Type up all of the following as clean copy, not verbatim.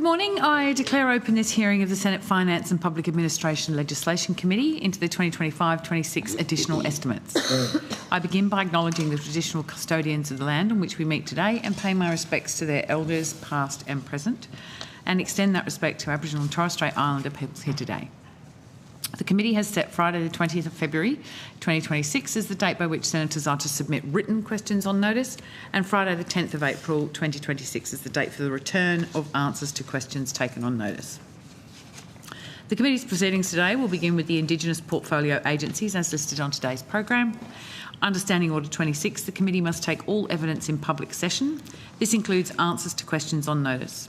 morning. I declare open this hearing of the Senate Finance and Public Administration Legislation Committee into the 2025-26 additional estimates. I begin by acknowledging the traditional custodians of the land on which we meet today and pay my respects to their elders, past and present, and extend that respect to Aboriginal and Torres Strait Islander peoples here today. The committee has set Friday the 20th of February 2026 as the date by which senators are to submit written questions on notice, and Friday the 10th of April 2026 is the date for the return of answers to questions taken on notice. The committee's proceedings today will begin with the Indigenous portfolio agencies as listed on today's program. Understanding Order 26, the committee must take all evidence in public session. This includes answers to questions on notice.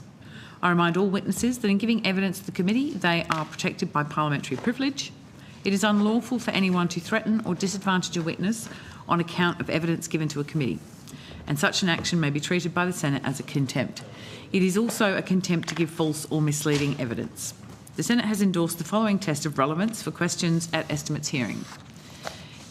I remind all witnesses that in giving evidence to the committee, they are protected by parliamentary privilege. It is unlawful for anyone to threaten or disadvantage a witness on account of evidence given to a committee, and such an action may be treated by the Senate as a contempt. It is also a contempt to give false or misleading evidence. The Senate has endorsed the following test of relevance for questions at estimates hearing.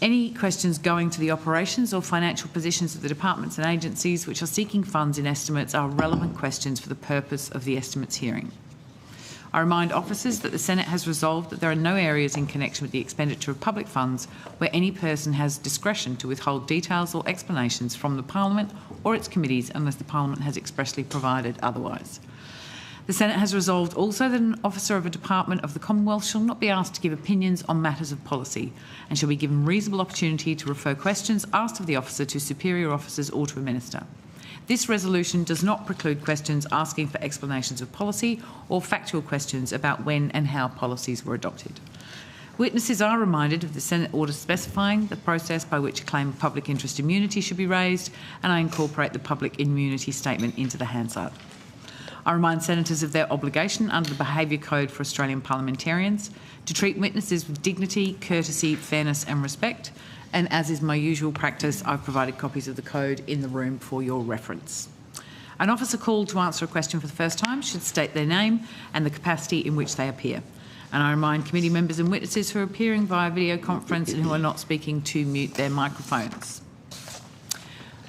Any questions going to the operations or financial positions of the departments and agencies which are seeking funds in estimates are relevant questions for the purpose of the estimates hearing. I remind officers that the Senate has resolved that there are no areas in connection with the expenditure of public funds where any person has discretion to withhold details or explanations from the Parliament or its committees unless the Parliament has expressly provided otherwise. The Senate has resolved also that an officer of a department of the Commonwealth shall not be asked to give opinions on matters of policy and shall be given reasonable opportunity to refer questions asked of the officer to superior officers or to a minister. This resolution does not preclude questions asking for explanations of policy or factual questions about when and how policies were adopted. Witnesses are reminded of the Senate order specifying the process by which a claim of public interest immunity should be raised, and I incorporate the public immunity statement into the Hansard. I remind senators of their obligation under the Behaviour Code for Australian parliamentarians to treat witnesses with dignity, courtesy, fairness and respect, and as is my usual practice, I've provided copies of the code in the room for your reference. An officer called to answer a question for the first time should state their name and the capacity in which they appear. And I remind committee members and witnesses who are appearing via video conference and who are not speaking to mute their microphones.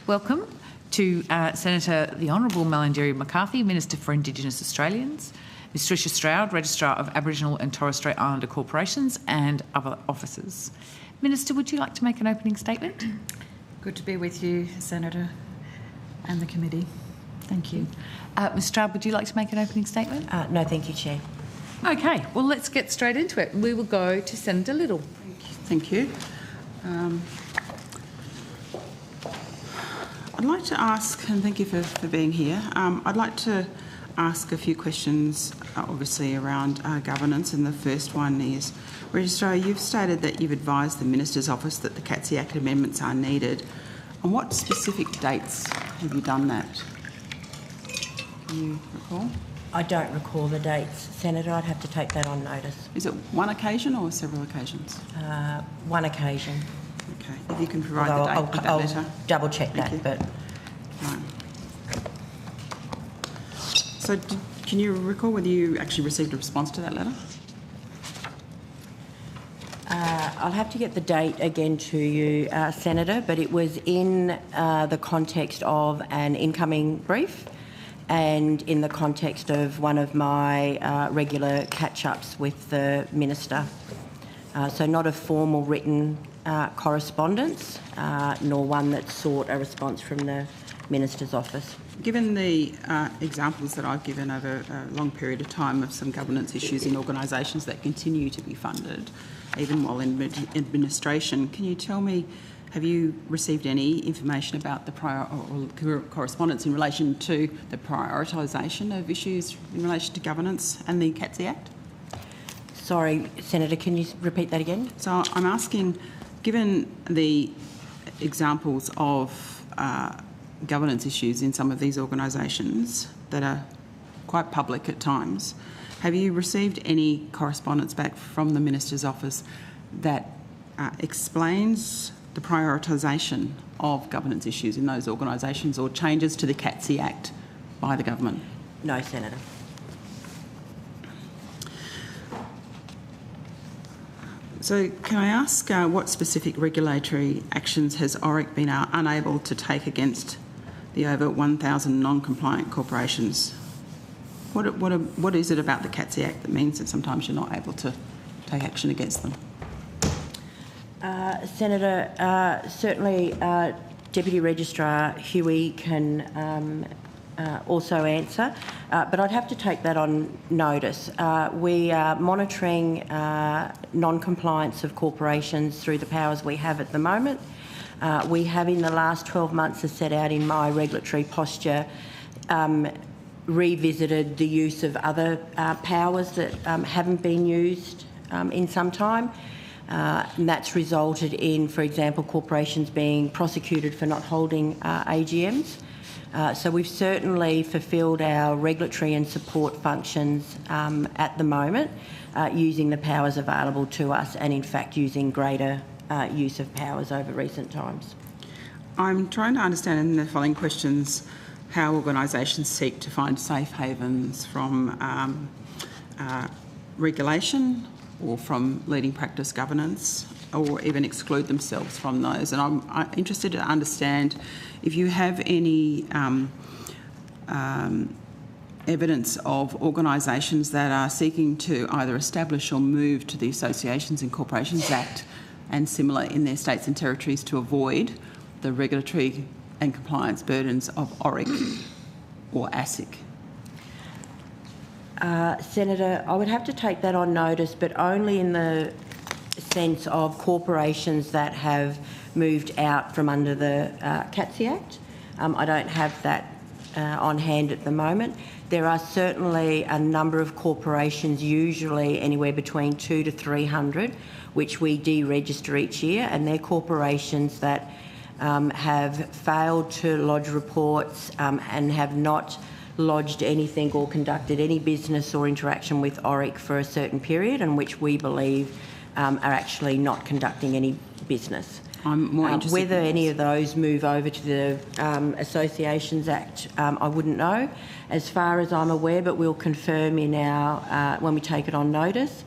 Welcome to Senator the Honourable Malarndirri McCarthy, Minister for Indigenous Australians, Ms Tricia Stroud, Registrar of Aboriginal and Torres Strait Islander Corporations, and other officers. Minister, would you like to make an opening statement? Good to be with you, Senator, and the committee. Thank you. Ms Stroud, would you like to make an opening statement? No, thank you, Chair. Okay, well, let's get straight into it. We will go to Senator Little. Thank you. I'd like to ask, and thank you for being here, I'd like to ask a few questions, obviously, around governance, and the first one is, Registrar, you've stated that you've advised the Minister's Office that the CATSI Act amendments are needed. On what specific dates have you done that? Can you recall? I don't recall the dates, Senator. I'd have to take that on notice. Is it one occasion or several occasions? One occasion. Okay, if you can provide the date of that letter. I'll double check that, but... Right. So can you recall whether you actually received a response to that letter? I'll have to get the date again to you, Senator, but it was in the context of an incoming brief and in the context of one of my regular catch-ups with the Minister. So not a formal written correspondence, nor one that sought a response from the Minister's Office. Given the examples that I've given over a long period of time of some governance issues in organisations that continue to be funded, even while in administration, can you tell me, have you received any information about the correspondence in relation to the prioritisation of issues in relation to governance and the CATSI Act? Sorry, Senator, can you repeat that again? So I'm asking, given the examples of governance issues in some of these organisations that are quite public at times, have you received any correspondence back from the Minister's Office that explains the prioritisation of governance issues in those organisations or changes to the CATSI Act by the government? No, Senator. So can I ask what specific regulatory actions has ORIC been unable to take against the over 1,000 non-compliant corporations? What is it about the CATSI Act that means that sometimes you're not able to take action against them? Senator, certainly Deputy Registrar Huey can also answer, but I'd have to take that on notice. We are monitoring non-compliance of corporations through the powers we have at the moment. We have in the last 12 months, as set out in my regulatory posture, revisited the use of other powers that haven't been used in some time. And that's resulted in, for example, corporations being prosecuted for not holding AGMs. So we've certainly fulfilled our regulatory and support functions at the moment, using the powers available to us and, in fact, using greater use of powers over recent times. I'm trying to understand in the following questions how organisations seek to find safe havens from regulation or from leading practice governance, or even exclude themselves from those. And I'm interested to understand if you have any evidence of organisations that are seeking to either establish or move to the Associations and Corporations Act and similar in their states and territories to avoid the regulatory and compliance burdens of ORIC or ASIC. Senator, I would have to take that on notice, but only in the sense of corporations that have moved out from under the CATSI Act. I don't have that on hand at the moment. There are certainly a number of corporations, usually anywhere between 200 to 300, which we deregister each year, and they're corporations that have failed to lodge reports and have not lodged anything or conducted any business or interaction with ORIC for a certain period, and which we believe are actually not conducting any business. I'm more interested whether in any of those move over to the Associations Act, I wouldn't know, as far as I'm aware, but we'll confirm in our when we take it on notice.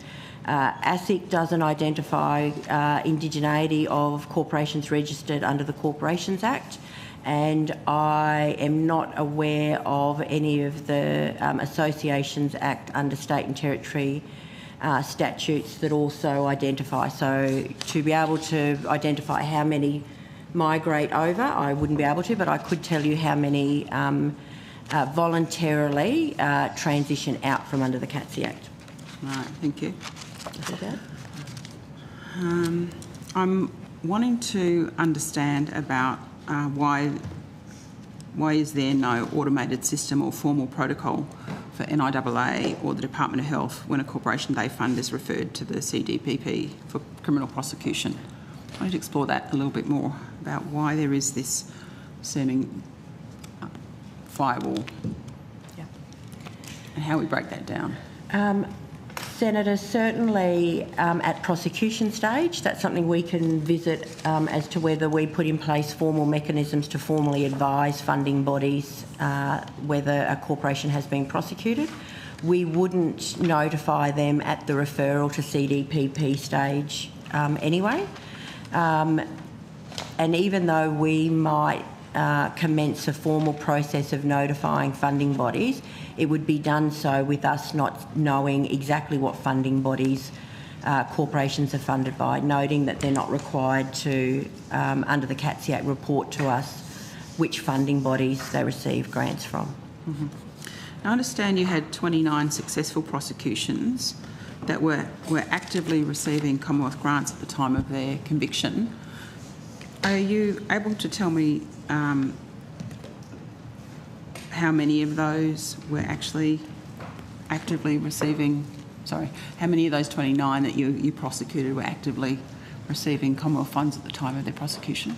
ASIC doesn't identify indigeneity of corporations registered under the Corporations Act, and I am not aware of any of the Associations Act under state and territory statutes that also identify. So to be able to identify how many migrate over, I wouldn't be able to, but I could tell you how many voluntarily transition out from under the CATSI Act. Right, thank you. Okay. I'm wanting to understand about why is there no automated system or formal protocol for NIAA or the Department of Health when a corporation they fund is referred to the CDPP for criminal prosecution. I want to explore that a little bit more about why there is this seeming firewall and how we break that down. Senator, certainly at prosecution stage, that's something we can visit as to whether we put in place formal mechanisms to formally advise funding bodies whether a corporation has been prosecuted. We wouldn't notify them at the referral to CDPP stage anyway. And even though we might commence a formal process of notifying funding bodies, it would be done so with us not knowing exactly what funding bodies corporations are funded by, noting that they're not required to, under the CATSI Act, report to us which funding bodies they receive grants from. Mm-hmm. I understand you had 29 successful prosecutions that were actively receiving Commonwealth grants at the time of their conviction. Are you able to tell me how many of those were actually actively receiving, how many of those 29 that you prosecuted were actively receiving Commonwealth funds at the time of their prosecution?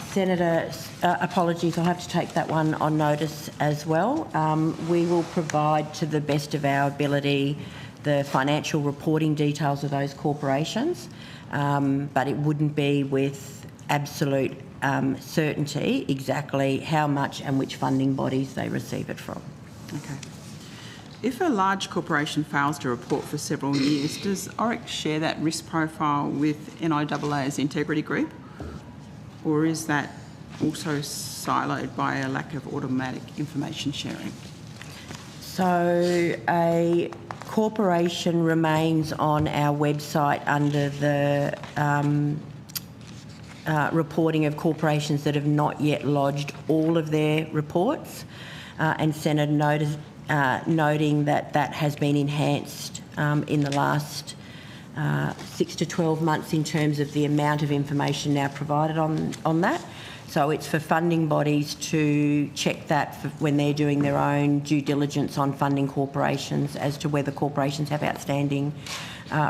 Senator, apologies, I'll have to take that one on notice as well. We will provide, to the best of our ability, the financial reporting details of those corporations, but it wouldn't be with absolute certainty exactly how much and which funding bodies they receive it from. Okay. If a large corporation fails to report for several years, does ORIC share that risk profile with NIAA's Integrity Group? Or is that also siloed by a lack of automatic information sharing? So a corporation remains on our website under the reporting of corporations that have not yet lodged all of their reports, and Senator noting that that has been enhanced in the last 6 to 12 months in terms of the amount of information now provided on that. So it's for funding bodies to check that when they're doing their own due diligence on funding corporations as to whether corporations have outstanding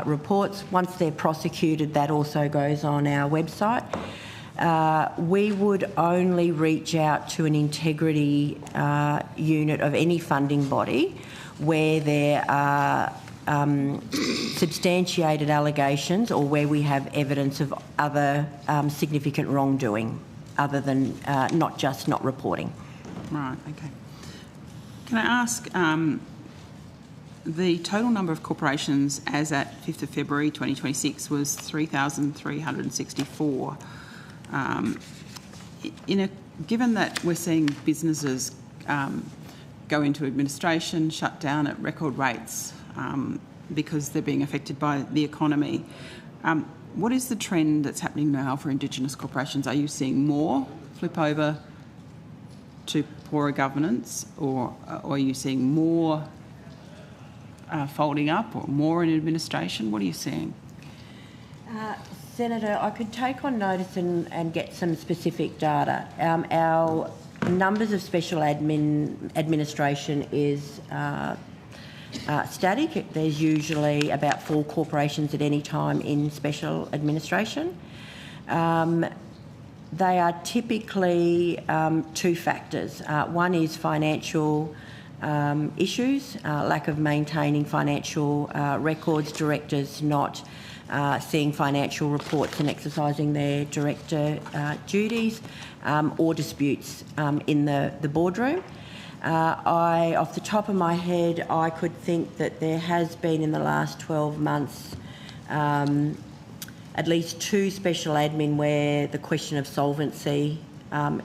reports. Once they're prosecuted, that also goes on our website. We would only reach out to an integrity unit of any funding body where there are substantiated allegations or where we have evidence of other significant wrongdoing other than not just not reporting. Right, okay. Can I ask, the total number of corporations as at 5th of February 2026 was 3,364. Given that we're seeing businesses go into administration, shut down at record rates because they're being affected by the economy, what is the trend that's happening now for Indigenous corporations? Are you seeing more flip over to poorer governance, or are you seeing more folding up or more in administration? What are you seeing? Senator, I could take on notice and get some specific data. Our numbers of special administration is static. There's usually about 4 corporations at any time in special administration. They are typically 2 factors. One is financial issues, lack of maintaining financial records, directors not seeing financial reports and exercising their director duties, or disputes in the boardroom. Off the top of my head, I could think that there has been in the last 12 months at least 2 special admin where the question of solvency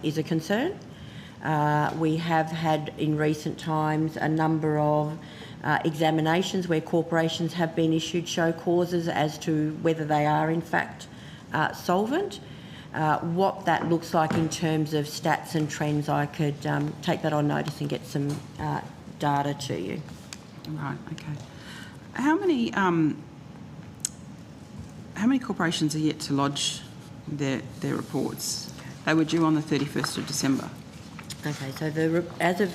is a concern. We have had in recent times a number of examinations where corporations have been issued show causes as to whether they are in fact solvent. What that looks like in terms of stats and trends, I could take that on notice and get some data to you. Right, okay. How many corporations are yet to lodge their reports? They were due on the 31st of December. Okay, so as of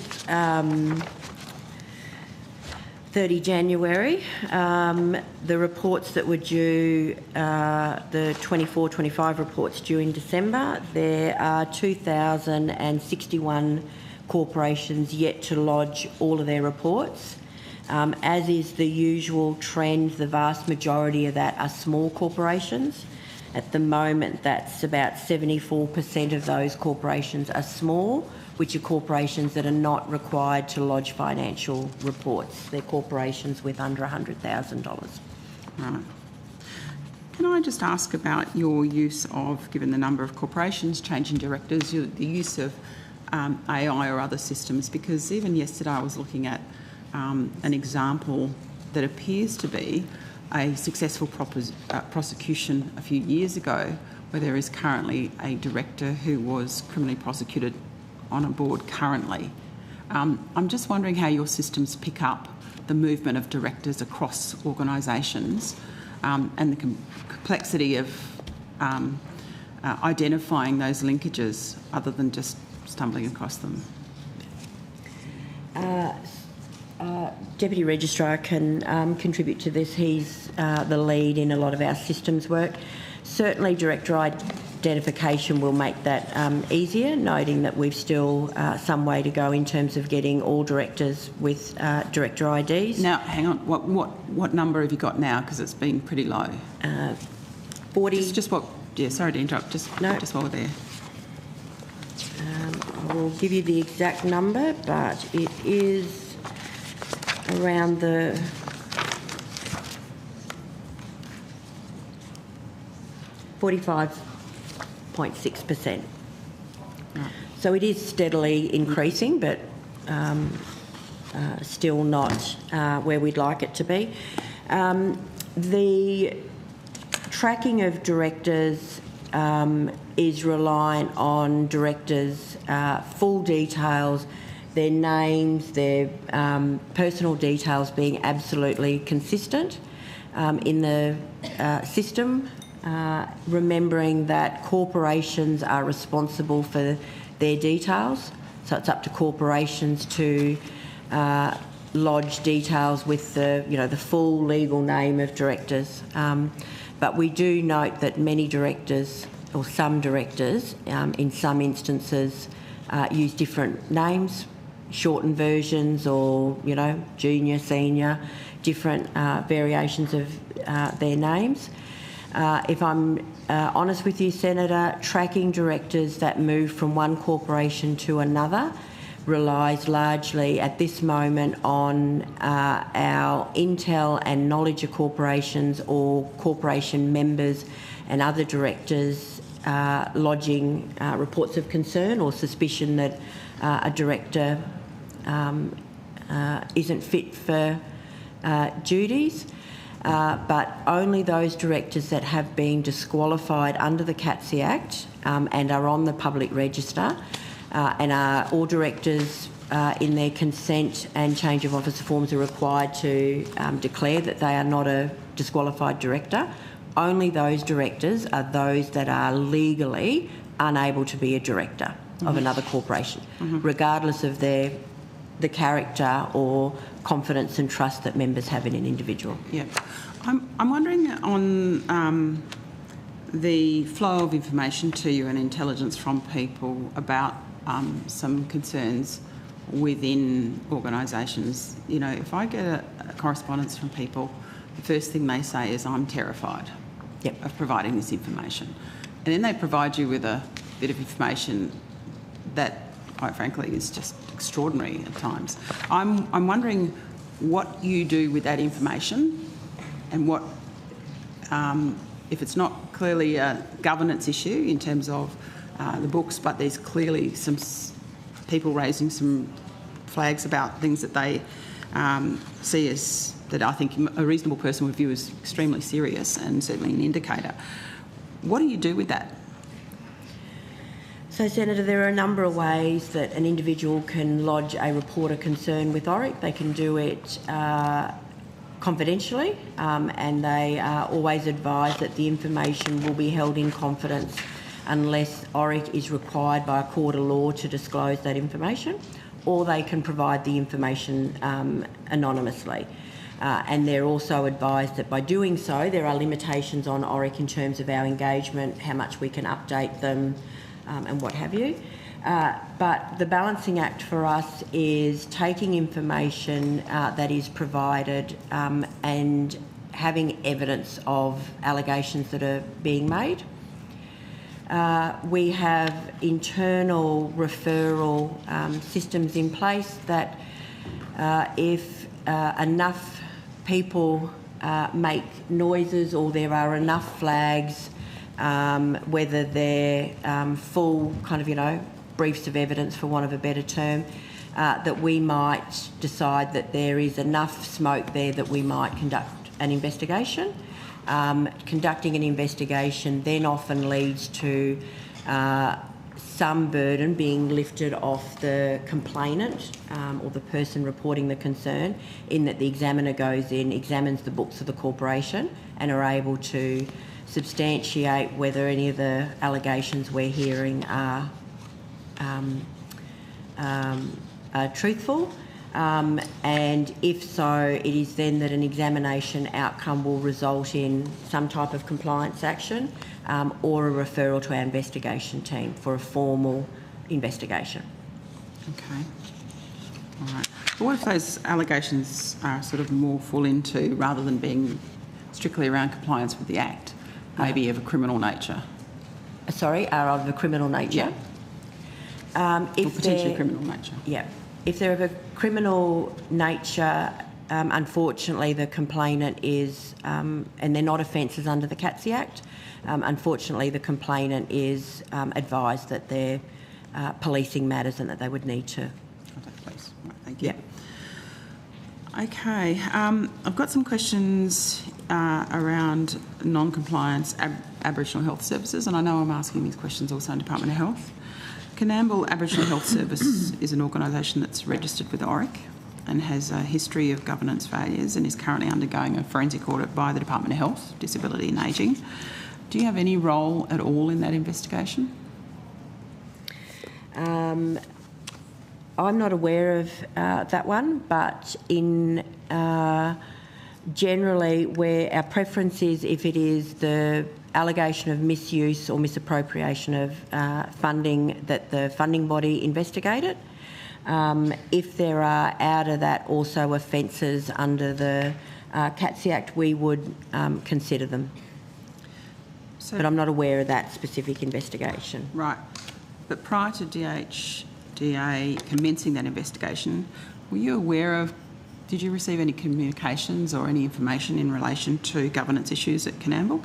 30 January, the reports that were due, the 24-25 reports due in December, there are 2,061 corporations yet to lodge all of their reports. As is the usual trend, the vast majority of that are small corporations. At the moment, that's about 74% of those corporations are small, which are corporations that are not required to lodge financial reports. They're corporations with under $100,000. Right. Can I just ask about your use of, given the number of corporations, changing directors, the use of AI or other systems? Because even yesterday I was looking at an example that appears to be a successful prosecution a few years ago, where there is currently a director who was criminally prosecuted on a board currently. I'm just wondering how your systems pick up the movement of directors across organisations and the complexity of identifying those linkages other than just stumbling across them. Deputy Registrar can contribute to this. He's the lead in a lot of our systems work. Certainly director identification will make that easier, noting that we've still some way to go in terms of getting all directors with director IDs. Now, hang on, what number have you got now? Because it's been pretty low. 40. Just what? Yeah, sorry to interrupt. Just while we're there. I will give you the exact number, but it is around the 45.6%. Right. So it is steadily increasing, but still not where we'd like it to be. The tracking of directors is reliant on directors' full details, their names, their personal details being absolutely consistent in the system, remembering that corporations are responsible for their details, so it's up to corporations to lodge details with the full legal name of directors. But we do note that many directors, or some directors, in some instances, use different names, shortened versions, or junior, senior, different variations of their names. If I'm honest with you, Senator, tracking directors that move from one corporation to another relies largely at this moment on our intel and knowledge of corporations, or corporation members and other directors lodging reports of concern or suspicion that a director isn't fit for duties. But only those directors that have been disqualified under the CATSI Act and are on the public register, and all directors in their consent and change of officer forms are required to declare that they are not a disqualified director. Only those directors are those that are legally unable to be a director of another corporation, regardless of the character or confidence and trust that members have in an individual. Yeah. I'm wondering on the flow of information to you and intelligence from people about some concerns within organisations. If I get a correspondence from people, the first thing they say is, I'm terrified of providing this information. And then they provide you with a bit of information that, quite frankly, is just extraordinary at times. I'm wondering what you do with that information, and what, if it's not clearly a governance issue in terms of the books, but there's clearly some people raising some flags about things that they see as, that I think a reasonable person would view as extremely serious and certainly an indicator. What do you do with that? So, Senator, there are a number of ways that an individual can lodge a report of concern with ORIC. They can do it confidentially, and they are always advised that the information will be held in confidence unless ORIC is required by a court of law to disclose that information, or they can provide the information anonymously. And they're also advised that by doing so, there are limitations on ORIC in terms of our engagement, how much we can update them, and what have you. But the balancing act for us is taking information that is provided and having evidence of allegations that are being made. We have internal referral systems in place that if enough people make noises, or there are enough flags, whether they're full briefs of evidence, for want of a better term, that we might decide that there is enough smoke there that we might conduct an investigation. Conducting an investigation then often leads to some burden being lifted off the complainant or the person reporting the concern, in that the examiner goes in, examines the books of the corporation, and are able to substantiate whether any of the allegations we're hearing are truthful. And if so, it is then that an examination outcome will result in some type of compliance action or a referral to our investigation team for a formal investigation. Okay. All right. But what if those allegations are sort of more fall into, rather than being strictly around compliance with the Act, maybe of a criminal nature? Sorry, are of a criminal nature? Yeah. Or potentially criminal nature. Yeah. If they're of a criminal nature, unfortunately the complainant is, and they're not offences under the CATSI Act, unfortunately the complainant is advised that they're policing matters and that they would need to. Contact police. Right, thank you. Yeah. Okay, I've got some questions around non-compliance Aboriginal Health Services, and I know I'm asking these questions also in Department of Health. Coonamble Aboriginal Health Service is an organisation that's registered with ORIC and has a history of governance failures and is currently undergoing a forensic audit by the Department of Health, Disability and Ageing. Do you have any role at all in that investigation? I'm not aware of that one, but in generally where our preference is if it is the allegation of misuse or misappropriation of funding, that the funding body investigate it. If there are out of that also offences under the CATSI Act, we would consider them. But I'm not aware of that specific investigation. Right. But prior to DHDA commencing that investigation, were you aware of, did you receive any communications or any information in relation to governance issues at Coonamble?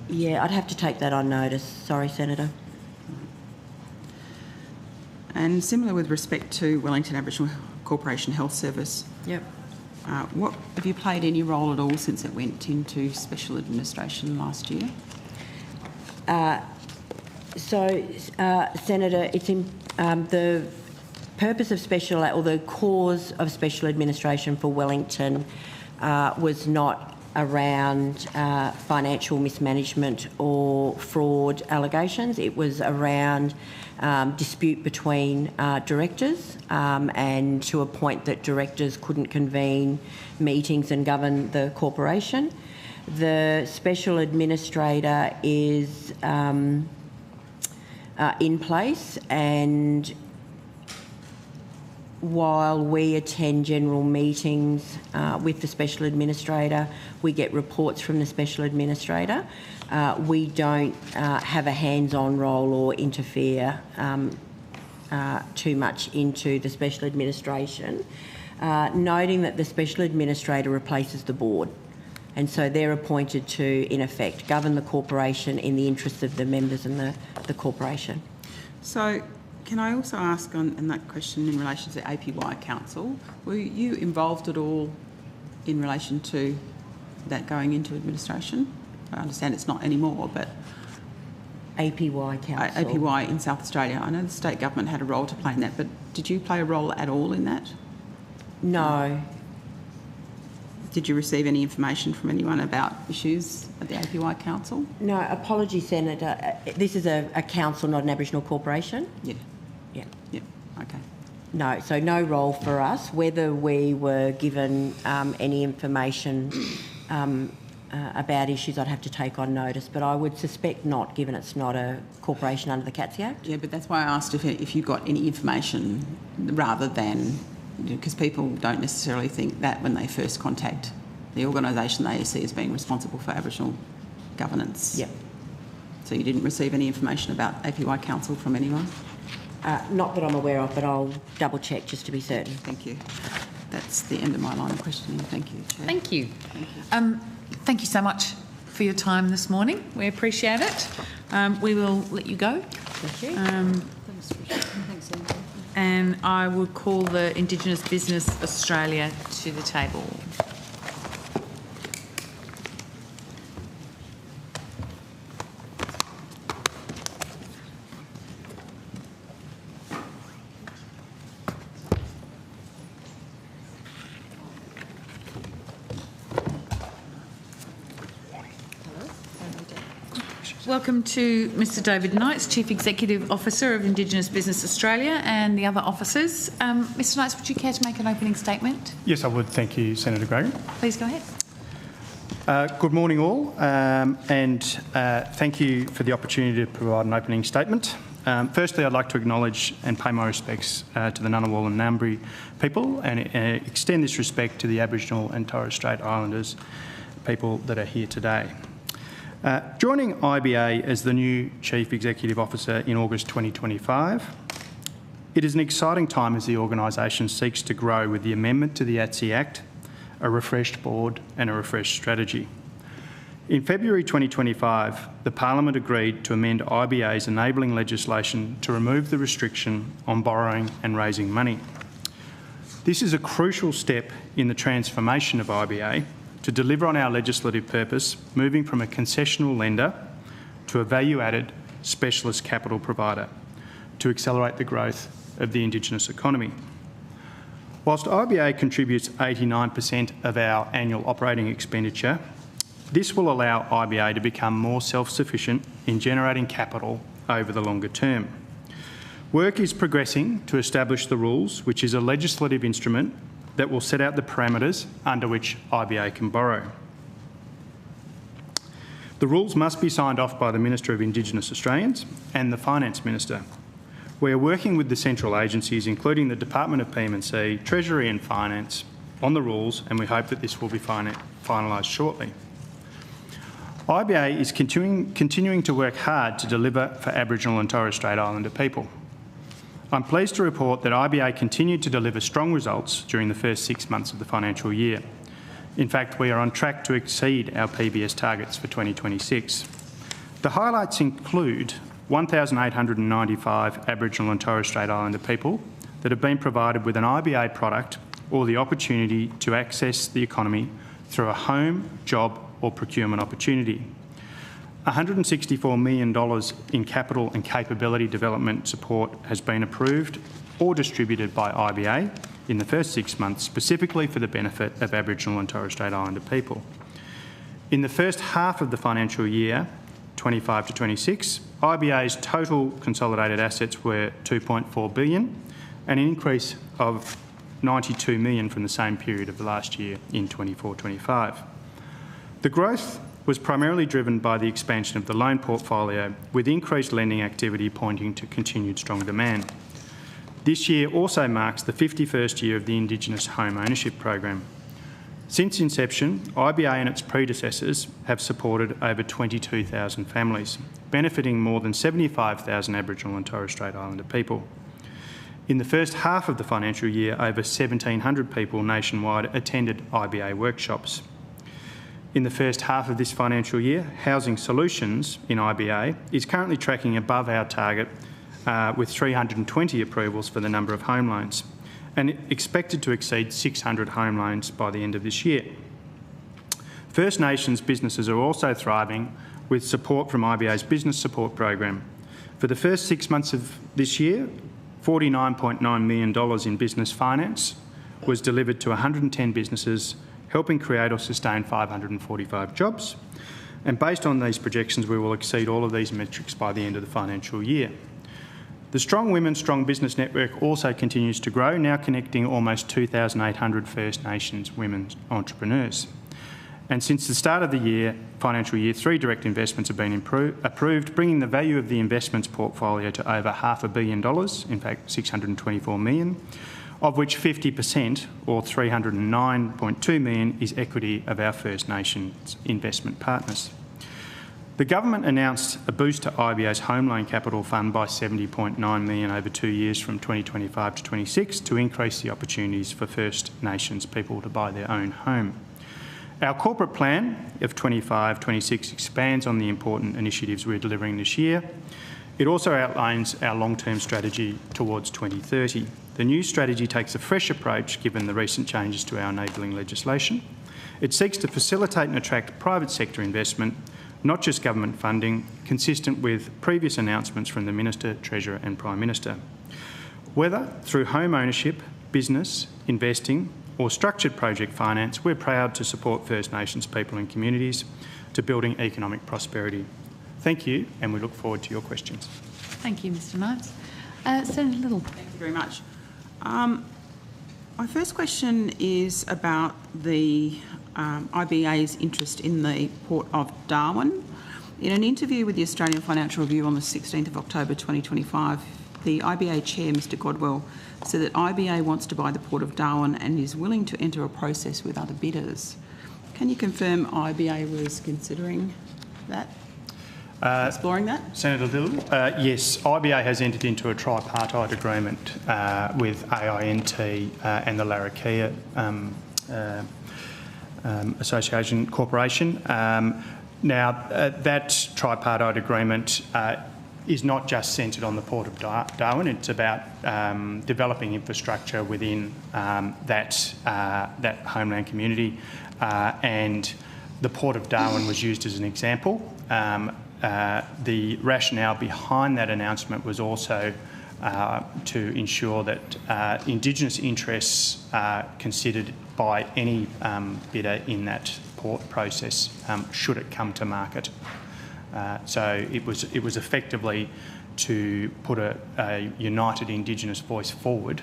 Yeah, I'd have to take that on notice. Sorry, Senator. And similar with respect to Wellington Aboriginal Corporation Health Service. Yep. What have you played any role at all since it went into special administration last year? Senator, it's in the purpose of special, or the cause of special administration for Wellington was not around financial mismanagement or fraud allegations. It was around dispute between directors and to a point that directors couldn't convene meetings and govern the corporation. The special administrator is in place, and while we attend general meetings with the special administrator, we get reports from the special administrator. We don't have a hands-on role or interfere too much into the special administration, noting that the special administrator replaces the board. And so they're appointed to, in effect, govern the corporation in the interests of the members and the corporation. So can I also ask on that question in relation to the APY Council, were you involved at all in relation to that going into administration? I understand it's not anymore, but... APY Council? APY in South Australia. I know the state government had a role to play in that, but did you play a role at all in that? No. Did you receive any information from anyone about issues at the APY Council? No, apologies, Senator. This is a council, not an Aboriginal corporation? Yeah. Yeah. Yeah, okay. No, so no role for us. Whether we were given any information about issues, I'd have to take on notice, but I would suspect not, given it's not a corporation under the CATSI Act. Yeah, but that's why I asked if you got any information rather than... because people don't necessarily think that when they first contact the organisation they see as being responsible for Aboriginal governance. Yep. So you didn't receive any information about APY Council from anyone? Not that I'm aware of, but I'll double check just to be certain. Thank you. That's the end of my line of questioning. Thank you, Chair. Thank you. Thank you. Thank you so much for your time this morning. We appreciate it. We will let you go. Thank you. Thanks, Senator. And I will call the Indigenous Business Australia to the table. Welcome to Mr David Knights, Chief Executive Officer of Indigenous Business Australia, and the other officers. Mr Knights, would you care to make an opening statement? Yes, I would. Thank you, Senator Gregory. Please go ahead. Good morning all, and thank you for the opportunity to provide an opening statement. Firstly, I'd like to acknowledge and pay my respects to the Ngunnawal and Ngambri people and extend this respect to the Aboriginal and Torres Strait Islanders people that are here today. Joining IBA as the new Chief Executive Officer in August 2025, it is an exciting time as the organisation seeks to grow with the amendment to the ATSI Act, a refreshed board and a refreshed strategy. In February 2025, the Parliament agreed to amend IBA's enabling legislation to remove the restriction on borrowing and raising money. This is a crucial step in the transformation of IBA to deliver on our legislative purpose, moving from a concessional lender to a value-added specialist capital provider to accelerate the growth of the Indigenous economy. Whilst IBA contributes 89% of our annual operating expenditure, this will allow IBA to become more self-sufficient in generating capital over the longer term. Work is progressing to establish the rules, which is a legislative instrument that will set out the parameters under which IBA can borrow. The rules must be signed off by the Minister of Indigenous Australians and the Finance Minister. We are working with the central agencies, including the Department of PM&C, Treasury and Finance, on the rules, and we hope that this will be finalised shortly. IBA is continuing to work hard to deliver for Aboriginal and Torres Strait Islander people. I'm pleased to report that IBA continued to deliver strong results during the first 6 months of the financial year. In fact, we are on track to exceed our PBS targets for 2026. The highlights include 1,895 Aboriginal and Torres Strait Islander people that have been provided with an IBA product or the opportunity to access the economy through a home, job or procurement opportunity. $164 million in capital and capability development support has been approved or distributed by IBA in the first 6 months, specifically for the benefit of Aboriginal and Torres Strait Islander people. In the first half of the financial year, 25 to 26, IBA's total consolidated assets were $2.4 billion, an increase of $92 million from the same period of the last year in 24-25. The growth was primarily driven by the expansion of the loan portfolio, with increased lending activity pointing to continued strong demand. This year also marks the 51st year of the Indigenous Home Ownership Program. Since inception, IBA and its predecessors have supported over 22,000 families, benefiting more than 75,000 Aboriginal and Torres Strait Islander people. In the first half of the financial year, over 1,700 people nationwide attended IBA workshops. In the first half of this financial year, Housing Solutions in IBA is currently tracking above our target with 320 approvals for the number of home loans and expected to exceed 600 home loans by the end of this year. First Nations businesses are also thriving with support from IBA's Business Support Program. For the first 6 months of this year, $49.9 million in business finance was delivered to 110 businesses, helping create or sustain 545 jobs. And based on these projections, we will exceed all of these metrics by the end of the financial year. The Strong Women, Strong Business Network also continues to grow, now connecting almost 2,800 First Nations women entrepreneurs. And since the start of the year, financial year, 3 direct investments have been approved, bringing the value of the investments portfolio to over $500 million, in fact $624 million, of which 50%, or $309.2 million, is equity of our First Nations investment partners. The government announced a boost to IBA's home loan capital fund by $70.9 million over 2 years from 2025 to 26 to increase the opportunities for First Nations people to buy their own home. Our corporate plan of 25-26 expands on the important initiatives we're delivering this year. It also outlines our long-term strategy towards 2030. The new strategy takes a fresh approach given the recent changes to our enabling legislation. It seeks to facilitate and attract private sector investment, not just government funding, consistent with previous announcements from the Minister, Treasurer and Prime Minister. Whether through home ownership, business, investing or structured project finance, we're proud to support First Nations people and communities to building economic prosperity. Thank you, and we look forward to your questions. Thank you, Mr Knights. Senator Little. Thank you very much. My first question is about the IBA's interest in the Port of Darwin. In an interview with the Australian Financial Review on the 16th of October 2025, the IBA Chair, Mr Godwell, said that IBA wants to buy the Port of Darwin and is willing to enter a process with other bidders. Can you confirm IBA was considering that? Exploring that? Senator Little, yes, IBA has entered into a tripartite agreement with AINT and the Larrakia Association Corporation. Now, that tripartite agreement is not just centred on the Port of Darwin. It's about developing infrastructure within that homeland community, and the Port of Darwin was used as an example. The rationale behind that announcement was also to ensure that Indigenous interests are considered by any bidder in that port process, should it come to market. So it was effectively to put a united Indigenous voice forward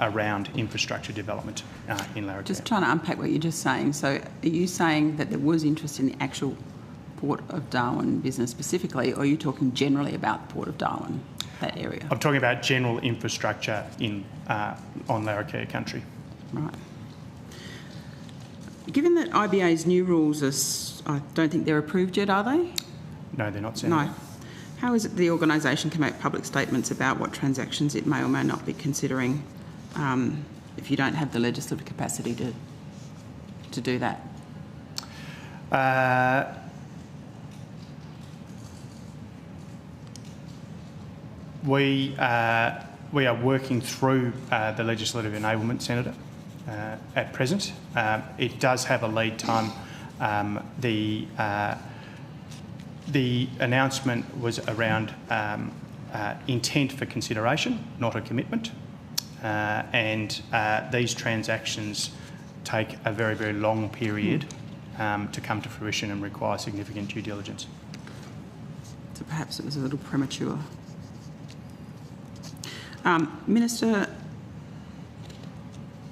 around infrastructure development in Larrakia. Just trying to unpack what you're just saying. So are you saying that there was interest in the actual Port of Darwin business specifically, or are you talking generally about the Port of Darwin, that area? I'm talking about general infrastructure on Larrakia country. Right. Given that IBA's new rules are, I don't think they're approved yet, are they? No, they're not, Senator. No. How is it the organisation can make public statements about what transactions it may or may not be considering if you don't have the legislative capacity to do that? We are working through the legislative enablement, Senator, at present. It does have a lead time. The announcement was around intent for consideration, not a commitment. And these transactions take a very, very long period to come to fruition and require significant due diligence. So perhaps it was a little premature. Minister,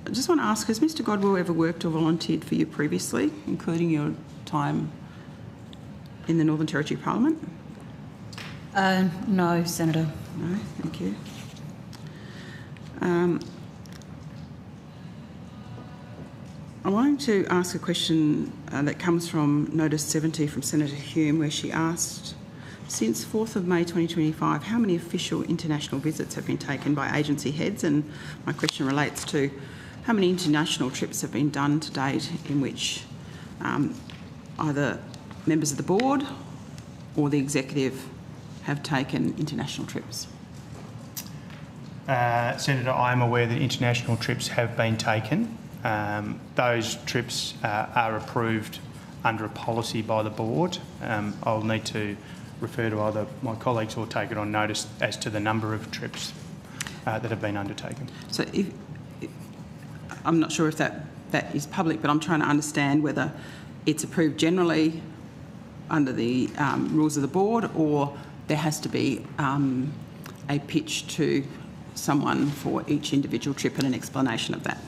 I just want to ask, has Mr Godwell ever worked or volunteered for you previously, including your time in the Northern Territory Parliament? No, Senator. No, thank you. I wanted to ask a question that comes from Notice 70 from Senator Hume, where she asked, since 4th of May 2025, how many official international visits have been taken by agency heads? And my question relates to how many international trips have been done to date in which either members of the board or the executive have taken international trips? Senator, I am aware that international trips have been taken. Those trips are approved under a policy by the board. I'll need to refer to either my colleagues or take it on notice as to the number of trips that have been undertaken. So I'm not sure if that is public, but I'm trying to understand whether it's approved generally under the rules of the board, or there has to be a pitch to someone for each individual trip and an explanation of that.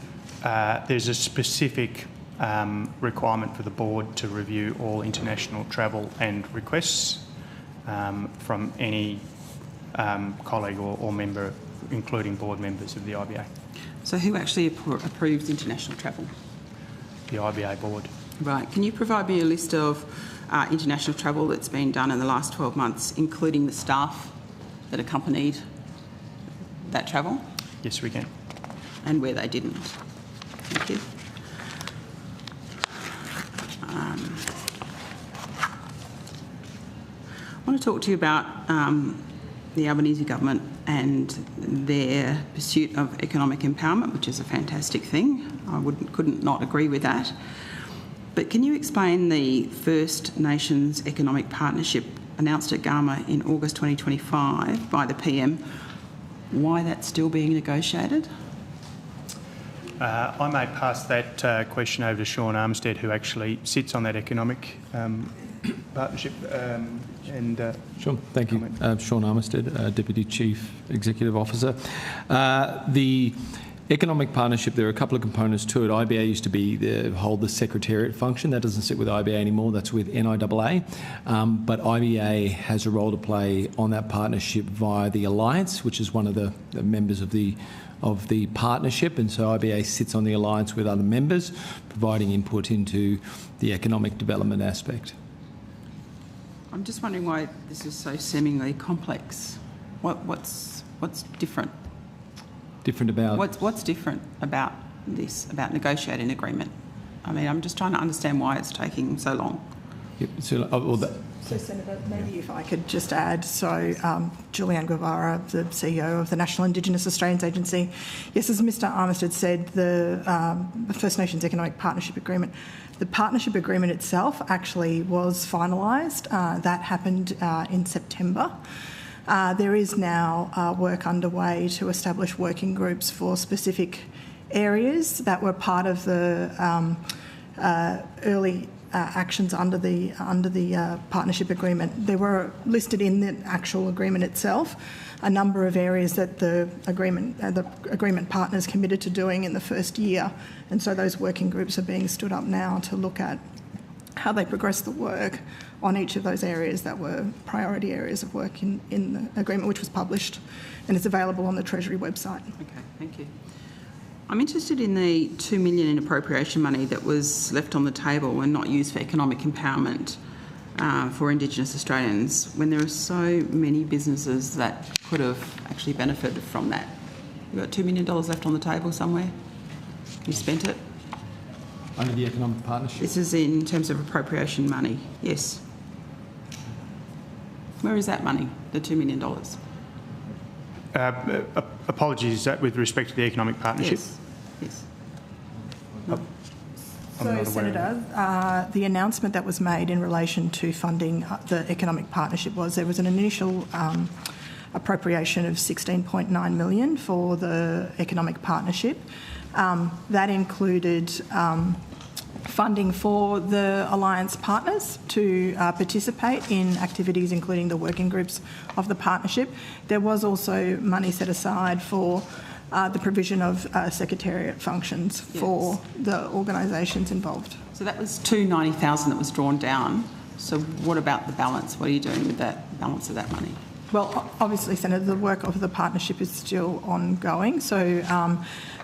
There's a specific requirement for the board to review all international travel and requests from any colleague or member, including board members of the IBA. So who actually approves international travel? The IBA board. Right. Can you provide me a list of international travel that's been done in the last 12 months, including the staff that accompanied that travel? Yes, we can. And where they didn't? Thank you. I want to talk to you about the Albanese government and their pursuit of economic empowerment, which is a fantastic thing. I couldn't not agree with that. But can you explain the First Nations Economic Partnership announced at Gama in August 2025 by the PM, why that's still being negotiated? I may pass that question over to Sean Armstead, who actually sits on that economic partnership. Sure, thank you. Sean Armstead, Deputy Chief Executive Officer. The economic partnership, there are a couple of components to it. IBA used to hold the secretariat function. That doesn't sit with IBA anymore. That's with NIAA. But IBA has a role to play on that partnership via the Alliance, which is one of the members of the partnership, and so IBA sits on the alliance with other members, providing input into the economic development aspect. I'm just wondering why this is so seemingly complex. What's different? Different about? What's different about this, about negotiating an agreement? I mean, I'm just trying to understand why it's taking so long. Yep. So, So, Senator, maybe if I could just add, so Julianne Guevara, the CEO of the National Indigenous Australians Agency. Yes, as Mr Armistead said, the First Nations Economic Partnership Agreement, the partnership agreement itself actually was finalised. That happened in September. There is now work underway to establish working groups for specific areas that were part of the early actions under the partnership agreement. There were listed in the actual agreement itself a number of areas that the agreement partners committed to doing in the first year, and so those working groups are being stood up now to look at how they progress the work on each of those areas that were priority areas of work in the agreement, which was published and is available on the Treasury website. Okay, thank you. I'm interested in the $2 million in appropriation money that was left on the table and not used for economic empowerment for Indigenous Australians, when there are so many businesses that could have actually benefited from that. You've got $2 million left on the table somewhere? You spent it? Under the economic partnership? This is in terms of appropriation money, yes. Where is that money, the $2 million? Apologies, is that with respect to the economic partnership? Yes. So, Senator, the announcement that was made in relation to funding the economic partnership was there was an initial appropriation of $16.9 million for the economic partnership. That included funding for the alliance partners to participate in activities including the working groups of the partnership. There was also money set aside for the provision of secretariat functions for the organisations involved. So that was $290,000 that was drawn down. So what about the balance? What are you doing with that balance of that money? Well, obviously, Senator, the work of the partnership is still ongoing. So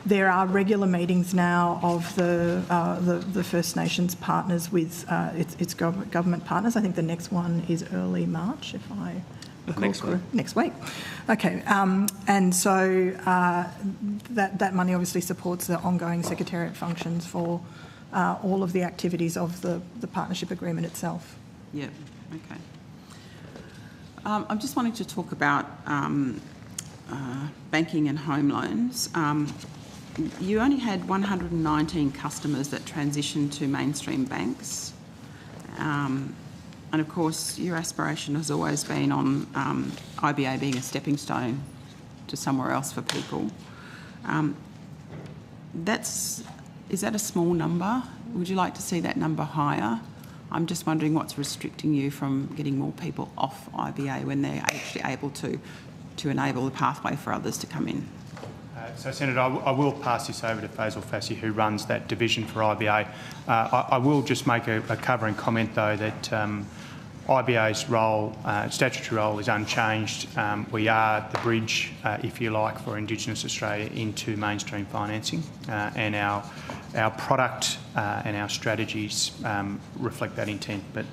there are regular meetings now of the First Nations partners with its government partners. I think the next one is early March, if I recall. Next week. Okay. And so that money obviously supports the ongoing secretariat functions for all of the activities of the partnership agreement itself. Yeah. Okay. I'm just wanting to talk about banking and home loans. You only had 119 customers that transitioned to mainstream banks. And of course, your aspiration has always been on IBA being a stepping stone to somewhere else for people. Is that a small number? Would you like to see that number higher? I'm just wondering what's restricting you from getting more people off IBA when they're actually able to enable the pathway for others to come in. So, Senator, I will pass this over to Faisal Fassi, who runs that division for IBA. I will just make a covering comment, though, that IBA's role, statutory role, is unchanged. We are the bridge, if you like, for Indigenous Australia into mainstream financing, and our product and our strategies reflect that intent. But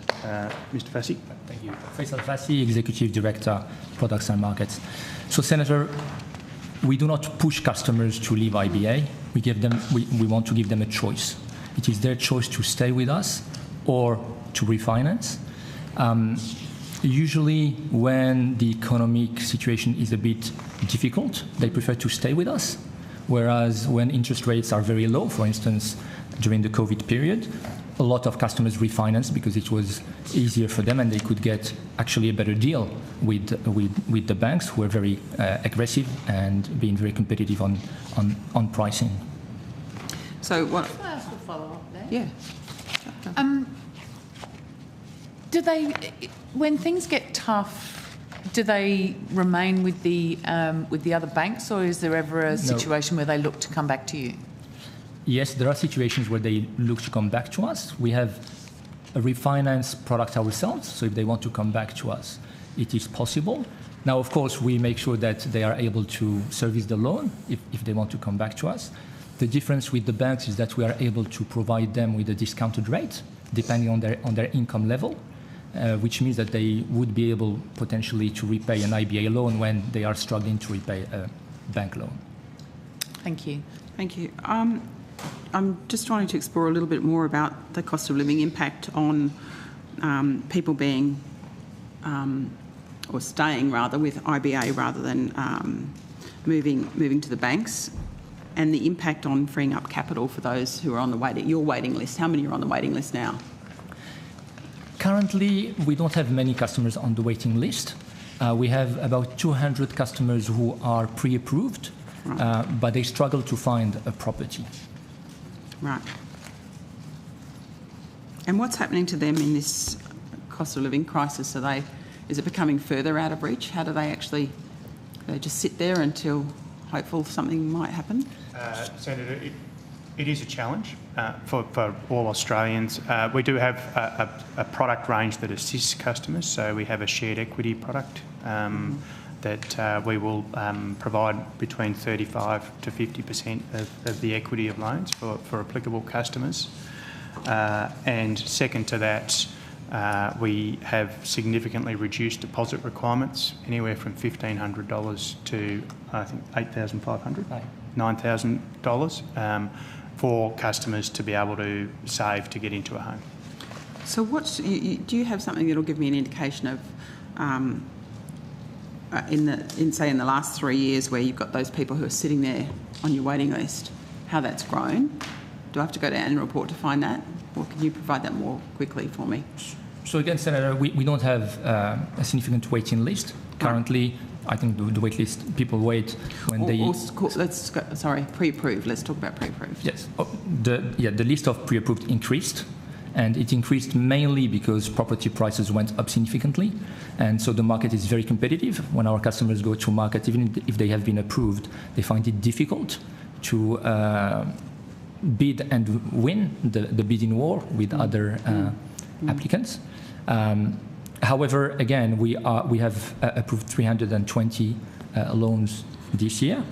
Mr Fassi, thank you. Faisal Fassi, Executive Director, Products and Markets. So, Senator, we do not push customers to leave IBA. We want to give them a choice. It is their choice to stay with us or to refinance. Usually when the economic situation is a bit difficult, they prefer to stay with us. Whereas when interest rates are very low, for instance, during the COVID period, a lot of customers refinance because it was easier for them and they could get actually a better deal with the banks, who are very aggressive and being very competitive on pricing. So what? Can I ask a follow-up there? Yeah. Do they, when things get tough, do they remain with the other banks, or is there ever a situation where they look to come back to you? Yes, there are situations where they look to come back to us. We have a refinance product ourselves, so if they want to come back to us, it is possible. Now, of course, we make sure that they are able to service the loan if they want to come back to us. The difference with the banks is that we are able to provide them with a discounted rate, depending on their income level, which means that they would be able potentially to repay an IBA loan when they are struggling to repay a bank loan. Thank you. Thank you. I'm just trying to explore a little bit more about the cost of living impact on people being or staying rather with IBA rather than moving to the banks, and the impact on freeing up capital for those who are on your waiting list. How many are on the waiting list now? Currently, we don't have many customers on the waiting list. We have about 200 customers who are pre-approved, right. But they struggle to find a property. Right. And what's happening to them in this cost of living crisis? Is it becoming further out of reach? How do they they just sit there until hopeful something might happen? Senator, it is a challenge for all Australians. We do have a product range that assists customers. So we have a shared equity product that we will provide between 35 to 50% of the equity of loans for applicable customers. And second to that, we have significantly reduced deposit requirements, anywhere from $1,500 to, I think, $8,500, $9,000 for customers to be able to save to get into a home. So do you have something that will give me an indication of, in the last 3 years where you've got those people who are sitting there on your waiting list, how that's grown? Do I have to go to annual report to find that? Or can you provide that more quickly for me? So again, Senator, we don't have a significant waiting list. Currently, I think the wait list, people wait when pre-approved. Let's talk about pre-approved. Yes. The list of pre-approved increased, and it increased mainly because property prices went up significantly. And so the market is very competitive. When our customers go to market, even if they have been approved, they find it difficult to bid and win the bidding war with other applicants. However, again, we have approved 320 loans this year,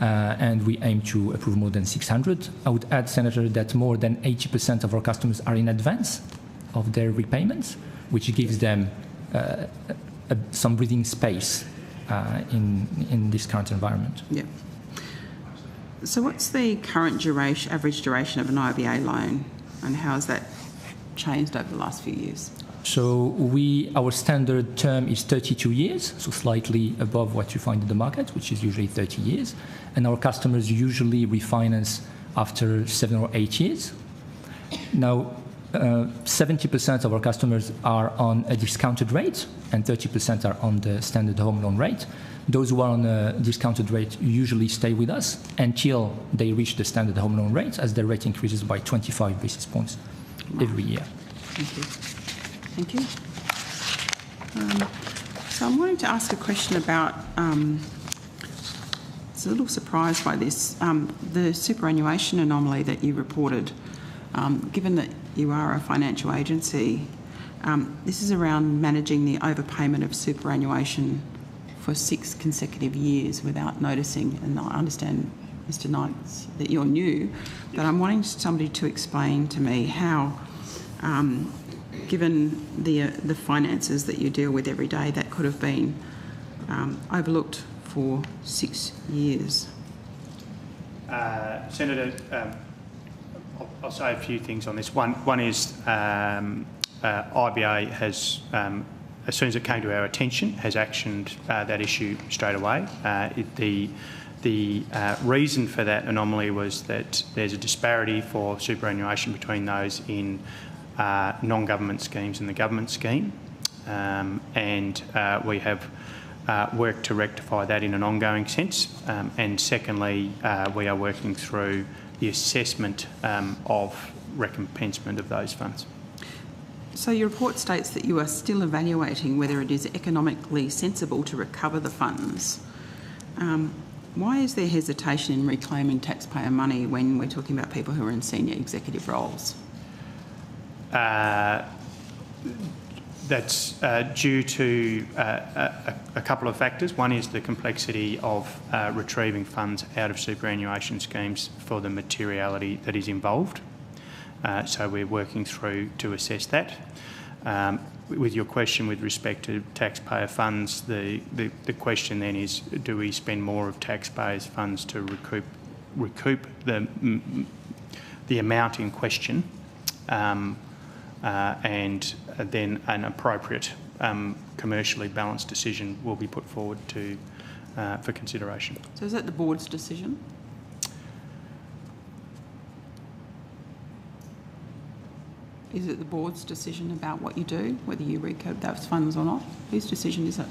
and we aim to approve more than 600. I would add, Senator, that more than 80% of our customers are in advance of their repayments, which gives them some breathing space in this current environment. Yeah. So what's the current average duration of an IBA loan, and how has that changed over the last few years? So our standard term is 32 years, so slightly above what you find in the market, which is usually 30 years. And our customers usually refinance after 7 or 8 years. Now, 70% of our customers are on a discounted rate, and 30% are on the standard home loan rate. Those who are on a discounted rate usually stay with us until they reach the standard home loan rate, as the rate increases by 25 basis points every year. Thank you. Thank you. So I'm wanting to ask a question about, it's a little surprised by this, the superannuation anomaly that you reported. Given that you are a financial agency, this is around managing the overpayment of superannuation for 6 consecutive years without noticing. And I understand, Mr. Knights, that you're new, but I'm wanting somebody to explain to me how, given the finances that you deal with every day, that could have been overlooked for 6 years. Senator, I'll say a few things on this. One is IBA has, as soon as it came to our attention, has actioned that issue straight away. The reason for that anomaly was that there's a disparity for superannuation between those in non-government schemes and the government scheme, and we have worked to rectify that in an ongoing sense. And secondly, we are working through the assessment of recompensement of those funds. So your report states that you are still evaluating whether it is economically sensible to recover the funds. Why is there hesitation in reclaiming taxpayer money when we're talking about people who are in senior executive roles? That's due to a couple of factors. One is the complexity of retrieving funds out of superannuation schemes for the materiality that is involved. So we're working through to assess that. With your question with respect to taxpayer funds, the question then is, do we spend more of taxpayers' funds to recoup the amount in question, and then an appropriate commercially balanced decision will be put forward to for consideration. So is that the board's decision? Is it the board's decision about what you do, whether you recode those funds or not? Whose decision is it?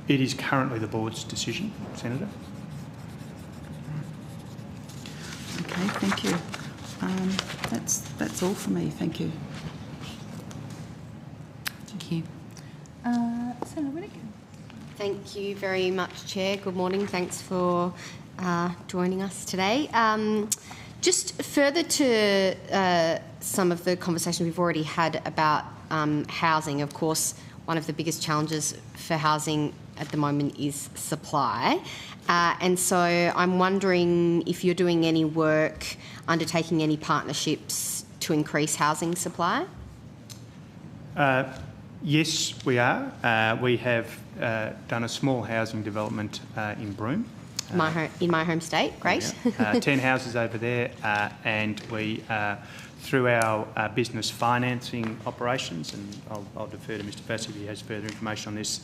It is currently the board's decision, Senator. Okay, thank you. That's all for me. Thank you. Thank you. Senator Whittaker. Thank you very much, Chair. Good morning. Thanks for joining us today. Just further to some of the conversation we've already had about housing, of course, one of the biggest challenges for housing at the moment is supply. And so I'm wondering if you're doing any work, undertaking any partnerships to increase housing supply? Yes, we are. We have done a small housing development in Broome. In my home state, great. Yeah. 10 houses over there, and we, through our business financing operations, and I'll defer to Mr. Bassey if he has further information on this,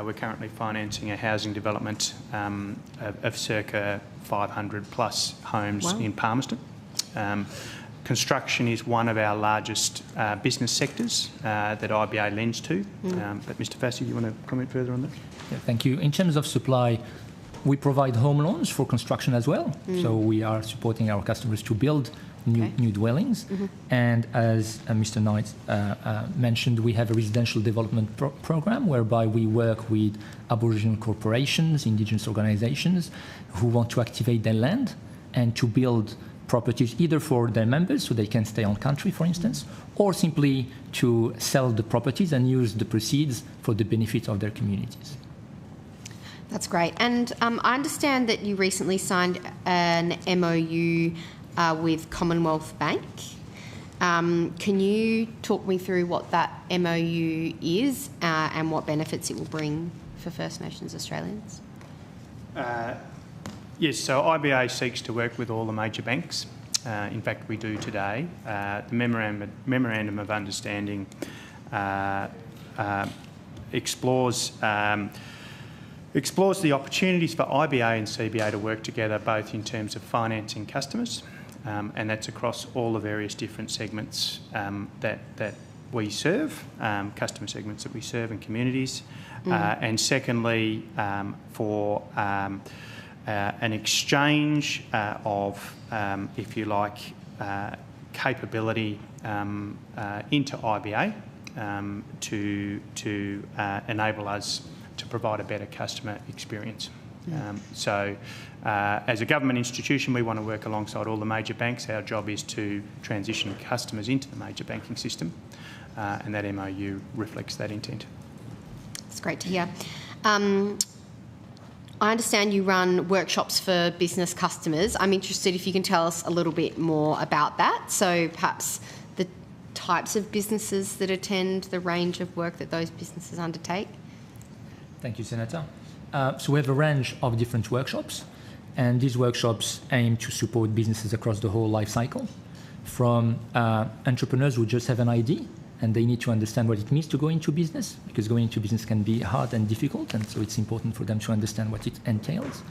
we're currently financing a housing development of circa 500 plus homes in Palmerston. Construction is one of our largest business sectors that IBA lends to. But Mr. Bassey, you want to comment further on that? Yeah, thank you. In terms of supply, we provide home loans for construction as well. So we are supporting our customers to build new dwellings. And as Mr. Knight mentioned, we have a residential development program whereby we work with Aboriginal corporations, Indigenous organisations who want to activate their land and to build properties either for their members so they can stay on country, for instance, or simply to sell the properties and use the proceeds for the benefit of their communities. That's great. And I understand that you recently signed an MOU with Commonwealth Bank. Can you talk me through what that MOU is and what benefits it will bring for First Nations Australians? Yes, so IBA seeks to work with all the major banks. In fact, we do today. The Memorandum of Understanding explores the opportunities for IBA and CBA to work together, both in terms of financing customers, and that's across all the various different segments that we serve, customer segments that we serve in communities, and secondly, for an exchange of, if you like, capability into IBA to enable us to provide a better customer experience. So as a government institution, we want to work alongside all the major banks. Our job is to transition customers into the major banking system, and that MOU reflects that intent. It's great to hear. I understand you run workshops for business customers. I'm interested if you can tell us a little bit more about that. So perhaps the types of businesses that attend, the range of work that those businesses undertake. Thank you, Senator. So we have a range of different workshops, and these workshops aim to support businesses across the whole life cycle, from entrepreneurs who just have an idea and they need to understand what it means to go into business, because going into business can be hard and difficult, and so it's important for them to understand what it entails,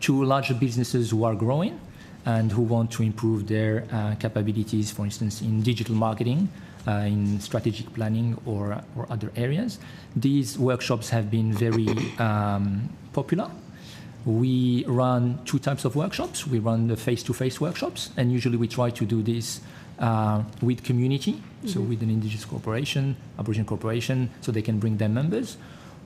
to larger businesses who are growing and who want to improve their capabilities, for instance, in digital marketing, in strategic planning or other areas. These workshops have been very popular. We run two types of workshops. We run the face-to-face workshops, and usually we try to do this with community, so with an Indigenous corporation, Aboriginal corporation, so they can bring their members.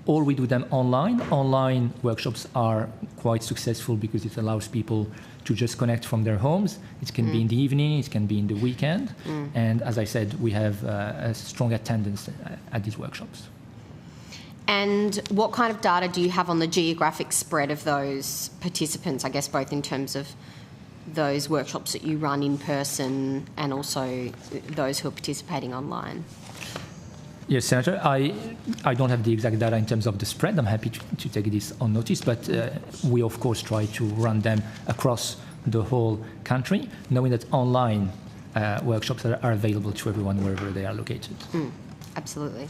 Or we do them online. Online workshops are quite successful because it allows people to just connect from their homes. It can be in the evening, it can be in the weekend. And as I said, we have a strong attendance at these workshops. And what kind of data do you have on the geographic spread of those participants, I guess both in terms of those workshops that you run in person and also those who are participating online? Yes, Senator, I don't have the exact data in terms of the spread. I'm happy to take this on notice, but we of course try to run them across the whole country, knowing that online workshops that are available to everyone wherever they are located. Absolutely.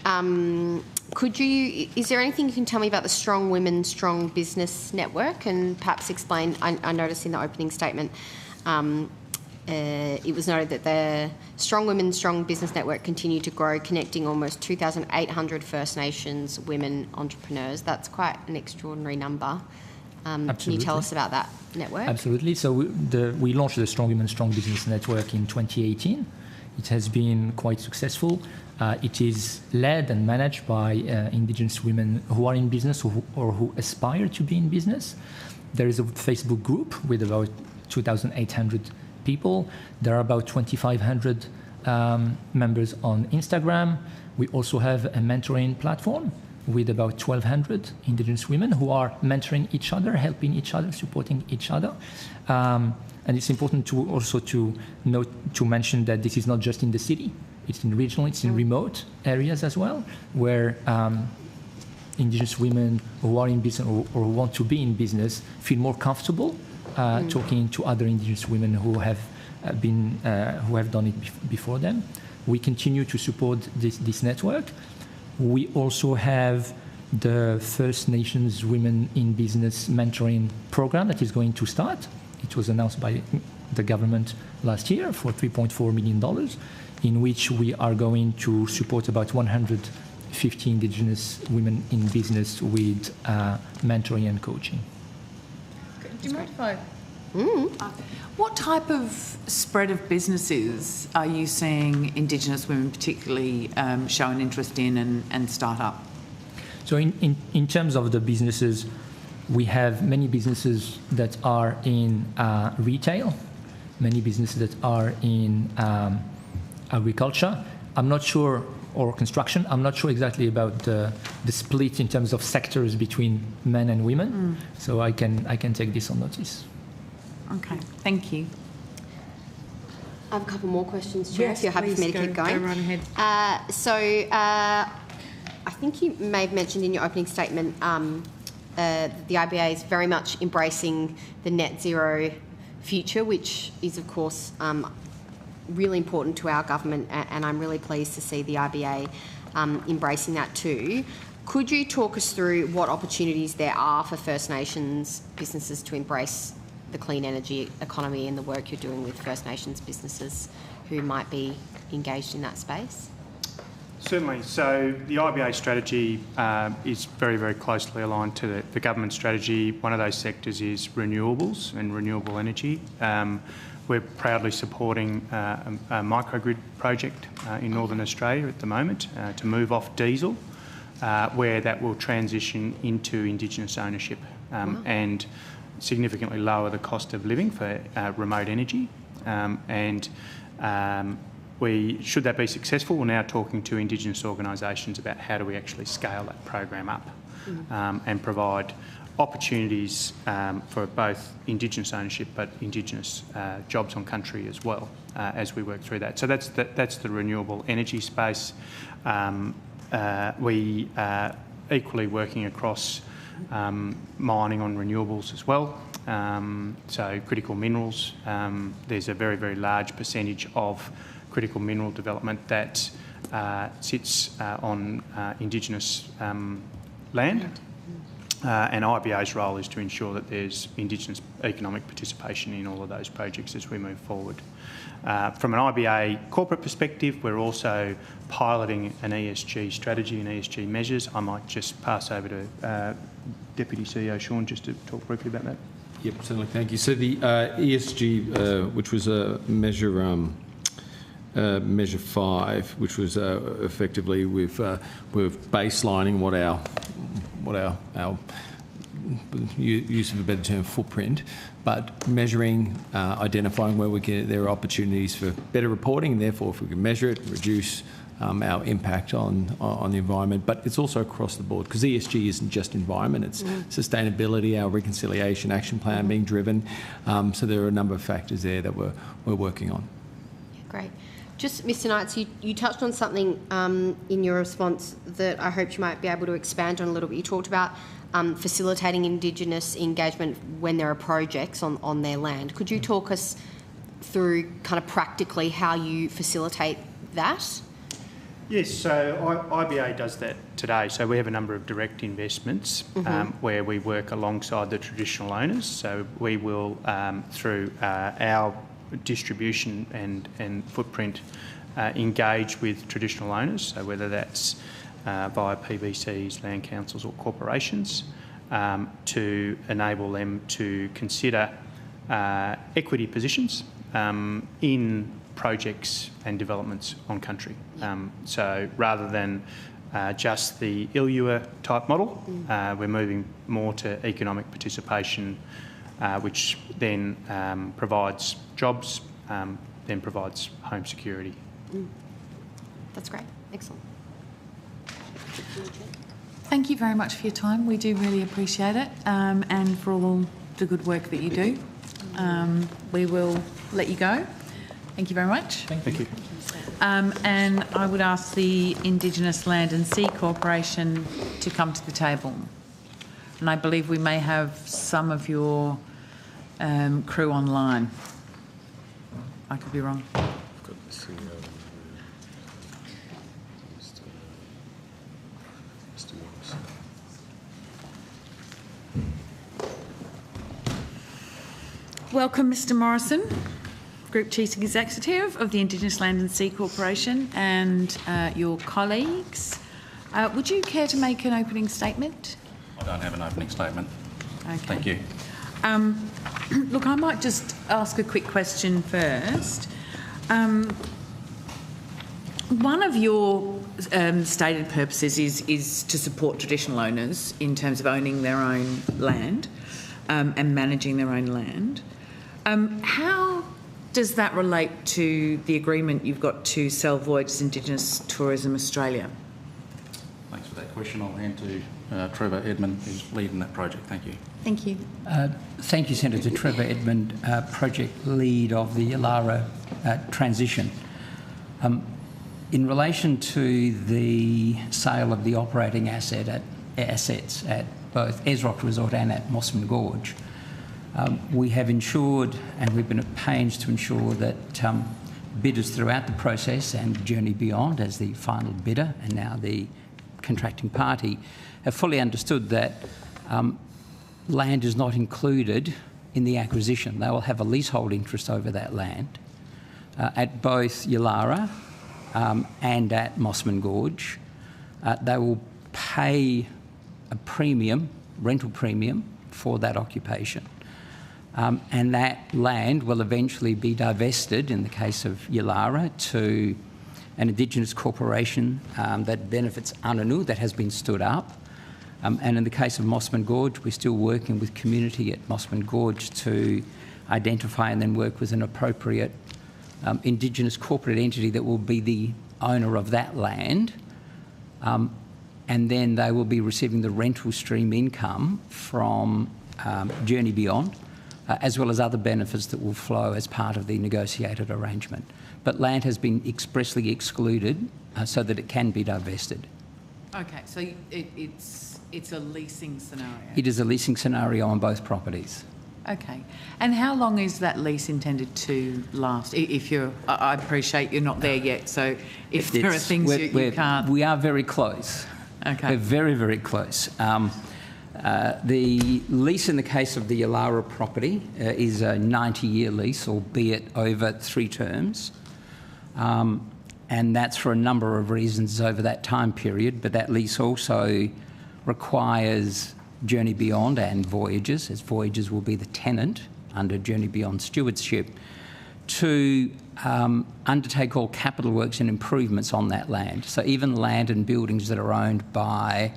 Is there anything you can tell me about the Strong Women, Strong Business Network, and perhaps explain, I noticed in the opening statement, it was noted that the Strong Women, Strong Business Network continued to grow, connecting almost 2,800 First Nations women entrepreneurs. That's quite an extraordinary number. Can you tell us about that network? Absolutely. So we launched the Strong Women, Strong Business Network in 2018. It has been quite successful. It is led and managed by Indigenous women who are in business or who aspire to be in business. There is a Facebook group with about 2,800 people. There are about 2,500 members on Instagram. We also have a mentoring platform with about 1,200 Indigenous women who are mentoring each other, helping each other, supporting each other. And it's important to also to mention that this is not just in the city. It's in regional, it's in remote areas as well, where Indigenous women who are in business or who want to be in business feel more comfortable talking to other Indigenous women who have done it before them. We continue to support this network. We also have the First Nations Women in Business Mentoring Program that is going to start. It was announced by the government last year for $3.4 million, in which we are going to support about 150 Indigenous women in business with mentoring and coaching. Do you mind if I... What type of spread of businesses are you seeing Indigenous women particularly show an interest in and start up? So in terms of the businesses, we have many businesses that are in retail, many businesses that are in agriculture. I'm not sure, or construction. I'm not sure exactly about the split in terms of sectors between men and women. So I can take this on notice. Okay, thank you. I have a couple more questions, Chair, if you're happy for me to keep going. Go right ahead. I think you may have mentioned in your opening statement the IBA is very much embracing the net zero future, which is, of course, really important to our government, and I'm really pleased to see the IBA embracing that too. Could you talk us through what opportunities there are for First Nations businesses to embrace the clean energy economy and the work you're doing with First Nations businesses who might be engaged in that space? Certainly. So the IBA strategy is very, very closely aligned to the government strategy. One of those sectors is renewables and renewable energy. We're proudly supporting a microgrid project in Northern Australia at the moment to move off diesel, where that will transition into Indigenous ownership and significantly lower the cost of living for remote energy. Should that be successful, we're now talking to Indigenous organisations about how do we actually scale that program up and provide opportunities for both Indigenous ownership but Indigenous jobs on country as well as we work through that. So that's the renewable energy space. We are equally working across mining on renewables as well. So critical minerals, there's a very, very large percentage of critical mineral development that sits on Indigenous land. And IBA's role is to ensure that there's Indigenous economic participation in all of those projects as we move forward. From an IBA corporate perspective, we're also piloting an ESG strategy and ESG measures. I might just pass over to Deputy CEO Sean just to talk briefly about that. Yep, certainly, thank you. So the ESG, which was a measure Measure 5, which was effectively we're baselining what our use of a better term, footprint, but measuring, identifying where there are opportunities for better reporting, and therefore if we can measure it, reduce our impact on the environment. But it's also across the board, because ESG isn't just environment, it's sustainability, our reconciliation action plan being driven. So there are a number of factors there that we're working on. Yeah, great. Just, Mr. Knights, you touched on something in your response that I hoped you might be able to expand on a little bit. You talked about facilitating Indigenous engagement when there are projects on their land. Could you talk us through kind of practically how you facilitate that? Yes, so IBA does that today. So we have a number of direct investments where we work alongside the traditional owners. So we will, through our distribution and footprint, engage with traditional owners. So whether that's via PBCs, land councils or corporations, to enable them to consider equity positions in projects and developments on country. So rather than just the ILUA type model, we're moving more to economic participation, which then provides jobs, then provides home security. That's great. Excellent. Thank you very much for your time. We do really appreciate it, and for all the good work that you do. We will let you go. Thank you very much. Thank you. And I would ask the Indigenous Land and Sea Corporation to come to the table. And I believe we may have some of your crew online. I could be wrong. Welcome, Mr. Morrison, Group Chief Executive of the Indigenous Land and Sea Corporation, and your colleagues. Would you care to make an opening statement? I don't have an opening statement. Okay. Thank you. Look, I might just ask a quick question first. One of your stated purposes is to support traditional owners in terms of owning their own land and managing their own land. How does that relate to the agreement you've got to sell Voyages Indigenous Tourism Australia? Thanks for that question. I'll hand to Trevor Edmund, who's leading that project. Thank you. Thank you. Thank you, Senator Trevor Edmund, project lead of the Illawarra transition. In relation to the sale of the operating assets at both Esrock Resort and at Mossman Gorge, we have ensured, and we've been at pains to ensure that bidders throughout the process and Journey Beyond as the final bidder and now the contracting party have fully understood that land is not included in the acquisition. They will have a leasehold interest over that land at both Illawarra and at Mossman Gorge. They will pay a premium, rental premium, for that occupation. And that land will eventually be divested, in the case of Illawarra, to an Indigenous corporation that benefits Ananu, that has been stood up. And in the case of Mossman Gorge, we're still working with community at Mossman Gorge to identify and then work with an appropriate Indigenous corporate entity that will be the owner of that land. And then they will be receiving the rental stream income from Journey Beyond, as well as other benefits that will flow as part of the negotiated arrangement. But land has been expressly excluded so that it can be divested. Okay, so it's a leasing scenario? It is a leasing scenario on both properties. Okay. And how long is that lease intended to last? If you're, I appreciate you're not there yet, so if there are things you can't... We are very close. Okay. We're very, very close. The lease in the case of the Illawarra property is a 90-year lease, albeit over 3 terms. And that's for a number of reasons over that time period, but that lease also requires Journey Beyond and Voyages, as Voyages will be the tenant under Journey Beyond stewardship, to undertake all capital works and improvements on that land. So even land and buildings that are owned by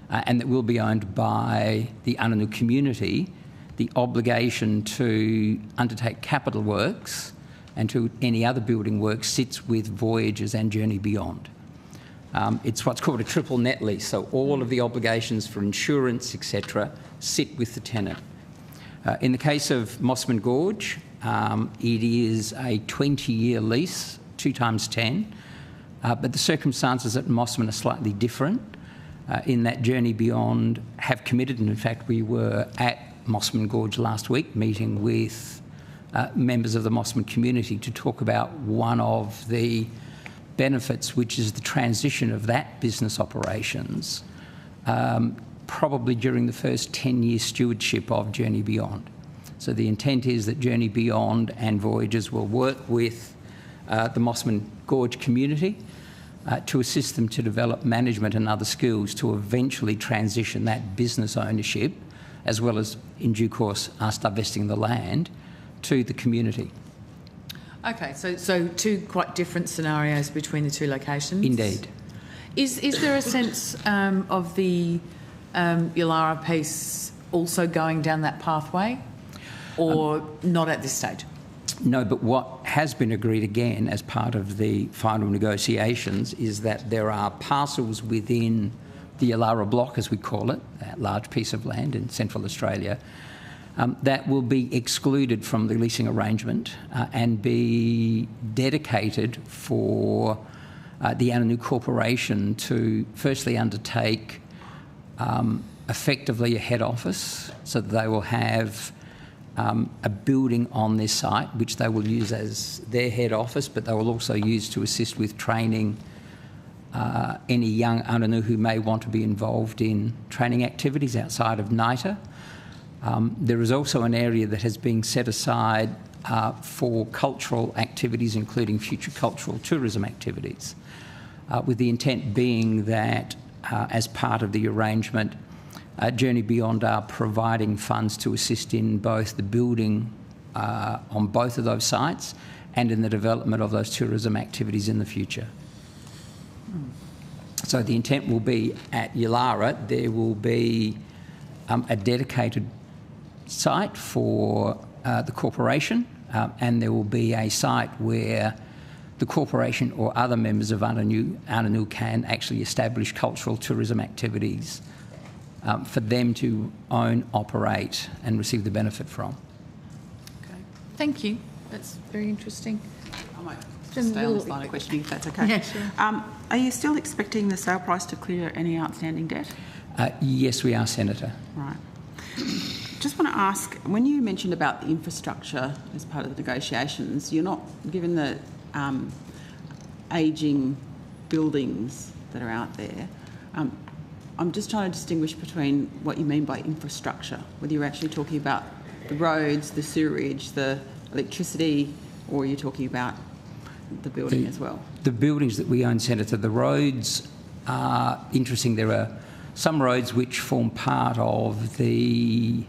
and that will be owned by the Ananu community, the obligation to undertake capital works and to any other building work sits with Voyages and Journey Beyond. It's what's called a triple net lease, so all of the obligations for insurance, etc., sit with the tenant. In the case of Mossman Gorge, it is a 20-year lease, 2 times 10, but the circumstances at Mossman are slightly different. In that Journey Beyond have committed, and in fact we were at Mossman Gorge last week meeting with members of the Mossman community to talk about one of the benefits, which is the transition of that business operations, probably during the first 10-year stewardship of Journey Beyond. So the intent is that Journey Beyond and Voyages will work with the Mossman Gorge community to assist them to develop management and other skills to eventually transition that business ownership, as well as, in due course, us divesting the land, to the community. Okay, so two quite different scenarios between the two locations? Indeed. Is there a sense of the Yulara piece also going down that pathway, or not at this stage? No, but what has been agreed again as part of the final negotiations is that there are parcels within the Yulara block, as we call it, that large piece of land in Central Australia, that will be excluded from the leasing arrangement and be dedicated for the Ananu Corporation to firstly undertake effectively a head office, so that they will have a building on this site which they will use as their head office, but they will also use to assist with training any young Ananu who may want to be involved in training activities outside of NITA. There is also an area that has been set aside for cultural activities, including future cultural tourism activities, with the intent being that as part of the arrangement, Journey Beyond are providing funds to assist in both the building on both of those sites and in the development of those tourism activities in the future. So the intent will be at Yulara, there will be a dedicated site for the corporation, and there will be a site where the corporation or other members of Ananu can actually establish cultural tourism activities for them to own, operate and receive the benefit from. Okay. Thank you. That's very interesting. I might stay on this line of questioning, if that's okay. Yeah, sure. Are you still expecting the sale price to clear any outstanding debt? Yes, we are, Senator. Right. Just want to ask, when you mentioned about the infrastructure as part of the negotiations, you're not, given the ageing buildings that are out there, I'm just trying to distinguish between what you mean by infrastructure, whether you're actually talking about the roads, the sewerage, the electricity, or you're talking about the building as well. The buildings that we own, Senator, the roads are interesting. There are some roads which form part of the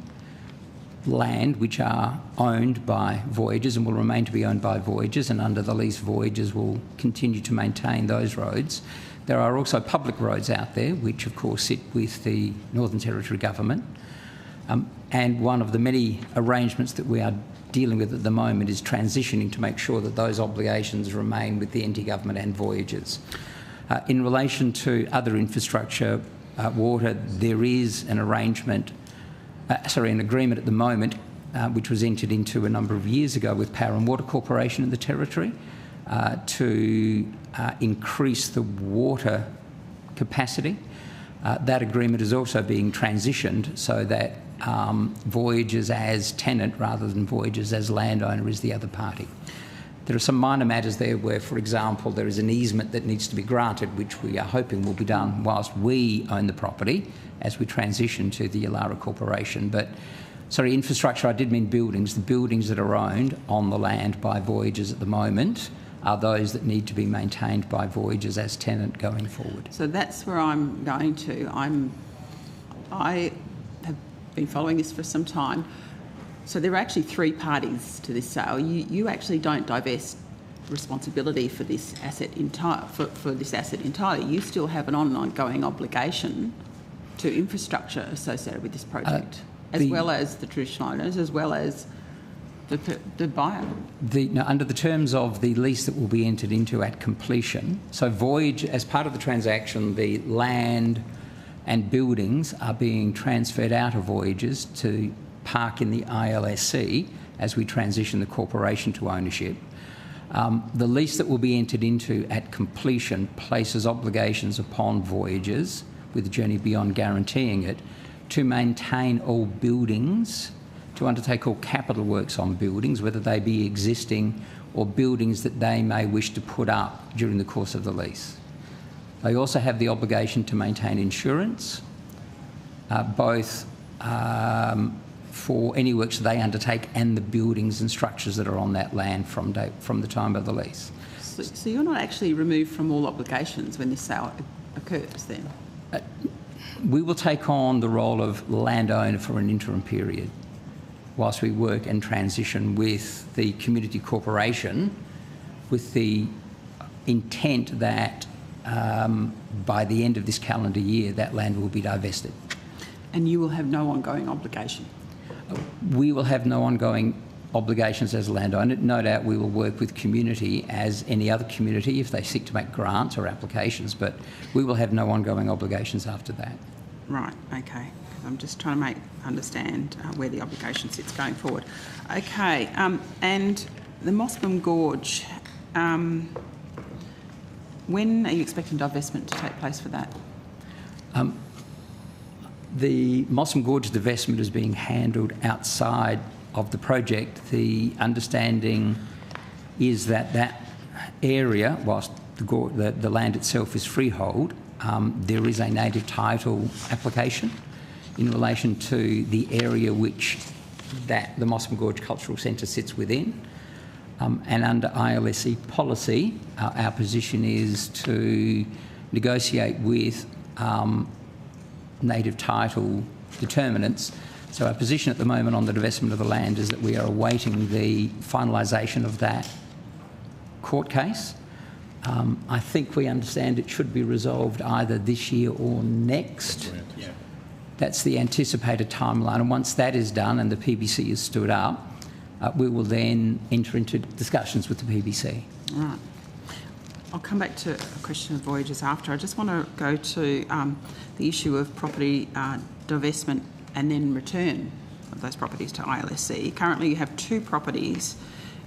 land which are owned by Voyages and will remain to be owned by Voyages, and under the lease Voyages will continue to maintain those roads. There are also public roads out there which of course sit with the Northern Territory Government, and one of the many arrangements that we are dealing with at the moment is transitioning to make sure that those obligations remain with the NT Government and Voyages. In relation to other infrastructure, water, there is an arrangement, an agreement at the moment which was entered into a number of years ago with Power and Water Corporation in the Territory to increase the water capacity. That agreement is also being transitioned so that Voyages as tenant rather than Voyages as landowner is the other party. There are some minor matters there where, for example, there is an easement that needs to be granted, which we are hoping will be done whilst we own the property as we transition to the Yulara Corporation. But, sorry, infrastructure, I did mean buildings. The buildings that are owned on the land by Voyages at the moment are those that need to be maintained by Voyages as tenant going forward. So that's where I'm going to. I have been following this for some time. So there are actually three parties to this sale. You actually don't divest responsibility for this asset entirely. You still have an ongoing obligation to infrastructure associated with this project, as well as the traditional owners, as well as the buyer. Under the terms of the lease that will be entered into at completion, so Voyage, as part of the transaction, the land and buildings are being transferred out of Voyages to park in the ILSC as we transition the corporation to ownership. The lease that will be entered into at completion places obligations upon Voyages, with Journey Beyond guaranteeing it, to maintain all buildings to undertake all capital works on buildings, whether they be existing or buildings that they may wish to put up during the course of the lease. They also have the obligation to maintain insurance, both for any works they undertake and the buildings and structures that are on that land from the time of the lease. So you're not actually removed from all obligations when this sale occurs then? We will take on the role of landowner for an interim period whilst we work and transition with the community corporation, with the intent that by the end of this calendar year that land will be divested. And you will have no ongoing obligation? We will have no ongoing obligations as a landowner. No doubt we will work with community as any other community if they seek to make grants or applications, but we will have no ongoing obligations after that. Right, okay. I'm just trying to understand where the obligation sits going forward. Okay, and the Mossman Gorge, when are you expecting divestment to take place for that? The Mossman Gorge divestment is being handled outside of the project. The understanding is that that area, whilst the land itself is freehold, there is a native title application in relation to the area which the Mossman Gorge Cultural Centre sits within. And under ILSE policy, our position is to negotiate with native title determinants. So our position at the moment on the divestment of the land is that we are awaiting the finalisation of that court case. I think we understand it should be resolved either this year or next. Yeah. That's the anticipated timeline, and once that is done and the PBC is stood up, we will then enter into discussions with the PBC. All right. I'll come back to a question of voyages after. I just want to go to the issue of property divestment and then return of those properties to ILSC. Currently you have 2 properties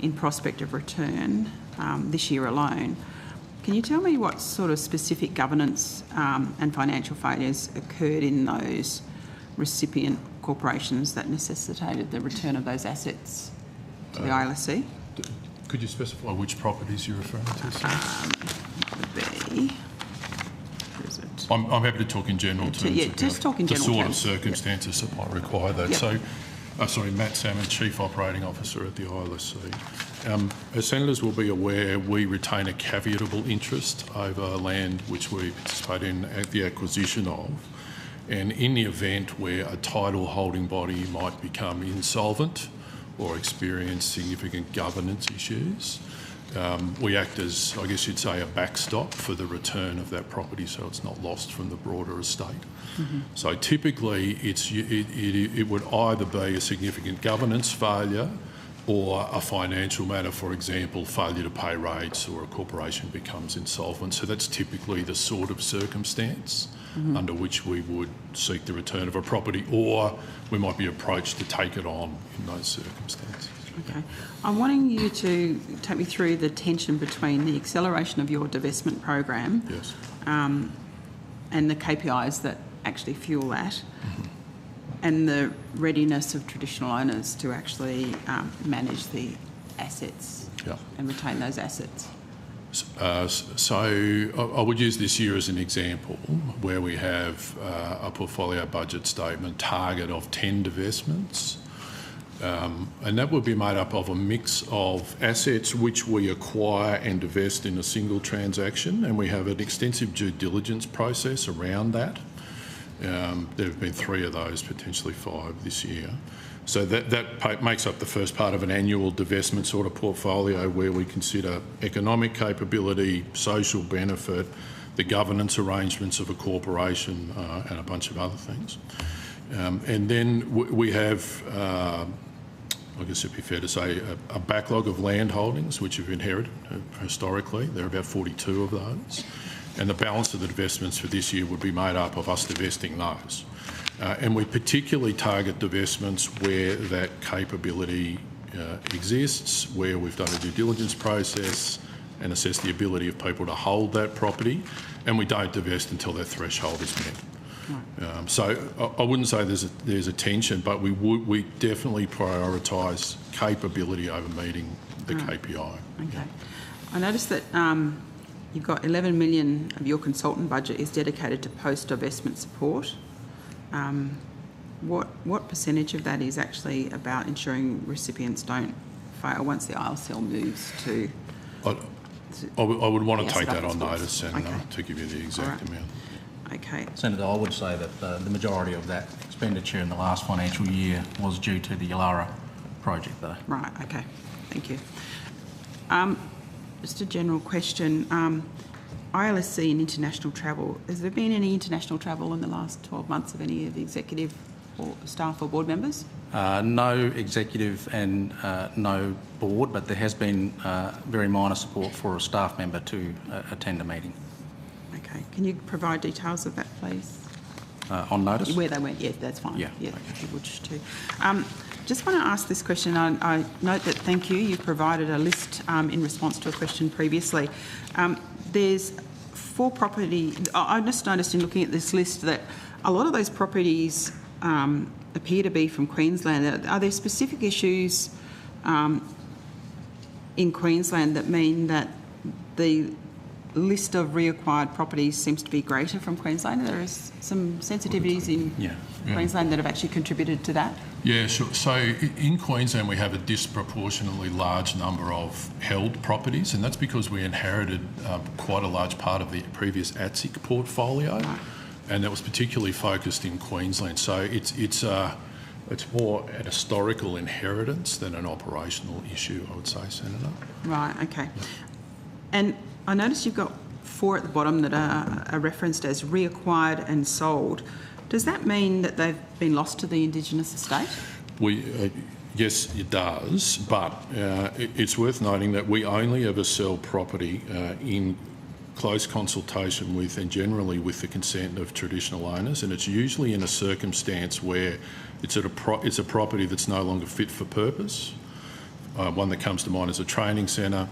in prospect of return this year alone. Can you tell me what sort of specific governance and financial failures occurred in those recipient corporations that necessitated the return of those assets to the ILSC? Could you specify which properties you're referring to, sir? Would be... Where is it? I'm happy to talk in general terms. Yeah, just talk in general terms. The sort of circumstances that might require that. Yep. So, Matt Salmon, Chief Operating Officer at the ILSC. As senators will be aware, we retain a caveatable interest over land which we participate in at the acquisition of. And in the event where a title holding body might become insolvent or experience significant governance issues, we act as, I guess you'd say, a backstop for the return of that property so it's not lost from the broader estate. Mm-hmm. So typically it would either be a significant governance failure or a financial matter, for example, failure to pay rates or a corporation becomes insolvent. So that's typically the sort of circumstance under which we would seek the return of a property, or we might be approached to take it on in those circumstances. Okay. I'm wanting you to take me through the tension between the acceleration of your divestment program Yes. And the KPIs that actually fuel that, and the readiness of traditional owners to actually manage the assets and retain those assets. So I would use this year as an example where we have a portfolio budget statement target of 10 divestments. And that would be made up of a mix of assets which we acquire and divest in a single transaction, and we have an extensive due diligence process around that. There have been 3 of those, potentially 5 this year. So that makes up the first part of an annual divestment sort of portfolio where we consider economic capability, social benefit, the governance arrangements of a corporation, and a bunch of other things. And then we have, I guess it'd be fair to say, a backlog of land holdings which have inherited historically. There are about 42 of those. And the balance of the divestments for this year would be made up of us divesting those. And we particularly target divestments where that capability exists, where we've done a due diligence process and assessed the ability of people to hold that property, and we don't divest until that threshold is met. So I wouldn't say there's a tension, but we definitely prioritise capability over meeting the KPI. Okay. Yeah. I noticed that you've got 11 million of your consultant budget is dedicated to post-divestment support. What percentage of that is actually about ensuring recipients don't fail once the ILCL moves to... I would want to take that on notice, Senator, Okay. to give you the exact amount. Okay. Senator, I would say that the majority of that expenditure in the last financial year was due to the Yalara project, though. Right, okay. Thank you. Just a general question. ILSC and international travel. Has there been any international travel in the last 12 months of any of the executive or staff or board members? No executive and no board, but there has been very minor support for a staff member to attend a meeting. Okay. Can you provide details of that, please? On notice? Where they went, yeah, that's fine. Yeah. Yeah, if you would too. Just want to ask this question. I note that, thank you, you provided a list in response to a question previously. There's 4 property... I just noticed in looking at this list that a lot of those properties appear to be from Queensland. Are there specific issues in Queensland that mean that the list of reacquired properties seems to be greater from Queensland? There is some sensitivities in Queensland that have actually contributed to that? Yeah, sure. So in Queensland, we have a disproportionately large number of held properties, and that's because we inherited quite a large part of the previous ATSIC portfolio, and that was particularly focused in Queensland. So it's more an historical inheritance than an operational issue, I would say, Senator. Right, okay. And I noticed you've got 4 at the bottom that are referenced as reacquired and sold. Does that mean that they've been lost to the Indigenous estate? Yes, it does, but it's worth noting that we only ever sell property in close consultation with and generally with the consent of traditional owners, and it's usually in a circumstance where it's a property that's no longer fit for purpose. One that comes to mind is a training centre.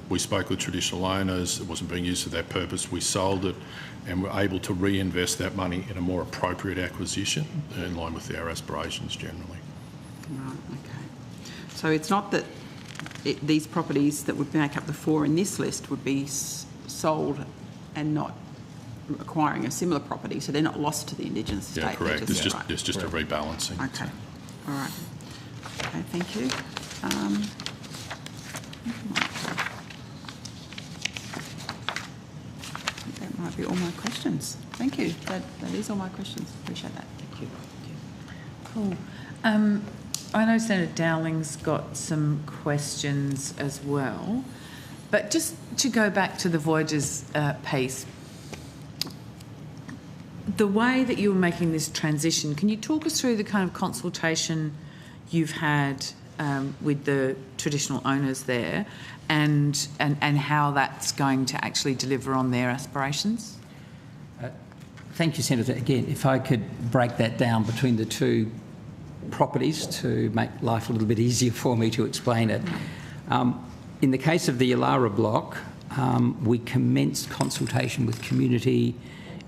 We spoke with traditional owners. It wasn't being used for that purpose. We sold it and were able to reinvest that money in a more appropriate acquisition in line with our aspirations generally. Right, okay. So it's not that these properties that would make up the 4 in this list would be sold and not acquiring a similar property, so they're not lost to the Indigenous estate. Yeah, correct. It's just a rebalancing. Okay. All right. Okay, thank you. That might be all my questions. Thank you. That is all my questions. Appreciate that. Thank you. Cool. I know Senator Dowling's got some questions as well, but just to go back to the Voyagers piece, the way that you were making this transition, can you talk us through the kind of consultation you've had with the traditional owners there and how that's going to actually deliver on their aspirations? Thank you, Senator. Again, if I could break that down between the 2 properties to make life a little bit easier for me to explain it. In the case of the Yalara block, we commenced consultation with community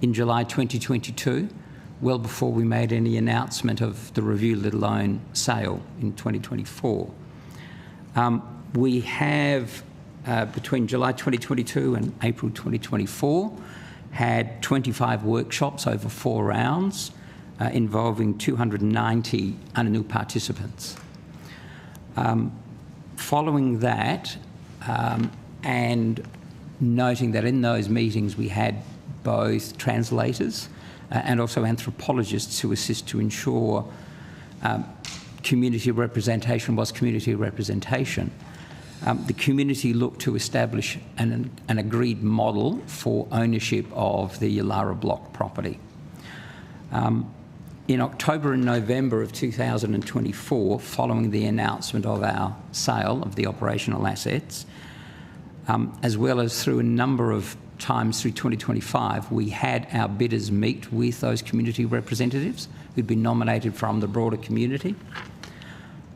in July 2022, well before we made any announcement of the review, let alone sale in 2024. We have, between July 2022 and April 2024, had 25 workshops over 4 rounds involving 290 Anangu participants. Following that, and noting that in those meetings we had both translators and also anthropologists who assist to ensure community representation was community representation. The community looked to establish an agreed model for ownership of the Yalara block property. In October and November of 2024, following the announcement of our sale of the operational assets, as well as through a number of times through 2025, we had our bidders meet with those community representatives who'd been nominated from the broader community.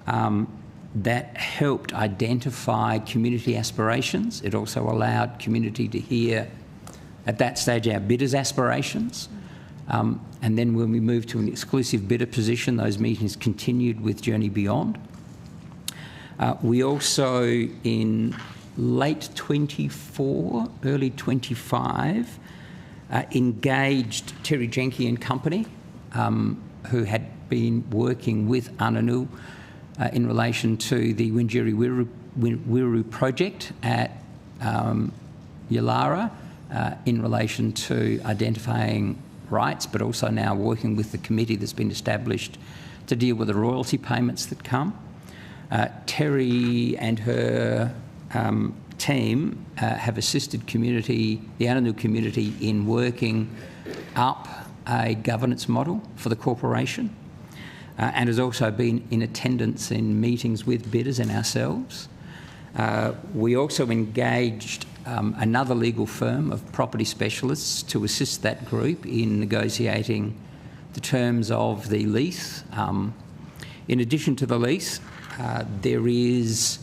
That helped identify community aspirations. It also allowed community to hear, at that stage, our bidders' aspirations, And then when we moved to an exclusive bidder position, those meetings continued with Journey Beyond. We also, in late 24, early 25, engaged Terry Jenke and Company, who had been working with Ananu in relation to the Windjeri Wirru project at Yalara, in relation to identifying rights, but also now working with the committee that's been established to deal with the royalty payments that come. Terry and her team have assisted the Ananu community in working up a governance model for the corporation, and has also been in attendance in meetings with bidders and ourselves. We also engaged another legal firm of property specialists to assist that group in negotiating the terms of the lease. In addition to the lease, there is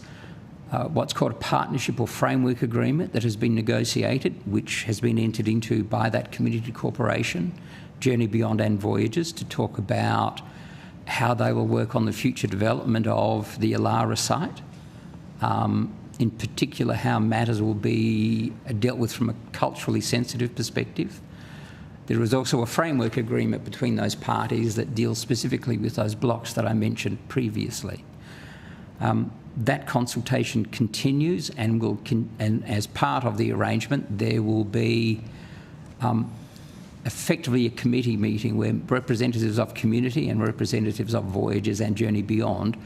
what's called a partnership or framework agreement that has been negotiated, which has been entered into by that community corporation, Journey Beyond and Voyages, to talk about how they will work on the future development of the Yalara site. In particular, how matters will be dealt with from a culturally sensitive perspective. There is also a framework agreement between those parties that deals specifically with those blocks that I mentioned previously. That consultation continues, and as part of the arrangement, there will be effectively a committee meeting where representatives of community and representatives of Voyages and Journey Beyond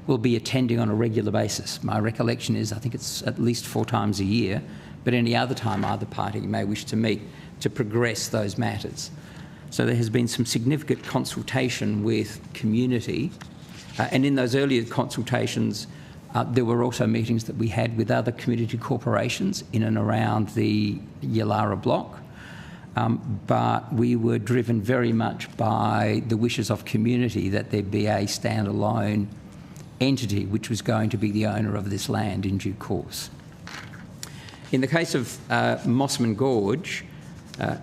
will be attending on a regular basis. My recollection is I think it's at least 4 times a year, but any other time either party may wish to meet to progress those matters. So there has been some significant consultation with community, and in those earlier consultations there were also meetings that we had with other community corporations in and around the Yalara block. But we were driven very much by the wishes of community that there be a standalone entity which was going to be the owner of this land in due course. In the case of Mossman Gorge,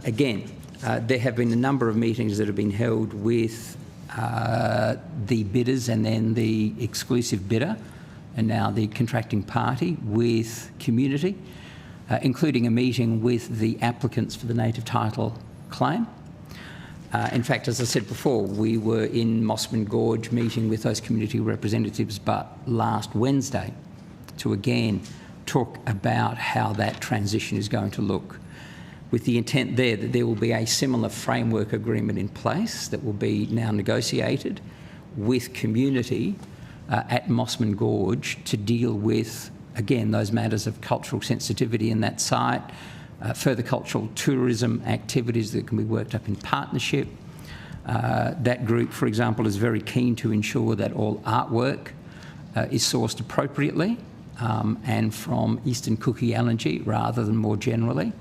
again, there have been a number of meetings that have been held with the bidders and then the exclusive bidder and now the contracting party with community, including a meeting with the applicants for the native title claim. In fact, as I said before, we were in Mossman Gorge meeting with those community representatives but last Wednesday to again talk about how that transition is going to look, with the intent there that there will be a similar framework agreement in place that will be now negotiated with community at Mossman Gorge to deal with, again, those matters of cultural sensitivity in that site, further cultural tourism activities that can be worked up in partnership. That group, for example, is very keen to ensure that all artwork is sourced appropriately and from Eastern Kuki-Yalanji rather than more generally.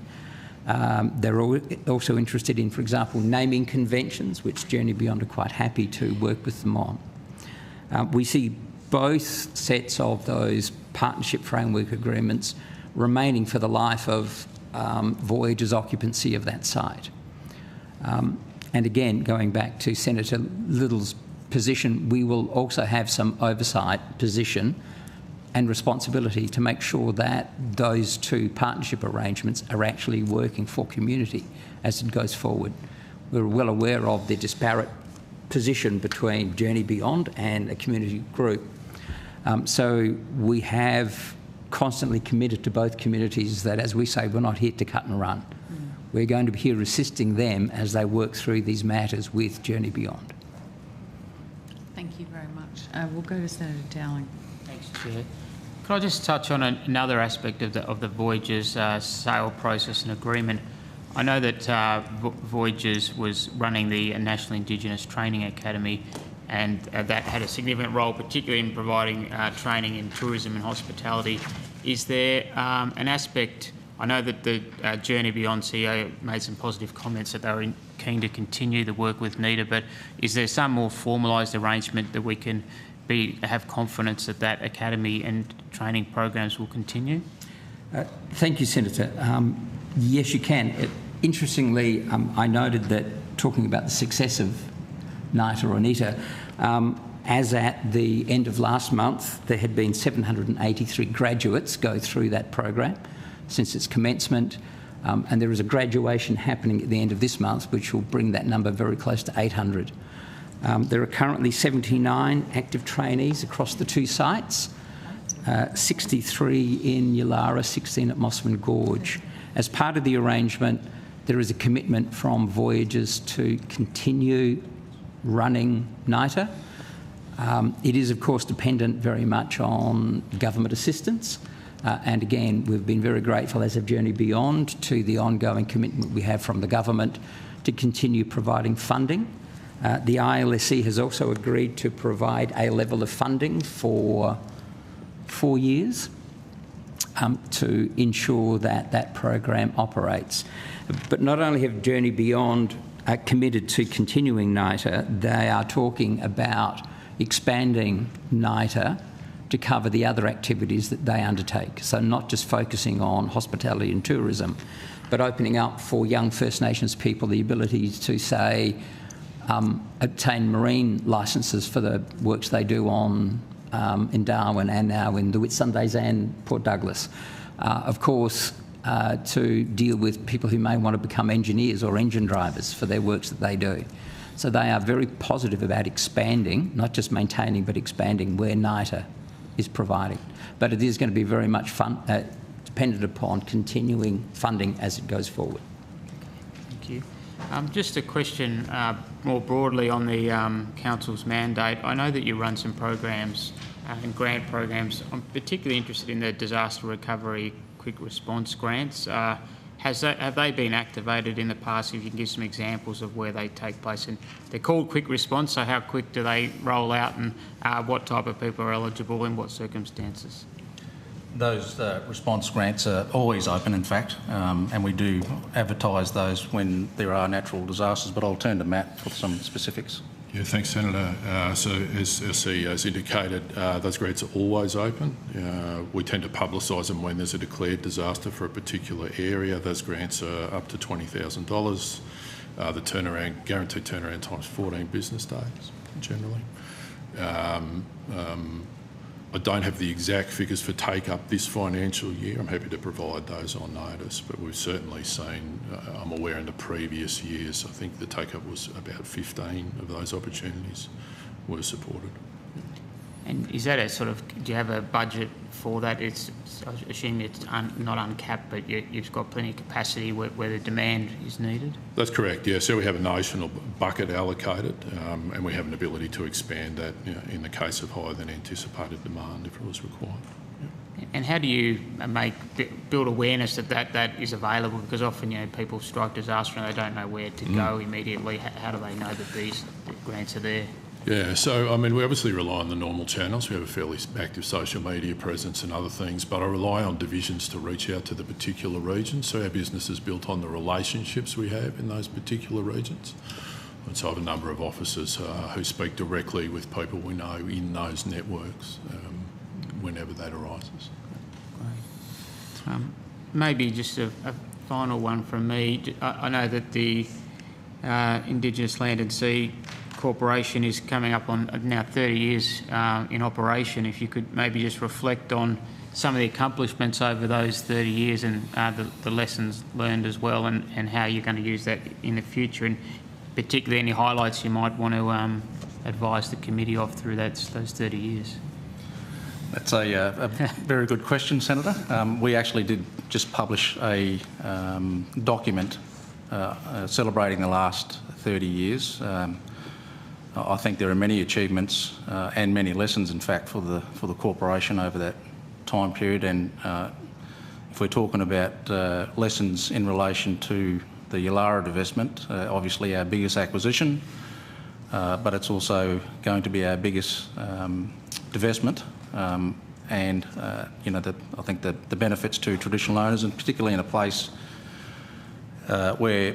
They're also interested in, for example, naming conventions, which Journey Beyond are quite happy to work with them on. We see both sets of those partnership framework agreements remaining for the life of Voyager's occupancy of that site. And again, going back to Senator Little's position, we will also have some oversight position and responsibility to make sure that those two partnership arrangements are actually working for community as it goes forward. We're well aware of the disparate position between Journey Beyond and a community group. So we have constantly committed to both communities that, as we say, we're not here to cut and run. We're going to be here assisting them as they work through these matters with Journey Beyond. Thank you very much. We'll go to Senator Dowling. Thanks, Chair. Could I just touch on another aspect of the Voyager's sale process and agreement? I know that Voyager's was running the National Indigenous Training Academy, and that had a significant role, particularly in providing training in tourism and hospitality. Is there an aspect, I know that the Journey Beyond CEO made some positive comments that they were keen to continue the work with NIDA, but is there some more formalised arrangement that we can have confidence that that academy and training programs will continue? Thank you, Senator. Yes, you can. Interestingly, I noted that talking about the success of NITA or NITA. As at the end of last month, there had been 783 graduates go through that program since its commencement, and there is a graduation happening at the end of this month, which will bring that number very close to 800. There are currently 79 active trainees across the two sites, 63 in Yulara, 16 at Mossman Gorge. As part of the arrangement, there is a commitment from Voyages to continue running NITA. It is, of course, dependent very much on government assistance. And again, we've been very grateful, as have Journey Beyond, to the ongoing commitment we have from the government to continue providing funding. The ILSC has also agreed to provide a level of funding for 4 years to ensure that that program operates. But not only have Journey Beyond committed to continuing NITA, they are talking about expanding NITA to cover the other activities that they undertake. So not just focusing on hospitality and tourism, but opening up for young First Nations people the ability to, say, obtain marine licences for the works they do on in Darwin and now in the Whitsundays and Port Douglas. Of course, to deal with people who may want to become engineers or engine drivers for their works that they do. So they are very positive about expanding, not just maintaining, but expanding where NITA is providing. But it is going to be very much dependent upon continuing funding as it goes forward. Thank you. Just a question more broadly on the Council's mandate. I know that you run some programs and grant programs. I'm particularly interested in the disaster recovery quick response grants. Have they been activated in the past? If you can give some examples of where they take place. And they're called quick response, so how quick do they roll out, and what type of people are eligible in what circumstances? Those response grants are always open, in fact, and we do advertise those when there are natural disasters, but I'll turn to Matt for some specifics. Yeah, thanks, Senator. So as our CEO's indicated, those grants are always open. We tend to publicise them when there's a declared disaster for a particular area. Those grants are up to $20,000. The guaranteed turnaround time is 14 business days, generally. I don't have the exact figures for take-up this financial year. I'm happy to provide those on notice, but we've certainly seen, I'm aware in the previous years, I think the take-up was about 15 of those opportunities were supported. And is that a sort of, do you have a budget for that? I assume it's not uncapped, but you've got plenty of capacity where the demand is needed? That's correct, yeah. So we have a national bucket allocated, and we have an ability to expand that in the case of higher than anticipated demand if it was required. Yeah. And how do you build awareness that is available? Because often, people strike disaster and they don't know where to go immediately. How do they know that these grants are there? Yeah, so, I mean, we obviously rely on the normal channels. We have a fairly active social media presence and other things, but I rely on divisions to reach out to the particular regions. So our business is built on the relationships we have in those particular regions. And so I have a number of officers who speak directly with people we know in those networks whenever that arises. Great. Maybe just a final one from me. I know that the Indigenous Land and Sea Corporation is coming up on now 30 years in operation. If you could maybe just reflect on some of the accomplishments over those 30 years and the lessons learned as well, and how you're going to use that in the future, and particularly any highlights you might want to advise the committee of through those 30 years. That's a very good question, Senator. We actually did just publish a document celebrating the last 30 years. I think there are many achievements and many lessons, in fact, for the corporation over that time period. And if we're talking about lessons in relation to the Yulara divestment, obviously our biggest acquisition, but it's also going to be our biggest divestment. I think that the benefits to traditional owners, and particularly in a place where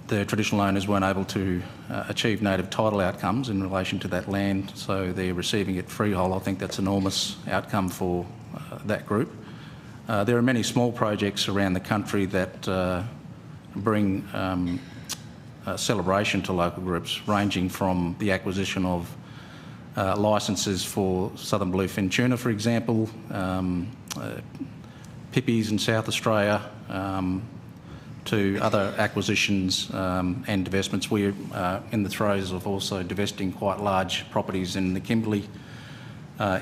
the traditional owners weren't able to achieve native title outcomes in relation to that land, so they're receiving it freehold. I think that's an enormous outcome for that group. There are many small projects around the country that bring celebration to local groups, ranging from the acquisition of licences for southern bluefin tuna, for example, pippies in South Australia, to other acquisitions and divestments. We're in the throes of also divesting quite large properties in the Kimberley,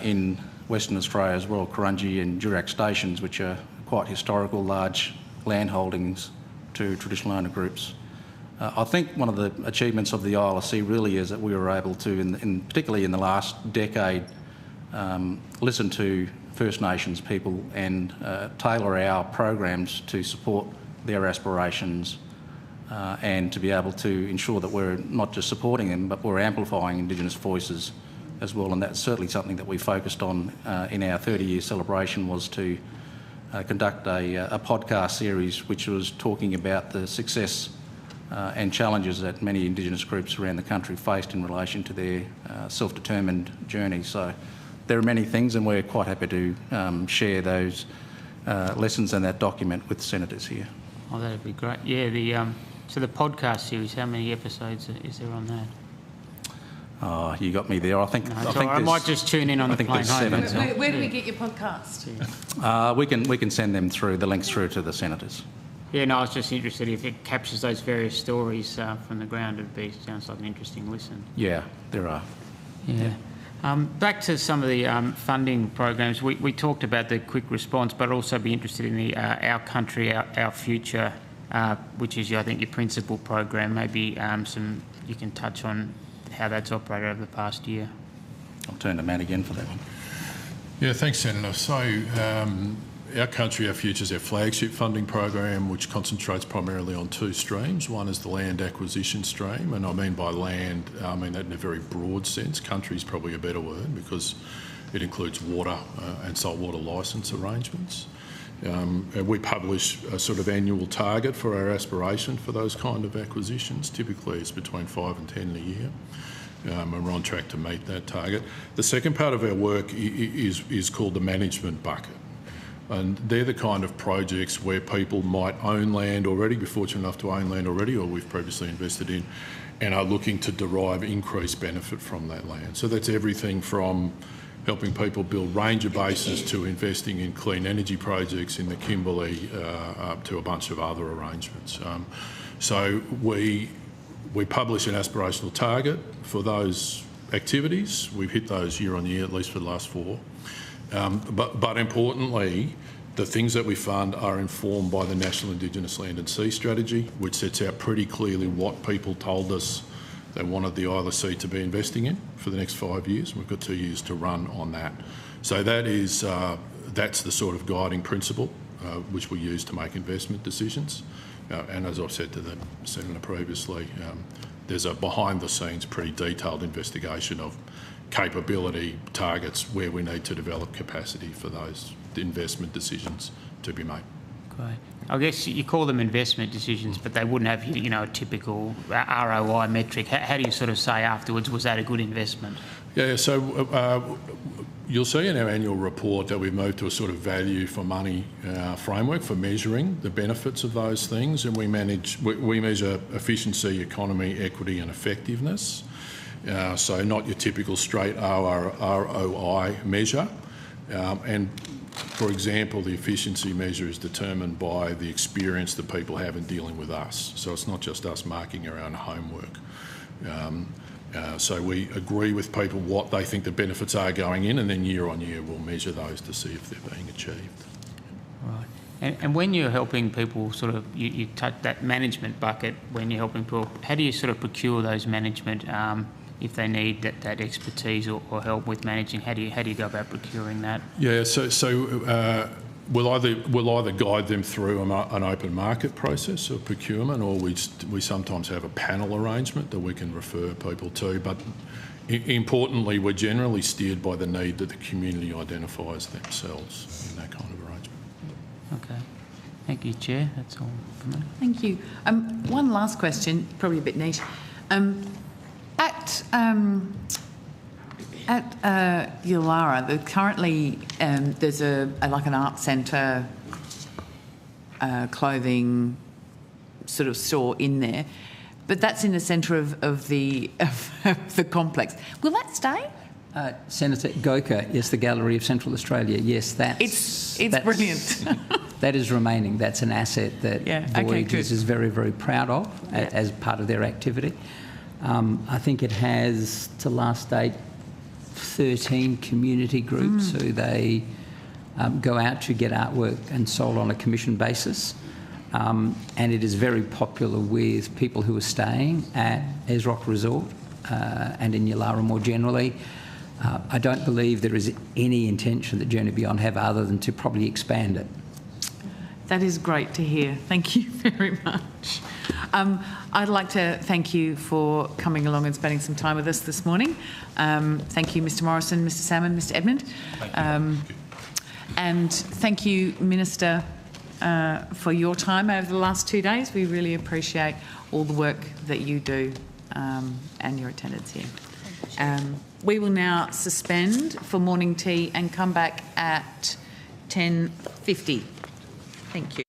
in Western Australia as well, Kurungi and Durack stations, which are quite historical, large land holdings to traditional owner groups. I think one of the achievements of the ILC really is that we were able to, particularly in the last decade, listen to First Nations people and tailor our programs to support their aspirations and to be able to ensure that we're not just supporting them, but we're amplifying Indigenous voices as well. And that's certainly something that we focused on in our 30-year celebration, was to conduct a podcast series which was talking about the success and challenges that many Indigenous groups around the country faced in relation to their self-determined journey. So there are many things, and we're quite happy to share those lessons and that document with senators here. Oh, that'd be great. Yeah, so the podcast series, how many episodes is there on that? Oh, you got me there. I think I might just tune in on the plane home. Where do we get your podcast? We can send them through, the links through to the senators. Yeah, no, I was just interested if it captures those various stories from the ground. Sounds like an interesting listen. Yeah, there are. Yeah. Back to some of the funding programs. We talked about the quick response, but I'd also be interested in the Our Country, Our Future, which is, I think, your principal program. Maybe you can touch on how that's operated over the past year. I'll turn to Matt again for that one. Yeah, thanks, Senator. So, Our Country, Our Future is our flagship funding program, which concentrates primarily on two streams. One is the land acquisition stream, and I mean by land, I mean that in a very broad sense. Country is probably a better word because it includes water and saltwater licence arrangements. And we publish a sort of annual target for our aspiration for those kind of acquisitions. Typically it's between 5 and 10 a year. And we're on track to meet that target. The second part of our work is called the management bucket. And they're the kind of projects where people might own land already, be fortunate enough to own land already, or we've previously invested in, and are looking to derive increased benefit from that land. So that's everything from helping people build ranger bases to investing in clean energy projects in the Kimberley, up to a bunch of other arrangements. So we publish an aspirational target for those activities. We've hit those year on year, at least for the last 4. But importantly, the things that we fund are informed by the National Indigenous Land and Sea Strategy, which sets out pretty clearly what people told us they wanted the ILC to be investing in for the next 5 years. We've got 2 years to run on that. So that's the sort of guiding principle which we use to make investment decisions. And as I've said to the Senator previously, there's a behind-the-scenes pretty detailed investigation of capability targets where we need to develop capacity for those investment decisions to be made. Great. I guess you call them investment decisions, but they wouldn't have, a typical ROI metric. How do you sort of say afterwards, was that a good investment? Yeah, so you'll see in our annual report that we've moved to a sort of value for money framework for measuring the benefits of those things, and we measure efficiency, economy, equity and effectiveness. So not your typical straight ROI measure. And for example, the efficiency measure is determined by the experience that people have in dealing with us. So it's not just us marking our own homework. So we agree with people what they think the benefits are going in, and then year on year we'll measure those to see if they're being achieved. Right. And when you're helping people you touch that management bucket, when you're helping people, how do you sort of procure those management, if they need that expertise or help with managing, how do you go about procuring that? Yeah, so we'll either guide them through an open market process of procurement, or we sometimes have a panel arrangement that we can refer people to. But importantly, we're generally steered by the need that the community identifies themselves in that kind of arrangement. Okay. Thank you, Chair. That's all from me. Thank you. One last question, probably a bit niche. At Yulara, currently there's like an art centre, clothing sort of store in there. but that's in the centre of the complex. Will that stay? Senator Goka, yes, the Gallery of Central Australia, yes, that's brilliant. That is remaining. That's an asset that Voyages is very, very proud of as part of their activity. I think it has, to last date, 13 community groups who they go out to get artwork and sold on a commission basis. And it is very popular with people who are staying at Esrock Resort and in Yulara more generally. I don't believe there is any intention that Journey Beyond have other than to probably expand it. That is great to hear. Thank you very much. I'd like to thank you for coming along and spending some time with us this morning. Thank you, Mr Morrison, Mr Salmon, Mr Edmund. And thank you, Minister, for your time over the last 2 days. We really appreciate all the work that you do and your attendance here. We will now suspend for morning tea and come back at 10:50. Thank you.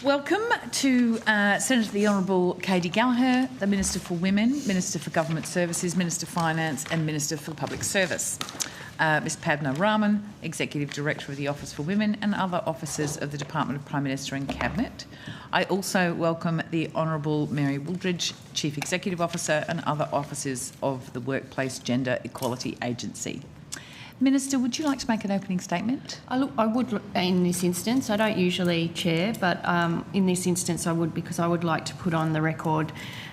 Welcome to Senator the Honourable Katie Gallagher, the Minister for Women, Minister for Government Services, Minister for Finance and Minister for Public Service. Ms Padma Raman, Executive Director of the Office for Women, and other officers of the Department of Prime Minister and Cabinet. I also welcome the Honourable Mary Wooldridge, Chief Executive Officer, and other officers of the Workplace Gender Equality Agency. Minister, would you like to make an opening statement? I would in this instance. I don't usually chair, but in this instance I would, because I would like to put on the record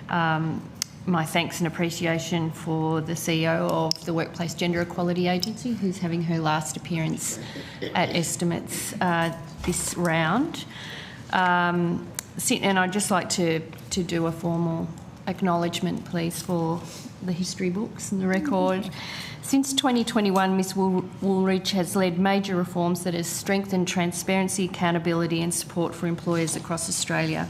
my thanks and appreciation for the CEO of the Workplace Gender Equality Agency, who's having her last appearance at estimates this round. And I'd just like to do a formal acknowledgement, please, for the history books and the record. Since 2021, Ms Wooldridge has led major reforms that has strengthened transparency, accountability and support for employers across Australia.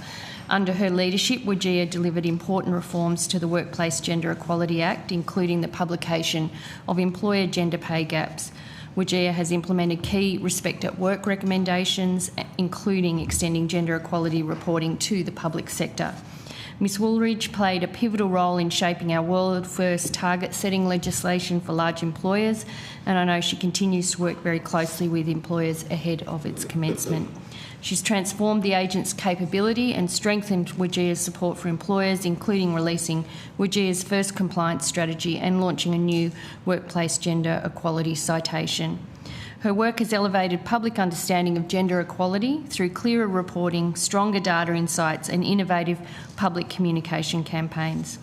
Under her leadership, WGEA delivered important reforms to the Workplace Gender Equality Act, including the publication of employer gender pay gaps. WGEA has implemented key respect at work recommendations, including extending gender equality reporting to the public sector. Ms Wooldridge played a pivotal role in shaping our world-first target-setting legislation for large employers, and I know she continues to work very closely with employers ahead of its commencement. She's transformed the agent's capability and strengthened WGEA's support for employers, including releasing WGEA's first compliance strategy and launching a new workplace gender equality citation. Her work has elevated public understanding of gender equality through clearer reporting, stronger data insights and innovative public communication campaigns.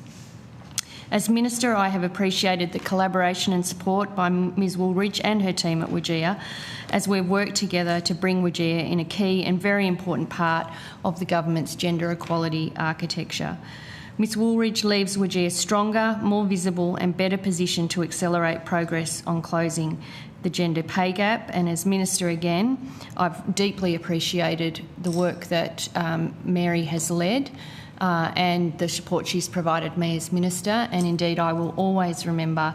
As Minister, I have appreciated the collaboration and support by Ms Wooldridge and her team at WGEA as we've worked together to bring WGEA in a key and very important part of the government's gender equality architecture. Ms Wooldridge leaves WGEA stronger, more visible and better positioned to accelerate progress on closing the gender pay gap, and as Minister again, I've deeply appreciated the work that Mary has led and the support she's provided me as Minister, and indeed I will always remember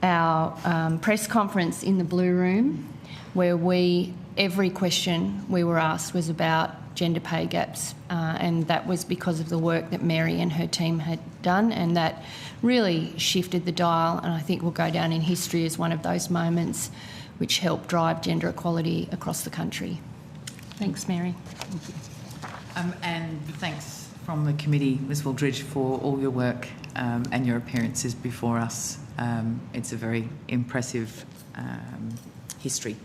our press conference in the Blue Room where every question we were asked was about gender pay gaps, and that was because of the work that Mary and her team had done, and that really shifted the dial, and I think will go down in history as one of those moments which helped drive gender equality across the country. Thanks, Mary. Thank you. And thanks from the committee, Ms Wooldridge, for all your work and your appearances before us. It's a very impressive history.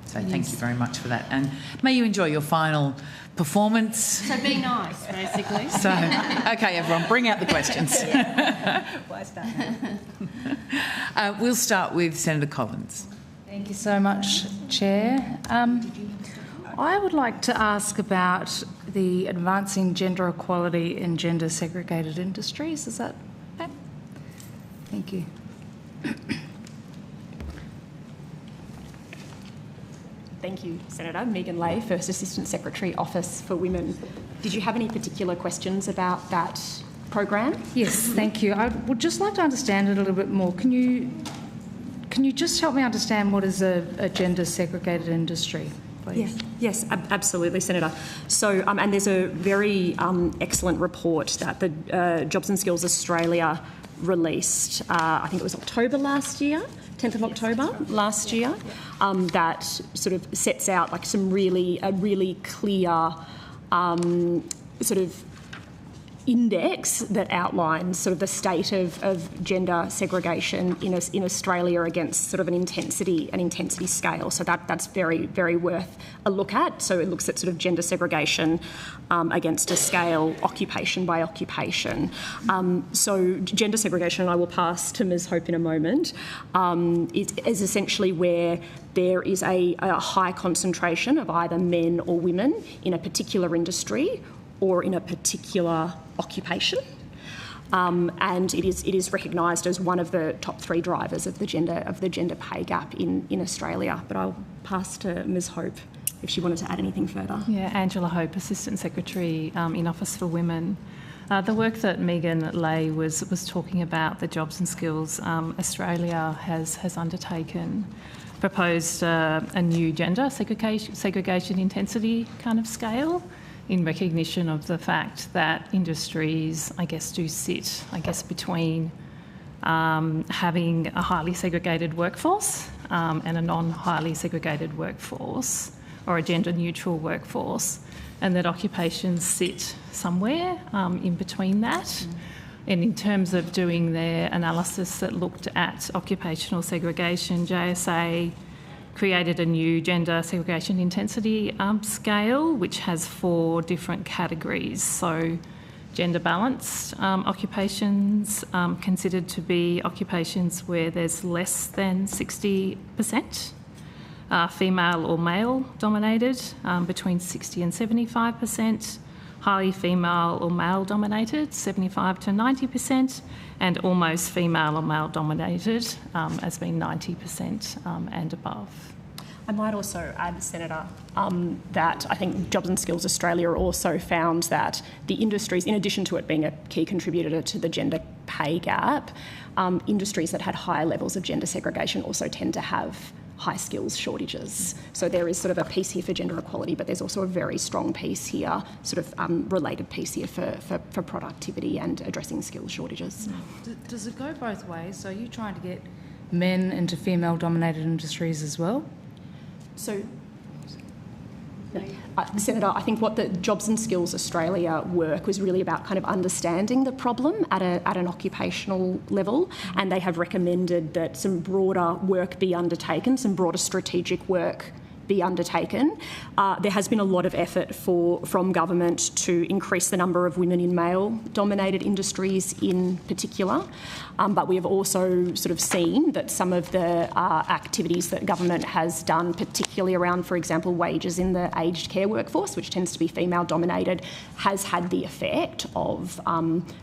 So thank you very much for that. And may you enjoy your final performance. So be nice, basically. So, okay, everyone, bring out the questions. Why start? We'll start with Senator Collins. Thank you so much, Chair. I would like to ask about the advancing gender equality in gender segregated industries. Is that okay? Thank you. Thank you, Senator. Megan Lay, First Assistant Secretary, Office for Women. Did you have any particular questions about that program? Yes, thank you. I would just like to understand it a little bit more. Can you just help me understand what is a gender segregated industry, please? Yes, absolutely, Senator. So, and there's a very excellent report that the Jobs and Skills Australia released, I think it was October last year, 10th of October last year, that sort of sets out like a really clear sort of index that outlines sort of the state of gender segregation in Australia against sort of an intensity scale. So that's very, very worth a look at. So it looks at sort of gender segregation against a scale, occupation by occupation. So gender segregation, and I will pass to Ms Hope in a moment, is essentially where there is a high concentration of either men or women in a particular industry or in a particular occupation, and it is recognised as one of the top three drivers of the gender pay gap in Australia. But I'll pass to Ms Hope if she wanted to add anything further. Yeah, Angela Hope, Assistant Secretary in Office for Women. The work that Megan Lay was talking about, the Jobs and Skills Australia has undertaken, proposed a new gender segregation intensity kind of scale in recognition of the fact that industries, I guess, do sit, between having a highly segregated workforce and a non-highly segregated workforce, or a gender-neutral workforce, and that occupations sit somewhere in between that. And in terms of doing their analysis that looked at occupational segregation, JSA created a new gender segregation intensity scale, which has 4 different categories. So gender balanced occupations, considered to be occupations where there's less than 60%, female or male dominated, between 60 and 75%, highly female or male dominated, 75 to 90%, and almost female or male dominated as being 90% and above. I might also add, Senator, that I think Jobs and Skills Australia also found that the industries, in addition to it being a key contributor to the gender pay gap, industries that had higher levels of gender segregation also tend to have high skills shortages. So there is sort of a piece here for gender equality, but there's also a very strong piece here, sort of related piece here for productivity and addressing skills shortages. Does it go both ways? So are you trying to get men into female-dominated industries as well? So, Senator, I think what the Jobs and Skills Australia work was really about kind of understanding the problem at an occupational level, and they have recommended that some broader work be undertaken, some broader strategic work be undertaken. There has been a lot of effort from government to increase the number of women in male-dominated industries in particular, but we have also sort of seen that some of the activities that government has done, particularly around, for example, wages in the aged care workforce, which tends to be female-dominated, has had the effect of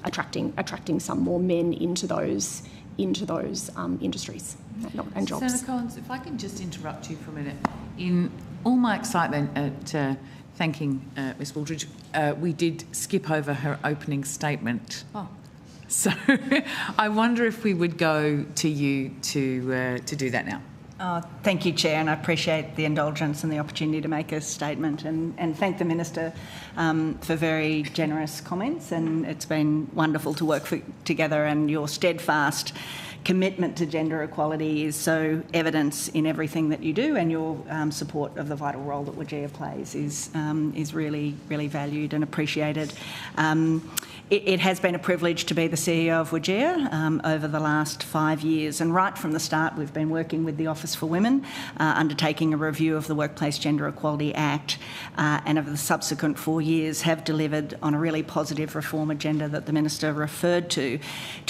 attracting some more men into those industries and jobs. Senator Collins, if I can just interrupt you for a minute. In all my excitement at thanking Ms Wooldridge, we did skip over her opening statement. Oh. So I wonder if we would go to you to do that now. Thank you, Chair, and I appreciate the indulgence and the opportunity to make a statement, and thank the Minister for very generous comments, and it's been wonderful to work together, and your steadfast commitment to gender equality is so evident in everything that you do, and your support of the vital role that WGEA plays is really, really valued and appreciated. It has been a privilege to be the CEO of WGEA over the last 5 years, and right from the start we've been working with the Office for Women, undertaking a review of the Workplace Gender Equality Act, and over the subsequent 4 years have delivered on a really positive reform agenda that the Minister referred to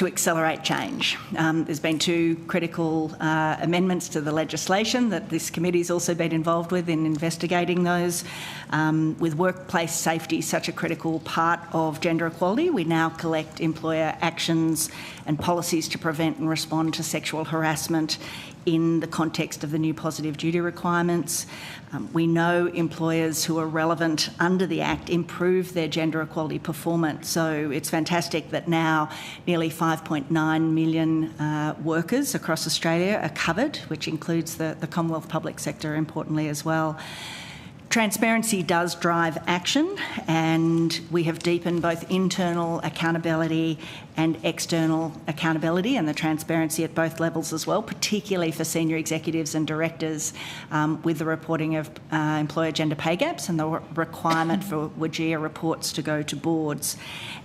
accelerate change. There's been 2 critical amendments to the legislation that this committee's also been involved with in investigating those. With workplace safety such a critical part of gender equality, we now collect employer actions and policies to prevent and respond to sexual harassment in the context of the new positive duty requirements. We know employers who are relevant under the Act improve their gender equality performance, so it's fantastic that now nearly 5.9 million workers across Australia are covered, which includes the Commonwealth public sector importantly as well. Transparency does drive action, and we have deepened both internal accountability and external accountability, and the transparency at both levels as well, particularly for senior executives and directors, with the reporting of employer gender pay gaps and the requirement for WGEA reports to go to boards.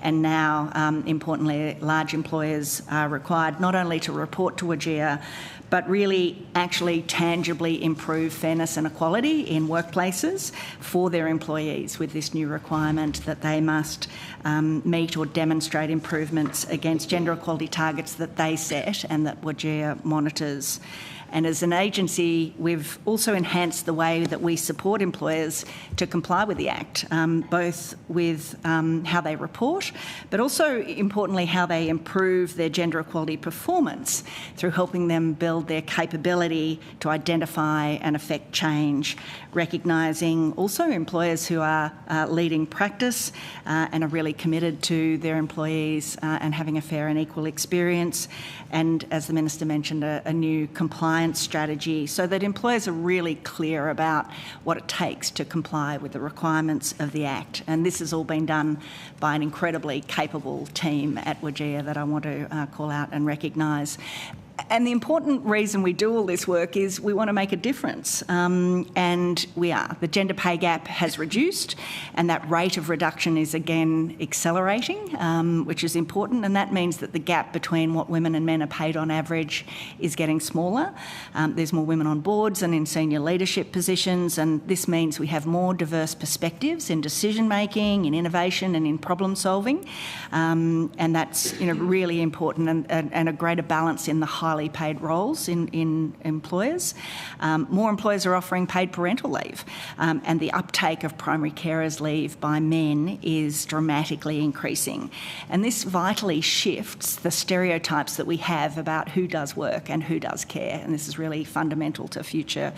And now, importantly, large employers are required not only to report to WGEA, but really actually tangibly improve fairness and equality in workplaces for their employees with this new requirement that they must meet or demonstrate improvements against gender equality targets that they set and that WGEA monitors. And as an agency, we've also enhanced the way that we support employers to comply with the Act, both with how they report, but also, importantly, how they improve their gender equality performance through helping them build their capability to identify and affect change, recognising also employers who are leading practice and are really committed to their employees and having a fair and equal experience. And as the Minister mentioned, a new compliance compliance strategy so that employers are really clear about what it takes to comply with the requirements of the Act. And this has all been done by an incredibly capable team at WGEA that I want to call out and recognise. And the important reason we do all this work is we want to make a difference, and we are. The gender pay gap has reduced, and that rate of reduction is again accelerating, which is important, and that means that the gap between what women and men are paid on average is getting smaller. There's more women on boards and in senior leadership positions, and this means we have more diverse perspectives in decision making, in innovation and in problem solving, and that's really important, and a greater balance in the highly paid roles in employers. More employers are offering paid parental leave, and the uptake of primary carers leave by men is dramatically increasing. And this vitally shifts the stereotypes that we have about who does work and who does care, and this is really fundamental to future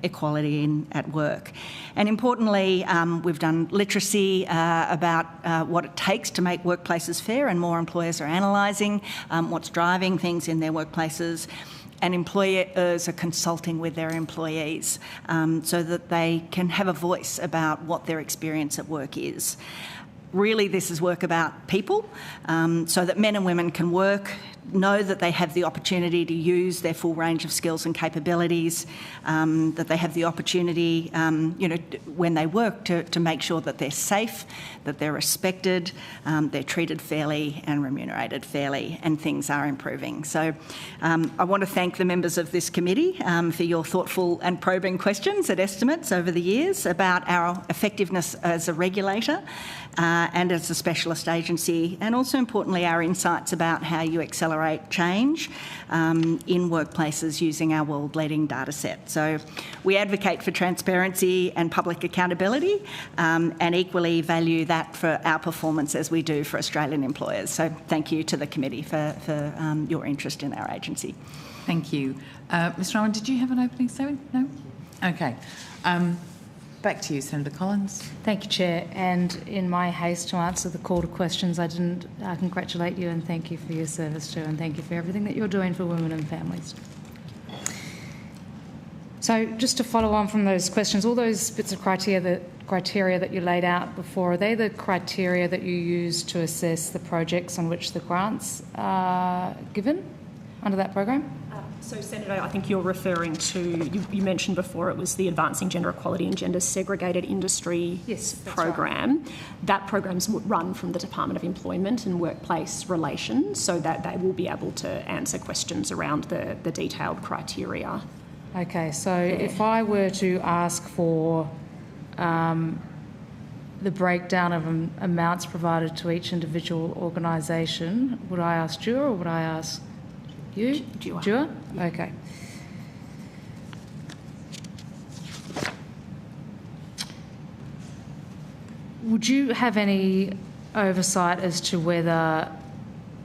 equality at work. And importantly, we've done literacy about what it takes to make workplaces fair, and more employers are analysing what's driving things in their workplaces, and employers are consulting with their employees so that they can have a voice about what their experience at work is. Really, this is work about people, so that men and women can work, know that they have the opportunity to use their full range of skills and capabilities, that they have the opportunity, when they work, to make sure that they're safe, that they're respected, they're treated fairly and remunerated fairly, and things are improving. So I want to thank the members of this committee for your thoughtful and probing questions and estimates over the years about our effectiveness as a regulator and as a specialist agency, and also importantly our insights about how you accelerate change in workplaces using our world-leading data set. So we advocate for transparency and public accountability, and equally value that for our performance as we do for Australian employers. So thank you to the committee for your interest in our agency. Thank you. Ms Rowan, did you have an opening statement? No? Okay. Back to you, Senator Collins. Thank you, Chair. And in my haste to answer the call to questions, I didn't congratulate you and thank you for your service too, and thank you for everything that you're doing for women and families. So just to follow on from those questions, all those bits of criteria that you laid out before, are they the criteria that you use to assess the projects on which the grants are given under that program? So, Senator, I think you're referring to, you mentioned before it was the Advancing Gender Equality and Gender Segregated Industry program. Right. That program's run from the Department of Employment and Workplace Relations, so that they will be able to answer questions around the detailed criteria. Okay, so if I were to ask for the breakdown of amounts provided to each individual organisation, would I ask DUA or would I ask you? DUA? Okay. Would you have any oversight as to whether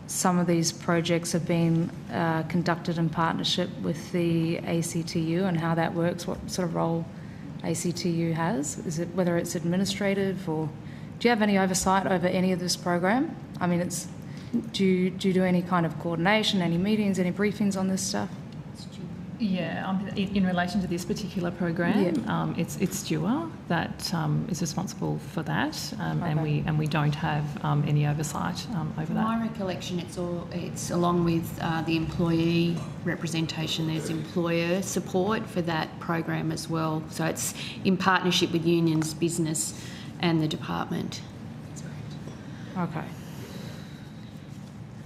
some of these projects have been conducted in partnership with the ACTU and how that works, what sort of role ACTU has? Is it whether it's administrative, or do you have any oversight over any of this program? I mean, do you do any kind of coordination, any meetings, any briefings on this stuff? Yeah, in relation to this particular program, it's DUA that is responsible for that, okay. and we don't have any oversight over that. My recollection, it's along with the employee representation. There's employer support for that program as well. So it's in partnership with unions, business, and the department. Okay.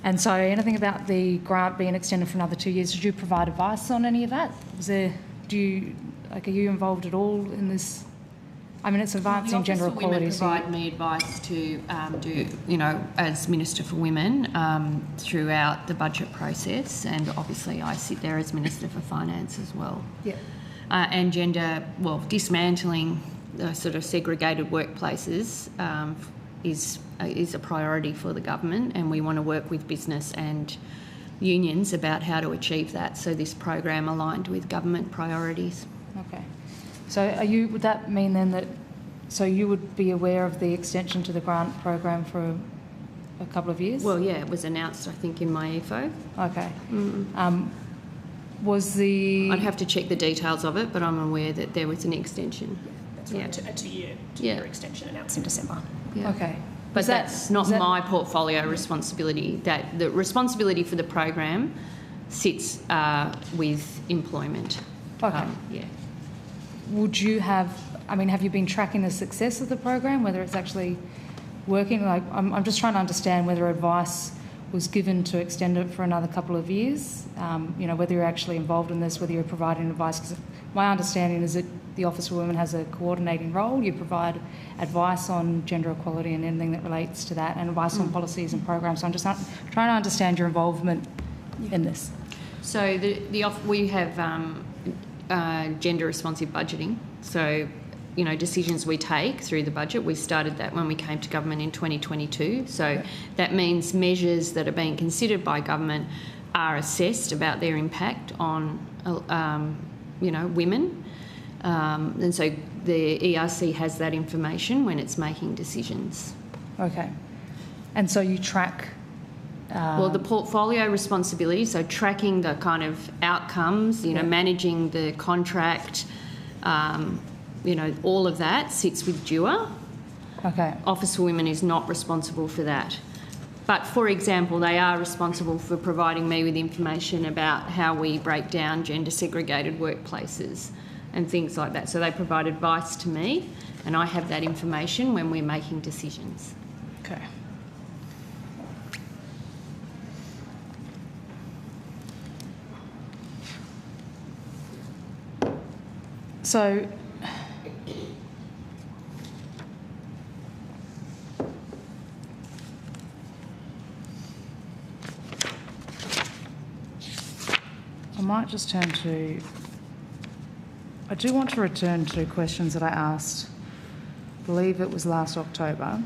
And so anything about the grant being extended for another 2 years, did you provide advice on any of that? Are you involved at all in this? I mean, it's advancing gender equality. The provide me advice to do, as Minister for Women throughout the budget process, and obviously I sit there as Minister for Finance as well. Yeah. And dismantling the sort of segregated workplaces is a priority for the government, and we want to work with business and unions about how to achieve that. So this program aligned with government priorities. Okay. So would that mean then that, so you would be aware of the extension to the grant program for a couple of years? Well, yeah, it was announced, I think, in my EFO. Okay. Was the... I'd have to check the details of it, but I'm aware that there was an extension. That's right, a two-year extension announced in December. Yeah. Okay. But that's not my portfolio responsibility. That the responsibility for the program sits with employment. Okay. Yeah. Would you have... I mean, have you been tracking the success of the program, whether it's actually working? Like, I'm just trying to understand whether advice was given to extend it for another couple of years, you know, whether you're actually involved in this, whether you're providing advice. Because my understanding is that the Office for Women has a coordinating role. You provide advice on gender equality and anything that relates to that, and advice on policies and programs. So I'm just trying to understand your involvement in this. So we have gender responsive budgeting. So, you know, decisions we take through the budget, we started that when we came to government in 2022. So that means measures that are being considered by government are assessed about their impact on, you know, women. And so the ERC has that information when it's making decisions. Okay. And so you track... well, the portfolio responsibility, so tracking the kind of outcomes, you know, managing the contract, you know, all of that sits with DUA. Okay. Office for Women is not responsible for that. But, for example, they are responsible for providing me with information about how we break down gender segregated workplaces and things like that. So they provide advice to me, and I have that information when we're making decisions. Okay. So, I might just turn to... I do want to return to questions that I asked, I believe it was last October.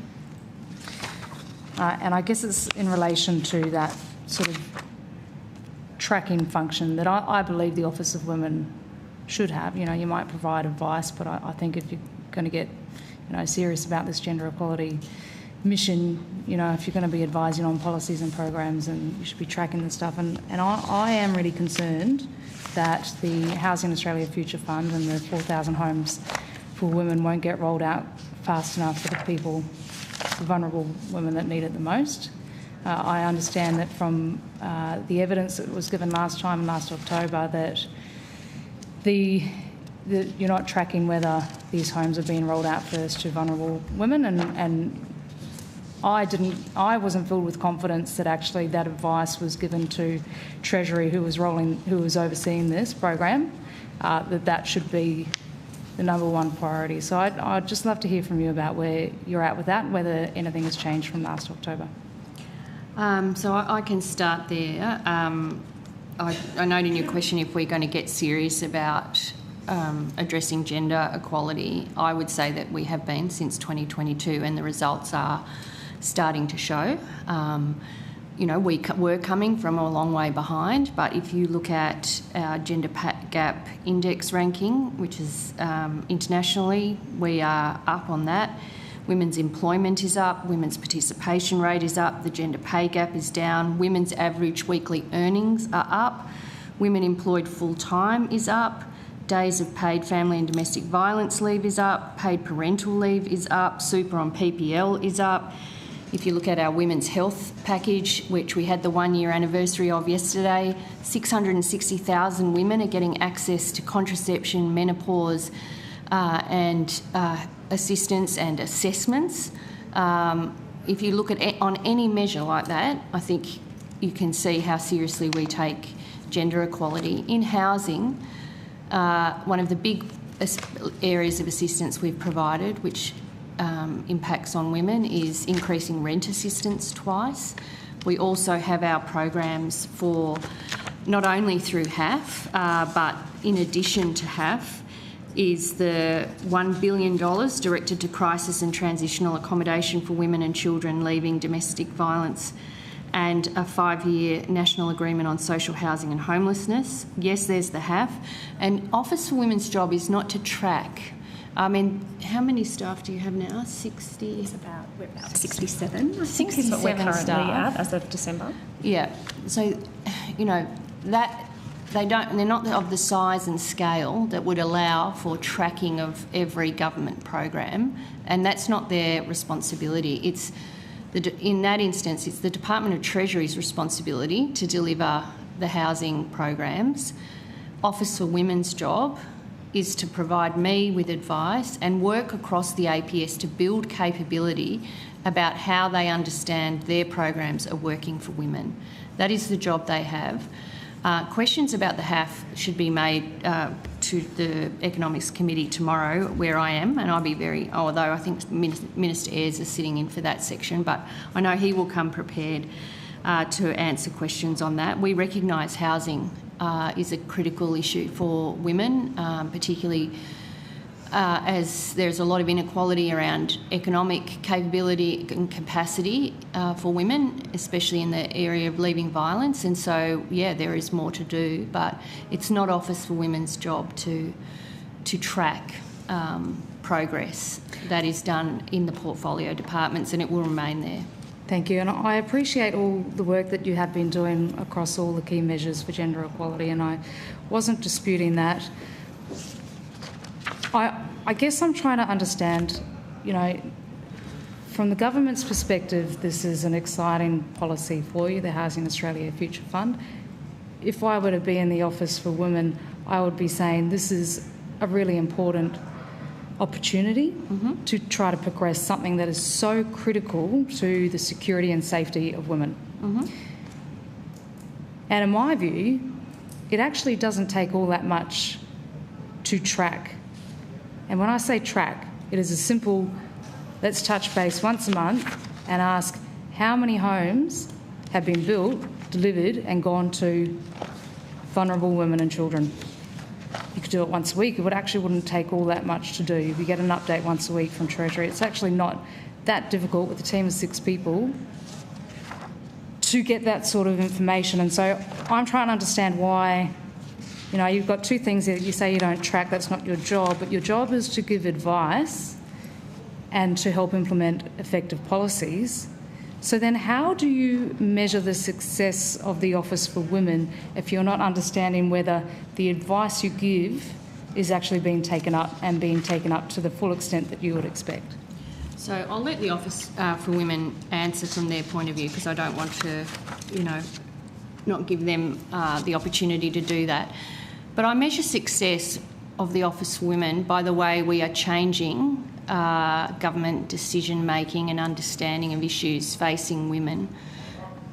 And I guess it's in relation to that sort of tracking function that I believe the Office of Women should have. You know, you might provide advice, but I think if you're going to get, you know, serious about this gender equality mission, you know, if you're going to be advising on policies and programs, and you should be tracking this stuff. And I am really concerned that the Housing Australia Future Fund and the 4,000 homes for women won't get rolled out fast enough for the people, the vulnerable women that need it the most. I understand that from the evidence that was given last October, that you're not tracking whether these homes are being rolled out first to vulnerable women, and I wasn't filled with confidence that actually that advice was given to Treasury, who was overseeing this program, that should be the number one priority. So I'd just love to hear from you about where you're at with that, and whether anything has changed from last October. So I can start there. I note in your question if we're going to get serious about addressing gender equality. I would say that we have been since 2022, and the results are starting to show. You know, we're coming from a long way behind, but if you look at our gender gap index ranking, which is internationally, we are up on that. Women's employment is up, women's participation rate is up, the gender pay gap is down, women's average weekly earnings are up, women employed full-time is up, days of paid family and domestic violence leave is up, paid parental leave is up, super on PPL is up. If you look at our women's health package, which we had the 1-year anniversary of yesterday, 660,000 women are getting access to contraception, menopause and assistance and assessments. If you look at on any measure like that, I think you can see how seriously we take gender equality. In housing, one of the big areas of assistance we've provided, which impacts on women, is increasing rent assistance twice. We also have our programs for not only through HAF, but in addition to HAF, is the $1 billion directed to crisis and transitional accommodation for women and children leaving domestic violence, and a 5-year national agreement on social housing and homelessness. Yes, there's the HAF. And Office for Women's job is not to track. I mean, how many staff do you have now? 60? We're about 67. I think is what we're currently at as of December. Yeah. So, you know, that they're not of the size and scale that would allow for tracking of every government program, and that's not their responsibility. In that instance, it's the Department of Treasury's responsibility to deliver the housing programs. Office for Women's job is to provide me with advice and work across the APS to build capability about how they understand their programs are working for women. That is the job they have. Questions about the HAF should be made to the Economics Committee tomorrow, where I am, and I'll be although I think Minister Ayres is sitting in for that section, but I know he will come prepared to answer questions on that. We recognise housing is a critical issue for women, particularly as there's a lot of inequality around economic capability and capacity for women, especially in the area of leaving violence. And so, yeah, there is more to do, but it's not Office for Women's job to track progress that is done in the portfolio departments, and it will remain there. Thank you. And I appreciate all the work that you have been doing across all the key measures for gender equality, and I wasn't disputing that. I guess I'm trying to understand, from the government's perspective, this is an exciting policy for you, the Housing Australia Future Fund. If I were to be in the Office for Women, I would be saying this is a really important opportunity to try to progress something that is so critical to the security and safety of women. And in my view, it actually doesn't take all that much to track. And when I say track, it is a simple, let's touch base once a month and ask how many homes have been built, delivered and gone to vulnerable women and children. You could do it once a week. It wouldn't take all that much to do. If you get an update once a week from Treasury, it's actually not that difficult with a team of 6 people to get that sort of information. And so I'm trying to understand why, you've got 2 things there. You say you don't track, that's not your job, but your job is to give advice and to help implement effective policies. So then how do you measure the success of the Office for Women if you're not understanding whether the advice you give is actually being taken up to the full extent that you would expect? So I'll let the Office for Women answer from their point of view, because I don't want to, not give them the opportunity to do that. But I measure success of the Office for Women by the way we are changing government decision-making and understanding of issues facing women.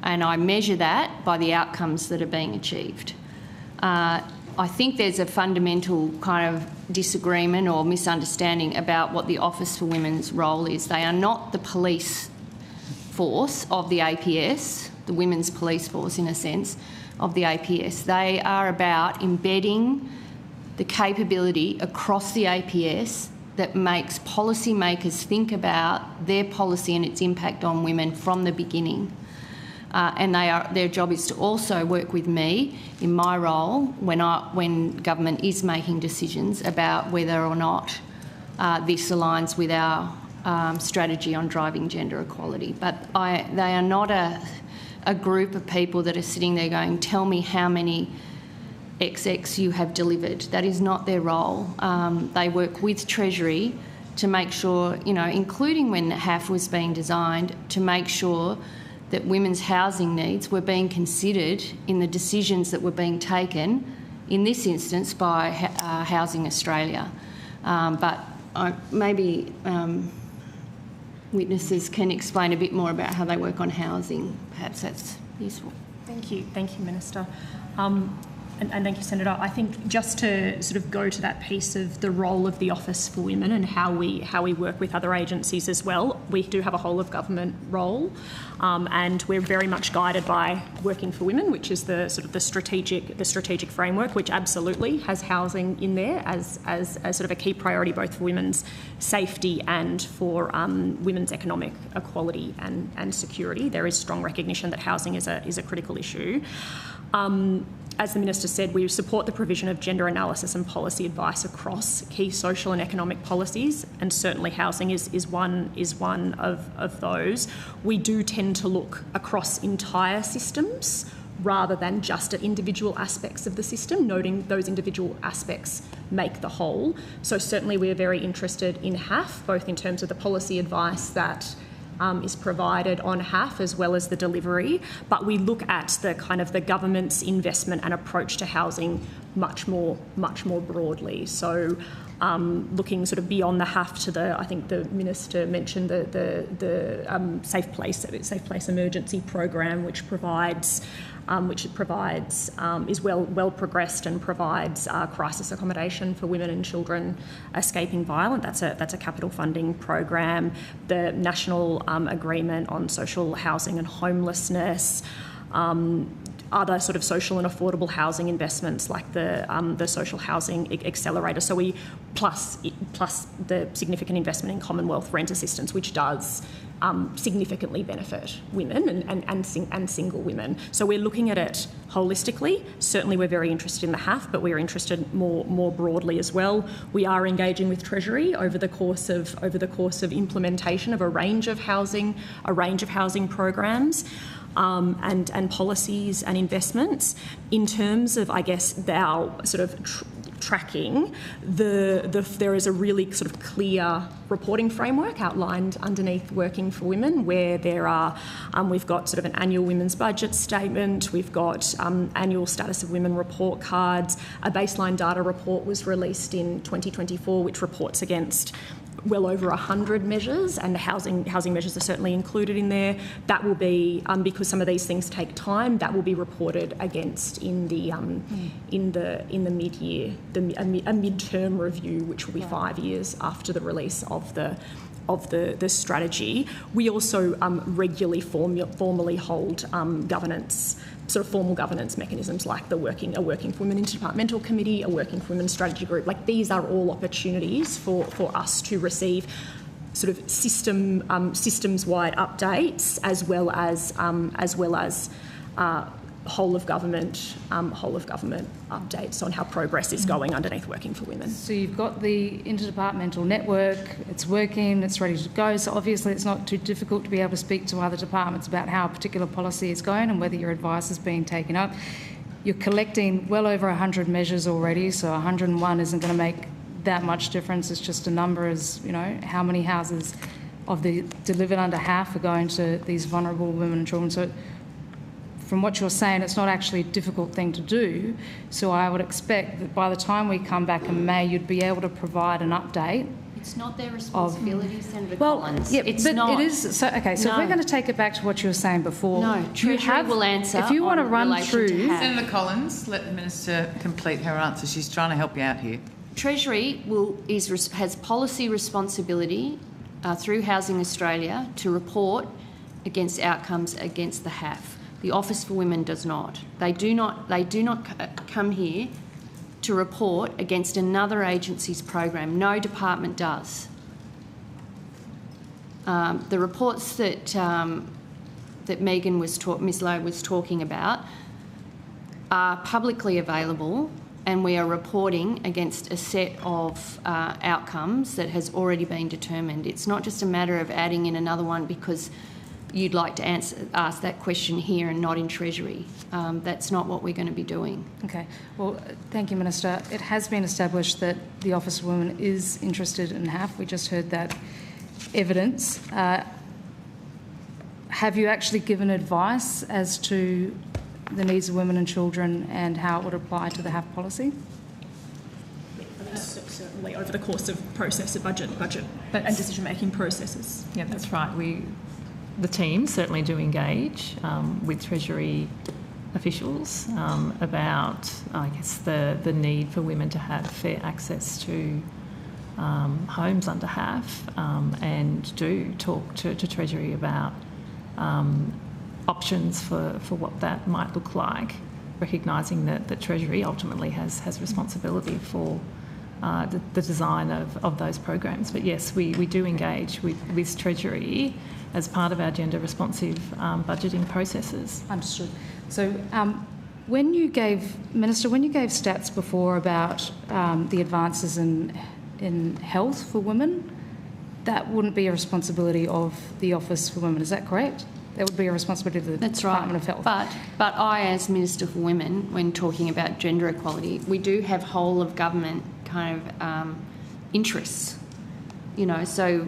And I measure that by the outcomes that are being achieved. I think there's a fundamental kind of disagreement or misunderstanding about what the Office for Women's role is. They are not the police force of the APS, the women's police force in a sense, of the APS. They are about embedding the capability across the APS that makes policymakers think about their policy and its impact on women from the beginning. And their job is to also work with me in my role when government is making decisions about whether or not this aligns with our strategy on driving gender equality. But they are not a group of people that are sitting there going, tell me how many XX you have delivered. That is not their role. They work with Treasury to make sure, including when HAF was being designed, to make sure that women's housing needs were being considered in the decisions that were being taken, in this instance by Housing Australia. But maybe witnesses can explain a bit more about how they work on housing. Perhaps that's useful. Thank you, Minister. And thank you, Senator. I think just to sort of go to that piece of the role of the Office for Women and how we work with other agencies as well, we do have a whole of government role, and we're very much guided by Working for Women, which is the sort of the strategic framework, which absolutely has housing in there as sort of a key priority both for women's safety and for women's economic equality and security. There is strong recognition that housing is a critical issue. As the Minister said, we support the provision of gender analysis and policy advice across key social and economic policies, and certainly housing is one of those. We do tend to look across entire systems rather than just at individual aspects of the system, noting those individual aspects make the whole. So certainly we are very interested in HAF, both in terms of the policy advice that is provided on HAF as well as the delivery, but we look at the kind of the government's investment and approach to housing much more broadly. So looking sort of beyond the HAF to the, I think the Minister mentioned the Safe Place Emergency Program, which provides is well progressed and provides crisis accommodation for women and children escaping violence. That's a capital funding program. The National Agreement on Social Housing and Homelessness. Other sort of social and affordable housing investments like the social housing accelerator. So we plus the significant investment in Commonwealth rent assistance, which does significantly benefit women and single women. So we're looking at it holistically. Certainly we're very interested in the HAF, but we're interested more broadly as well. We are engaging with Treasury over the course of implementation of a range of housing programs. And policies and investments. In terms of, I guess, our sort of tracking, there is a really sort of clear reporting framework outlined underneath Working for Women, where there are we've got sort of an annual women's budget statement, we've got annual status of women report cards. A baseline data report was released in 2024, which reports against well over 100 measures, and the housing measures are certainly included in there. That will be because some of these things take time. That will be reported against in the mid-year, a mid-term review, which will be 5 years after the release of the strategy. We also regularly formally hold formal governance mechanisms like a Working for Women Interdepartmental Committee, a Working for Women Strategy Group. Like, these are all opportunities for us to receive sort of systems-wide updates as well as whole of government updates on how progress is going underneath Working for Women. So you've got the interdepartmental network, it's working, it's ready to go, so obviously it's not too difficult to be able to speak to other departments about how a particular policy is going and whether your advice is being taken up. You're collecting well over 100 measures already, so 101 isn't going to make that much difference. It's just a number as, how many houses of the delivered under HAF are going to these vulnerable women and children. So from what you're saying, it's not actually a difficult thing to do. So I would expect that by the time we come back in May, you'd be able to provide an update. It's not their responsibility, Senator Collins. Collins. Yeah, it's but not. It is. So, okay, so if we're going to take it back to what you were saying before. No, Treasury will answer. If you want to run through. Senator Collins, let the Minister complete her answer. She's trying to help you out here. Treasury has policy responsibility through Housing Australia to report against outcomes against the HAF. The Office for Women does not. They do not come here to report against another agency's program. No department does. The reports that Megan Ms. Lowe was talking about are publicly available, and we are reporting against a set of outcomes that has already been determined. It's not just a matter of adding in another one because you'd like to ask that question here and not in Treasury. That's not what we're going to be doing. Okay. Well, thank you, Minister. It has been established that the Office of Women is interested in HAF. We just heard that evidence. Have you actually given advice as to the needs of women and children and how it would apply to the HAF policy? Certainly over the course of budget and decision-making processes. Yeah, that's right. The team certainly do engage with Treasury officials about, I guess, the need for women to have fair access to homes under HAF, and do talk to Treasury about options for what that might look like, recognising that Treasury ultimately has responsibility for the design of those programs. But yes, we do engage with Treasury as part of our gender responsive budgeting processes. Understood. So when you gave stats before about the advances in health for women, that wouldn't be a responsibility of the Office for Women, is that correct? That would be a responsibility of the Department of Health. But I, as Minister for Women, when talking about gender equality, we do have whole of government kind of interests, you know. So,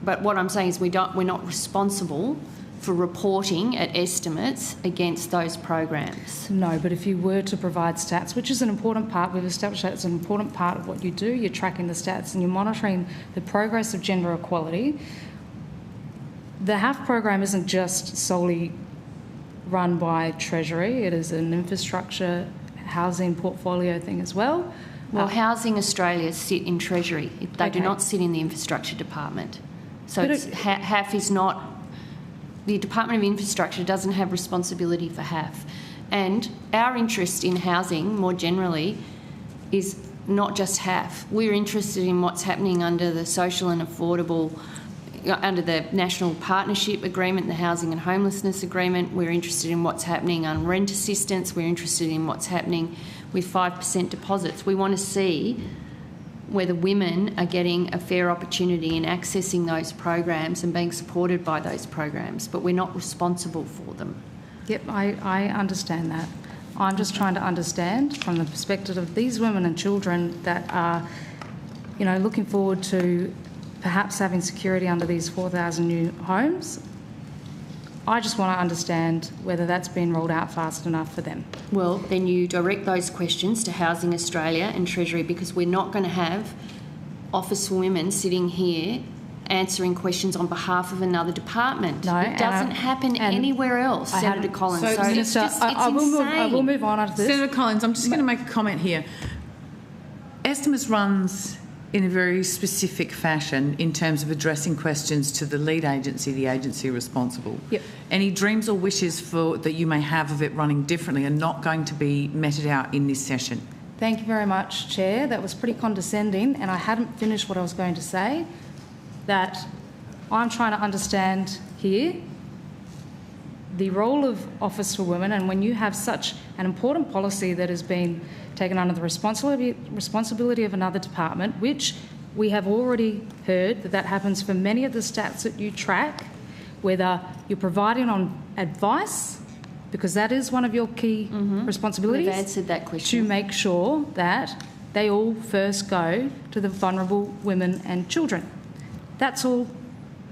but what I'm saying is we're not responsible for reporting at estimates against those programs. No, but if you were to provide stats, which is an important part, we've established that it's an important part of what you do, you're tracking the stats and you're monitoring the progress of gender equality. The HAF program isn't just solely run by Treasury, it is an infrastructure housing portfolio thing as well. Well, Housing Australia sit in Treasury. They do not sit in the Infrastructure Department. So HAF is not... The Department of Infrastructure doesn't have responsibility for HAF. And our interest in housing, more generally, is not just HAF. We're interested in what's happening under the social and affordable... under the National Partnership Agreement, the Housing and Homelessness Agreement. We're interested in what's happening on rent assistance. We're interested in what's happening with 5% deposits. We want to see whether women are getting a fair opportunity in accessing those programs and being supported by those programs, but we're not responsible for them. Yep, I understand that. I'm just trying to understand from the perspective of these women and children that are, you know, looking forward to perhaps having security under these 4,000 new homes. I just want to understand whether that's been rolled out fast enough for them. Well, then you direct those questions to Housing Australia and Treasury, because we're not going to have Office for Women sitting here answering questions on behalf of another department. No, it doesn't happen anywhere else, Senator Collins. So Minister, I will move on after this. Senator Collins, I'm just going to make a comment here. Estimates runs in a very specific fashion in terms of addressing questions to the lead agency, the agency responsible. Yep. Any dreams or wishes that you may have of it running differently are not going to be meted out in this session. Thank you very much, Chair. That was pretty condescending, and I hadn't finished what I was going to say, that I'm trying to understand here the role of Office for Women, and when you have such an important policy that has been taken under the responsibility of another department, which we have already heard that happens for many of the stats that you track, whether you're providing on advice, because that is one of your key responsibilities. We've answered that question. To make sure that they all first go to the vulnerable women and children. That's all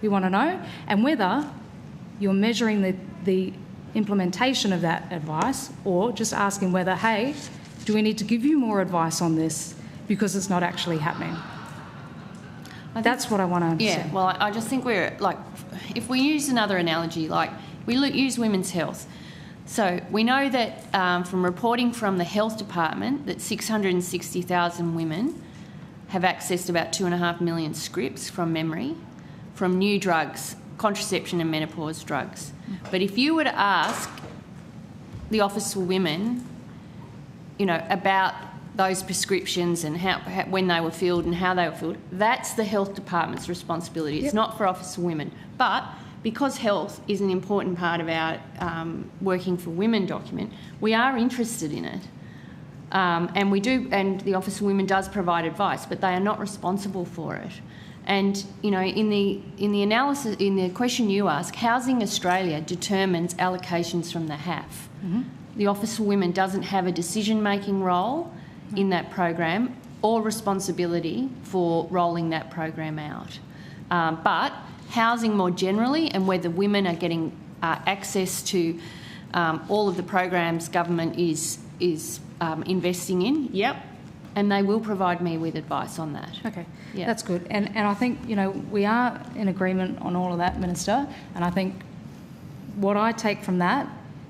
we want to know. And whether you're measuring the implementation of that advice, or just asking whether, hey, do we need to give you more advice on this because it's not actually happening? That's what I want to understand. Yeah, well, I just think we're, like, if we use another analogy, like we use women's health. So we know that from reporting from the Health Department that 660,000 women have accessed about 2.5 million scripts from memory, from new drugs, contraception and menopause drugs. But if you were to ask the Office for Women, you know, about those prescriptions and when they were filled and how they were filled, that's the Health Department's responsibility. It's not for Office for Women. But because health is an important part of our Working for Women document, we are interested in it. And we do, and the Office for Women does provide advice, but they are not responsible for it. And, you know, in the analysis, in the question you ask, Housing Australia determines allocations from the HAF. The Office for Women doesn't have a decision-making role in that program or responsibility for rolling that program out. But housing more generally, and whether women are getting access to all of the programs government is investing in, and they will provide me with advice on that. Okay, that's good. And I think, you know, we are in agreement on all of that, Minister, and I think what I take from that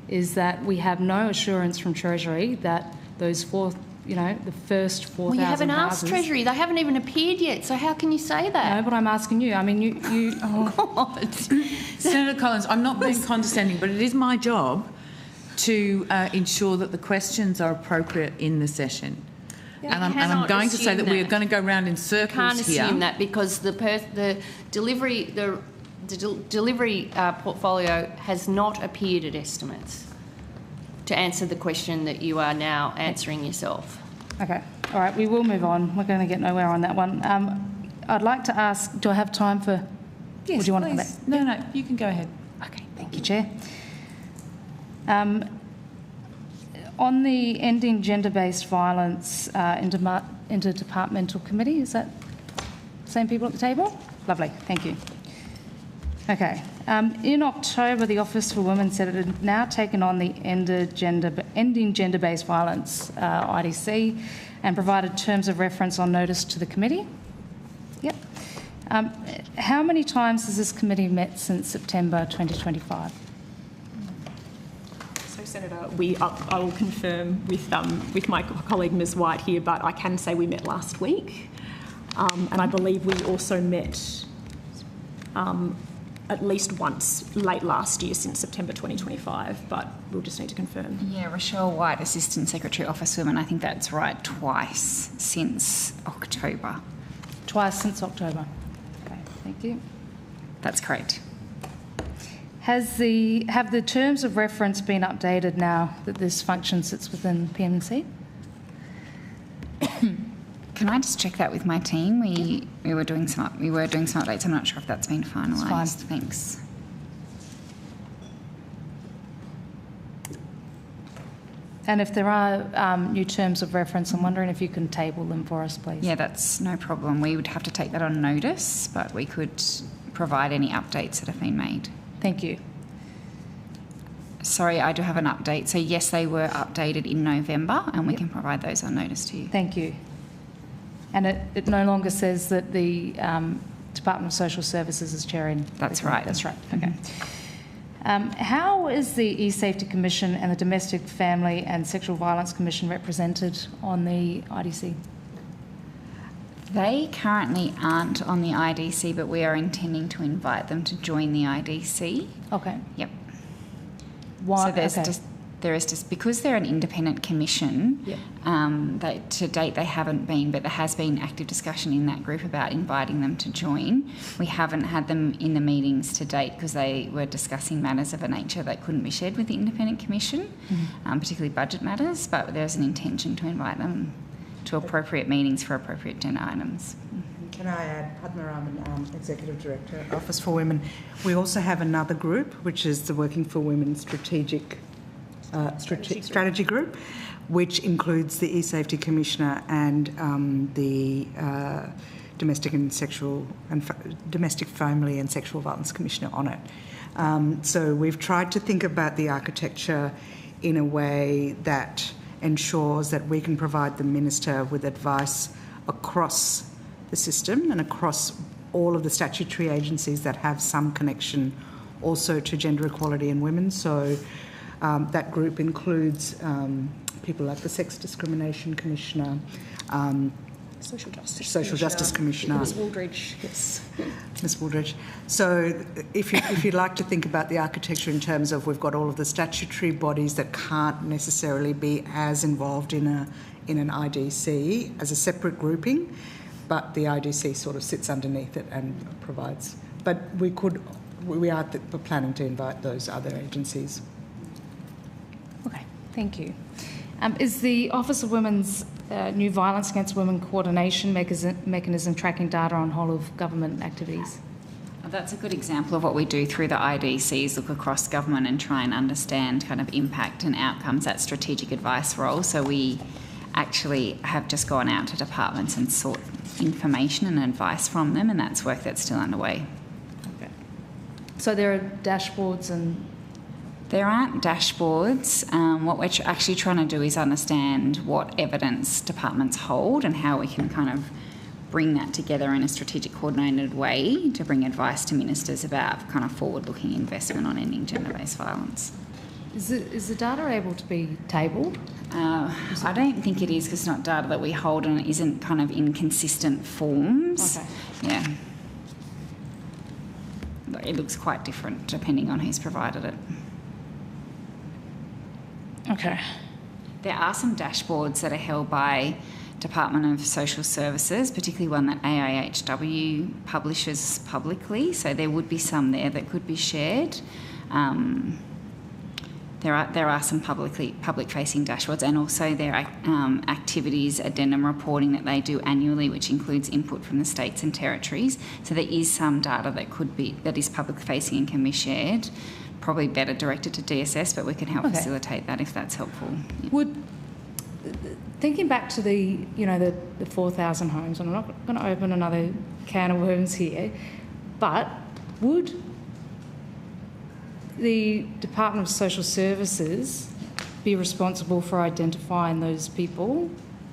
is that we have no assurance from Treasury that those the first 4,000 Well, you haven't houses... asked Treasury. They haven't even appeared yet, so how can you say that? No, but I'm asking you. I mean, you... God. Senator Collins, I'm not being condescending, but it is my job to ensure that the questions are appropriate in the session. And I'm going to say that we are going to go round in circles here. Can't assume that, because the delivery portfolio has not appeared at estimates to answer the question that you are now answering yourself. Okay, all right, we will move on. We're going to get nowhere on that one. I'd like to ask, do I have time for... Yes, would you want please. to come back? No, you can go ahead. Okay. Thank you, Chair. On the Ending Gender-Based Violence Interdepartmental Committee, is that the same people at the table? Lovely, thank you. Okay. In October, the Office for Women said it had now taken on the Ending Gender-Based Violence IDC and provided terms of reference on notice to the committee. Yep. How many times has this committee met since September 2025? So, Senator, I will confirm with my colleague Ms White here, but I can say we met last week, and I believe we also met at least once late last year since September 2025, but we'll just need to confirm. Yeah, Rochelle White, Assistant Secretary, Office Women, I think that's right, twice since October. Twice since October. Okay, thank you. That's correct. Have the terms of reference been updated now that this function sits within PMC? Can I just check that with my team? We were doing some updates. I'm not sure if that's been finalised. Thanks. And if there are new terms of reference, I'm wondering if you can table them for us, please. Yeah, that's no problem. We would have to take that on notice, but we could provide any updates that have been made. Thank you. Sorry, I do have an update. So yes, they were updated in November, and we can provide those on notice to you. Thank you. And it no longer says that the Department of Social Services is chairing. That's right. That's right. Okay. How is the E-Safety Commission and the Domestic Family and Sexual Violence Commission represented on the IDC? They currently aren't on the IDC, but we are intending to invite them to join the IDC. Okay. Yep. Why? So there is just because they're an independent commission. Yep. To date they haven't been, but there has been active discussion in that group about inviting them to join. We haven't had them in the meetings to date because they were discussing matters of a nature that couldn't be shared with the independent commission, particularly budget matters. But there's an intention to invite them to appropriate meetings for appropriate agenda items. Can I add, Padmaraman, Executive Director, Office for Women. We also have another group, which is the Working for Women Strategy Group, which includes the E-Safety Commissioner and the Domestic Family and Sexual Violence Commissioner on it. So we've tried to think about the architecture in a way that ensures that we can provide the Minister with advice across the system and across all of the statutory agencies that have some connection also to gender equality and women. So that group includes people like the Sex Discrimination Commissioner, Social Justice Commissioner. Ms Wooldridge, yes. Ms Wooldridge. So if you'd like to think about the architecture in terms of we've got all of the statutory bodies that can't necessarily be as involved in an IDC as a separate grouping, but the IDC sort of sits underneath it and provides. But we are planning to invite those other agencies. Okay, thank you. Is the Office of Women's new Violence Against Women coordination mechanism tracking data on whole of government activities? That's a good example of what we do through the IDCs, look across government and try and understand kind of impact and outcomes, that strategic advice role. So we actually have just gone out to departments and sought information and advice from them, and that's work that's still underway. Okay. So there are dashboards and... There aren't dashboards. What we're actually trying to do is understand what evidence departments hold and how we can kind of bring that together in a strategic coordinated way to bring advice to ministers about kind of forward-looking investment on ending gender-based violence. Is the data able to be tabled? I don't think it is because it's not data that we hold and it isn't kind of in consistent forms. Okay. Yeah. It looks quite different depending on who's provided it. Okay. There are some dashboards that are held by Department of Social Services, particularly one that AIHW publishes publicly, so there would be some there that could be shared. There are some public-facing dashboards, and also there are activities addendum reporting that they do annually, which includes input from the states and territories. So there is some data that is public-facing and can be shared. probably better directed to DSS, but we can help facilitate that if that's helpful. Yeah. Thinking back to the 4,000 homes, and I'm not going to open another can of worms here, but would the Department of Social Services be responsible for identifying those people,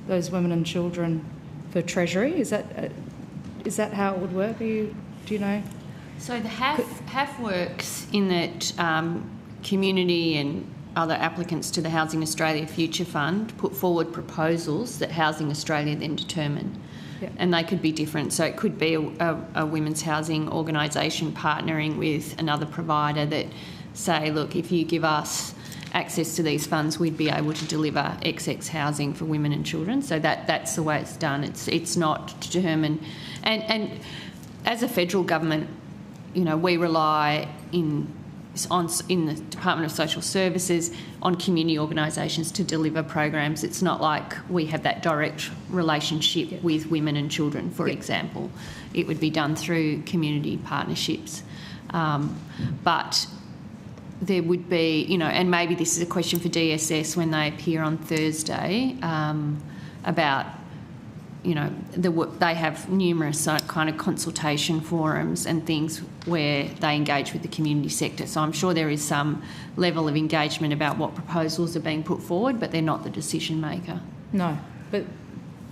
those women and children, for Treasury? Is that how it would work? Do you know? So the HAF works in that community and other applicants to the Housing Australia Future Fund put forward proposals that Housing Australia then determine. Yep. And they could be different. So it could be a women's housing organisation partnering with another provider that say, look, if you give us access to these funds, we'd be able to deliver XX housing for women and children. So that's the way it's done. It's not determined. And as a federal government, we rely in the Department of Social Services on community organisations to deliver programs. It's not like we have that direct relationship with women and children, for example. It would be done through community partnerships. But there would be, and maybe this is a question for DSS when they appear on Thursday, about, they have numerous kind of consultation forums and things where they engage with the community sector. So I'm sure there is some level of engagement about what proposals are being put forward, but they're not the decision maker. No, but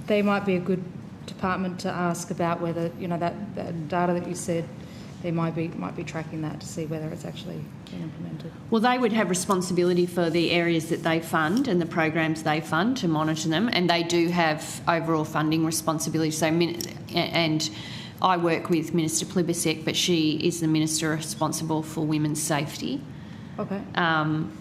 they might be a good department to ask about whether, that data that you said, they might be tracking that to see whether it's actually being implemented. Well, they would have responsibility for the areas that they fund and the programs they fund to monitor them, and they do have overall funding responsibility. So, and I work with Minister Plibersek, but she is the minister responsible for women's safety. Okay. I'm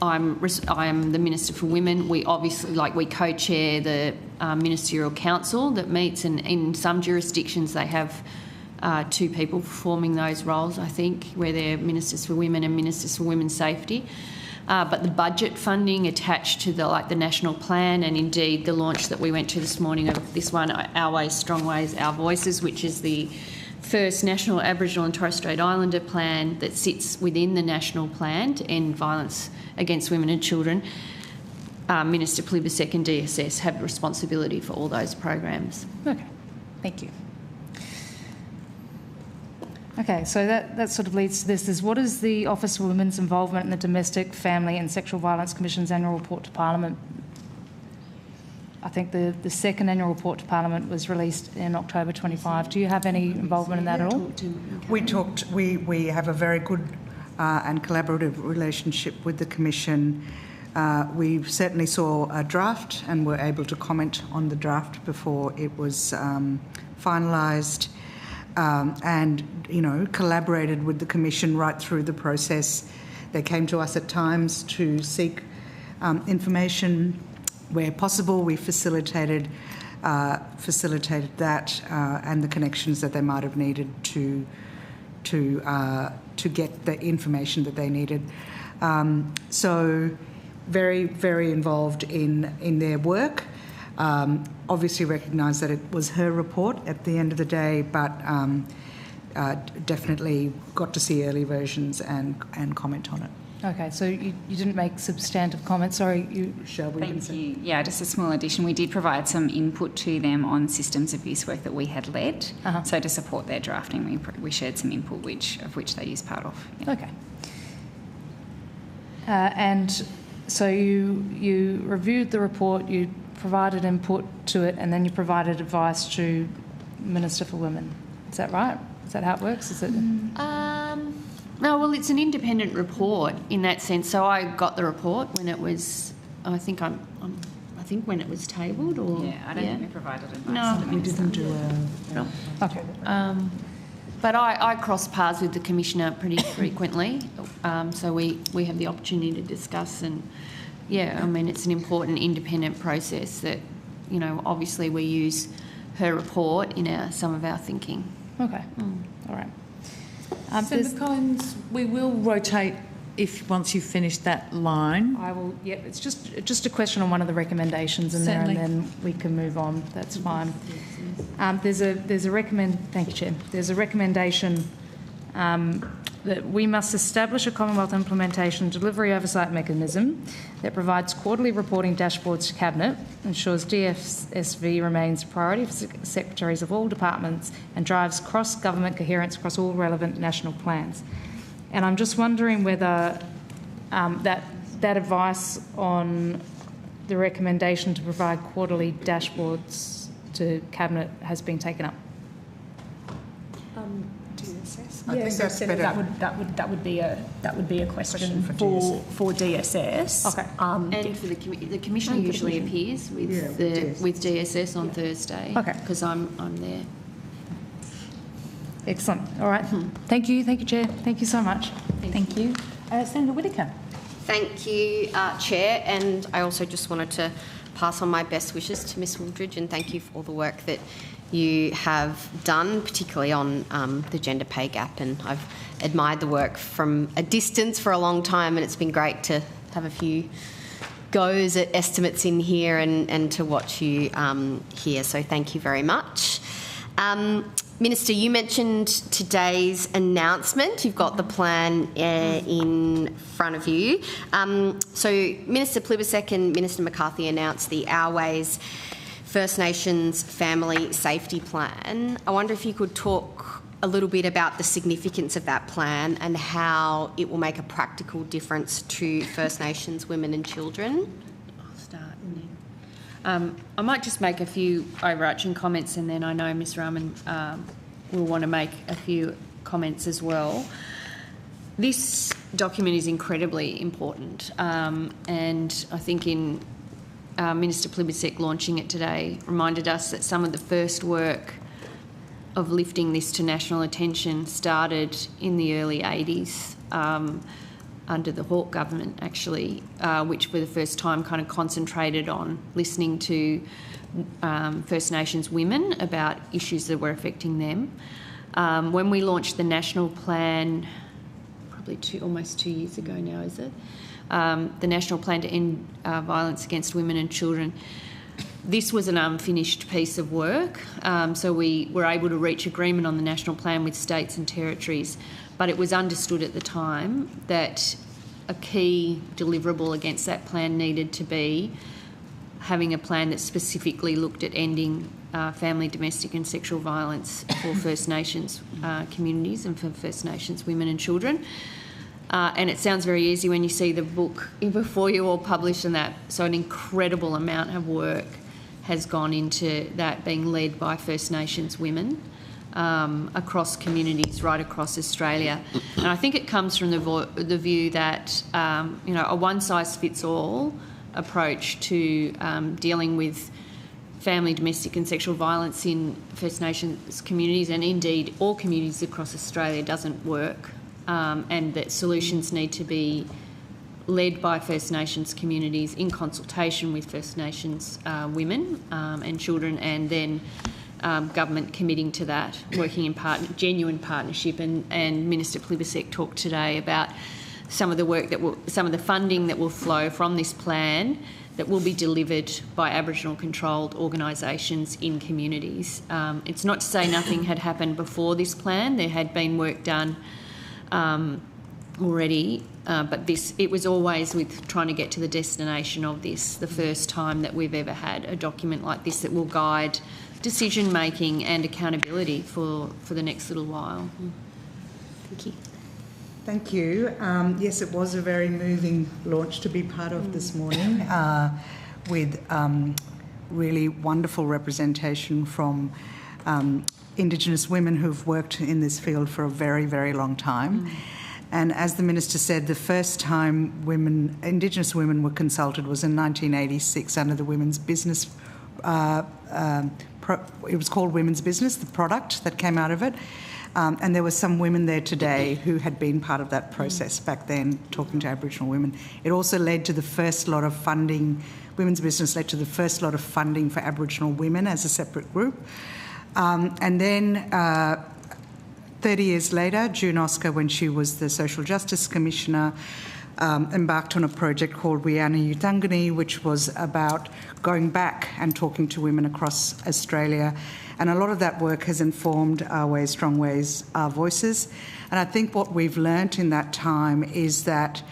the Minister for Women. We obviously, we co-chair the Ministerial Council that meets, and in some jurisdictions they have two people performing those roles, I think, where they're Ministers for Women and Ministers for Women's Safety. But the budget funding attached to the National Plan, and indeed the launch that we went to this morning of this one, Our Ways, Strong Ways, Our Voices, which is the first National Aboriginal and Torres Strait Islander plan that sits within the National Plan to end violence against women and children. Minister Plibersek and DSS have responsibility for all those programs. Okay, thank you. Okay, so that sort of leads to this. What is the Office for Women's Involvement in the Domestic, Family and Sexual Violence Commission's annual report to Parliament? I think the second annual report to Parliament was released in October 25. Do you have any involvement in that at all? We have a very good and collaborative relationship with the Commission. We certainly saw a draft and were able to comment on the draft before it was finalised. And, collaborated with the Commission right through the process. They came to us at times to seek information where possible. We facilitated that and the connections that they might have needed to get the information that they needed. So very, very involved in their work. Obviously recognise that it was her report at the end of the day, but definitely got to see early versions and comment on it. Okay, so you didn't make substantive comments. Sorry, Thank you. Yeah, just a small addition. We did provide some input to them on systems abuse work that we had led. So to support their drafting, we shared some input, of which they used part of. Yeah. Okay. And so you reviewed the report, you provided input to it, and then you provided advice to Minister for Women. Is that right? Is that how it works? Is it? No, well, it's an independent report in that sense. So I got the report when it was, I think when it was tabled, or I don't think we provided advice. No, we didn't do no. Okay. But I cross paths with the Commissioner pretty frequently, so we have the opportunity to discuss, and it's an important independent process that, obviously we use her report in some of our thinking. Okay, all right. Senator Collins, we will rotate once you've finished that line. I will. Yep, it's just a question on one of the recommendations in there, and then we can move on. That's fine. There's a Thank you, Chair. There's a recommendation that we must establish a Commonwealth implementation delivery oversight mechanism that provides quarterly reporting dashboards to Cabinet, ensures DSSV remains a priority for secretaries of all departments, and drives cross-government coherence across all relevant national plans. And I'm just wondering whether that advice on the recommendation to provide quarterly dashboards to Cabinet has been taken up. I think that's better. That would be a question for DSS. Okay. And for the Commissioner usually appears with DSS on Thursday. Okay. Because I'm there. Excellent. All right. Thank you, Chair. Thank you so much. Thank you. Senator Whittaker. Thank you, Chair. And I also just wanted to pass on my best wishes to Ms Wooldridge and thank you for all the work that you have done, particularly on the gender pay gap. And I've admired the work from a distance for a long time, and it's been great to have a few goes at estimates in here and to watch you here. So thank you very much. Minister, you mentioned today's announcement. You've got the plan in front of you. So Minister Plibersek and Minister McCarthy announced the Our Ways First Nations Family Safety Plan. I wonder if you could talk a little bit about the significance of that plan and how it will make a practical difference to First Nations women and children. I'll start. I might just make a few overarching comments, and then I know Ms Rahman will want to make a few comments as well. This document is incredibly important, and I think in Minister Plibersek launching it today reminded us that some of the first work of lifting this to national attention started in the early 80s under the Hawke government, actually, which for the first time kind of concentrated on listening to First Nations women about issues that were affecting them. When we launched the national plan, probably almost 2 years ago now, is it? The National Plan to End Violence Against Women and Children. This was an unfinished piece of work, so we were able to reach agreement on the national plan with states and territories, but it was understood at the time that a key deliverable against that plan needed to be having a plan that specifically looked at ending family, domestic and sexual violence for First Nations communities and for First Nations women and children. And it sounds very easy when you see the book before you all publish and that. So an incredible amount of work has gone into that being led by First Nations women across communities right across Australia. And I think it comes from the view that, a one-size-fits-all approach to dealing with family, domestic and sexual violence in First Nations communities, and indeed all communities across Australia, doesn't work. And that solutions need to be led by First Nations communities in consultation with First Nations women and children, and then government committing to that, working in genuine partnership. And Minister Plibersek talked today about some of the work some of the funding that will flow from this plan that will be delivered by Aboriginal controlled organisations in communities. It's not to say nothing had happened before this plan. There had been work done already, but it was always with trying to get to the destination of this, the first time that we've ever had a document like this that will guide decision making and accountability for the next little while. Thank you. Thank you. Yes, it was a very moving launch to be part of this morning, with really wonderful representation from Indigenous women who've worked in this field for a very, very long time. And as the Minister said, the first time Indigenous women were consulted was in 1986 under the Women's Business, it was called Women's Business, the product that came out of it. And there were some women there today who had been part of that process back then, talking to Aboriginal women. It also led to the first lot of funding, Women's Business led to the first lot of funding for Aboriginal women as a separate group. And then 30 years later, June Oscar, when she was the Social Justice Commissioner, embarked on a project called Wiana Yutangani, which was about going back and talking to women across Australia And a lot of that work has informed Our Ways, Strong Ways, Our Voices. And I think what we've learnt in that time is that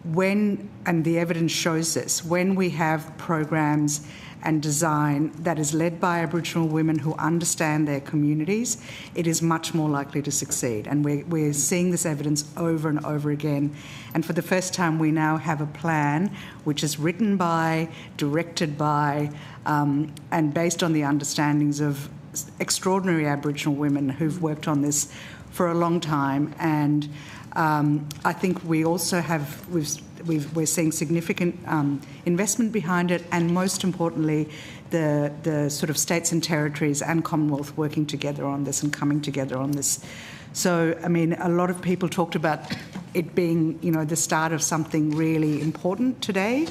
when, and the evidence shows this, when we have programs and design that is led by Aboriginal women who understand their communities, it is much more likely to succeed. And we're seeing this evidence over and over again. And for the first time, we now have a plan which is written by, directed by, and based on the understandings of extraordinary Aboriginal women who've worked on this for a long time. And I think we also have, we're seeing significant investment behind it, and most importantly, the sort of states and territories and Commonwealth working together on this and coming together on this. So, I mean, a lot of people talked about it being, you know, the start of something really important today.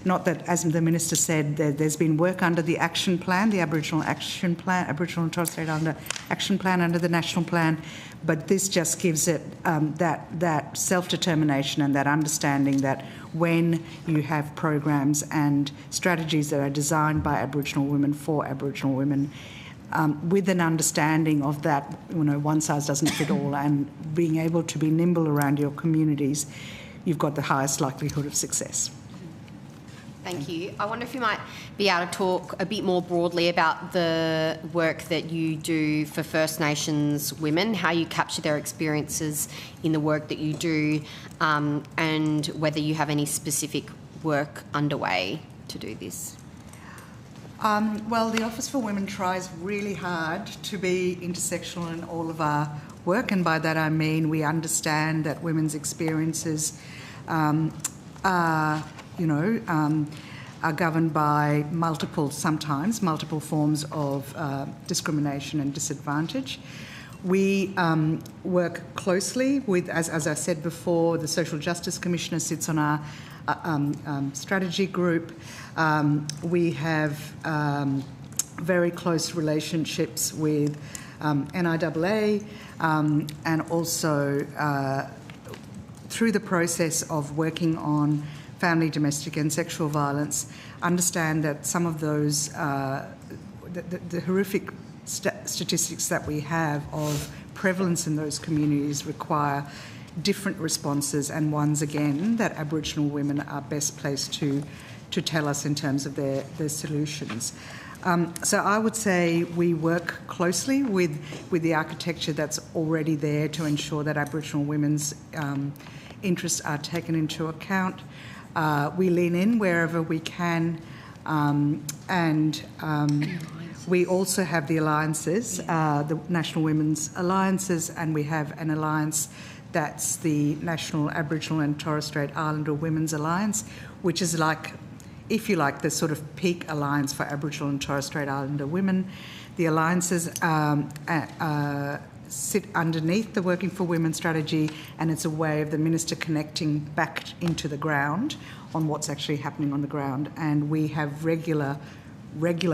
Not that, as the Minister said, there's been work under the action plan, the Aboriginal Action Plan, Aboriginal and Torres Strait Islander Action Plan under the National Plan, but this just gives it that self-determination and that understanding that when you have programs and strategies that are designed by Aboriginal women for Aboriginal women, with an understanding of that, you know, one size doesn't fit all, and being able to be nimble around your communities, you've got the highest likelihood of success. Thank you. I wonder if you might be able to talk a bit more broadly about the work that you do for First Nations women, how you capture their experiences in the work that you do, and whether you have any specific work underway to do this. Well, the Office for Women tries really hard to be intersectional in all of our work, and by that I mean we understand that women's experiences are governed by sometimes multiple forms of discrimination and disadvantage. We work closely with, as I said before, the Social Justice Commissioner sits on our strategy group. We have very close relationships with NIAA, and also through the process of working on family, domestic and sexual violence, understand that some of those, the horrific statistics that we have of prevalence in those communities require different responses, and ones, again, that Aboriginal women are best placed to tell us in terms of their solutions. So I would say we work closely with the architecture that's already there to ensure that Aboriginal women's interests are taken into account. We lean in wherever we can, and we also have the alliances, the National Women's Alliances, and we have an alliance that's the National Aboriginal and Torres Strait Islander Women's Alliance, which is like, if you like, the sort of peak alliance for Aboriginal and Torres Strait Islander women. The alliances sit underneath the Working for Women strategy, and it's a way of the Minister connecting back into the ground on what's actually happening on the ground. And we have regular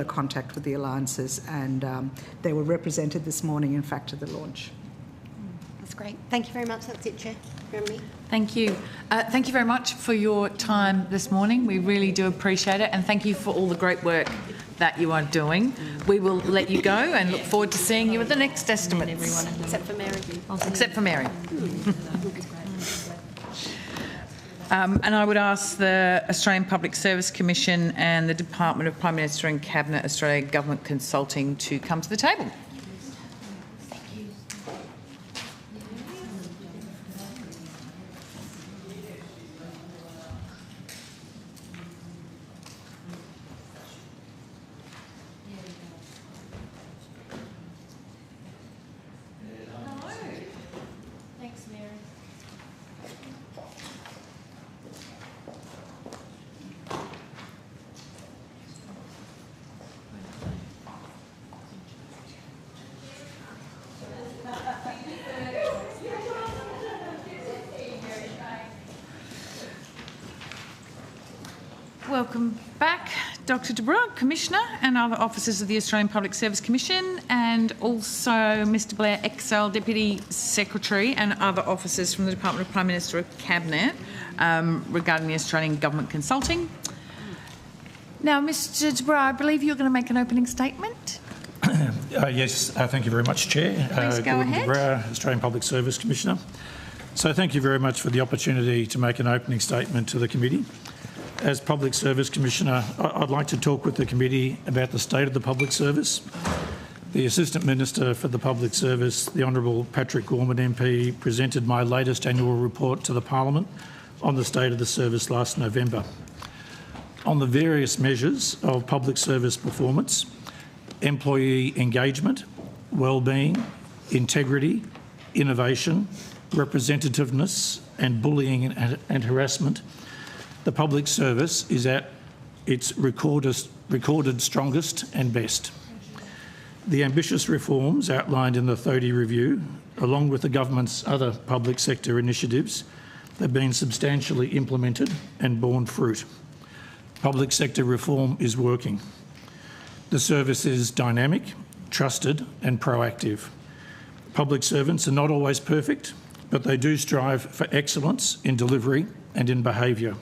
contact with the alliances, and they were represented this morning, in fact, at the launch. That's great. Thank you very much. That's it, Chair. From me. Thank you. Thank you very much for your time this morning. We really do appreciate it, and thank you for all the great work that you are doing. We will let you go and look forward to seeing you at the next estimates. Except for Mary. Except for Mary. And I would ask the Australian Public Service Commission and the Department of Prime Minister and Cabinet Australia Government Consulting to come to the table. Welcome back, Dr de Broek, Commissioner, and other officers of the Australian Public Service Commission, and also Mr Blair Exel, Deputy Secretary, and other officers from the Department of Prime Minister and Cabinet regarding the Australian Government Consulting. Now, Mr de Broek, I believe you're going to make an opening statement. Yes, thank you very much, Chair. Please go ahead. Brower, Australian Public Service Commissioner. So thank you very much for the opportunity to make an opening statement to the committee. As Public Service Commissioner, I'd like to talk with the committee about the state of the public service. The Assistant Minister for the Public Service, the Honourable Patrick Gorman MP, presented my latest annual report to the Parliament on the state of the service last November. On the various measures of public service performance, employee engagement, wellbeing, integrity, innovation, representativeness and bullying and harassment, the public service is at its recorded strongest and best. The ambitious reforms outlined in the 30 Review, along with the government's other public sector initiatives, have been substantially implemented and borne fruit. Public sector reform is working. The service is dynamic, trusted and proactive. Public servants are not always perfect, but they do strive for excellence in delivery and in behaviour.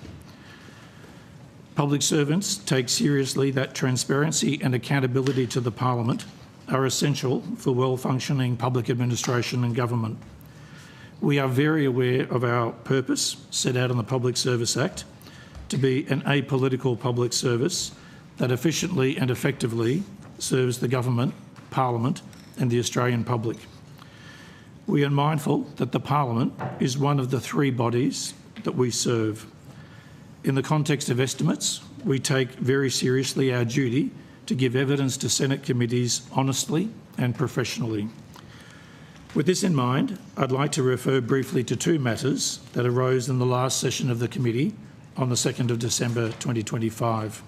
Public servants take seriously that transparency and accountability to the Parliament are essential for well-functioning public administration and government. We are very aware of our purpose, set out in the Public Service Act, to be an apolitical public service that efficiently and effectively serves the government, Parliament and the Australian public. We are mindful that the Parliament is one of the three bodies that we serve. In the context of estimates, we take very seriously our duty to give evidence to Senate committees honestly and professionally. With this in mind, I'd like to refer briefly to two matters that arose in the last session of the committee on the 2nd of December 2025.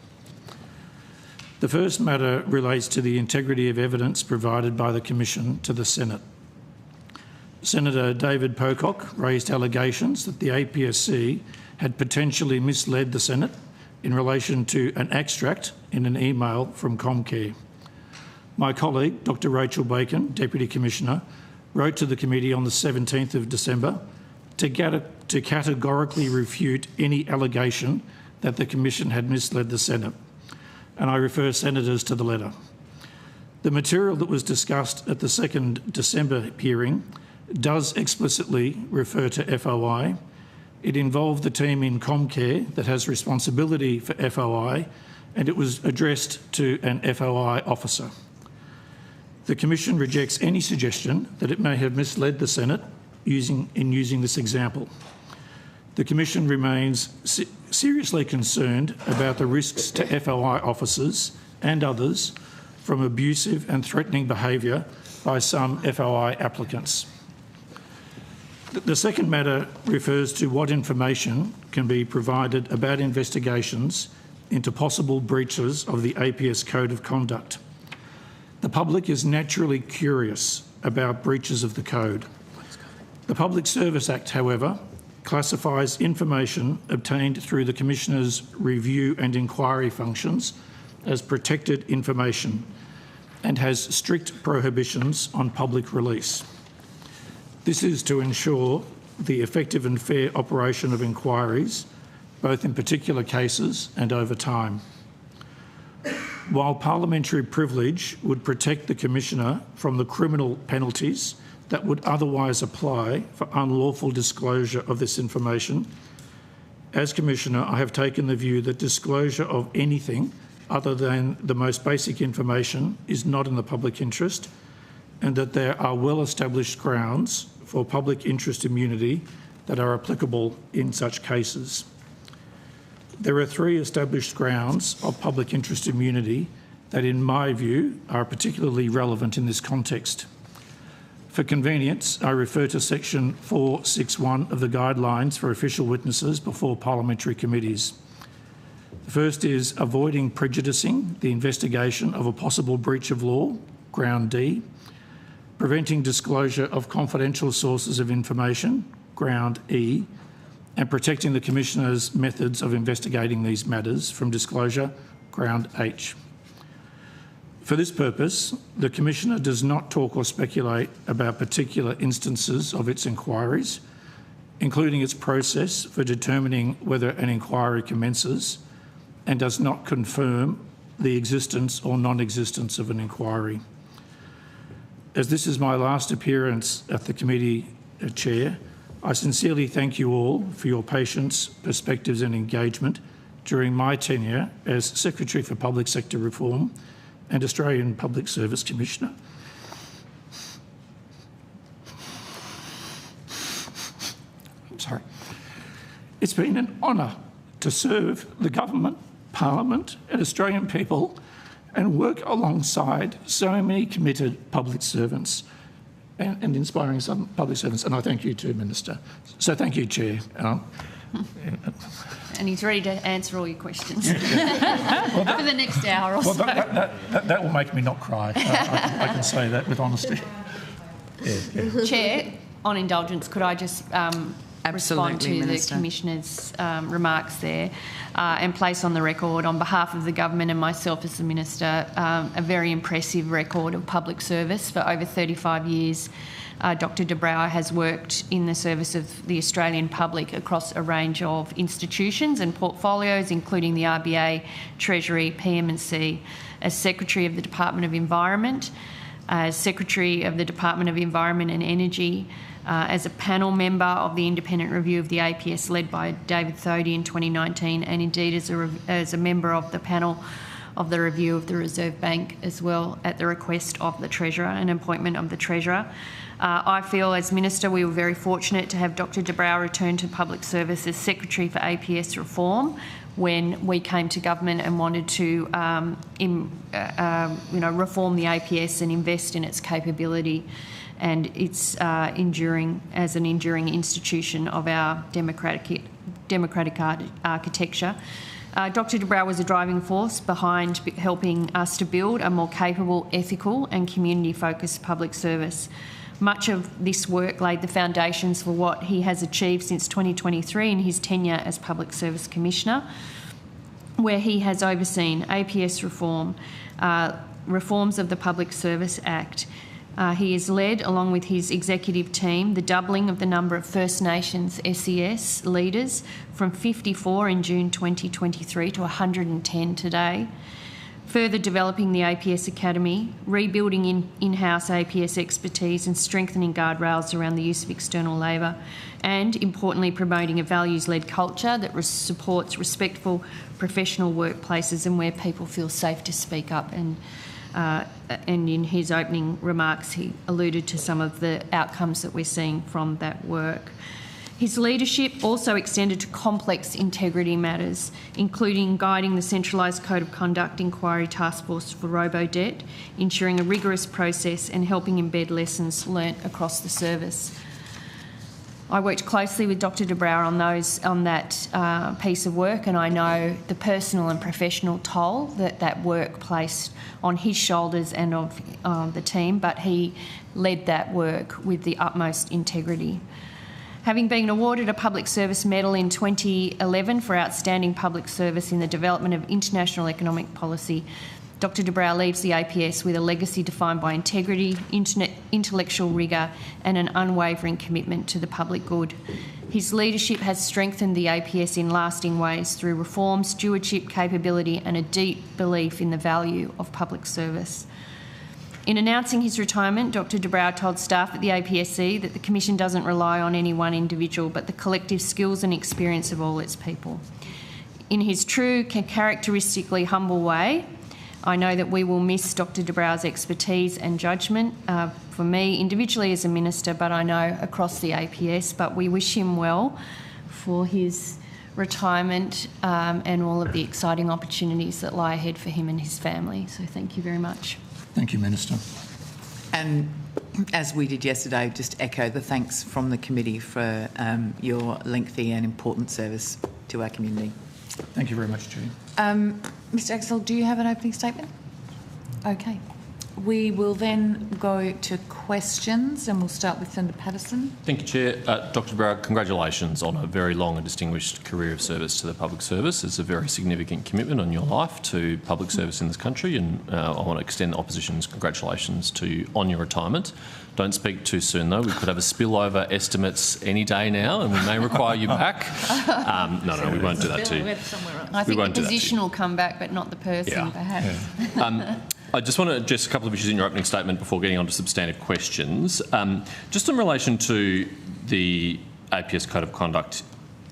The first matter relates to the integrity of evidence provided by the Commission to the Senate. Senator David Pocock raised allegations that the APSC had potentially misled the Senate in relation to an extract in an email from Comcare. My colleague, Dr Rachel Bacon, Deputy Commissioner, wrote to the committee on the 17th of December to categorically refute any allegation that the Commission had misled the Senate, and I refer senators to the letter. The material that was discussed at the 2nd December hearing does explicitly refer to FOI. It involved the team in Comcare that has responsibility for FOI, and it was addressed to an FOI officer. The Commission rejects any suggestion that it may have misled the Senate in using this example. The Commission remains seriously concerned about the risks to FOI officers and others from abusive and threatening behaviour by some FOI applicants. The second matter refers to what information can be provided about investigations into possible breaches of the APS Code of Conduct. The public is naturally curious about breaches of the code. The Public Service Act, however, classifies information obtained through the Commissioner's review and inquiry functions as protected information and has strict prohibitions on public release. This is to ensure the effective and fair operation of inquiries, both in particular cases and over time. While parliamentary privilege would protect the Commissioner from the criminal penalties that would otherwise apply for unlawful disclosure of this information, as Commissioner, I have taken the view that disclosure of anything other than the most basic information is not in the public interest, and that there are well-established grounds for public interest immunity that are applicable in such cases. There are three established grounds of public interest immunity that, in my view, are particularly relevant in this context. For convenience, I refer to section 461 of the Guidelines for Official Witnesses before Parliamentary Committees. The first is avoiding prejudicing the investigation of a possible breach of law, ground D, preventing disclosure of confidential sources of information, ground E, and protecting the Commissioner's methods of investigating these matters from disclosure, ground H. For this purpose, the Commissioner does not talk or speculate about particular instances of its inquiries, including its process for determining whether an inquiry commences, and does not confirm the existence or non-existence of an inquiry. As this is my last appearance at the committee chair, I sincerely thank you all for your patience, perspectives and engagement during my tenure as Secretary for Public Sector Reform and Australian Public Service Commissioner. Sorry. It's been an honour to serve the government, Parliament and Australian people and work alongside so many committed public servants and inspiring some public servants. And I thank you too, Minister. So thank you, Chair. And he's ready to answer all your questions for the next hour or so. That will make me not cry. I can say that with honesty. Yeah. Chair, on indulgence, could I just respond to Minister. the Commissioner's remarks there and place on the record, on behalf of the government and myself as the Minister, a very impressive record of public service. For over 35 years, Dr de Brouwer has worked in the service of the Australian public across a range of institutions and portfolios, including the RBA, Treasury, PM&C, as Secretary of the Department of Environment, as Secretary of the Department of Environment and Energy, as a panel member of the independent review of the APS led by David Thodey in 2019, and indeed as a member of the panel of the review of the Reserve Bank as well, at the request of the Treasurer and appointment of the Treasurer. I feel as Minister we were very fortunate to have Dr de Brouwer return to public service as Secretary for APS Reform when we came to government and wanted to reform the APS and invest in its capability and its enduring institution of our democratic architecture. Dr de Brouwer was a driving force behind helping us to build a more capable, ethical and community-focused public service. Much of this work laid the foundations for what he has achieved since 2023 in his tenure as Public Service Commissioner, where he has overseen APS reform, reforms of the Public Service Act. He has led, along with his executive team, the doubling of the number of First Nations SES leaders from 54 in June 2023 to 110 today, further developing the APS Academy, rebuilding in-house APS expertise and strengthening guardrails around the use of external labour, and, importantly, promoting a values-led culture that supports respectful professional workplaces and where people feel safe to speak up. And in his opening remarks, he alluded to some of the outcomes that we're seeing from that work. His leadership also extended to complex integrity matters, including guiding the centralised Code of Conduct Inquiry Task Force for robo-debt, ensuring a rigorous process and helping embed lessons learnt across the service. I worked closely with Dr de Brouwer on that piece of work, and I know the personal and professional toll that work placed on his shoulders and of the team, but he led that work with the utmost integrity. Having been awarded a Public Service Medal in 2011 for outstanding public service in the development of international economic policy, Dr de Brouwer leaves the APS with a legacy defined by integrity, intellectual rigour and an unwavering commitment to the public good. His leadership has strengthened the APS in lasting ways through reform, stewardship, capability and a deep belief in the value of public service. In announcing his retirement, Dr de Brouwer told staff at the APSC that the Commission doesn't rely on any one individual but the collective skills and experience of all its people. In his true, characteristically humble way, I know that we will miss Dr de Brouwer's expertise and judgment for me individually as a Minister, but I know across the APS, but we wish him well for his retirement and all of the exciting opportunities that lie ahead for him and his family. So thank you very much. Thank you, Minister. And as we did yesterday, just echo the thanks from the committee for your lengthy and important service to our community. Thank you very much, Chair. Mr Axel, do you have an opening statement? Okay. We will then go to questions, and we'll start with Senator Patterson. Thank you, Chair. Dr Barrett, congratulations on a very long and distinguished career of service to the public service. It's a very significant commitment on your life to public service in this country, and I want to extend the opposition's congratulations to you on your retirement. Don't speak too soon, though. We could have a spillover estimates any day now, and we may require you back. No, we won't do that to you. I think the position will come back, but not the person, perhaps. Yeah. I just want to address a couple of issues in your opening statement before getting on to substantive questions. Just in relation to the APS Code of Conduct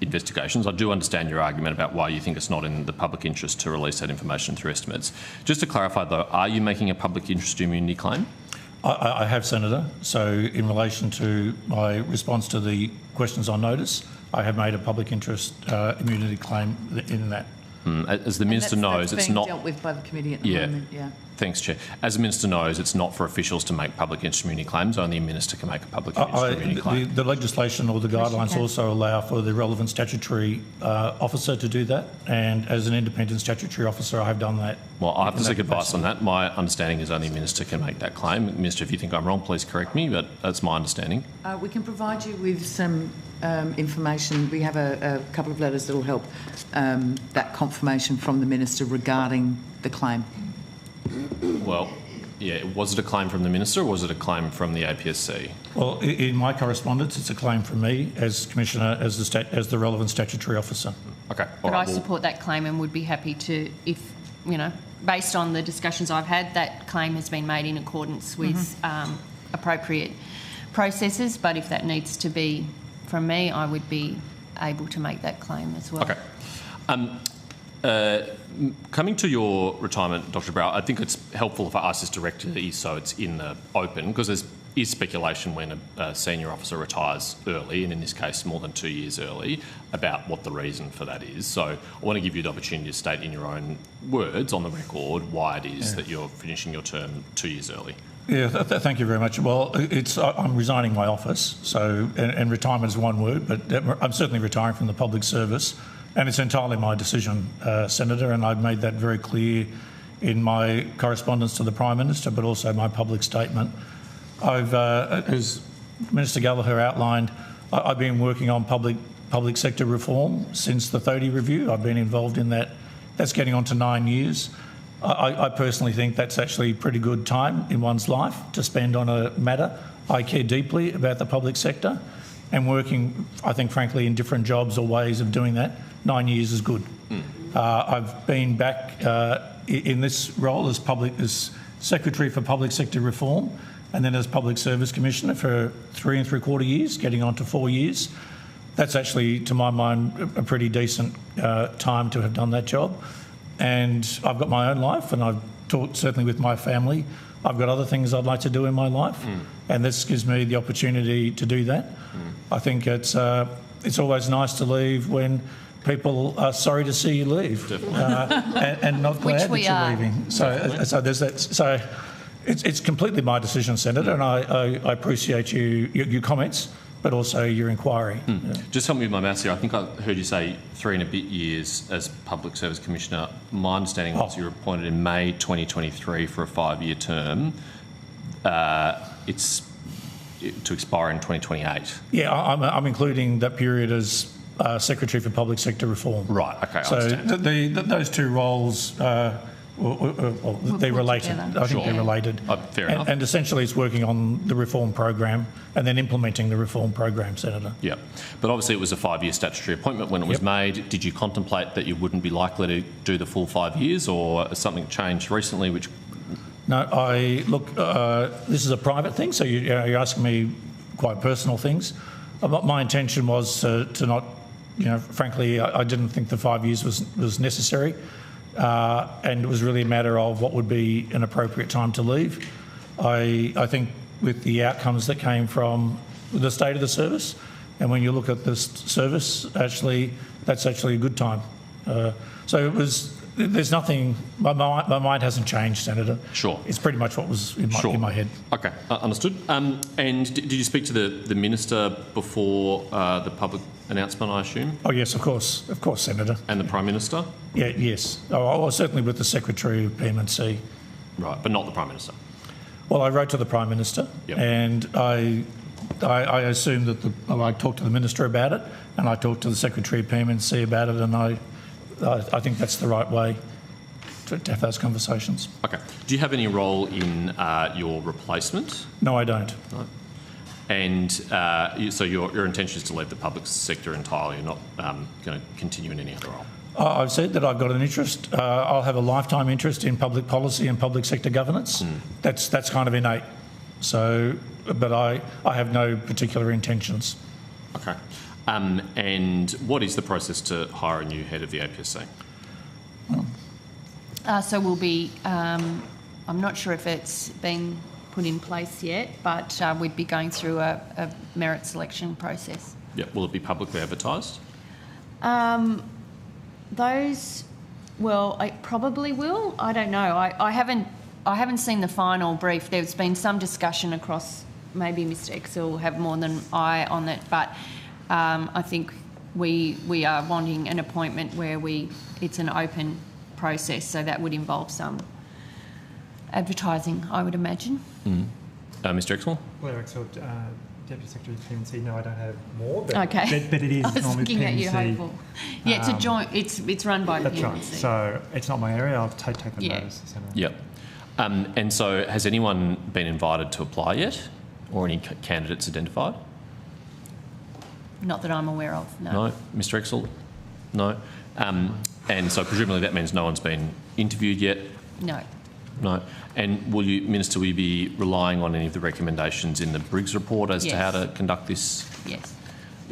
investigations, I do understand your argument about why you think it's not in the public interest to release that information through estimates. Just to clarify, though, are you making a public interest immunity claim? I have, Senator. So in relation to my response to the questions on notice, I have made a public interest immunity claim in that. As the Minister knows, it's not dealt with by the committee at the moment. Yeah. Thanks, Chair. As the Minister knows, it's not for officials to make public interest immunity claims. Only a Minister can make a public interest immunity claim. The legislation or the guidelines also allow for the relevant statutory officer to do that, and as an independent statutory officer, I have done that. Well, I have to seek advice on that. My understanding is only a Minister can make that claim. Minister, if you think I'm wrong, please correct me, but that's my understanding. We can provide you with some information. We have a couple of letters that will help that confirmation from the Minister regarding the claim. Well, yeah, was it a claim from the Minister or was it a claim from the APSC? Well, in my correspondence, it's a claim from me as Commissioner, as the relevant statutory officer. Okay. But I support that claim and would be happy to, if, based on the discussions I've had, that claim has been made in accordance with appropriate processes. But if that needs to be from me, I would be able to make that claim as well. Okay. Coming to your retirement, Dr Brown, I think it's helpful if I ask this directly so it's in the open, because there is speculation when a senior officer retires early, and in this case more than 2 years early, about what the reason for that is. So I want to give you the opportunity to state in your own words on the record why it is that you're finishing your term 2 years early. Yeah, thank you very much. Well, I'm resigning my office, so and retirement is one word, but I'm certainly retiring from the public service. And it's entirely my decision, Senator, and I've made that very clear in my correspondence to the Prime Minister, but also my public statement. As Minister Gallagher outlined, I've been working on public sector reform since the 30 review. I've been involved in that. That's getting on to 9 years. I personally think that's actually pretty good time in one's life to spend on a matter. I care deeply about the public sector, and working, I think, frankly, in different jobs or ways of doing that. 9 years is good. I've been back in this role as Secretary for Public Sector Reform, and then as Public Service Commissioner for 3 3/4 years, getting on to 4 years. That's actually, to my mind, a pretty decent time to have done that job. And I've got my own life, and I've talked certainly with my family. I've got other things I'd like to do in my life, and this gives me the opportunity to do that. I think it's always nice to leave when people are sorry to see you leave and not glad that you're leaving. So there's that. So it's completely my decision, Senator, and I appreciate your comments, but also your inquiry. Just help me with my maths here. I think I heard you say 3 and a bit years as Public Service Commissioner. My understanding was you were appointed in May 2023 for a 5-year term. It's to expire in 2028. Yeah, I'm including that period as Secretary for Public Sector Reform. Right, okay, I so understand. those two roles, they're related. I think they're related. Fair enough. And essentially it's working on the reform program and then implementing the reform program, Senator. Yeah, but obviously it was a 5-year statutory appointment when it was made. Did you contemplate that you wouldn't be likely to do the full 5 years, or has something changed recently which... No, this is a private thing, so you're asking me quite personal things. My intention was to not, frankly, I didn't think the 5 years was necessary, and it was really a matter of what would be an appropriate time to leave. I think with the outcomes that came from the state of the service, and when you look at this service, that's actually a good time. So it was. There's nothing. My mind hasn't changed, Senator. Sure. It's pretty much what was in my head. Okay, understood. And did you speak to the Minister before the public announcement, I assume? Oh yes, of course, Senator. And the Prime Minister? Yes. I was certainly with the Secretary of PMC. Right, but not the Prime Minister. Well, I wrote to the Prime Minister, and I assumed that I talked to the Minister about it, and I talked to the Secretary of PMNC about it, and I think that's the right way to have those conversations. Okay. Do you have any role in your replacement? No, I don't. No. And so your intention is to leave the public sector entirely. You're not going to continue in any other role? I've said that I've got an interest. I'll have a lifetime interest in public policy and public sector governance. That's kind of innate. So, but I have no particular intentions. Okay. And what is the process to hire a new head of the APSC? So we'll be, I'm not sure if it's been put in place yet, but we'd be going through a merit selection process. Yeah. Will it be publicly advertised? Well, it probably will. I don't know. I haven't seen the final brief. There's been some discussion across. Maybe Mr. Exel will have more than I on it, but I think we are wanting an appointment where it's an open process, so that would involve some advertising, I would imagine. Mr. Exel? Blair Exel, Deputy Secretary of PMC. No, I don't have more. But, okay. But it is I was normally looking PMC. at you hopeful. Yeah, it's a joint. It's run by that's PMC. Right. So it's not my area. I'll take the notice. Yep. And so, has anyone been invited to apply yet, or any candidates identified? Not that I'm aware of. No. No, Mr. Exel. No. And so presumably that means no one's been interviewed yet. No. No. And will you be relying on any of the recommendations in the Briggs report as to how to conduct this? Yes.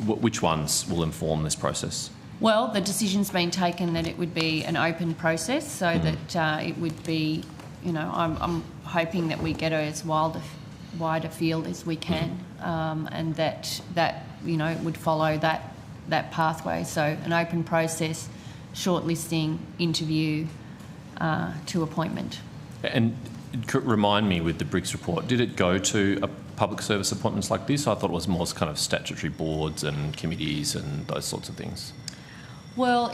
Which ones will inform this process? Well, the decision's been taken that it would be an open process, so that it would be, I'm hoping that we get as wide a field as we can, and that would follow that pathway. So an open process, shortlisting, interview to appointment. And remind me, with the Briggs report, did it go to public service appointments like this? I thought it was more kind of statutory boards and committees and those sorts of things. Well,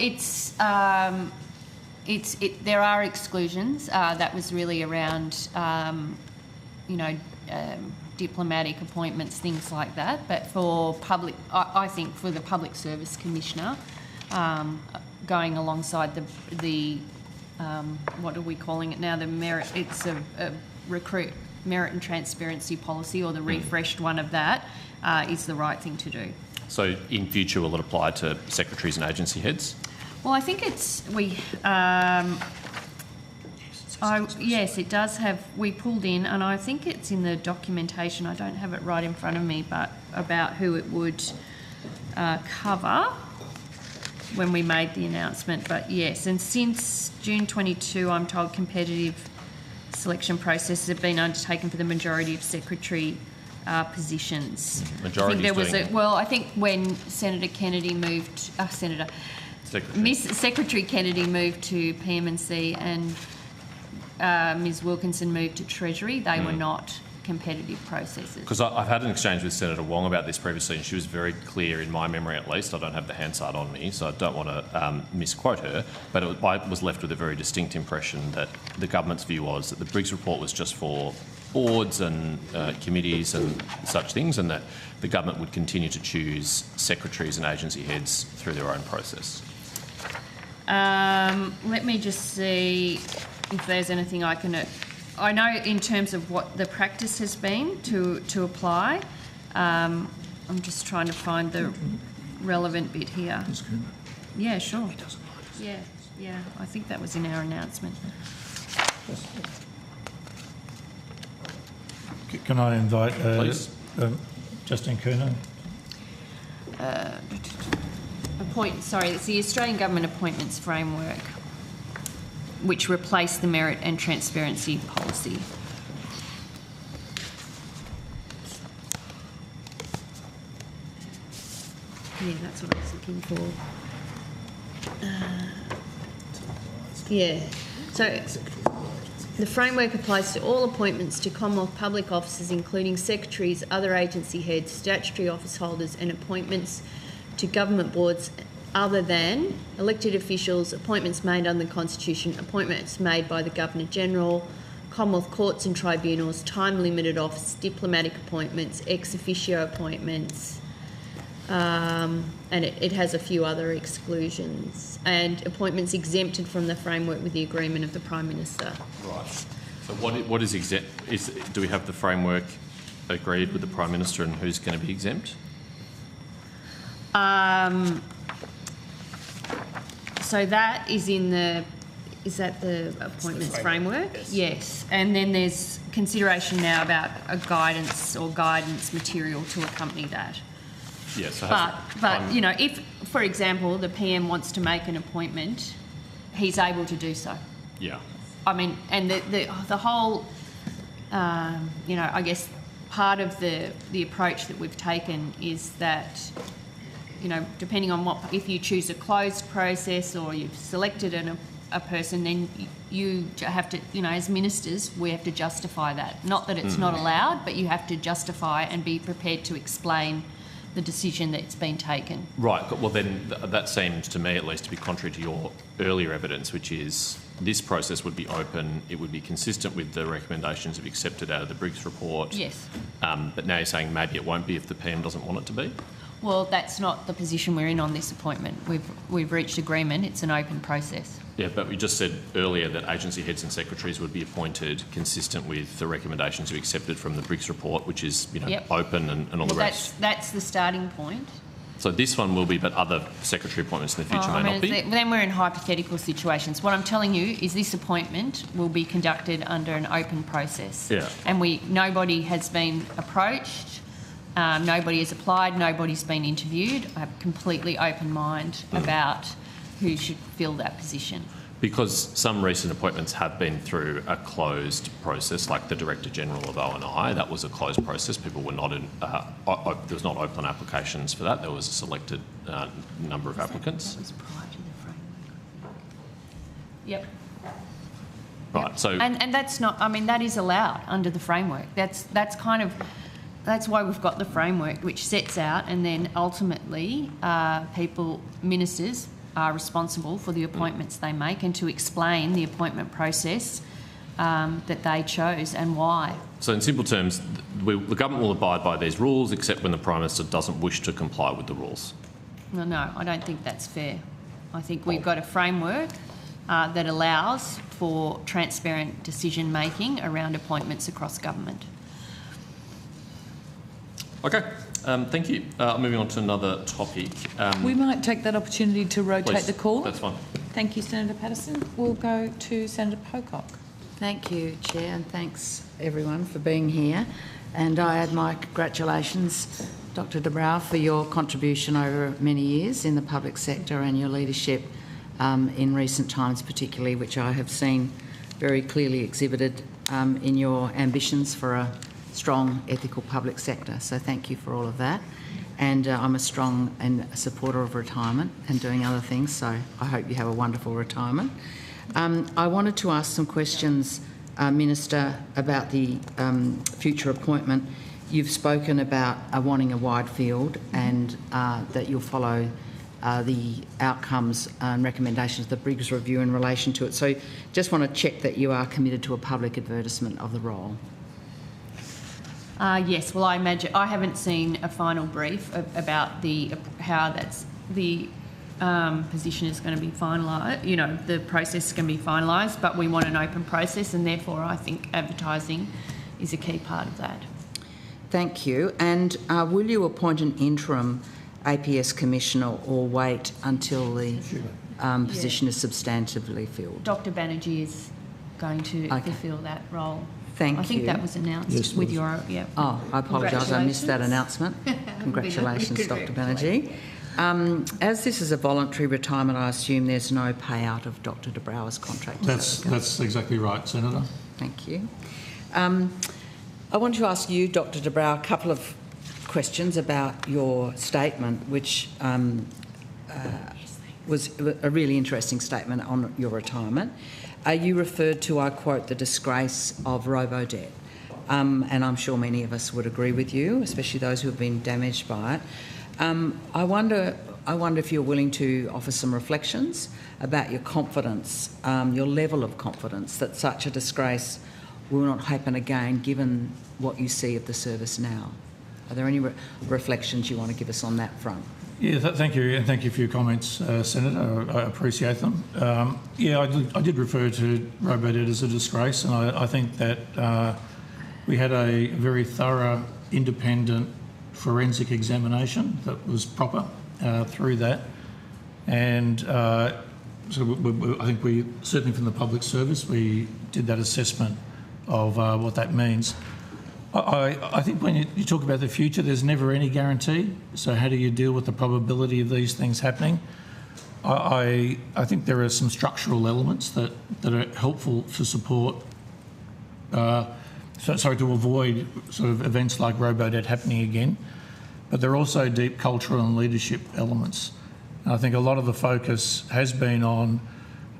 there are exclusions. That was really around, diplomatic appointments, things like that. But for public, I think for the Public Service Commissioner, going alongside the what are we calling it now? The merit. It's a recruit merit and transparency policy, or the refreshed one of that, is the right thing to do. So in future, will it apply to secretaries and agency heads? Well, I think yes, it does have. We pulled in, and I think it's in the documentation. I don't have it right in front of me, but about who it would cover when we made the announcement. But yes, and since June 22, I'm told competitive selection processes have been undertaken for the majority of secretary positions. Majority. I think when Senator Kennedy moved, Secretary Kennedy moved to PMNC and Ms Wilkinson moved to Treasury, they were not competitive processes. Because I've had an exchange with Senator Wong about this previously, and she was very clear, in my memory at least. I don't have the Hansard on me, so I don't want to misquote her, but I was left with a very distinct impression that the government's view was that the Briggs report was just for boards and committees and such things, and that the government would continue to choose secretaries and agency heads through their own process. Let me just see if there's anything I can... I know in terms of what the practice has been to apply. I'm just trying to find the relevant bit here. Yeah, sure. Yeah, I think that was in our announcement. Can I invite Justine Kerner? It's the Australian Government Appointments Framework, which replaced the merit and transparency policy. Yeah, that's what I was looking for. So the framework applies to all appointments to Commonwealth public officers, including secretaries, other agency heads, statutory office holders, and appointments to government boards other than elected officials, appointments made under the Constitution, appointments made by the Governor-General, Commonwealth courts and tribunals, time-limited office, diplomatic appointments, ex officio appointments, and it has a few other exclusions, and appointments exempted from the framework with the agreement of the Prime Minister. Right. So what is exempt? Do we have the framework agreed with the Prime Minister and who's going to be exempt? So that is in the... Is that the appointments framework? Yes. And then there's consideration now about a guidance material to accompany that. Yes. So but you know, if, for example, the PM wants to make an appointment, he's able to do so. Yeah. I mean, and the whole, you know, I guess part of the approach that we've taken is that, you know, depending on if you choose a closed process or you've selected a person, then you have to, you know, as ministers, we have to justify that. Not that it's not allowed, but you have to justify and be prepared to explain the decision that's been taken. Right. Well, then that seems to me, at least, to be contrary to your earlier evidence, which is this process would be open, it would be consistent with the recommendations we've accepted out of the Briggs report. Yes. But now you're saying maybe it won't be if the PM doesn't want it to be? Well, that's not the position we're in on this appointment. We've reached agreement. It's an open process. Yeah, but we just said earlier that agency heads and secretaries would be appointed consistent with the recommendations we accepted from the Briggs report, which is, you know, open and all the rest. That's the starting point. So this one will be, but other secretary appointments in the future may not be? Then we're in hypothetical situations. What I'm telling you is this appointment will be conducted under an open process. Yeah. And nobody has been approached, nobody has applied, nobody's been interviewed. I have a completely open mind about who should fill that position. Because some recent appointments have been through a closed process, like the Director General of O&I, that was a closed process. People were not in, there was not open applications for that. There was a selected number of applicants. That was prior to the framework. Yep. Right, yep. so... And that's not, I mean, that is allowed under the framework. That's why we've got the framework, which sets out, and then ultimately ministers are responsible for the appointments they make and to explain the appointment process that they chose and why. So in simple terms, the government will abide by these rules except when the Prime Minister doesn't wish to comply with the rules. No, I don't think that's fair. I think we've got a framework that allows for transparent decision making around appointments across government. Okay, thank you. Moving on to another topic. We might take that opportunity to rotate please, the call. That's fine. Thank you, Senator Patterson. We'll go to Senator Pocock. Thank you, Chair, and thanks everyone for being here. And I add my congratulations, Dr de Brouwer, for your contribution over many years in the public sector and your leadership in recent times particularly, which I have seen very clearly exhibited in your ambitions for a strong ethical public sector. So thank you for all of that. And I'm a strong supporter of retirement and doing other things, so I hope you have a wonderful retirement. I wanted to ask some questions, Minister, about the future appointment. You've spoken about wanting a wide field and that you'll follow the outcomes and recommendations of the Briggs Review in relation to it. So just want to check that you are committed to a public advertisement of the role. Yes, well, I imagine I haven't seen a final brief about how the position is going to be finalised. You know, the process is going to be finalised, but we want an open process, and therefore I think advertising is a key part of that. Thank you. And will you appoint an interim APS commissioner or wait until the position is substantively filled? Dr Banerjee is going to fulfil that role. Thank you. I think that was announced with your... Yeah. Oh, I apologise, I missed that announcement. Congratulations, Dr Banerjee. As this is a voluntary retirement, I assume there's no payout of Dr de Brouwer's contract. That's exactly right, Senator. Thank you. I want to ask you, Dr de Brouwer, a couple of questions about your statement, which was a really interesting statement on your retirement. You referred to, I quote, the disgrace of robo-debt. And I'm sure many of us would agree with you, especially those who have been damaged by it. I wonder if you're willing to offer some reflections about your confidence, your level of confidence that such a disgrace will not happen again, given what you see of the service now? Are there any reflections you want to give us on that front? Yeah, thank you, and thank you for your comments, Senator. I appreciate them. Yeah, I did refer to Robodebt as a disgrace, and I think that we had a very thorough, independent forensic examination that was proper through that, and so I think we, certainly from the public service, we did that assessment of what that means. I think when you talk about the future, there's never any guarantee. So how do you deal with the probability of these things happening? I think there are some structural elements that are helpful to support, to avoid sort of events like Robodebt happening again. But there are also deep cultural and leadership elements. And I think a lot of the focus has been on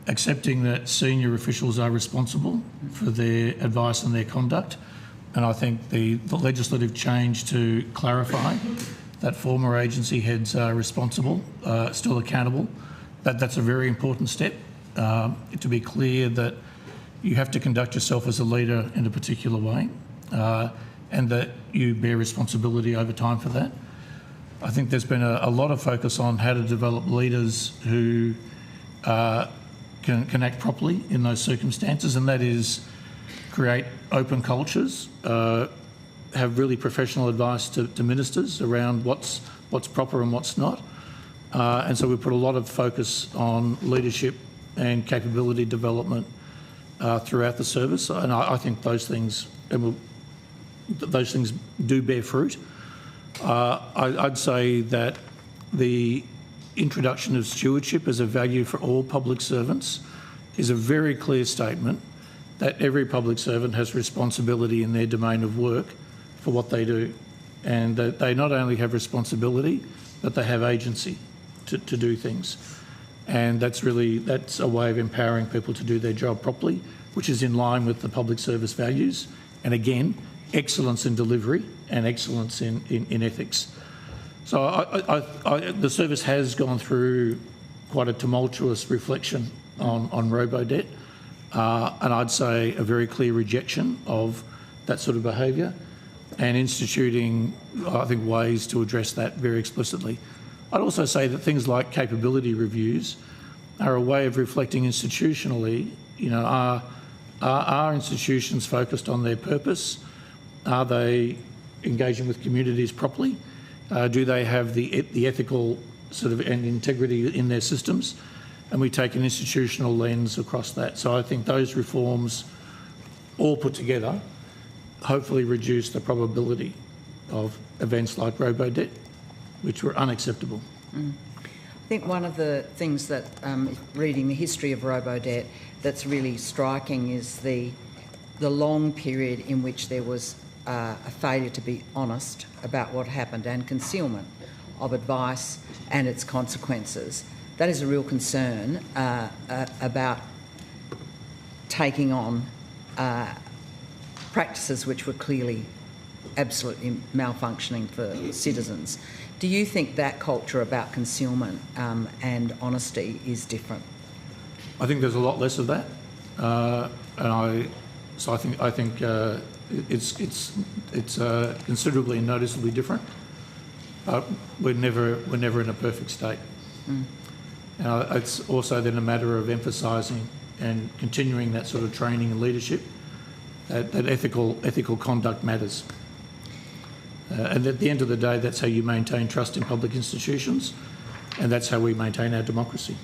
accepting that senior officials are responsible for their advice and their conduct. And I think the legislative change to clarify that former agency heads are responsible, still accountable, that's a very important step, to be clear that you have to conduct yourself as a leader in a particular way, and that you bear responsibility over time for that. I think there's been a lot of focus on how to develop leaders who can act properly in those circumstances, and that is create open cultures, have really professional advice to ministers around what's proper and what's not. And so we put a lot of focus on leadership and capability development throughout the service, and I think those things do bear fruit. I'd say that the introduction of stewardship as a value for all public servants is a very clear statement that every public servant has responsibility in their domain of work for what they do, and that they not only have responsibility, but they have agency to do things. And that's a way of empowering people to do their job properly, which is in line with the public service values. And again, excellence in delivery and excellence in ethics. So the service has gone through quite a tumultuous reflection on Robodebt. And I'd say a very clear rejection of that sort of behaviour and instituting, I think, ways to address that very explicitly. I'd also say that things like capability reviews are a way of reflecting institutionally, are institutions focused on their purpose? Are they engaging with communities properly? Do they have the ethical sort of and integrity in their systems? And we take an institutional lens across that. So I think those reforms, all put together, hopefully reduce the probability of events like Robodebt, which were unacceptable. I think one of the things that, reading the history of Robodebt, that's really striking is the long period in which there was a failure to be honest about what happened and concealment of advice and its consequences. That is a real concern about taking on practices which were clearly absolutely malfunctioning for citizens. Do you think that culture about concealment and honesty is different? I think there's a lot less of that, I think it's considerably and noticeably different. But we're never in a perfect state. It's also then a matter of emphasising and continuing that sort of training and leadership, that ethical conduct matters. And at the end of the day, that's how you maintain trust in public institutions, and that's how we maintain our democracy.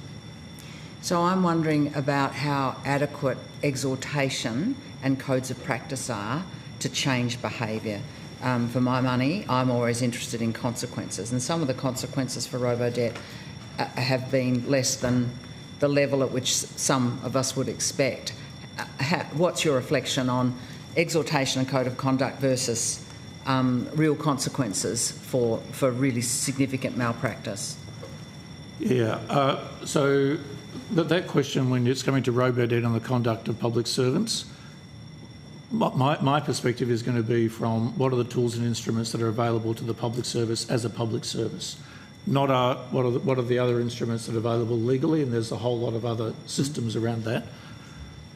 So I'm wondering about how adequate exhortation and codes of practice are to change behaviour. For my money, I'm always interested in consequences, and some of the consequences for Robodebt have been less than the level at which some of us would expect. What's your reflection on exhortation and code of conduct versus real consequences for really significant malpractice? Yeah, so that question, when it's coming to Robodebt on the conduct of public servants, my perspective is going to be from what are the tools and instruments that are available to the public service as a public service, not what are the other instruments that are available legally, and there's a whole lot of other systems around that.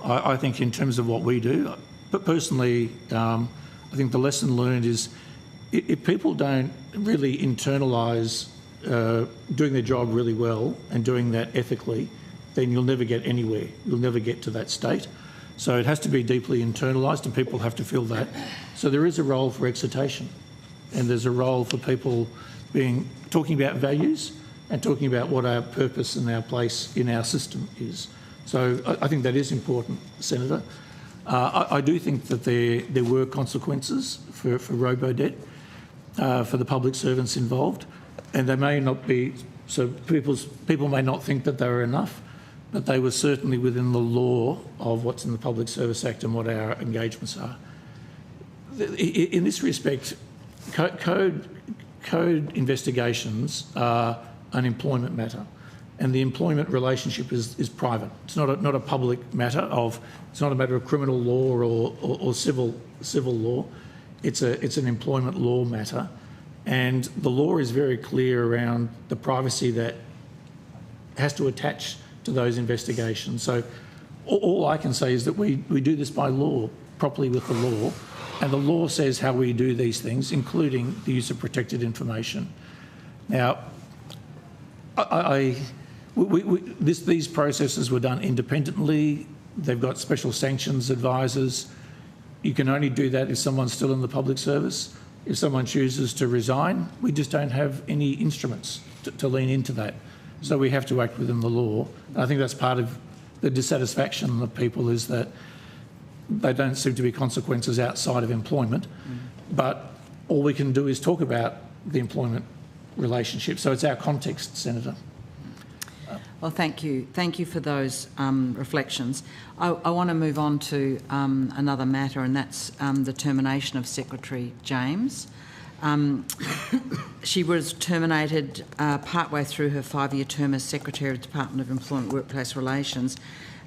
I think in terms of what we do, But personally, I think the lesson learned is if people don't really internalise doing their job really well and doing that ethically, then you'll never get anywhere. You'll never get to that state. So it has to be deeply internalised and people have to feel that. So there is a role for exhortation and there's a role for people talking about values and talking about what our purpose and our place in our system is. So I think that is important, Senator. I do think that there were consequences for robo-debt for the public servants involved, and they may not be, so people may not think that they were enough, but they were certainly within the law of what's in the Public Service Act and what our engagements are. In this respect, code investigations are an employment matter, and the employment relationship is private. It's not a public matter it's not a matter of criminal law or civil law. It's an employment law matter, and the law is very clear around the privacy that has to attach to those investigations. So all I can say is that we do this by law, properly with the law, and the law says how we do these things, including the use of protected information. Now, these processes were done independently. They've got special sanctions advisors. You can only do that if someone's still in the public service. If someone chooses to resign, we just don't have any instruments to lean into that. So we have to act within the law. And I think that's part of the dissatisfaction of people, is that they don't seem to be consequences outside of employment, but all we can do is talk about the employment relationship. So it's our context, Senator. Well, thank you. Thank you for those reflections. I want to move on to another matter, and that's the termination of Secretary James. She was terminated partway through her 5-year term as Secretary of the Department of Employment Workplace Relations.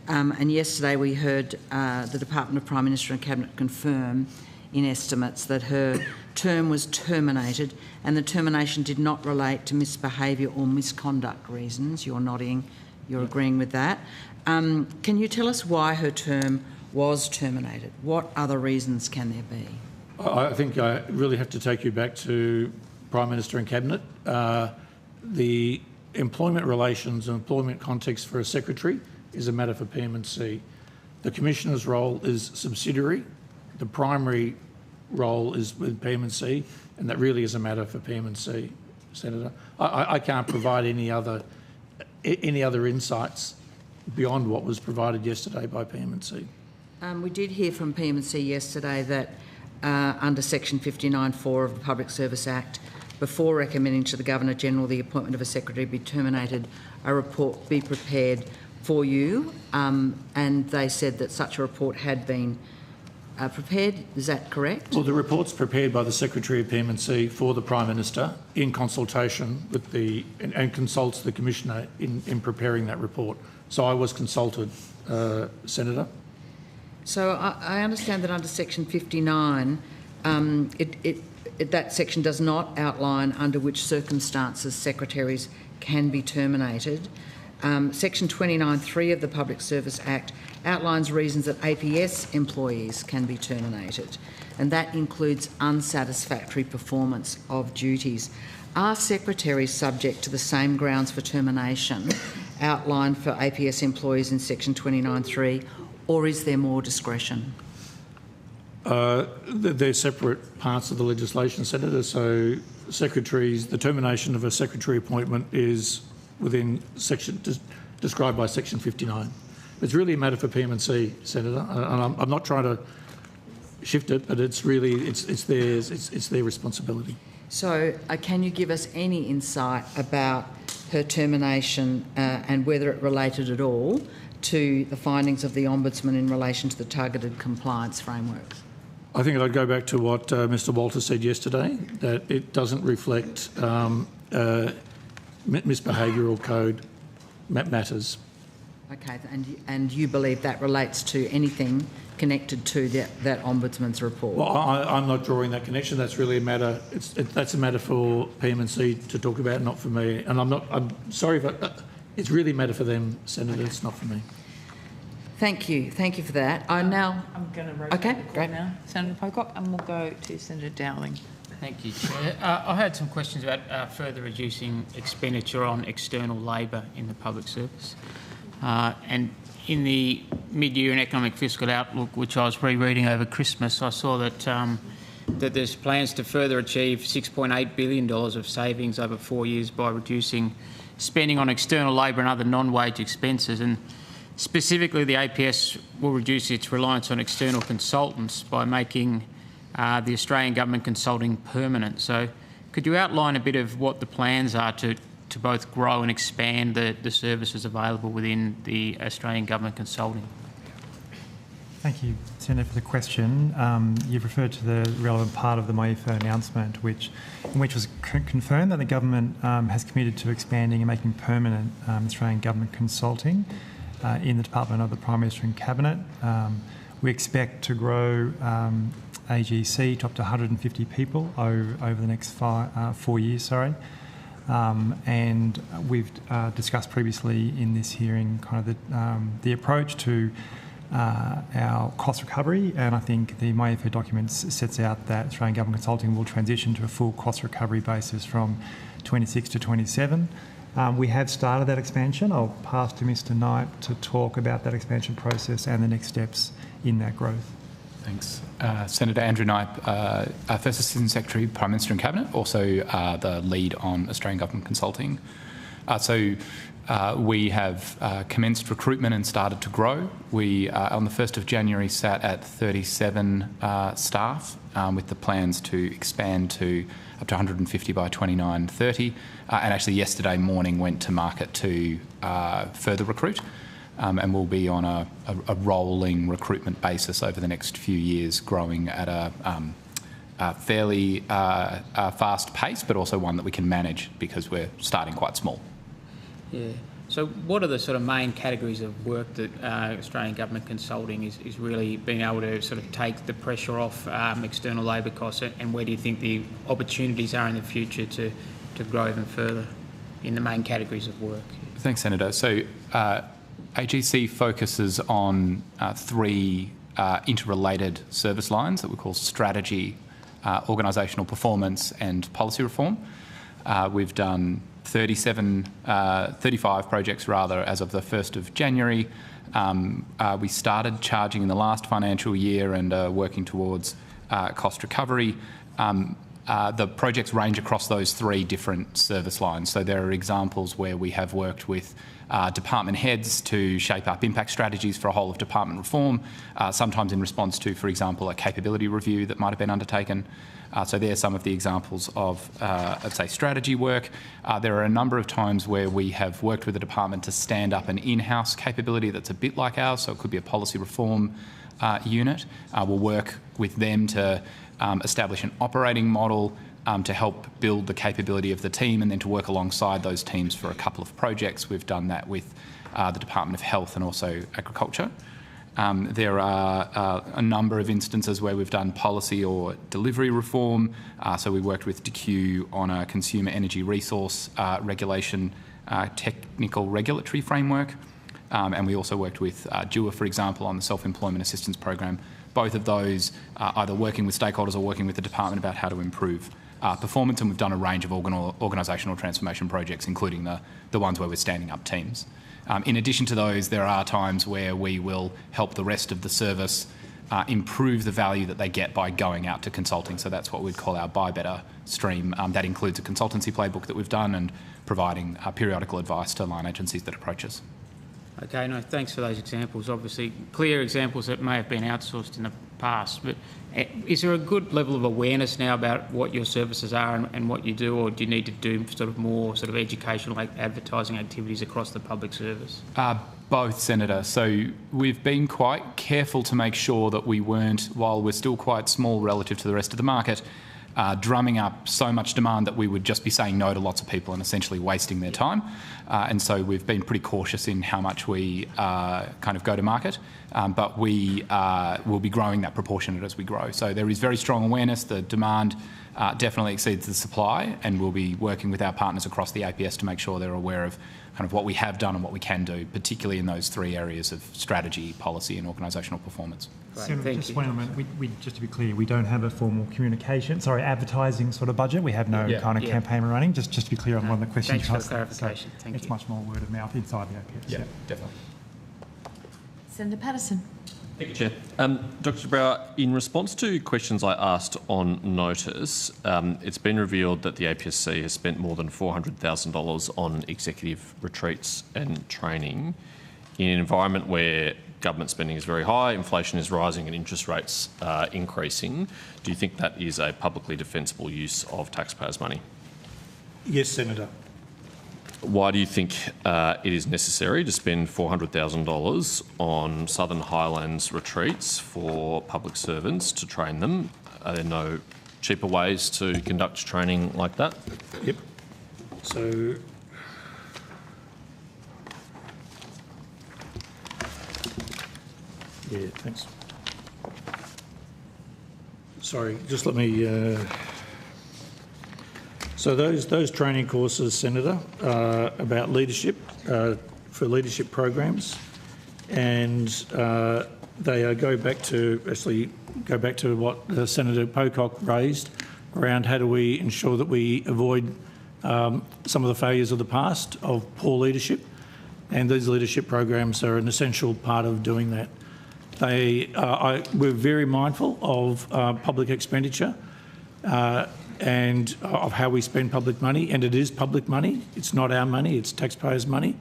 And yesterday we heard the Department of Prime Minister and Cabinet confirm in estimates that her term was terminated, and the termination did not relate to misbehaviour or misconduct reasons. You're nodding, you're agreeing with that. Can you tell us why her term was terminated? What other reasons can there be? I think I really have to take you back to Prime Minister and Cabinet. The employment relations and employment context for a secretary is a matter for PM&C. The Commissioner's role is subsidiary. The primary role is with PM&C, and that really is a matter for PM&C, Senator. I can't provide any other insights beyond what was provided yesterday by PM&C. We did hear from PM&C yesterday that under Section 59(4) of the Public Service Act, before recommending to the Governor-General the appointment of a secretary be terminated, a report be prepared for you, and they said that such a report had been prepared. Is that correct? Well, the report's prepared by the Secretary of PM&C for the Prime Minister in consultation with and consults the Commissioner in preparing that report. So I was consulted, Senator. So I understand that under Section 59, that section does not outline under which circumstances secretaries can be terminated. Section 29(3) of the Public Service Act outlines reasons that APS employees can be terminated, and that includes unsatisfactory performance of duties. Are secretaries subject to the same grounds for termination outlined for APS employees in Section 29(3), or is there more discretion? They're separate parts of the legislation, Senator. So secretaries, the termination of a secretary appointment is within section described by Section 59. It's really a matter for PM&C, Senator, and I'm not trying to shift it, but it's really it's theirs. It's their responsibility. So, can you give us any insight about her termination and whether it related at all to the findings of the Ombudsman in relation to the targeted compliance framework? I think I'd go back to what Mr. Walter said yesterday, that it doesn't reflect misbehavioural code matters. Okay, and you believe that relates to anything connected to that Ombudsman's report? Well, I'm not drawing that connection. That's really a matter. That's a matter for PM&C to talk about, not for me. And I'm sorry, but it's really a matter for them, Senator. Okay. It's not for me. Thank you for that. I'm going to rotate okay, the call great. now. Senator Pocock, and we'll go to Senator Dowling. Thank you, Chair. I had some questions about further reducing expenditure on external labour in the public service. And in the mid-year and economic fiscal outlook, which I was rereading over Christmas, I saw that that there's plans to further achieve $6.8 billion of savings over 4 years by reducing spending on external labour and other non-wage expenses. And specifically, the APS will reduce its reliance on external consultants by making the Australian Government consulting permanent. So could you outline a bit of what the plans are to both grow and expand the services available within the Australian Government consulting? Thank you, Senator, for the question. You've referred to the relevant part of the MyEFA announcement, in which was confirmed that the government has committed to expanding and making permanent Australian Government consulting in the Department of the Prime Minister and Cabinet. We expect to grow AGC to up to 150 people over the next 4 years. And we've discussed previously in this hearing kind of the approach to our cost recovery, and I think the MyEFA document sets out that Australian Government consulting will transition to a full cost recovery basis from 26 to 27. We have started that expansion. I'll pass to Mr Knight to talk about that expansion process and the next steps in that growth. Thanks. Senator Andrew Knight, First Assistant Secretary, Prime Minister and Cabinet, also the lead on Australian Government consulting. We have commenced recruitment and started to grow. We, on the 1st of January, sat at 37 staff with the plans to expand to up to 150 by 29-30. And actually yesterday morning went to market to further recruit. And we'll be on a rolling recruitment basis over the next few years, growing at a fairly fast pace, but also one that we can manage because we're starting quite small. Yeah. So what are the sort of main categories of work that Australian Government consulting is really being able to sort of take the pressure off external labour costs, and where do you think the opportunities are in the future to grow even further in the main categories of work? Thanks, Senator. So AGC focuses on three interrelated service lines that we call strategy, organisational performance and policy reform. We've done 35 projects rather as of the 1st of January. We started charging in the last financial year and working towards cost recovery. The projects range across those three different service lines. So there are examples where we have worked with department heads to shape up impact strategies for a whole of department reform, sometimes in response to, for example, a capability review that might have been undertaken. So there are some of the examples of, let's say, strategy work. There are a number of times where we have worked with a department to stand up an in-house capability that's a bit like ours, so it could be a policy reform unit. We'll work with them to establish an operating model to help build the capability of the team, and then to work alongside those teams for a couple of projects. We've done that with the Department of Health and also Agriculture. There are a number of instances where we've done policy or delivery reform. So we worked with DQ on a consumer energy resource regulation technical regulatory framework. And we also worked with DUA, for example, on the self-employment assistance program. Both of those either working with stakeholders or working with the department about how to improve performance. And we've done a range of organisational transformation projects, including the ones where we're standing up teams. In addition to those, there are times where we will help the rest of the service improve the value that they get by going out to consulting. So that's what we'd call our Buy Better stream. That includes a consultancy playbook that we've done and providing periodical advice to line agencies that approach us. Okay, no, thanks for those examples. Obviously, clear examples that may have been outsourced in the past, but is there a good level of awareness now about what your services are and what you do, or do you need to do sort of more sort of educational advertising activities across the public service? Both, Senator. So we've been quite careful to make sure that we weren't, while we're still quite small relative to the rest of the market, drumming up so much demand that we would just be saying no to lots of people and essentially wasting their time. And so we've been pretty cautious in how much we kind of go to market, but we will be growing that proportionate as we grow. So there is very strong awareness. The demand definitely exceeds the supply, and we'll be working with our partners across the APS to make sure they're aware of kind of what we have done and what we can do, particularly in those three areas of strategy, policy and organisational performance. Senator, just one moment. Just to be clear, we don't have a formal advertising sort of budget. We have no campaign running. Just to be clear on one of the questions. Thanks for the clarification. Thank you. It's much more word of mouth inside the APS. Yeah, definitely. Senator Patterson. Thank you, Chair. Dr Brower, in response to questions I asked on notice, it's been revealed that the APSC has spent more than $400,000 on executive retreats and training in an environment where government spending is very high, inflation is rising and interest rates are increasing. Do you think that is a publicly defensible use of taxpayers' money? Yes, Senator. Why do you think it is necessary to spend $400,000 on Southern Highlands retreats for public servants to train them? Are there no cheaper ways to conduct training like that? Yep. So, yeah, thanks. Sorry, just let me... So those training courses, Senator, are about leadership, for leadership programs, and they go back to what Senator Pocock raised around how do we ensure that we avoid some of the failures of the past of poor leadership, and these leadership programs are an essential part of doing that. We're very mindful of public expenditure. And of how we spend public money, and it is public money. It's not our money, it's taxpayers' money.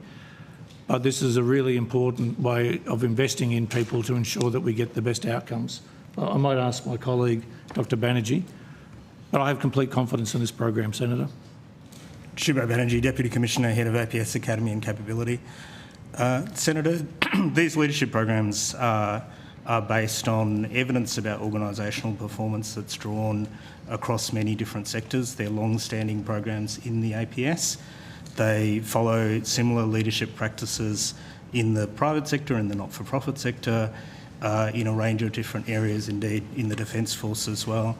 But this is a really important way of investing in people to ensure that we get the best outcomes. I might ask my colleague, Dr Banerjee, but I have complete confidence in this program, Senator. Shubho Banerjee, Deputy Commissioner, Head of APS Academy and Capability. Senator, these leadership programs are based on evidence about organisational performance that's drawn across many different sectors. They're long-standing programs in the APS. They follow similar leadership practices in the private sector and the not-for-profit sector, in a range of different areas, indeed in the Defence Force as well.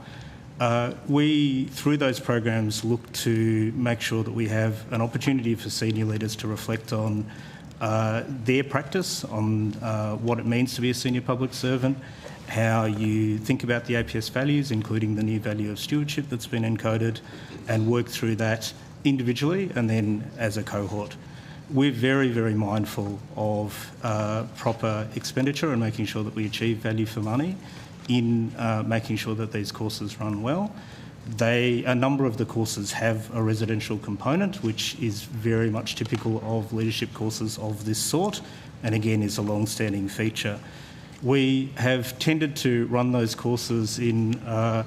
We, through those programs, look to make sure that we have an opportunity for senior leaders to reflect on their practice, on what it means to be a senior public servant, how you think about the APS values, including the new value of stewardship that's been encoded, and work through that individually and then as a cohort. We're very, very mindful of proper expenditure and making sure that we achieve value for money in making sure that these courses run well. A number of the courses have a residential component, which is very much typical of leadership courses of this sort, and again is a long-standing feature. We have tended to run those courses in a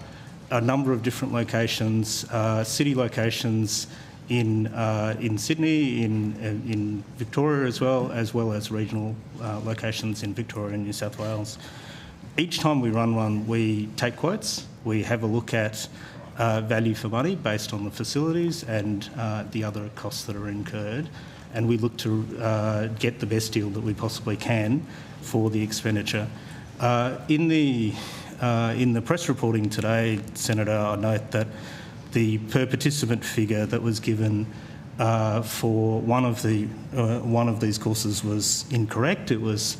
number of different locations, city locations in Sydney, in Victoria as well as regional locations in Victoria and New South Wales. Each time we run one, we take quotes, we have a look at value for money based on the facilities and the other costs that are incurred, and we look to get the best deal that we possibly can for the expenditure. In the press reporting today, Senator, I note that the per participant figure that was given for one of these courses was incorrect. It was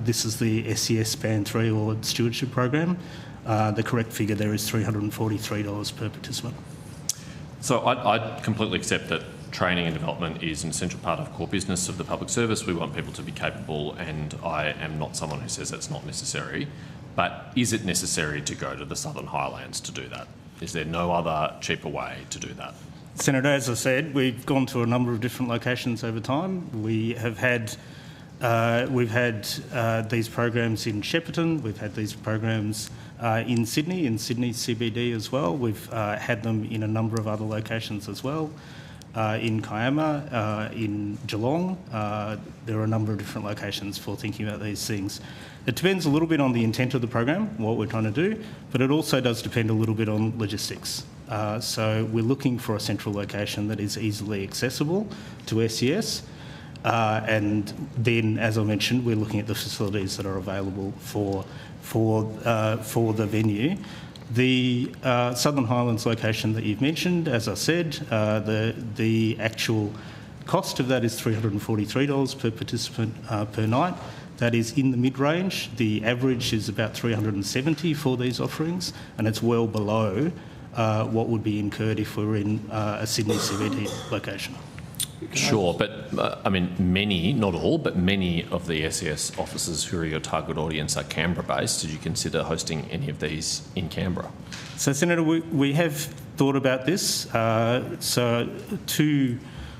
this is the SES Band 3 or Stewardship Program. The correct figure there is $343 per participant. So I completely accept that training and development is an essential part of core business of the public service. We want people to be capable, and I am not someone who says that's not necessary. But is it necessary to go to the Southern Highlands to do that? Is there no other cheaper way to do that? Senator, as I said, we've gone to a number of different locations over time. We've had these programs in Shepparton. We've had these programs in Sydney CBD as well. We've had them in a number of other locations as well. In Kiama, in Geelong, there are a number of different locations for thinking about these things. It depends a little bit on the intent of the program, what we're trying to do, but it also does depend a little bit on logistics. So we're looking for a central location that is easily accessible to SES. And then, as I mentioned, we're looking at the facilities that are available for the venue. The Southern Highlands location that you've mentioned, as I said, the actual cost of that is $343 per participant per night. That is in the mid-range. The average is about $370 for these offerings, and it's well below what would be incurred if we were in a Sydney CBD location. Sure, but I mean, many, not all, but many of the SES officers who are your target audience are Canberra-based. Did you consider hosting any of these in Canberra? So, Senator, we have thought about this. So two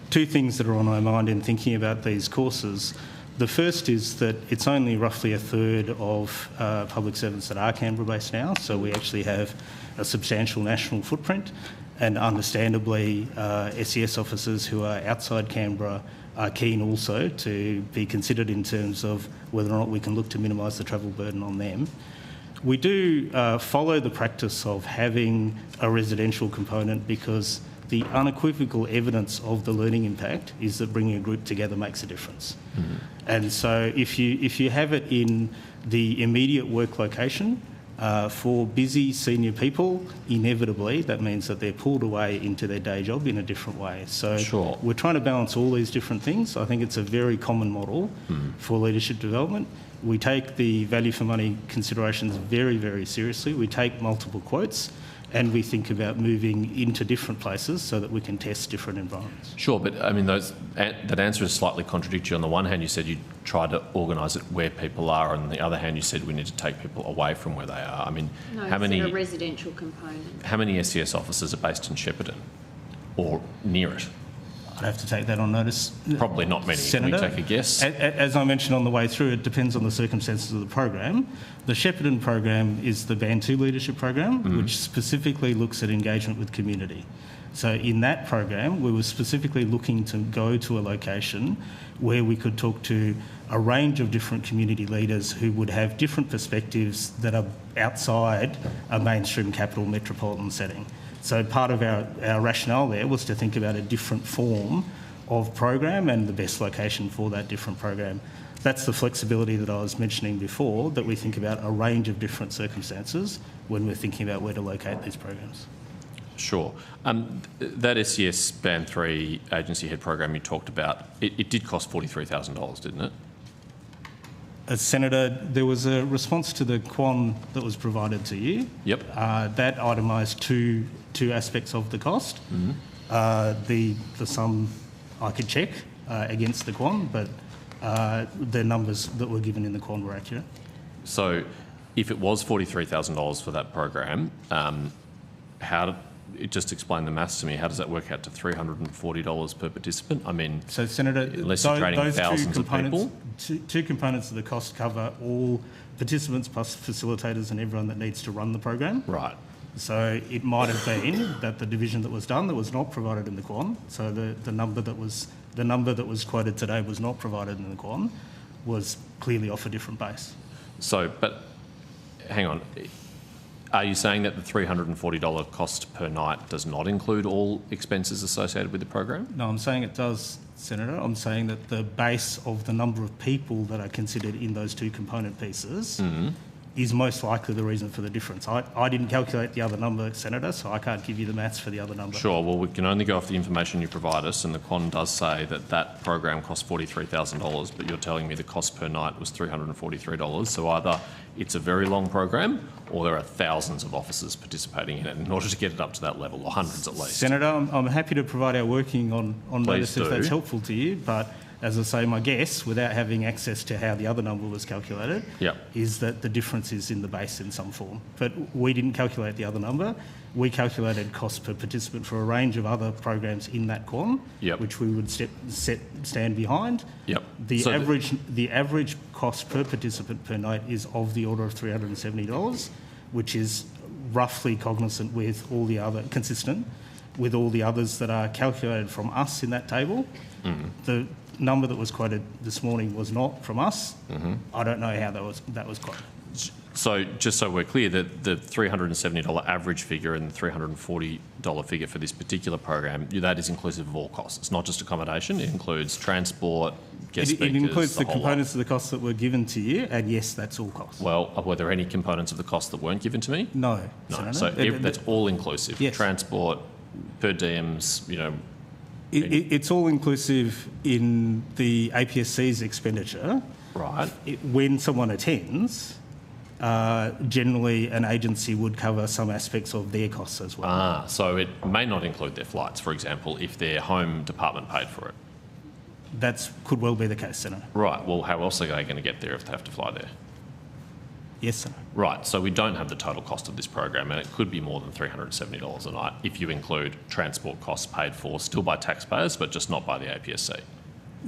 things that are on my mind in thinking about these courses. The first is that it's only roughly a third of public servants that are Canberra-based now, so we actually have a substantial national footprint. And understandably, SES officers who are outside Canberra are keen also to be considered in terms of whether or not we can look to minimise the travel burden on them. We do follow the practice of having a residential component because the unequivocal evidence of the learning impact is that bringing a group together makes a difference. Mm-hmm. And so if you have it in the immediate work location, for busy senior people, inevitably that means that they're pulled away into their day job in a different way. So sure. We're trying to balance all these different things. I think it's a very common model for leadership development. We take the value for money considerations very, very seriously. We take multiple quotes and we think about moving into different places so that we can test different environments. Sure, but I mean, that answer is slightly contradictory. On the one hand, you said you try to organise it where people are, and on the other hand, you said we need to take people away from where they are. I mean, how many a residential component? How many SES officers are based in Shepparton or near it? I'd have to take that on notice. Probably not many. Senator, can we take a guess? As I mentioned on the way through, it depends on the circumstances of the program. The Shepparton program is the Band 2 leadership program, which specifically looks at engagement with community. So in that program, we were specifically looking to go to a location where we could talk to a range of different community leaders who would have different perspectives that are outside a mainstream capital metropolitan setting. So part of our rationale there was to think about a different form of program and the best location for that different program. That's the flexibility that I was mentioning before, that we think about a range of different circumstances when we're thinking about where to locate these programs. Sure. That SES Band 3 agency head program you talked about, it did cost $43,000, didn't it? Senator, there was a response to the QAN that was provided to you. Yep. That itemised two aspects of the cost. The sum I could check against the QAN, but the numbers that were given in the QAN were accurate. So if it was $43,000 for that program, just explain the maths to me. How does that work out to $340 per participant? I mean, so Senator, unless you're training thousands of people. Two components of the cost cover all participants plus facilitators and everyone that needs to run the program. Right. So it might have been that the division that was done that was not provided in the QAN. So the number that was quoted today was not provided in the QAN, was clearly off a different base. So, but hang on. Are you saying that the $340 cost per night does not include all expenses associated with the program? No, I'm saying it does, Senator. I'm saying that the base of the number of people that are considered in those two component pieces is most likely the reason for the difference. I didn't calculate the other number, Senator, so I can't give you the maths for the other number. Sure, well, we can only go off the information you provide us, and the QAN does say that that program cost $43,000, but you're telling me the cost per night was $343. So either it's a very long program or there are thousands of officers participating in it in order to get it up to that level, or hundreds at least. Senator, I'm happy to provide our working on notice if that's helpful to you, but as I say, my guess, without having access to how the other number was calculated, is that the difference is in the base in some form. But we didn't calculate the other number. We calculated cost per participant for a range of other programs in that QAN, which we would stand behind. The average cost per participant per night is of the order of $370, which is roughly consistent with all the others that are calculated from us in that table. The number that was quoted this morning was not from us. I don't know how that was quoted. So just so we're clear, that the $370 average figure and the $340 figure for this particular program, that is inclusive of all costs. It's not just accommodation. It includes transport, guest It speakers, includes the whole components of the costs that were given to you, and yes, that's all costs. Well, were there any components of the cost that weren't given to me? No. No. Senator. So that's all inclusive. Yes. Transport, per diems, you know. It's all inclusive in the APSC's expenditure. Right. When someone attends, generally an agency would cover some aspects of their costs as well. So it may not include their flights, for example, if their home department paid for it. That could well be the case, Senator. Right. Well, how else are they going to get there if they have to fly there? Yes, Senator. Right. So we don't have the total cost of this program, and it could be more than $370 a night if you include transport costs paid for still by taxpayers, but just not by the APSC.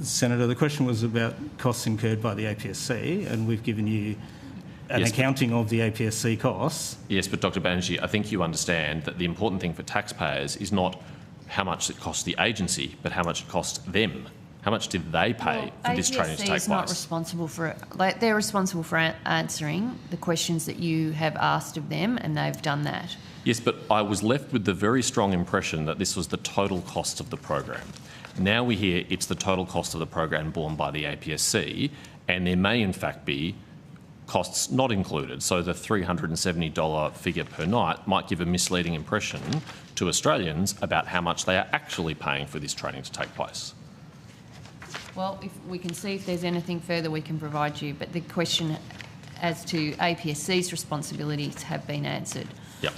Senator, the question was about costs incurred by the APSC, and we've given you an accounting of the APSC costs. Yes, but Dr Banerjee, I think you understand that the important thing for taxpayers is not how much it costs the agency, but how much it costs them. How much did they pay for this training to take place? APSC is not responsible for it. Like, they're responsible for answering the questions that you have asked of them, and they've done that. Yes, but I was left with the very strong impression that this was the total cost of the program. Now we hear it's the total cost of the program borne by the APSC, and there may in fact be costs not included. So the $370 figure per night might give a misleading impression to Australians about how much they are actually paying for this training to take place. Well, if we can see if there's anything further we can provide you, but the question as to APSC's responsibilities have been answered. Yep.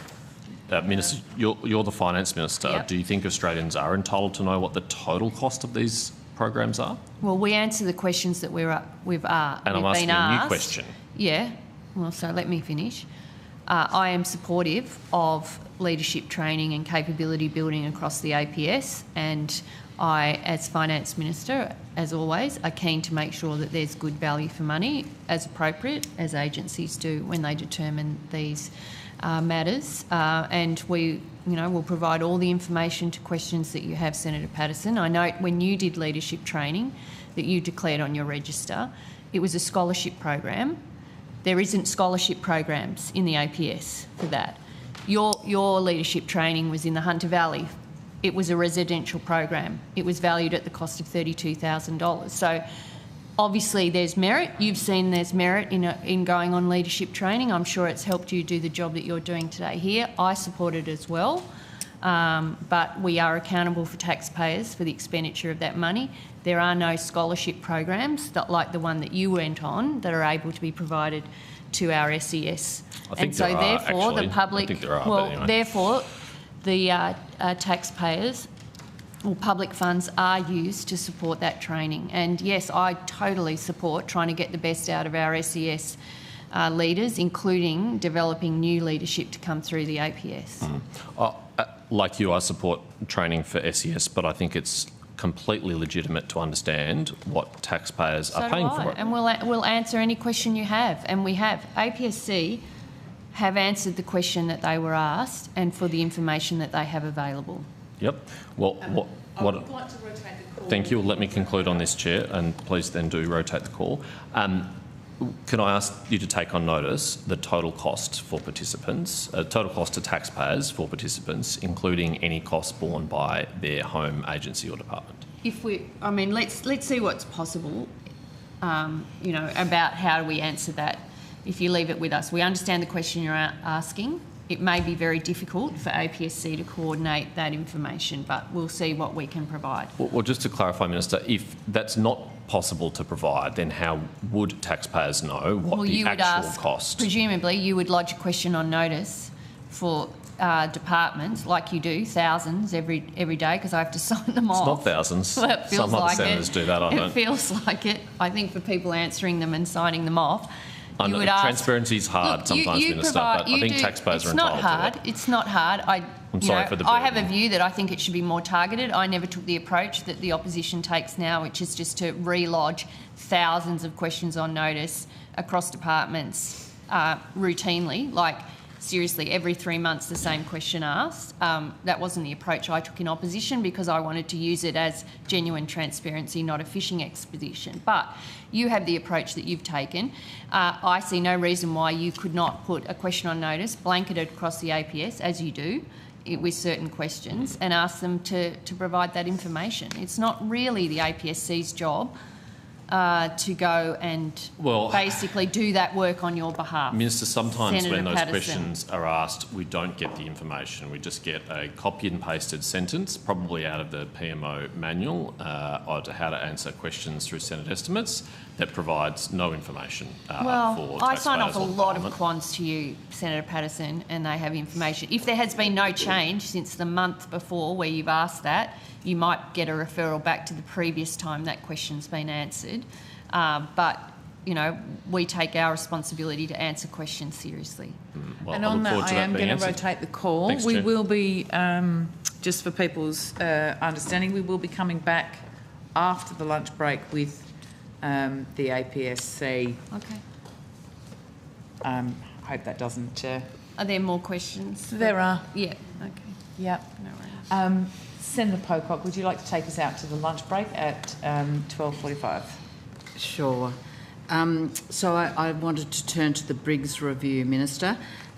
Minister, you're the Finance Minister. Yep. Do you think Australians are entitled to know what the total cost of these programs are? Well, we answer the questions that we've And I'm asking a new question. Yeah. Well, so let me finish. I am supportive of leadership training and capability building across the APS, and I, as Finance Minister, as always, are keen to make sure that there's good value for money, as appropriate, as agencies do when they determine these matters. And we, will provide all the information to questions that you have, Senator Patterson. I note when you did leadership training that you declared on your register, it was a scholarship program. There isn't scholarship programs in the APS for that. Your leadership training was in the Hunter Valley. It was a residential program. It was valued at the cost of $32,000. So obviously there's merit. You've seen there's merit in going on leadership training. I'm sure it's helped you do the job that you're doing today here. I support it as well. But we are accountable for taxpayers for the expenditure of that money. There are no scholarship programs like the one that you went on that are able to be provided to our SES. I think there are, therefore, actually. the public, I think there are, well, but anyway. therefore, the taxpayers or public funds are used to support that training. And yes, I totally support trying to get the best out of our SES leaders, including developing new leadership to come through the APS. Like you, I support training for SES, but I think it's completely legitimate to understand what taxpayers are paying for it. And we'll answer any question you have, and we have. APSC have answered the question that they were asked and for the information that they have available. Yep. Well, I would like to rotate the call. Thank you. Let me conclude on this, Chair, and please then do rotate the call. Can I ask you to take on notice the total cost for participants, total cost to taxpayers for participants, including any costs borne by their home agency or department? Let's see what's possible, about how do we answer that if you leave it with us. We understand the question you're asking. It may be very difficult for APSC to coordinate that information, but we'll see what we can provide. Well, just to clarify, Minister, if that's not possible to provide, then how would taxpayers know what the actual cost? Presumably, you would lodge a question on notice for departments, like you do, thousands every day, because I have to sign them off. It's not thousands. Well, it feels Some other like senators do that, I don't. It feels like it. I think for people answering them and signing them off, I know transparency is hard sometimes, Minister, but I think taxpayers are entitled to it. It's not hard. I'm sorry for the I have a view that I think it should be more targeted. I never took the approach that the opposition takes now, which is just to relodge thousands of questions on notice across departments routinely, like seriously every 3 months the same question asked. That wasn't the approach I took in opposition because I wanted to use it as genuine transparency, not a fishing expedition. But you have the approach that you've taken. I see no reason why you could not put a question on notice blanketed across the APS, as you do, with certain questions, and ask them to provide that information. It's not really the APSC's job to go and basically do that work on your behalf? Minister, sometimes Senator when those Patterson. questions are asked, we don't get the information. We just get a copied and pasted sentence, probably out of the PMO manual, on how to answer questions through Senate estimates that provides no information for I sign off taxpayers a or lot of Parliament. quants to you, Senator Patterson, and they have information. If there has been no change since the month before where you've asked that, you might get a referral back to the previous time that question's been answered. But, you know, we take our responsibility to answer questions seriously. Well, And I on look that, forward to I am being going to answered. rotate the call. Thanks, We Chair. will be, just for people's understanding, we will be coming back after the lunch break with the APSC. Okay. Hope that doesn't... Are there more questions? There are. Yeah, okay. Yep. No worries. Senator Pocock, would you like to take us out to the lunch break at 12:45? Sure. So I wanted to turn to the Briggs Review, Minister,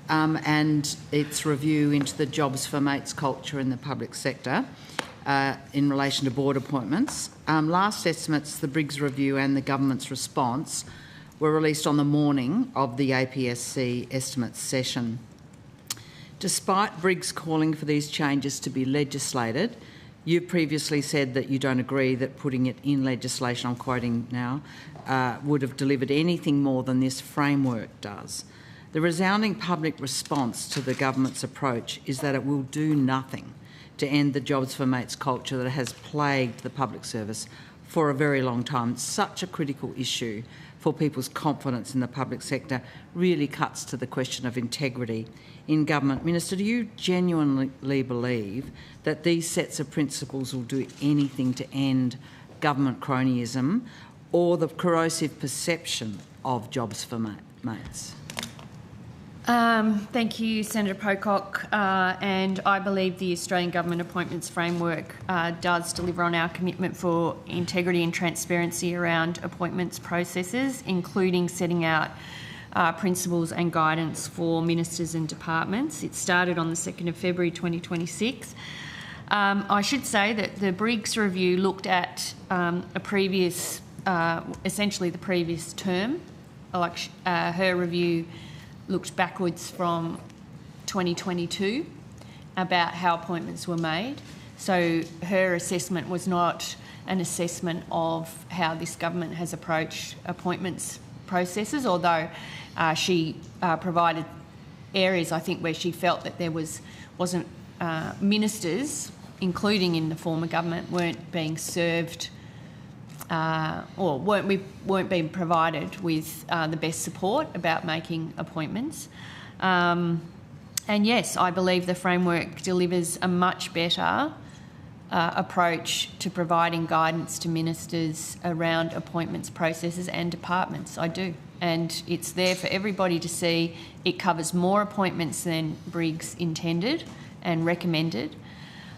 and its review into the jobs for mates culture in the public sector in relation to board appointments. Last estimates, the Briggs Review and the government's response were released on the morning of the APSC estimates session. Despite Briggs calling for these changes to be legislated, you previously said that you don't agree that putting it in legislation, I'm quoting now, would have delivered anything more than this framework does. The resounding public response to the government's approach is that it will do nothing to end the jobs for mates culture that has plagued the public service for a very long time. It's such a critical issue for people's confidence in the public sector, really cuts to the question of integrity in government. Minister, do you genuinely believe that these sets of principles will do anything to end government cronyism or the corrosive perception of jobs for mates? Thank you, Senator Pocock. And I believe the Australian Government Appointments Framework does deliver on our commitment for integrity and transparency around appointments processes, including setting out principles and guidance for ministers and departments. It started on the 2nd of February 2026. I should say that the Briggs Review looked at a previous, essentially the previous term. Her review looked backwards from 2022 about how appointments were made. So her assessment was not an assessment of how this government has approached appointments processes, although she provided areas, I think, where she felt that there wasn't ministers, including in the former government, weren't being served or weren't being provided with the best support about making appointments. And yes, I believe the framework delivers a much better approach to providing guidance to ministers around appointments processes and departments. I do. And it's there for everybody to see. It covers more appointments than Briggs intended and recommended.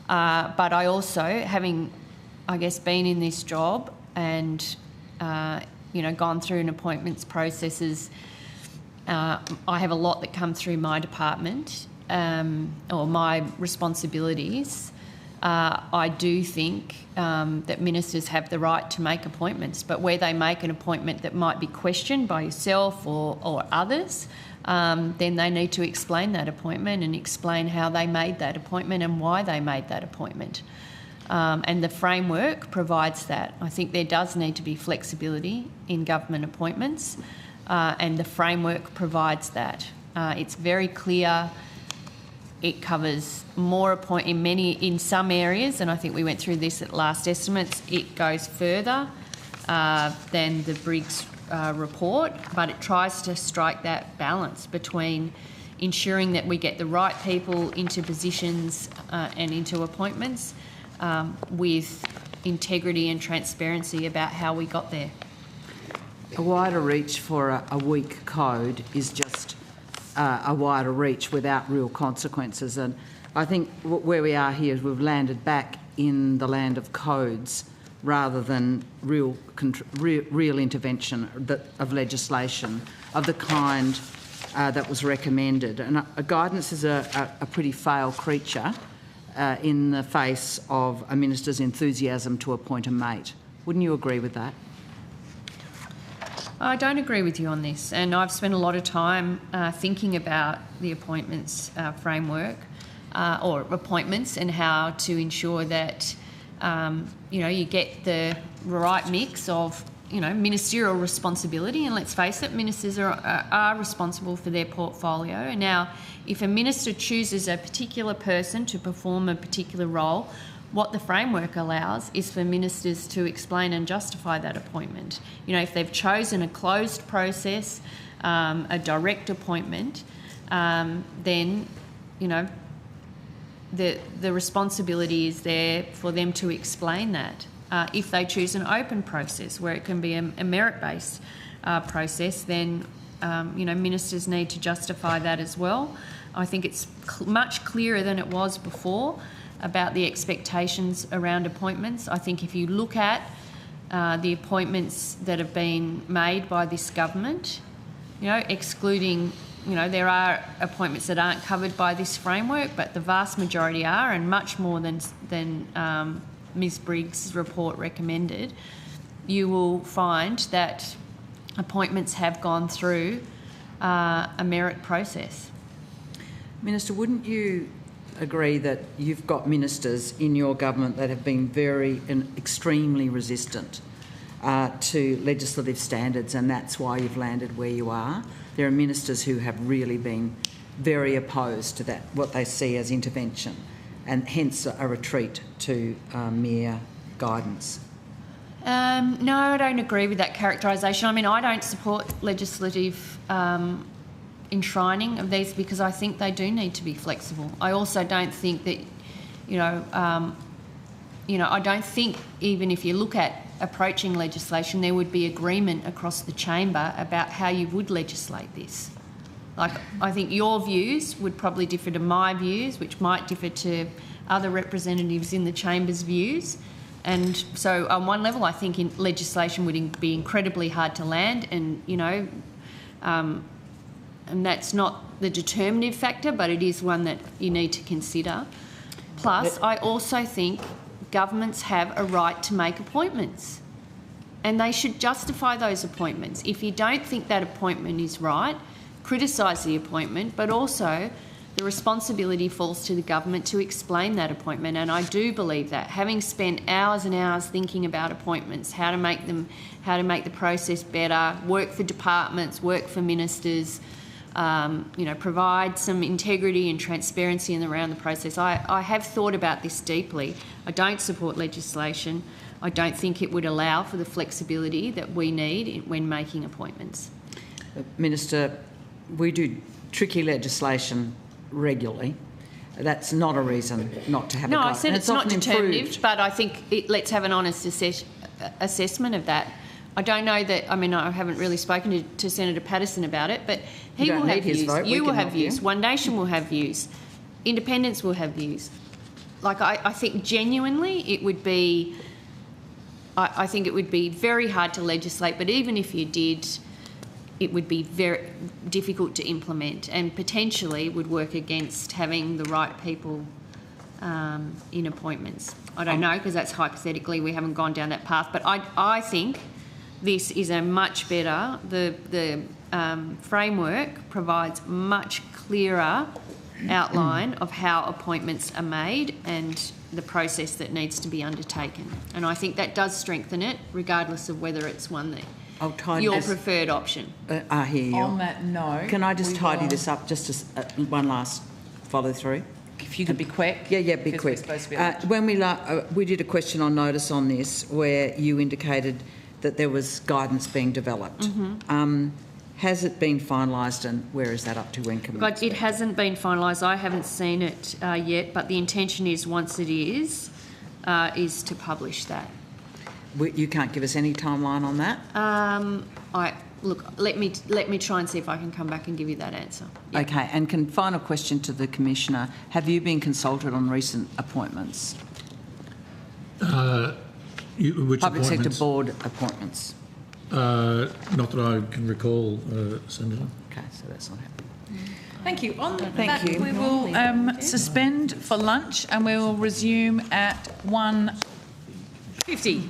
But I also, having, I guess, been in this job and, gone through an appointments processes, I have a lot that come through my department or my responsibilities. I do think that ministers have the right to make appointments, but where they make an appointment that might be questioned by yourself or others, then they need to explain that appointment and explain how they made that appointment and why they made that appointment. And the framework provides that. I think there does need to be flexibility in government appointments, and the framework provides that. It's very clear. It covers more in some areas, and I think we went through this at last estimates. It goes further than the Briggs report, but it tries to strike that balance between ensuring that we get the right people into positions and into appointments with integrity and transparency about how we got there. A wider reach for a weak code is just a wider reach without real consequences. And I think where we are here is we've landed back in the land of codes rather than real intervention of legislation of the kind that was recommended. And guidance is a pretty frail creature in the face of a minister's enthusiasm to appoint a mate. Wouldn't you agree with that? I don't agree with you on this, and I've spent a lot of time thinking about the appointments framework or appointments and how to ensure that you get the right mix of ministerial responsibility. And let's face it, ministers are responsible for their portfolio. And now, if a minister chooses a particular person to perform a particular role, what the framework allows is for ministers to explain and justify that appointment. If they've chosen a closed process, a direct appointment, then, the responsibility is there for them to explain that. If they choose an open process where it can be a merit-based process, then, ministers need to justify that as well. I think it's much clearer than it was before about the expectations around appointments. I think if you look at the appointments that have been made by this government, excluding, there are appointments that aren't covered by this framework, but the vast majority are, and much more than Ms Briggs' report recommended, you will find that appointments have gone through a merit process. Minister, wouldn't you agree that you've got ministers in your government that have been very and extremely resistant to legislative standards, and that's why you've landed where you are? There are ministers who have really been very opposed to that, what they see as intervention, and hence a retreat to mere guidance. No, I don't agree with that characterisation. I mean, I don't support legislative enshrining of these because I think they do need to be flexible. I also don't think that, I don't think even if you look at approaching legislation, there would be agreement across the chamber about how you would legislate this. Like, I think your views would probably differ to my views, which might differ to other representatives in the chamber's views. And so on one level, I think legislation would be incredibly hard to land, and, and that's not the determinative factor, but it is one that you need to consider. Plus, I also think governments have a right to make appointments, and they should justify those appointments. If you don't think that appointment is right, criticise the appointment, but also the responsibility falls to the government to explain that appointment. And I do believe that, having spent hours and hours thinking about appointments, how to make the process better, work for departments, work for ministers, provide some integrity and transparency around the process. I have thought about this deeply. I don't support legislation. I don't think it would allow for the flexibility that we need when making appointments. Minister, we do tricky legislation regularly. That's not a reason not to have a guide. No, I said it's not determinative, improved. but I think let's have an honest assessment of that. I don't know that, I mean, I haven't really spoken to Senator Patterson about it, but he will have views. You will have views. One Nation will have views. Independents will have views. Like, I think genuinely it would be, I think it would be very hard to legislate, but even if you did, it would be very difficult to implement and potentially would work against having the right people in appointments. I don't know, because that's hypothetically, we haven't gone down that path, but I think this is a much better, the framework provides much clearer outline of how appointments are made and the process that needs to be undertaken. And I think that does strengthen it, regardless of whether it's one that your preferred option. I hear you. On that note, can I just tidy this up just as one last follow through? If you could be quick. Yeah, be quick. When we did a question on notice on this, where you indicated that there was guidance being developed. Mm-hmm. Has it been finalised, and where is that up to? When can we It hasn't been finalised. I haven't seen it yet, but the intention is, once it is to publish that. You can't give us any timeline on that? Let me try and see if I can come back and give you that answer. Yep. Okay, and final question to the Commissioner. Have you been consulted on recent appointments? Which Public sector appointments? board appointments. Not that I can recall, Senator. Okay, so that's not happening. Thank you. On Thank that, you. we will suspend for lunch and we will resume at 1:50.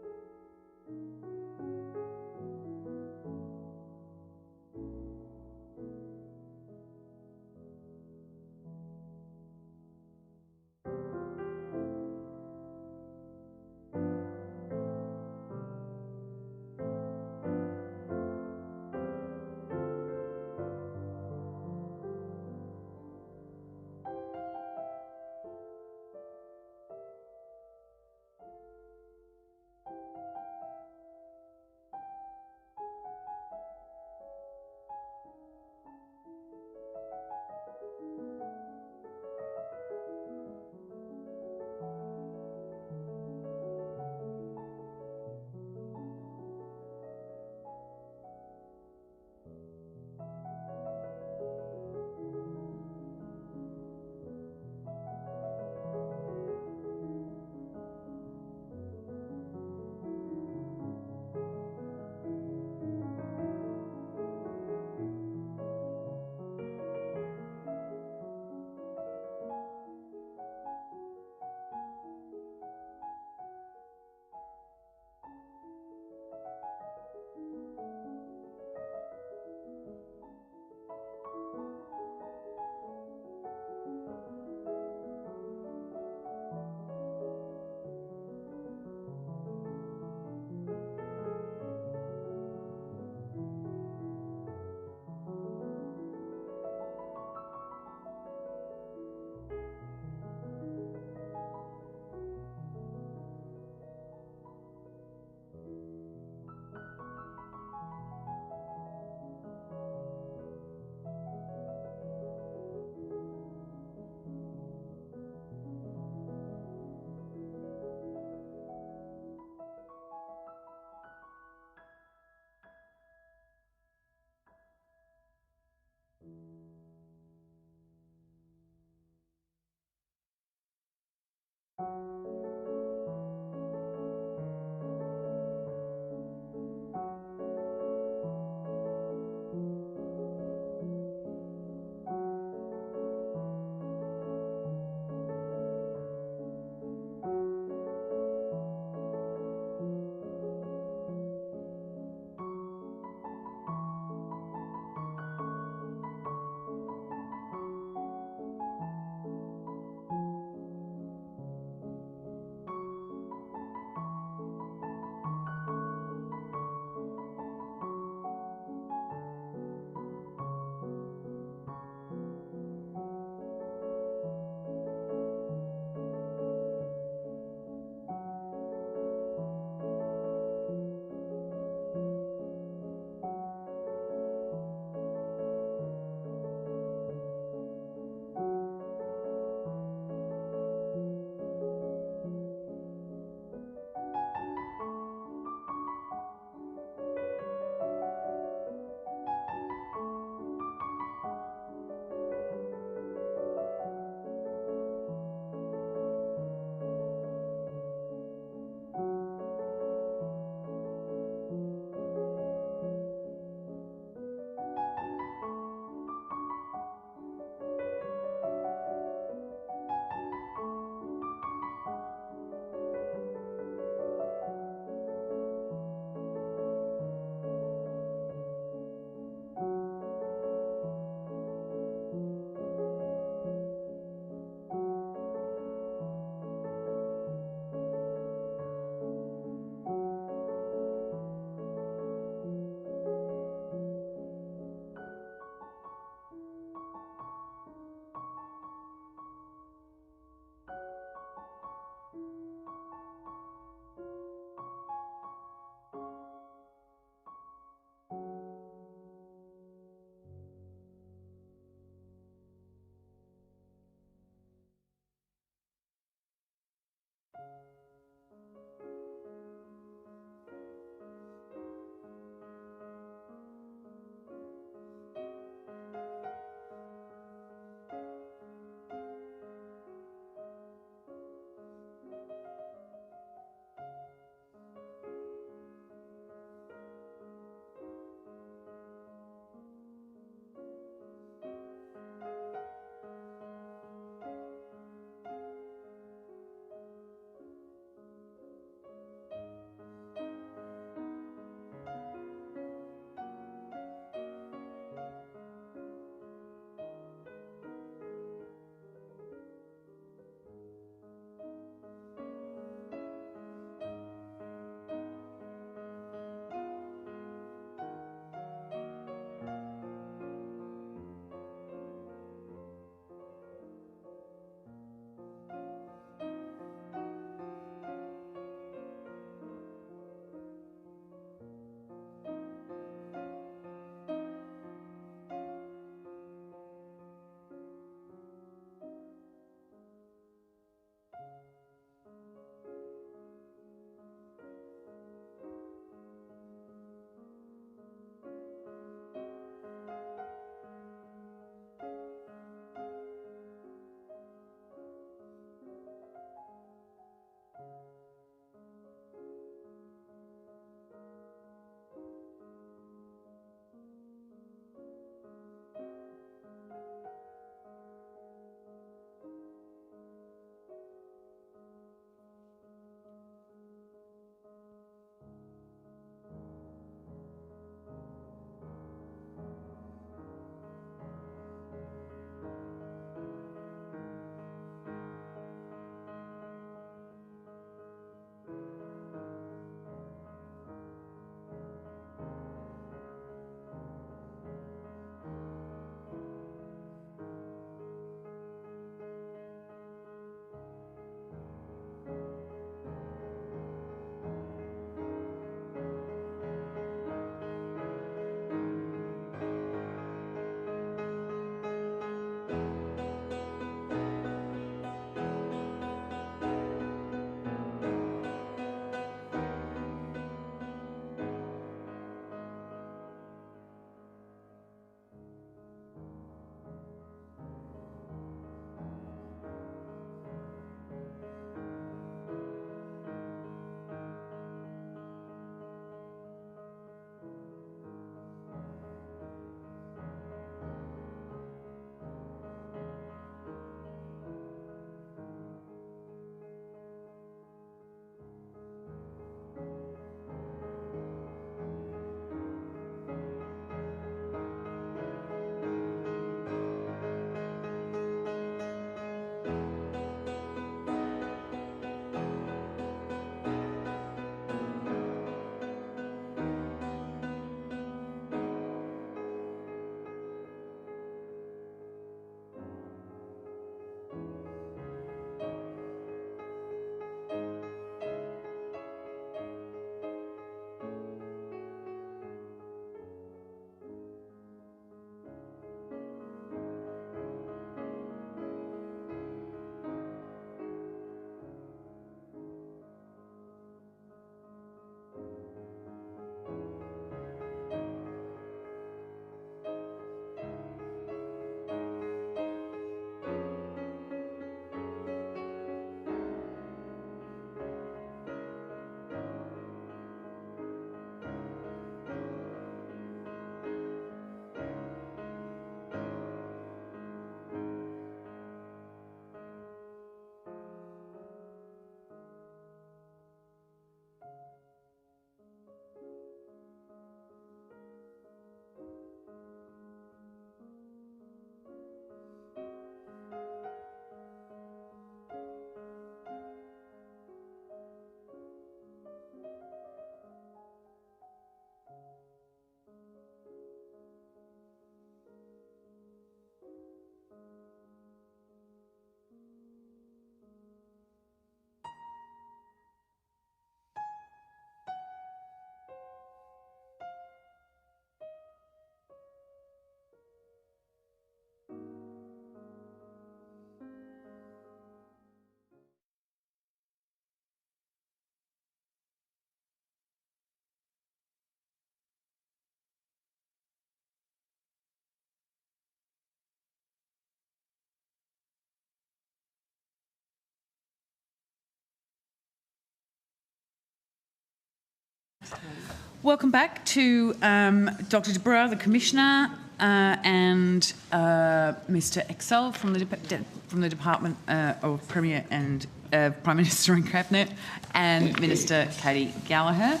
Welcome back to Dr. De Brouwer, the Commissioner, and Mr. Excel from the Department of Premier and Prime Minister and Cabinet, and Minister Katie Gallagher.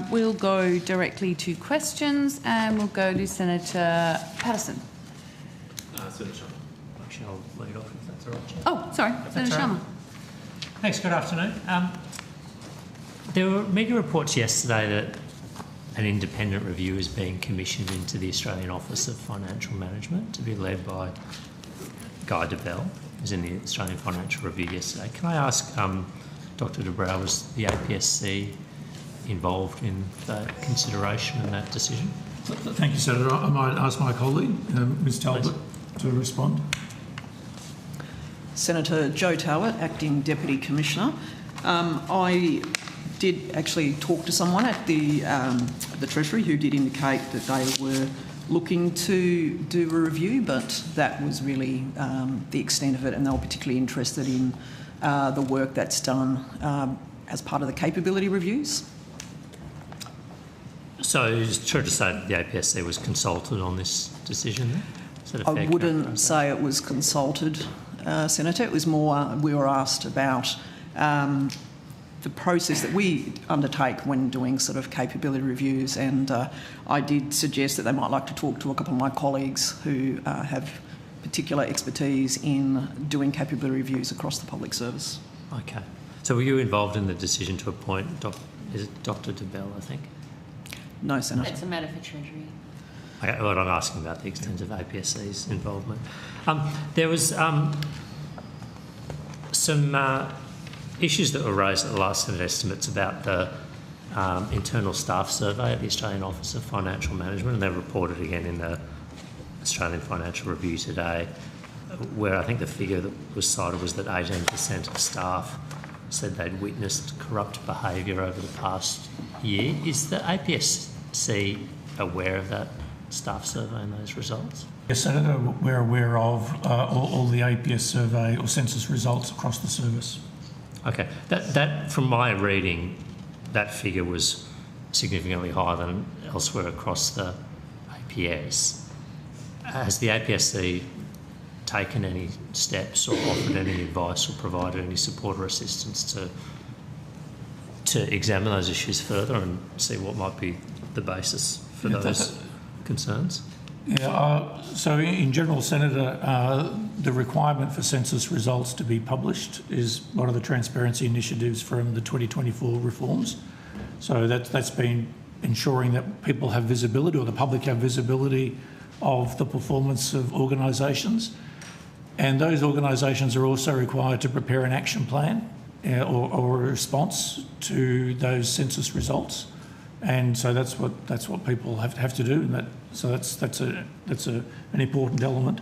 We'll go directly to questions, and we'll go to Senator Patterson. Senator Sharma. Actually, I'll lead off if that's all right, Chair. Oh, sorry, Senator Sharma. Thanks, good afternoon. There were media reports yesterday that an independent review is being commissioned into the Australian Office of Financial Management to be led by Guy Debelle, who's in the Australian Financial Review yesterday. Can I ask Dr. De Brouwer, was the APSC involved in that consideration and that decision? Thank you, Senator. I might ask my colleague, Ms Talbot, to respond. Senator Joe Talbot, Acting Deputy Commissioner. I did actually talk to someone at the Treasury who did indicate that they were looking to do a review, but that was really the extent of it, and they were particularly interested in the work that's done as part of the capability reviews. So it's true to say that the APSC was consulted on this decision then? Is that a fair I wouldn't say it was consulted, Senator. It was more we were asked about the process that we undertake when doing sort of capability reviews, and I did suggest that they might like to talk to a couple of my colleagues who have particular expertise in doing capability reviews across the public service. Okay. So were you involved in the decision to appoint is it Dr. Debelle, I think? No, Senator. It's a matter for Treasury. Okay, well, I'm asking about the extent of APSC's involvement. There was some issues that were raised at the last Senate estimates about the internal staff survey at the Australian Office of Financial Management, and they're reported again in the Australian Financial Review today, where I think the figure that was cited was that 18% of staff said they'd witnessed corrupt behaviour over the past year. Is the APSC aware of that staff survey and those results? Yes, Senator, we're aware of all the APS survey or census results across the service. Okay, that from my reading, that figure was significantly higher than elsewhere across the APS. Has the APSC taken any steps or offered any advice or provided any support or assistance to examine those issues further and see what might be the basis for those concerns? Yeah, so in general, Senator, the requirement for census results to be published is one of the transparency initiatives from the 2024 reforms. So that's been ensuring that people have visibility, or the public have visibility of the performance of organisations. And those organisations are also required to prepare an action plan or a response to those census results. And so that's what people have to do, and that's an important element.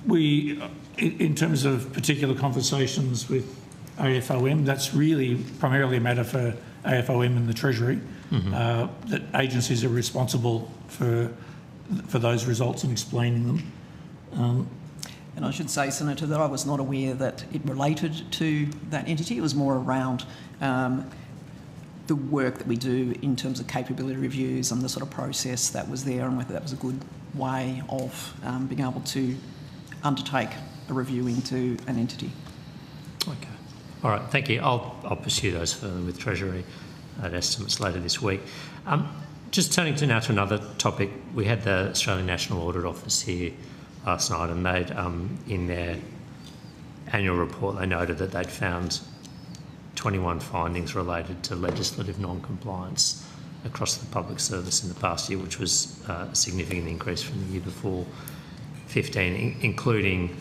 We, in terms of particular conversations with AFOM, that's really primarily a matter for AFOM and the Treasury. That agencies are responsible for those results and explaining them. And I should say, Senator, that I was not aware that it related to that entity. It was more around the work that we do in terms of capability reviews and the sort of process that was there, and whether that was a good way of being able to undertake a review into an entity. Okay. All right, thank you. I'll pursue those further with Treasury at estimates later this week. Just turning now to another topic, we had the Australian National Audit Office here last night, and they'd, in their annual report, they noted that they'd found 21 findings related to legislative non-compliance across the public service in the past year, which was a significant increase from the year before, 15, including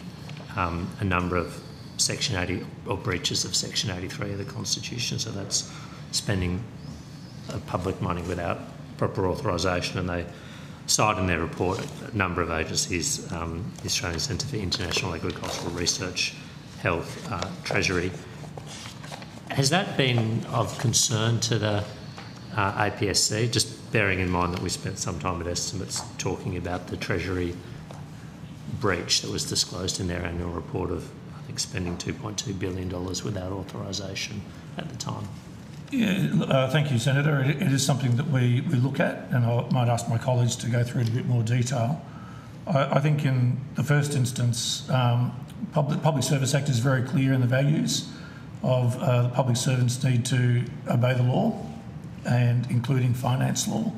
a number of Section 80 or breaches of Section 83 of the Constitution. So that's spending public money without proper authorisation, and they cite in their report a number of agencies, the Australian Centre for International Agricultural Research, Health, Treasury. Has that been of concern to the APSC, just bearing in mind that we spent some time at estimates talking about the Treasury breach that was disclosed in their annual report of, I think, spending $2.2 billion without authorisation at the time? Thank you, Senator. It is something that we look at, and I might ask my colleagues to go through it in a bit more detail. I think in the first instance, Public Service Act is very clear in the values of the public servants need to obey the law, and including finance law,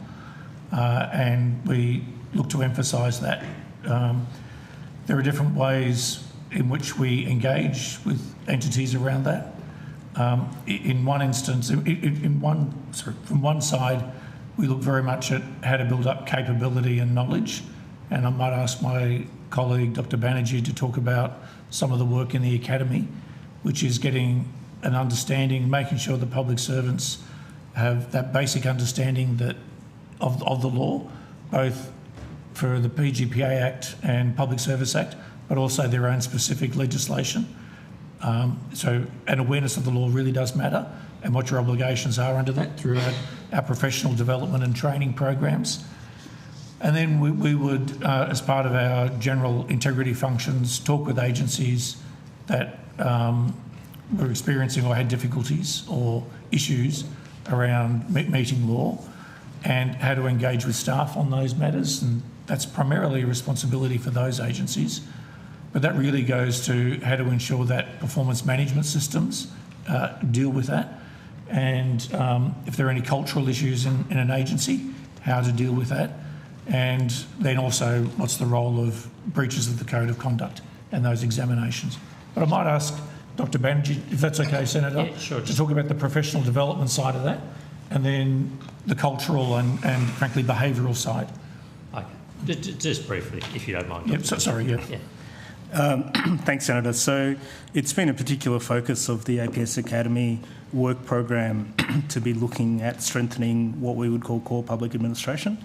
and we look to emphasise that. There are different ways in which we engage with entities around that. In one instance, from one side, we look very much at how to build up capability and knowledge, and I might ask my colleague Dr. Banerjee to talk about some of the work in the academy, which is getting an understanding, making sure the public servants have that basic understanding that of the law, both for the PGPA Act and Public Service Act, but also their own specific legislation. So an awareness of the law really does matter, and what your obligations are under that through our professional development and training programs. And then we would, as part of our general integrity functions, talk with agencies that were experiencing or had difficulties or issues around meeting law, and how to engage with staff on those matters. And that's primarily a responsibility for those agencies. But that really goes to how to ensure that performance management systems deal with that, and if there are any cultural issues in an agency, how to deal with that, and then also what's the role of breaches of the code of conduct and those examinations. But I might ask Dr. Banerjee, if that's okay, Senator, yeah, sure, to talk about the professional development side of that, and then the cultural and frankly behavioural side. Okay, just briefly, if you don't mind. Yep, sorry, yeah. Thanks, Senator. So it's been a particular focus of the APS Academy work program to be looking at strengthening what we would call core public administration.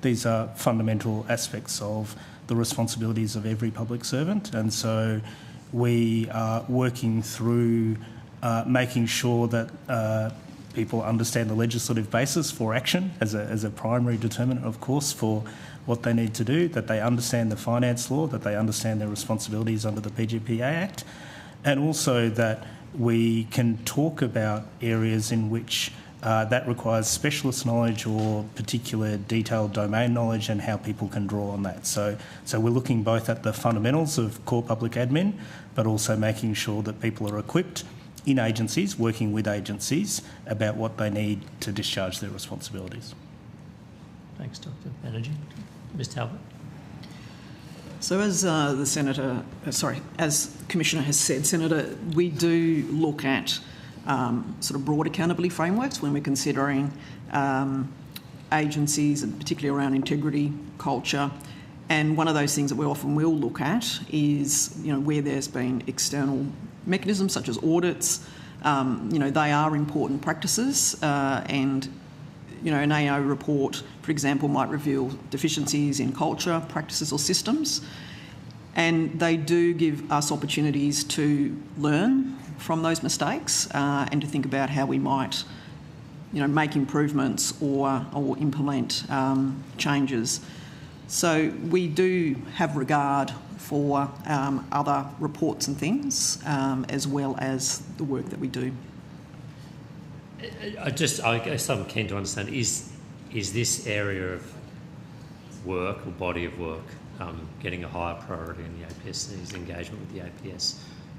These are fundamental aspects of the responsibilities of every public servant, and so we are working through making sure that people understand the legislative basis for action as a primary determinant, of course, for what they need to do, that they understand the finance law, that they understand their responsibilities under the PGPA Act, and also that we can talk about areas in which that requires specialist knowledge or particular detailed domain knowledge, and how people can draw on that. So we're looking both at the fundamentals of core public admin, but also making sure that people are equipped in agencies, working with agencies, about what they need to discharge their responsibilities. Thanks, Dr. Banerjee. Ms. Talbot. So as as Commissioner has said, Senator, we do look at sort of broad accountability frameworks when we're considering agencies, and particularly around integrity, culture. And one of those things that we often will look at is, where there's been external mechanisms such as audits. They are important practices, and an AO report, for example, might reveal deficiencies in culture, practices or systems, and they do give us opportunities to learn from those mistakes and to think about how we might, make improvements or implement changes. So we do have regard for other reports and things, as well as the work that we do. I guess I'm keen to understand, is this area of work or body of work getting a higher priority in the APSC's engagement with the APS,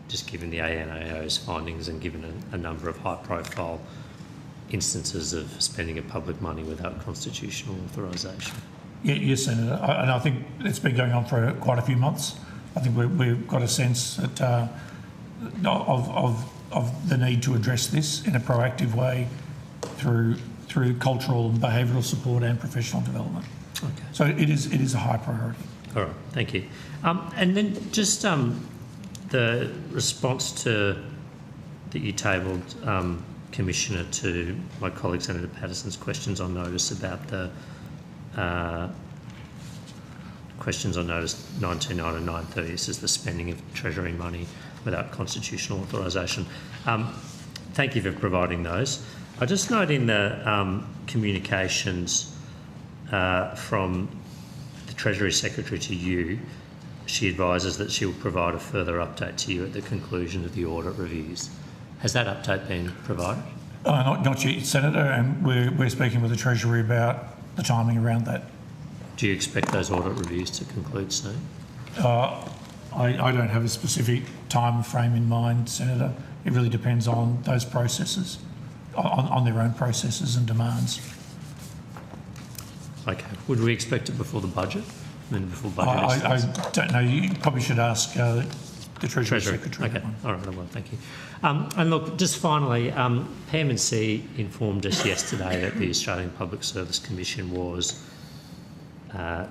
just given the ANAO's findings and given a number of high-profile instances of spending of public money without constitutional authorisation? Yes, Senator, and I think it's been going on for quite a few months. I think we've got a sense that of the need to address this in a proactive way through cultural and behavioural support and professional development. Okay. So it is a high priority. All right, thank you. And then just the response that you tabled, Commissioner, to my colleague Senator Patterson's questions on notice about the questions on notice 929 and 930. This is the spending of Treasury money without constitutional authorisation. Thank you for providing those. I just note in the communications from the Treasury Secretary to you, she advises that she will provide a further update to you at the conclusion of the audit reviews. Has that update been provided? Not yet, Senator, and we're speaking with the Treasury about the timing around that. Do you expect those audit reviews to conclude soon? I don't have a specific time frame in mind, Senator. It really depends on those processes, on their own processes and demands. Okay. Would we expect it before the budget? Before budget I don't know. You probably should ask the Treasury Secretary. Okay. All right. Well, thank you. And look, just finally, PMC informed us yesterday that the Australian Public Service Commission was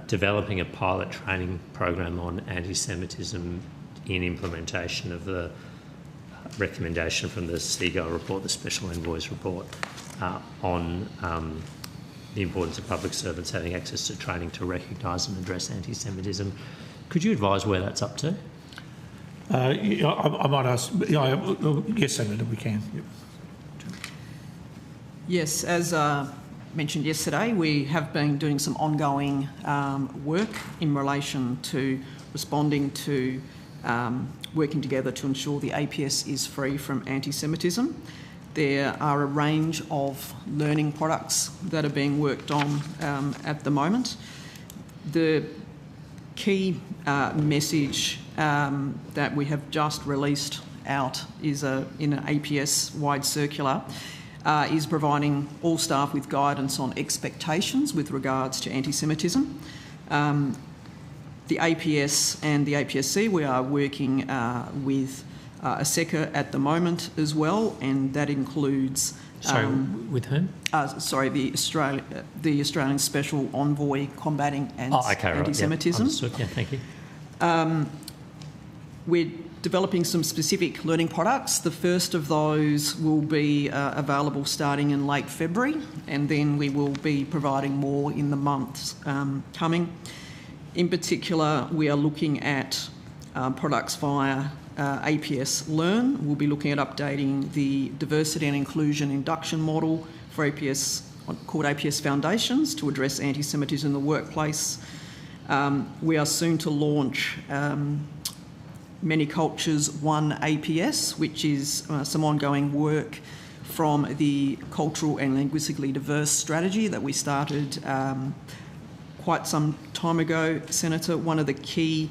developing a pilot training program on anti-Semitism in implementation of the recommendation from the Seagull report, the Special Envoy's report, on the importance of public servants having access to training to recognise and address anti-Semitism. Could you advise where that's up to? I might ask. Yes, Senator, we can. Yep. Yes, as mentioned yesterday, we have been doing some ongoing work in relation to responding to working together to ensure the APS is free from anti-Semitism. There are a range of learning products that are being worked on at the moment. The key message that we have just released out is in an APS-wide circular is providing all staff with guidance on expectations with regards to anti-Semitism. The APS and the APSC, we are working with ASECA at the moment as well, and that includes... with whom? The Australian Special Envoy Combating Anti-Semitism. Right. Yep. Yeah, thank you. We're developing some specific learning products. The first of those will be available starting in late February, and then we will be providing more in the months coming. In particular, we are looking at products via APS Learn. We'll be looking at updating the diversity and inclusion induction model for APS, called APS Foundations, to address anti-Semitism in the workplace. We are soon to launch Many Cultures, One APS, which is some ongoing work from the cultural and linguistically diverse strategy that we started quite some time ago, Senator. One of the key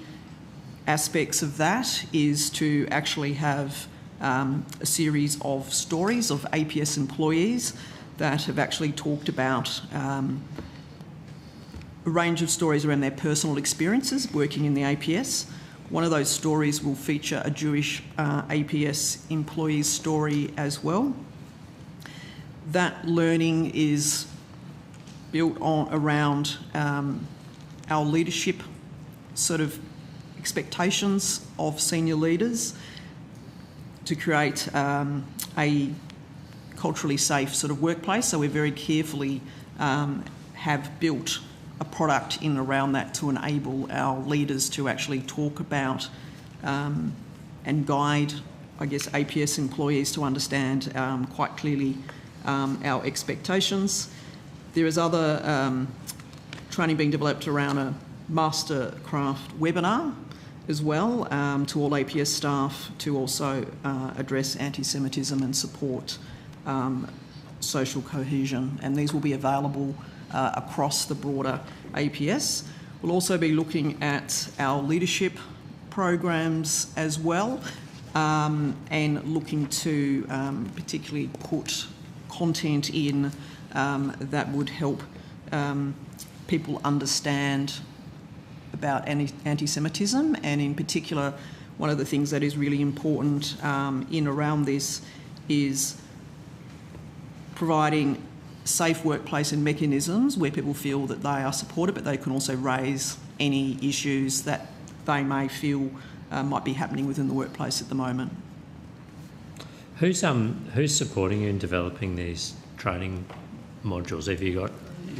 aspects of that is to actually have a series of stories of APS employees that have actually talked about a range of stories around their personal experiences working in the APS. One of those stories will feature a Jewish APS employee's story as well. That learning is built around our leadership sort of expectations of senior leaders to create a culturally safe sort of workplace. So we very carefully have built a product in and around that to enable our leaders to actually talk about and guide, I guess, APS employees to understand quite clearly our expectations. There is other training being developed around a mastercraft webinar as well to all APS staff to also address anti-Semitism and support social cohesion, and these will be available across the broader APS. We'll also be looking at our leadership programs as well and looking to particularly put content in that would help people understand about anti-Semitism, and in particular one of the things that is really important in around this is providing safe workplace and mechanisms where people feel that they are supported, but they can also raise any issues that they may feel might be happening within the workplace at the moment. Who's supporting you in developing these training modules? You're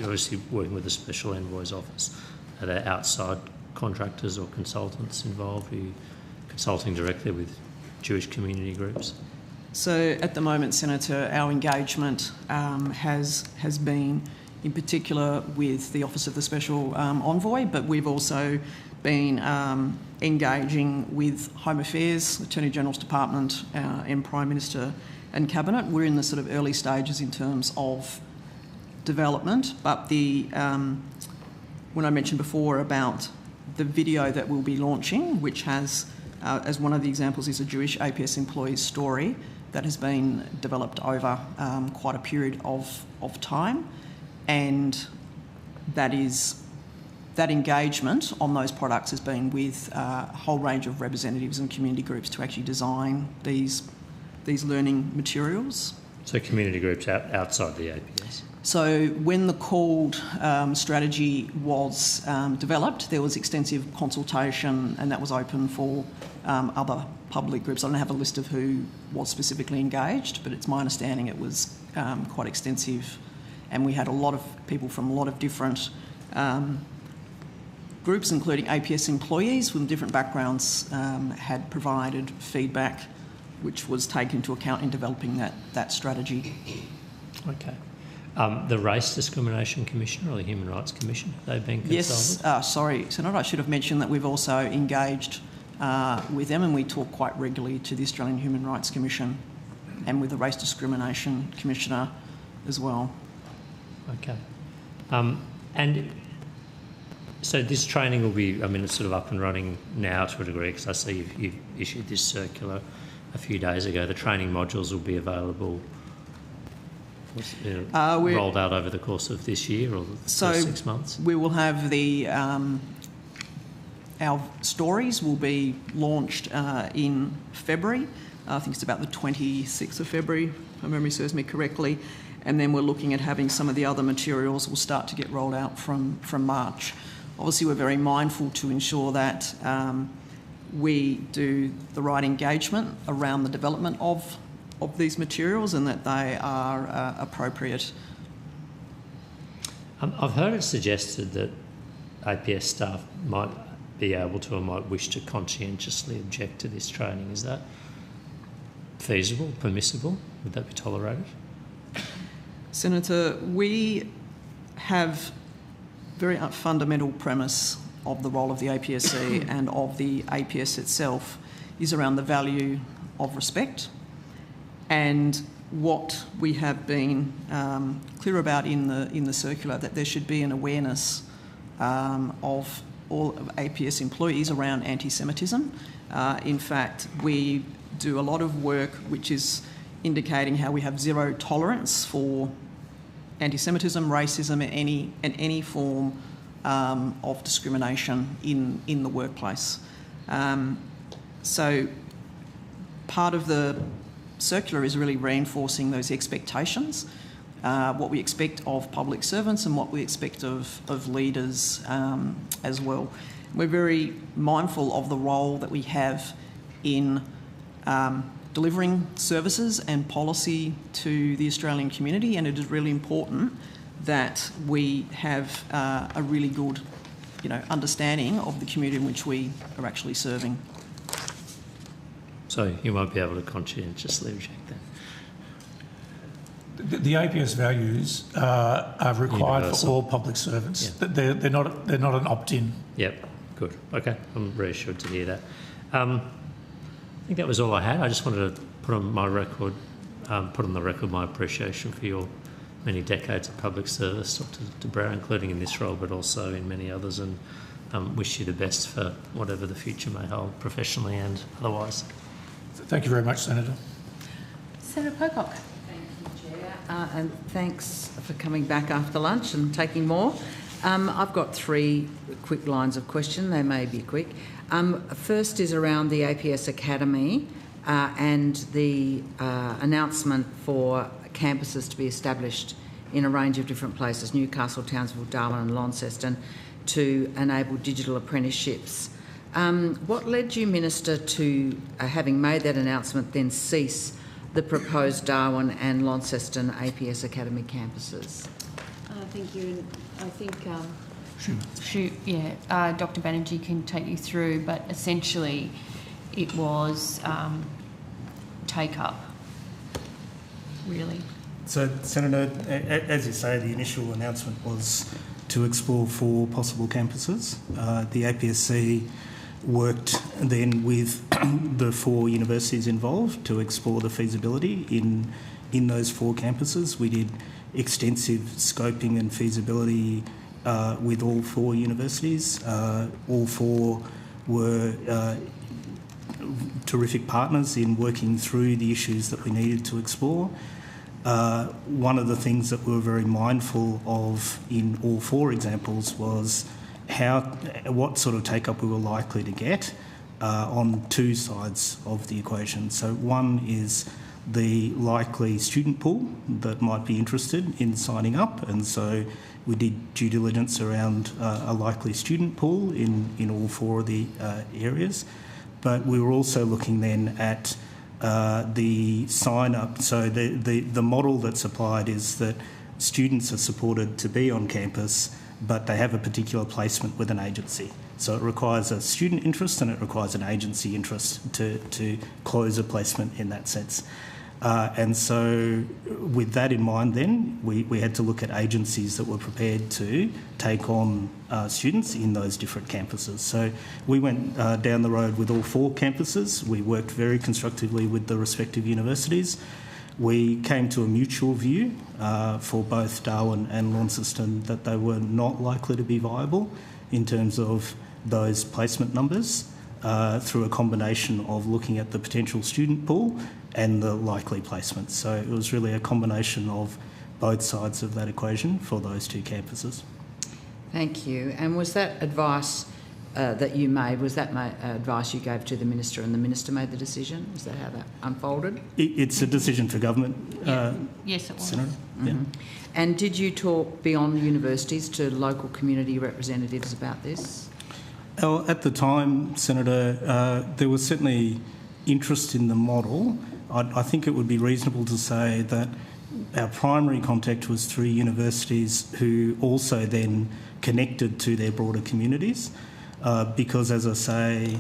obviously working with the Special Envoy's office. Are there outside contractors or consultants involved? Are you consulting directly with Jewish community groups? So at the moment, Senator, our engagement has been in particular with the Office of the Special Envoy, but we've also been engaging with Home Affairs, Attorney General's Department and Prime Minister and Cabinet. We're in the sort of early stages in terms of development, but when I mentioned before about the video that we'll be launching, which has, as one of the examples, is a Jewish APS employee's story that has been developed over quite a period of time, and that engagement on those products has been with a whole range of representatives and community groups to actually design these learning materials. So community groups outside the APS? So when the called strategy was developed, there was extensive consultation, and that was open for other public groups. I don't have a list of who was specifically engaged, but it's my understanding it was quite extensive, and we had a lot of people from a lot of different groups, including APS employees from different backgrounds, had provided feedback which was taken into account in developing that strategy. Okay. The Race Discrimination Commissioner or the Human Rights Commission, have they been consulted? Yes, sorry, Senator, I should have mentioned that we've also engaged with them, and we talk quite regularly to the Australian Human Rights Commission and with the Race Discrimination Commissioner as well. Okay. And so this training will be, I mean, it's sort of up and running now to a degree, because I see you've issued this circular a few days ago. The training modules will be available, rolled out over the course of this year or the first 6 months? We will have our stories will be launched in February. I think it's about the 26th of February, if my memory serves me correctly. And then we're looking at having some of the other materials will start to get rolled out from March. Obviously, we're very mindful to ensure that we do the right engagement around the development of these materials and that they are appropriate. I've heard it suggested that APS staff might be able to or might wish to conscientiously object to this training. Is that feasible, permissible? Would that be tolerated? Senator, we have very fundamental premise of the role of the APSC and of the APS itself is around the value of respect, and what we have been clear about in the circular, that there should be an awareness of all APS employees around anti-Semitism. In fact, we do a lot of work which is indicating how we have zero tolerance for anti-Semitism, racism, and any form of discrimination in the workplace. So part of the circular is really reinforcing those expectations, what we expect of public servants and what we expect of leaders as well. We're very mindful of the role that we have in delivering services and policy to the Australian community, and it is really important that we have a really good, understanding of the community in which we are actually serving. So you won't be able to conscientiously reject that? The APS values are required Universal. for all public servants. Yeah. They're not an opt-in. Yep, good. Okay, I'm reassured to hear that. I think that was all I had. I just wanted to put on the record my appreciation for your many decades of public service, Dr. de Brouwer, including in this role, but also in many others, and wish you the best for whatever the future may hold, professionally and otherwise. Thank you very much, Senator. Senator Pocock. Thank you, Chair, and thanks for coming back after lunch and taking more. I've got 3 quick lines of question. They may be quick. First is around the APS Academy and the announcement for campuses to be established in a range of different places, Newcastle, Townsville, Darwin and Launceston, to enable digital apprenticeships. What led you, Minister, to, having made that announcement, then cease the proposed Darwin and Launceston APS Academy campuses? Thank you. I think Dr. Banerjee can take you through, but essentially it was take up, really. So, Senator, as you say, the initial announcement was to explore 4 possible campuses. The APSC worked then with the 4 universities involved to explore the feasibility in those 4 campuses. We did extensive scoping and feasibility with all 4 universities. All 4 were terrific partners in working through the issues that we needed to explore. One of the things that we were very mindful of in all 4 examples was what sort of take-up we were likely to get on 2 sides of the equation. So one is the likely student pool that might be interested in signing up, and so we did due diligence around a likely student pool in all 4 of the areas. But we were also looking then at the sign-up. So the model that's applied is that students are supported to be on campus, but they have a particular placement with an agency. So it requires a student interest and it requires an agency interest to close a placement in that sense. And so with that in mind then, we had to look at agencies that were prepared to take on students in those different campuses. So we went down the road with all 4 campuses. We worked very constructively with the respective universities. We came to a mutual view for both Darwin and Launceston that they were not likely to be viable in terms of those placement numbers through a combination of looking at the potential student pool and the likely placements. So it was really a combination of both sides of that equation for those 2 campuses. Thank you. And was that advice that you made, was that advice you gave to the Minister and the Minister made the decision? Is that how that unfolded? It's a decision for government, Yes, it was. Senator. Mm-hmm. Yeah. And did you talk beyond universities to local community representatives about this? Well, at the time, Senator, there was certainly interest in the model. I think it would be reasonable to say that our primary contact was through universities who also then connected to their broader communities. Because, as I say,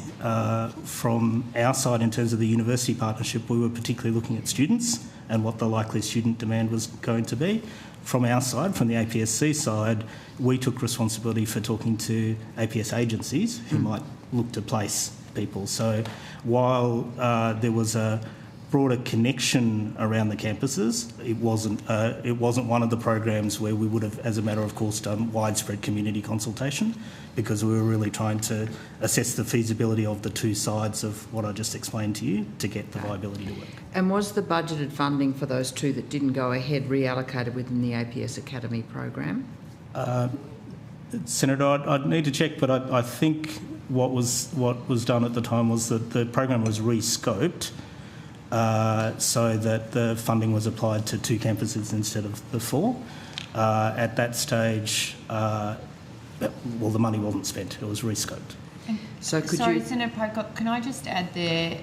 from our side in terms of the university partnership, we were particularly looking at students and what the likely student demand was going to be. From our side, from the APSC side, we took responsibility for talking to APS agencies who might look to place people. So while there was a broader connection around the campuses, it wasn't one of the programs where we would have, as a matter of course, done widespread community consultation, because we were really trying to assess the feasibility of the 2 sides of what I just explained to you to get the viability to work. And was the budgeted funding for those 2 that didn't go ahead reallocated within the APS Academy program? Senator, I'd need to check, but I think what was done at the time was that the program was re-scoped so that the funding was applied to 2 campuses instead of the 4. At that stage, well, the money wasn't spent, it was re-scoped. So Sorry, Senator Pocock, can I just add there,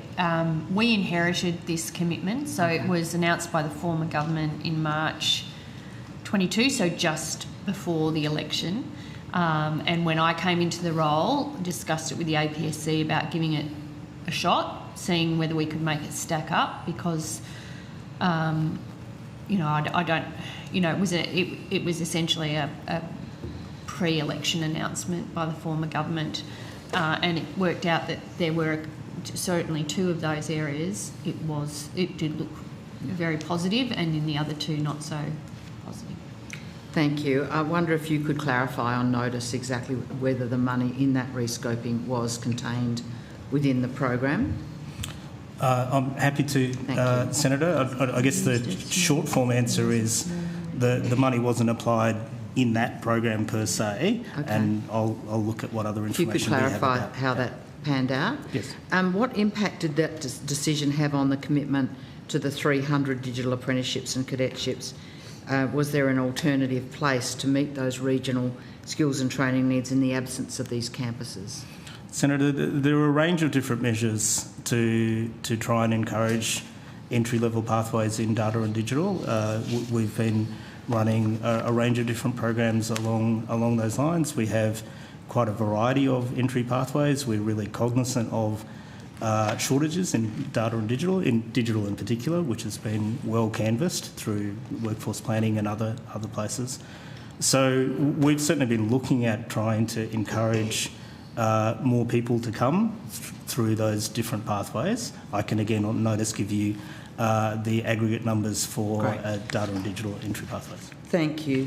we inherited this commitment, so it was announced by the former government in March 22, so just before the election. And when I came into the role, discussed it with the APSC about giving it a shot, seeing whether we could make it stack up, because, you know, I don't, you know, it was essentially a pre-election announcement by the former government, and it worked out that there were certainly 2 of those areas. It did look very positive, and in the other 2 not so positive. Thank you. I wonder if you could clarify on notice exactly whether the money in that rescoping was contained within the program. I'm happy to, Senator. I guess the short form answer is the money wasn't applied in that program per se, and I'll look at what other information If you could clarify how that panned out. Yes. What impact did that decision have on the commitment to the 300 digital apprenticeships and cadetships? Was there an alternative place to meet those regional skills and training needs in the absence of these campuses? Senator, there are a range of different measures to try and encourage entry-level pathways in data and digital. We've been running a range of different programs along those lines. We have quite a variety of entry pathways. We're really cognizant of shortages in data and digital in particular, which has been well canvassed through workforce planning and other places. So we've certainly been looking at trying to encourage more people to come through those different pathways. I can again on notice give you the aggregate numbers for data and digital entry pathways. Thank you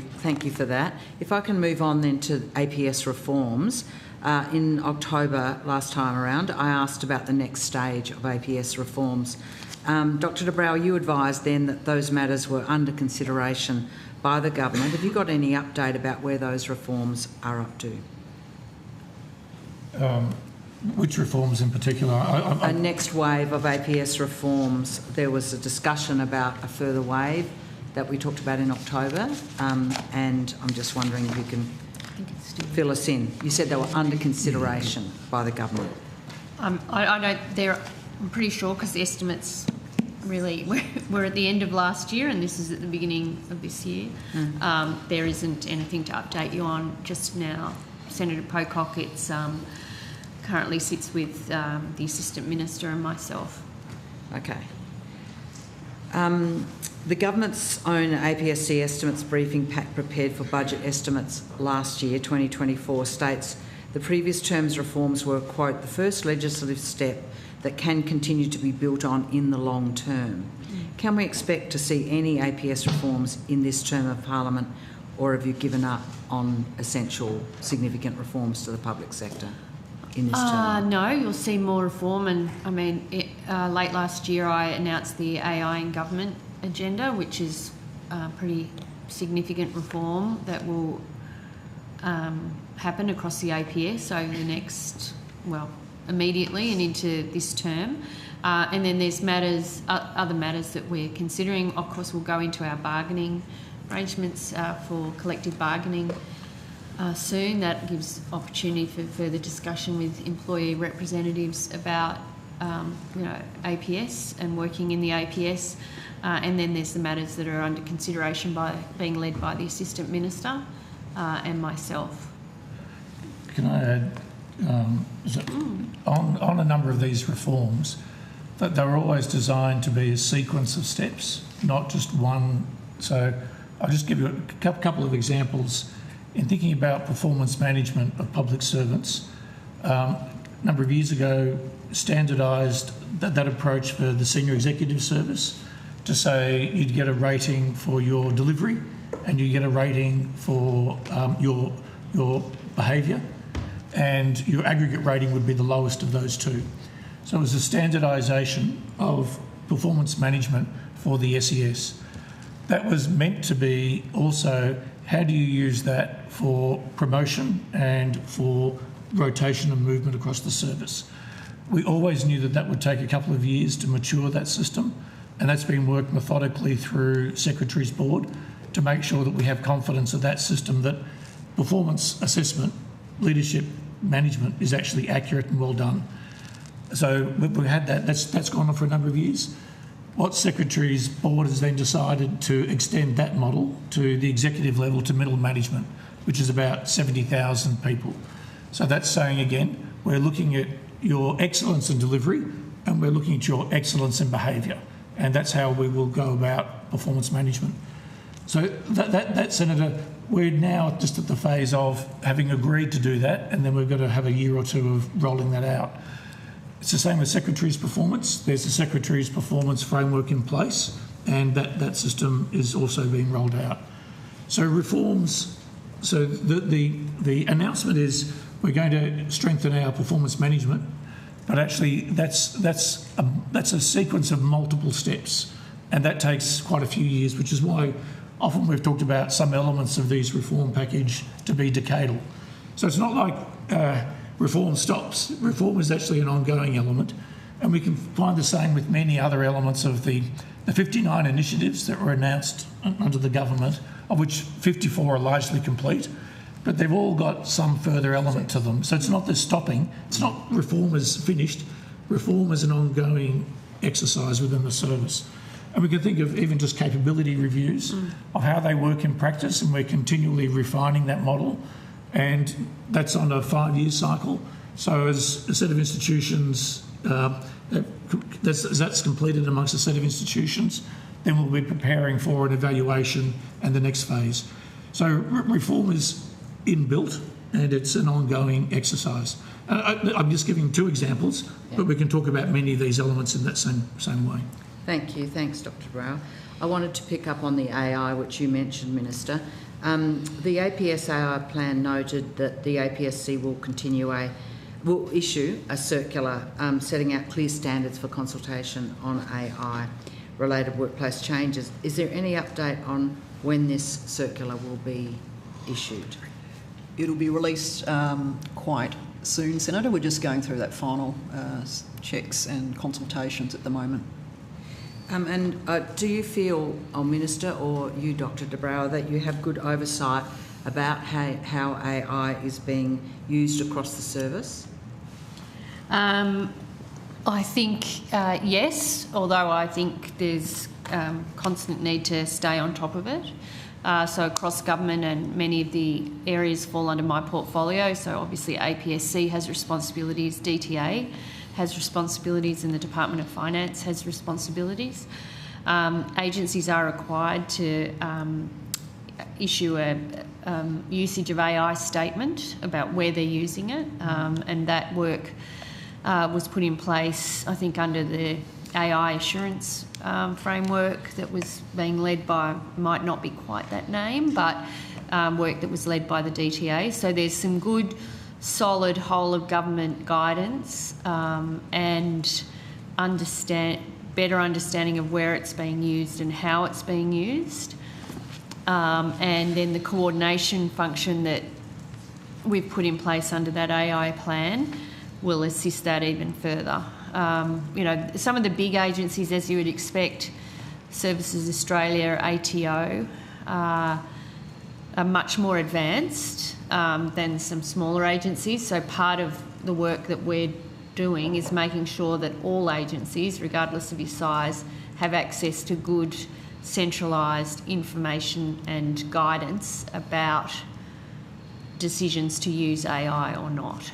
for that. If I can move on then to APS reforms. In October last time around, I asked about the next stage of APS reforms. Dr de Brouw, you advised then that those matters were under consideration by the government. Have you got any update about where those reforms are up to? Which reforms in particular? A next wave of APS reforms. There was a discussion about a further wave that we talked about in October, and I'm just wondering if you can fill us in. You said they were under consideration by the government. I don't. I'm pretty sure because the estimates really were at the end of last year, and this is at the beginning of this year. There isn't anything to update you on just now. Senator Pocock, it's currently sits with the Assistant Minister and myself. Okay. The government's own APSC estimates briefing pack prepared for budget estimates last year, 2024, states the previous term's reforms were, quote, the first legislative step that can continue to be built on in the long term. Can we expect to see any APS reforms in this term of Parliament, or have you given up on essential, significant reforms to the public sector in this term? No, you'll see more reform. And I mean, late last year I announced the AI in government agenda, which is pretty significant reform that will happen across the APS over the next, well, immediately and into this term. And then there's matters, other matters that we're considering. Of course, we'll go into our bargaining arrangements for collective bargaining soon. That gives opportunity for further discussion with employee representatives about APS and working in the APS. And then there's the matters that are under consideration by being led by the Assistant Minister and myself. Can I add, on a number of these reforms, that they were always designed to be a sequence of steps, not just one. So I'll just give you a couple of examples. In thinking about performance management of public servants, a number of years ago standardised that approach for the senior executive service to say you'd get a rating for your delivery and you get a rating for your behaviour, and your aggregate rating would be the lowest of those two. So it was a standardisation of performance management for the SES. That was meant to be also how do you use that for promotion and for rotation and movement across the service. We always knew that that would take a couple of years to mature that system, and that's been worked methodically through Secretary's Board to make sure that we have confidence of that system, that performance assessment, leadership management is actually accurate and well done. So we've had that. That's gone on for a number of years. What Secretary's Board has then decided to extend that model to the executive level to middle management, which is about 70,000 people. So that's saying, again, we're looking at your excellence in delivery and we're looking at your excellence in behaviour, and that's how we will go about performance management. So that Senator, we're now just at the phase of having agreed to do that, and then we've got to have a year or two of rolling that out. It's the same with Secretary's performance. There's a Secretary's performance framework in place, and that system is also being rolled out. So reforms, so the announcement is we're going to strengthen our performance management, but actually that's a sequence of multiple steps, and that takes quite a few years, which is why often we've talked about some elements of these reform package to be decadal. So it's not like reform stops. Reform is actually an ongoing element, and we can find the same with many other elements of the 59 initiatives that were announced under the government, of which 54 are largely complete, but they've all got some further element to them. So it's not the stopping. It's not reform is finished. Reform is an ongoing exercise within the service. And we can think of even just capability reviews of how they work in practice, and we're continually refining that model. And that's on a 5-year cycle. So as a set of institutions, that's completed amongst a set of institutions, then we'll be preparing for an evaluation and the next phase. So reform is inbuilt and it's an ongoing exercise. I'm just giving 2 examples, but we can talk about many of these elements in that same way. Thank you. Thanks, Dr. Brow. I wanted to pick up on the AI, which you mentioned, Minister. The APS AI plan noted that the APSC will issue a circular setting out clear standards for consultation on AI-related workplace changes. Is there any update on when this circular will be issued? It'll be released quite soon, Senator. We're just going through that final checks and consultations at the moment. And do you feel, Minister, or you, Dr. De Brouwer, that you have good oversight about how AI is being used across the service? I think yes, although I think there's constant need to stay on top of it. So across government, and many of the areas fall under my portfolio. So obviously APSC has responsibilities, DTA has responsibilities, and the Department of Finance has responsibilities. Agencies are required to issue a usage of AI statement about where they're using it, and that work was put in place, I think, under the AI assurance framework that was being led by, might not be quite that name, but work that was led by the DTA. So there's some good, solid whole of government guidance and better understanding of where it's being used and how it's being used. And then the coordination function that we've put in place under that AI plan will assist that even further. You know, some of the big agencies, as you would expect, Services Australia, ATO, are much more advanced than some smaller agencies. So part of the work that we're doing is making sure that all agencies, regardless of your size, have access to good centralised information and guidance about decisions to use AI or not.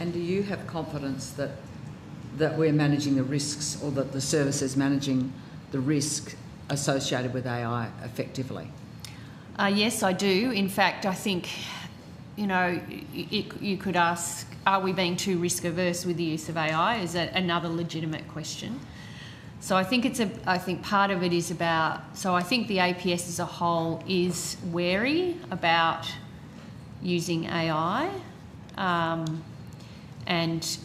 And do you have confidence that we're managing the risks, or that the service is managing the risk associated with AI effectively? Yes, I do. In fact, I think, you know, you could ask, are we being too risk averse with the use of AI? Is that another legitimate question? So I think I think part of it is about, so I think the APS as a whole is wary about using AI and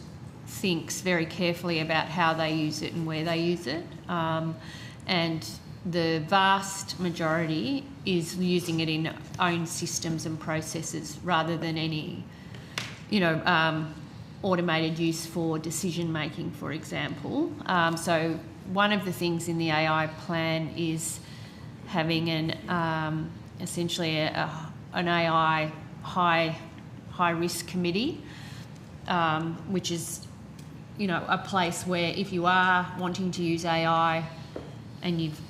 thinks very carefully about how they use it and where they use it. And the vast majority is using it in own systems and processes rather than any, you know, automated use for decision making, for example. So one of the things in the AI plan is having an essentially an AI high risk committee, which is, you know, a place where if you are wanting to use AI and you've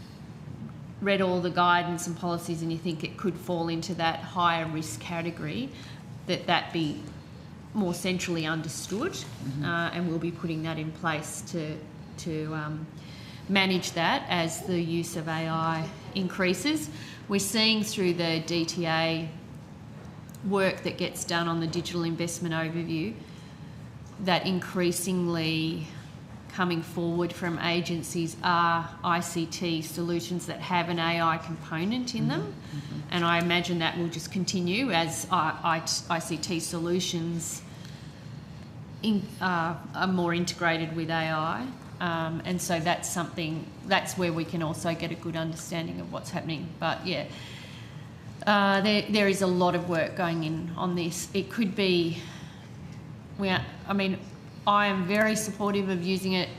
read all the guidance and policies and you think it could fall into that higher risk category, that be more centrally understood, and we'll be putting that in place to manage that as the use of AI increases. We're seeing through the DTA work that gets done on the digital investment overview that increasingly coming forward from agencies are ICT solutions that have an AI component in them. And I imagine that will just continue as ICT solutions are more integrated with AI. And so that's something, that's where we can also get a good understanding of what's happening. But yeah, there is a lot of work going in on this. It could be, I mean, I am very supportive of using it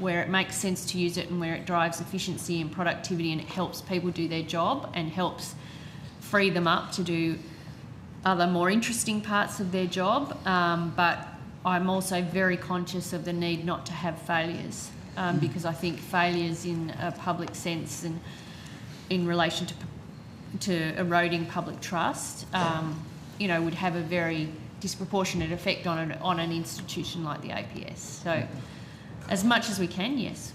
where it makes sense to use it and where it drives efficiency and productivity and it helps people do their job and helps free them up to do other more interesting parts of their job. But I'm also very conscious of the need not to have failures, because I think failures in a public sense and in relation to eroding public trust, you know, would have a very disproportionate effect on an institution like the APS. So as much as we can, yes.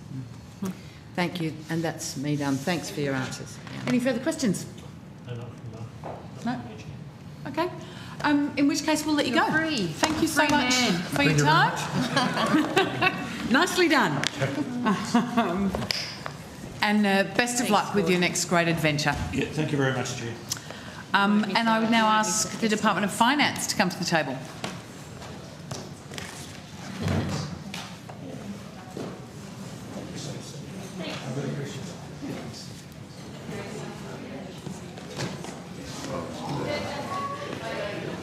Thank you, and that's me done. Thanks for your answers. Any further questions? No? Okay. In which case, we'll let you go. Free. Thank you so Free much man. for your time. Nicely done. And best of luck with your next great adventure. Yeah, thank you very much, Chair. And I would now ask the Department of Finance to come to the table.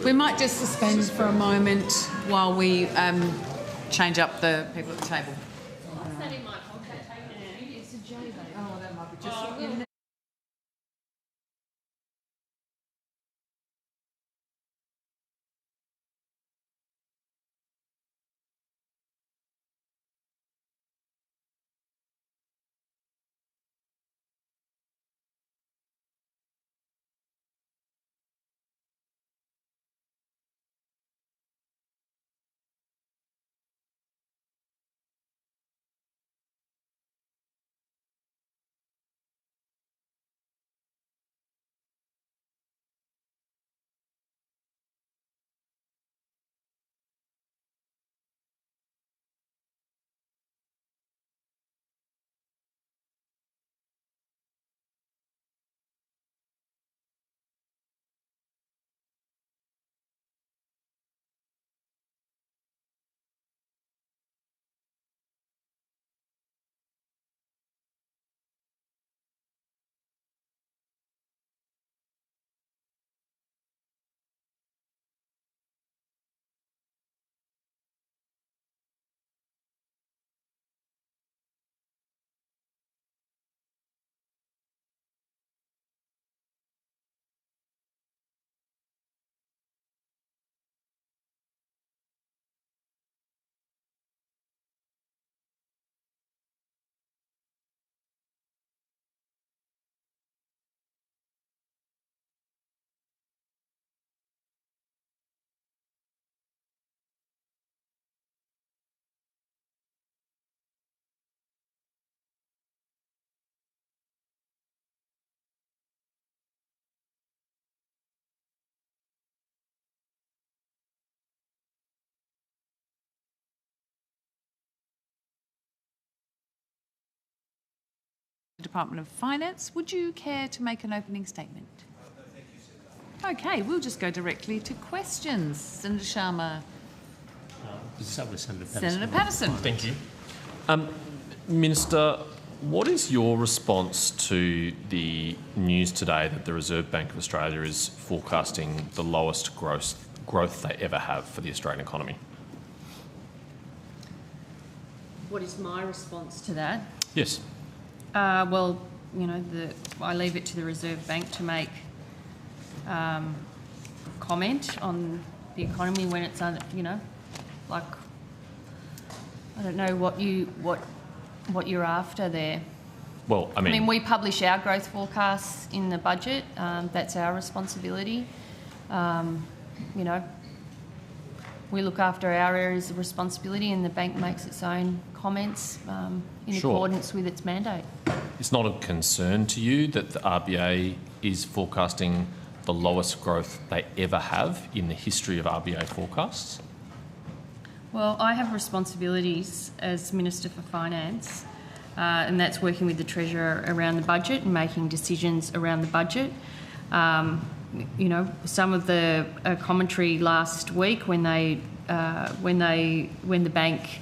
We might just suspend for a moment while we change up the people at the table. Department of Finance, would you care to make an opening statement? Okay, we'll just go directly to questions. Senator Sharma. Senator Patterson. Thank you. Minister, what is your response to the news today that the Reserve Bank of Australia is forecasting the lowest growth they ever have for the Australian economy? What is my response to that? Yes. Well, you know, I leave it to the Reserve Bank to make comment on the economy when it's, you know, like, I don't know what you're after there. Well, I mean, we publish our growth forecasts in the budget. That's our responsibility. You know, we look after our areas of responsibility, and the bank makes its own comments in accordance with its mandate. It's not a concern to you that the RBA is forecasting the lowest growth they ever have in the history of RBA forecasts? Well, I have responsibilities as Minister for Finance, and that's working with the Treasurer around the budget and making decisions around the budget. You know, some of the commentary last week when the bank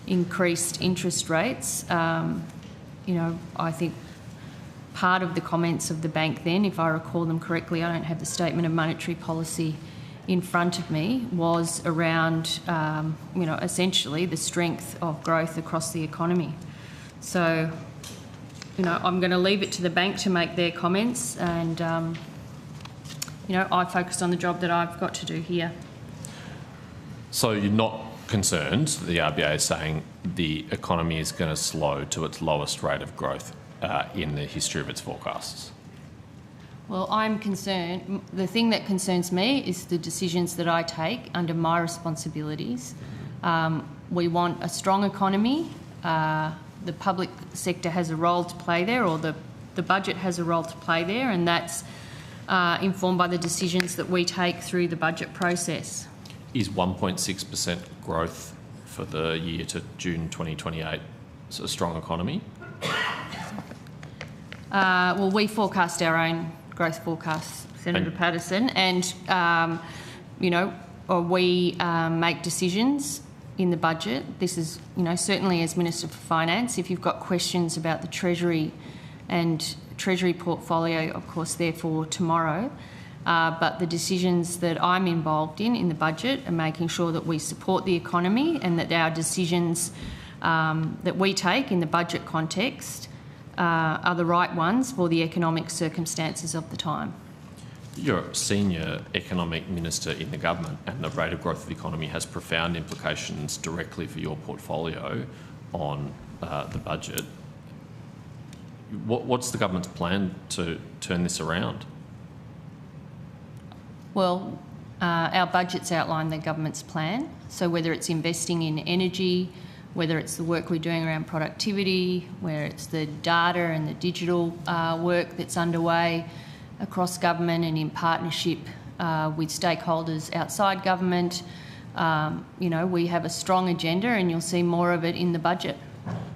increased interest rates, you know, I think part of the comments of the bank then, if I recall them correctly, I don't have the statement of monetary policy in front of me, was around, you know, essentially the strength of growth across the economy. So, you know, I'm going to leave it to the bank to make their comments, and, you know, I focused on the job that I've got to do here. So you're not concerned that the RBA is saying the economy is going to slow to its lowest rate of growth in the history of its forecasts? Well, I'm concerned. The thing that concerns me is the decisions that I take under my responsibilities. We want a strong economy. The public sector has a role to play there, or the budget has a role to play there, and that's informed by the decisions that we take through the budget process. Is 1.6% growth for the year to June 2028 a strong economy? Well, we forecast our own growth forecasts, Senator Patterson, and, we make decisions in the budget. This is, certainly as Minister for Finance, if you've got questions about the Treasury and Treasury portfolio, of course, therefore tomorrow. But the decisions that I'm involved in the budget are making sure that we support the economy and that our decisions that we take in the budget context are the right ones for the economic circumstances of the time. You're a senior economic minister in the government, and the rate of growth of the economy has profound implications directly for your portfolio on the budget. What's the government's plan to turn this around? Well, our budgets outline the government's plan. So whether it's investing in energy, whether it's the work we're doing around productivity, whether it's the data and the digital work that's underway across government and in partnership with stakeholders outside government, we have a strong agenda, and you'll see more of it in the budget.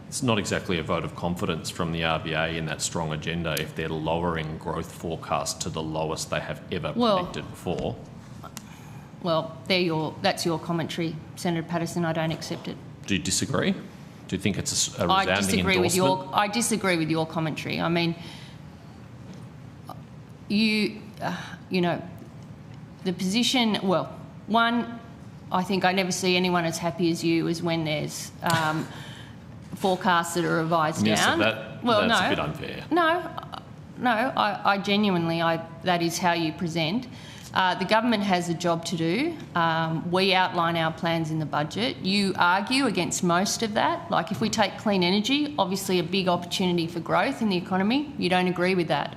It's not exactly a vote of confidence from the RBA in that strong agenda if they're lowering growth forecast to the lowest they have ever predicted before. Well, that's your commentary, Senator Patterson. I don't accept it. Do you disagree? Do you think it's a resounding endorsement? I disagree with your commentary. I mean, the position, well, one, I think I never see anyone as happy as you as when there's forecasts that are revised down. That's a bit unfair. No, I genuinely, that is how you present. The government has a job to do. We outline our plans in the budget. You argue against most of that. Like if we take clean energy, obviously a big opportunity for growth in the economy. You don't agree with that.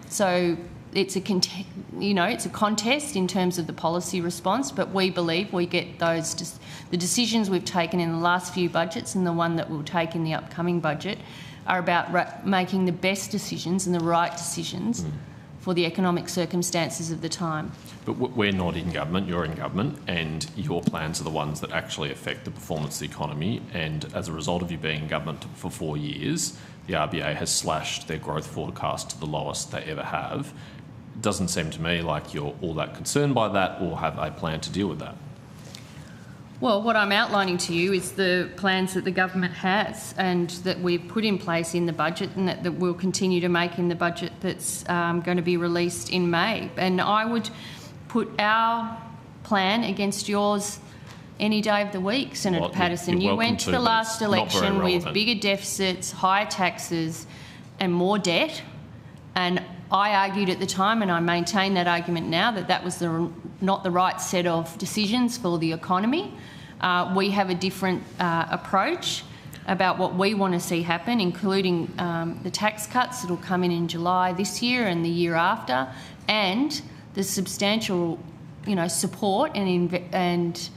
So it's a contest in terms of the policy response, but we believe we get the decisions we've taken in the last few budgets and the one that we'll take in the upcoming budget are about making the best decisions and the right decisions for the economic circumstances of the time. But we're not in government, you're in government, and your plans are the ones that actually affect the performance of the economy, and as a result of you being in government for 4 years, the RBA has slashed their growth forecast to the lowest they ever have. It doesn't seem to me like you're all that concerned by that or have a plan to deal with that. Well, what I'm outlining to you is the plans that the government has and that we've put in place in the budget and that we'll continue to make in the budget that's going to be released in May. And I would put our plan against yours any day of the week, Senator Patterson. You went to the last election with bigger deficits, higher taxes and more debt. And I argued at the time, and I maintain that argument now, that was not the right set of decisions for the economy. We have a different approach about what we want to see happen, including the tax cuts that will come in July this year and the year after, and the substantial, support and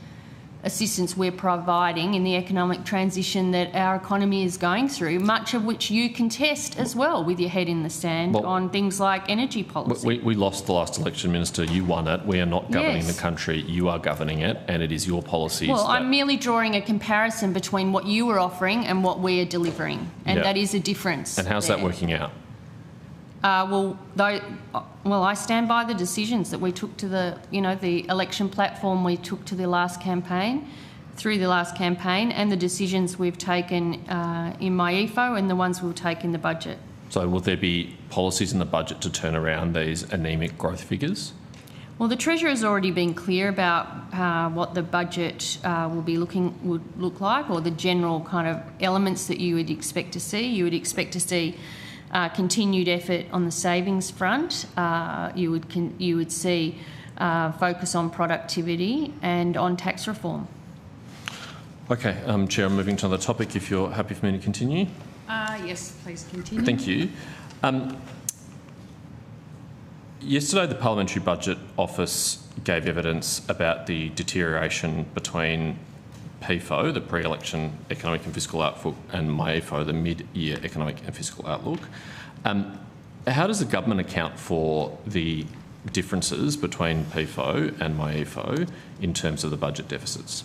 assistance we're providing in the economic transition that our economy is going through, much of which you contest as well with your head in the sand on things like energy policy. We lost the last election, Minister. You won it. We are not governing the country. You are governing it, and it is your policies. Well, I'm merely drawing a comparison between what you were offering and what we are delivering, and that is a difference. And how's that working out? I stand by the decisions that we took to the election platform we took to the last campaign, through the last campaign, and the decisions we've taken in my EFO and the ones we'll take in the budget. So will there be policies in the budget to turn around these anaemic growth figures? Well, the Treasurer has already been clear about what the budget would look like, or the general kind of elements that you would expect to see. You would expect to see continued effort on the savings front. You would see focus on productivity and on tax reform. Okay, Chair, I'm moving to another topic. If you're happy for me to continue. Yes, please continue. Thank you. Yesterday, the Parliamentary Budget Office gave evidence about the deterioration between PEFO, the pre-election economic and fiscal outlook, and MyEFO, the mid-year economic and fiscal outlook. How does the government account for the differences between PFO and MyEFO in terms of the budget deficits?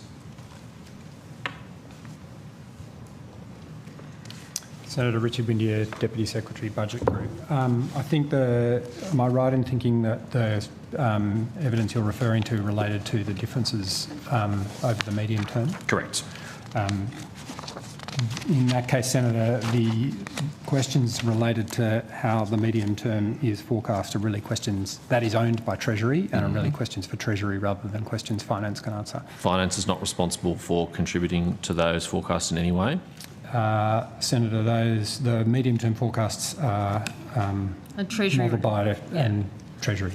Senator Richard Windier, Deputy Secretary, Budget Group. I think am I right in thinking that the evidence you're referring to related to the differences over the medium term? Correct. In that case, Senator, the questions related to how the medium term is forecast are really questions that is owned by Treasury and are really questions for Treasury rather than questions Finance can answer. Finance is not responsible for contributing to those forecasts in any way? Senator, the medium-term forecasts are modelled by and Treasury.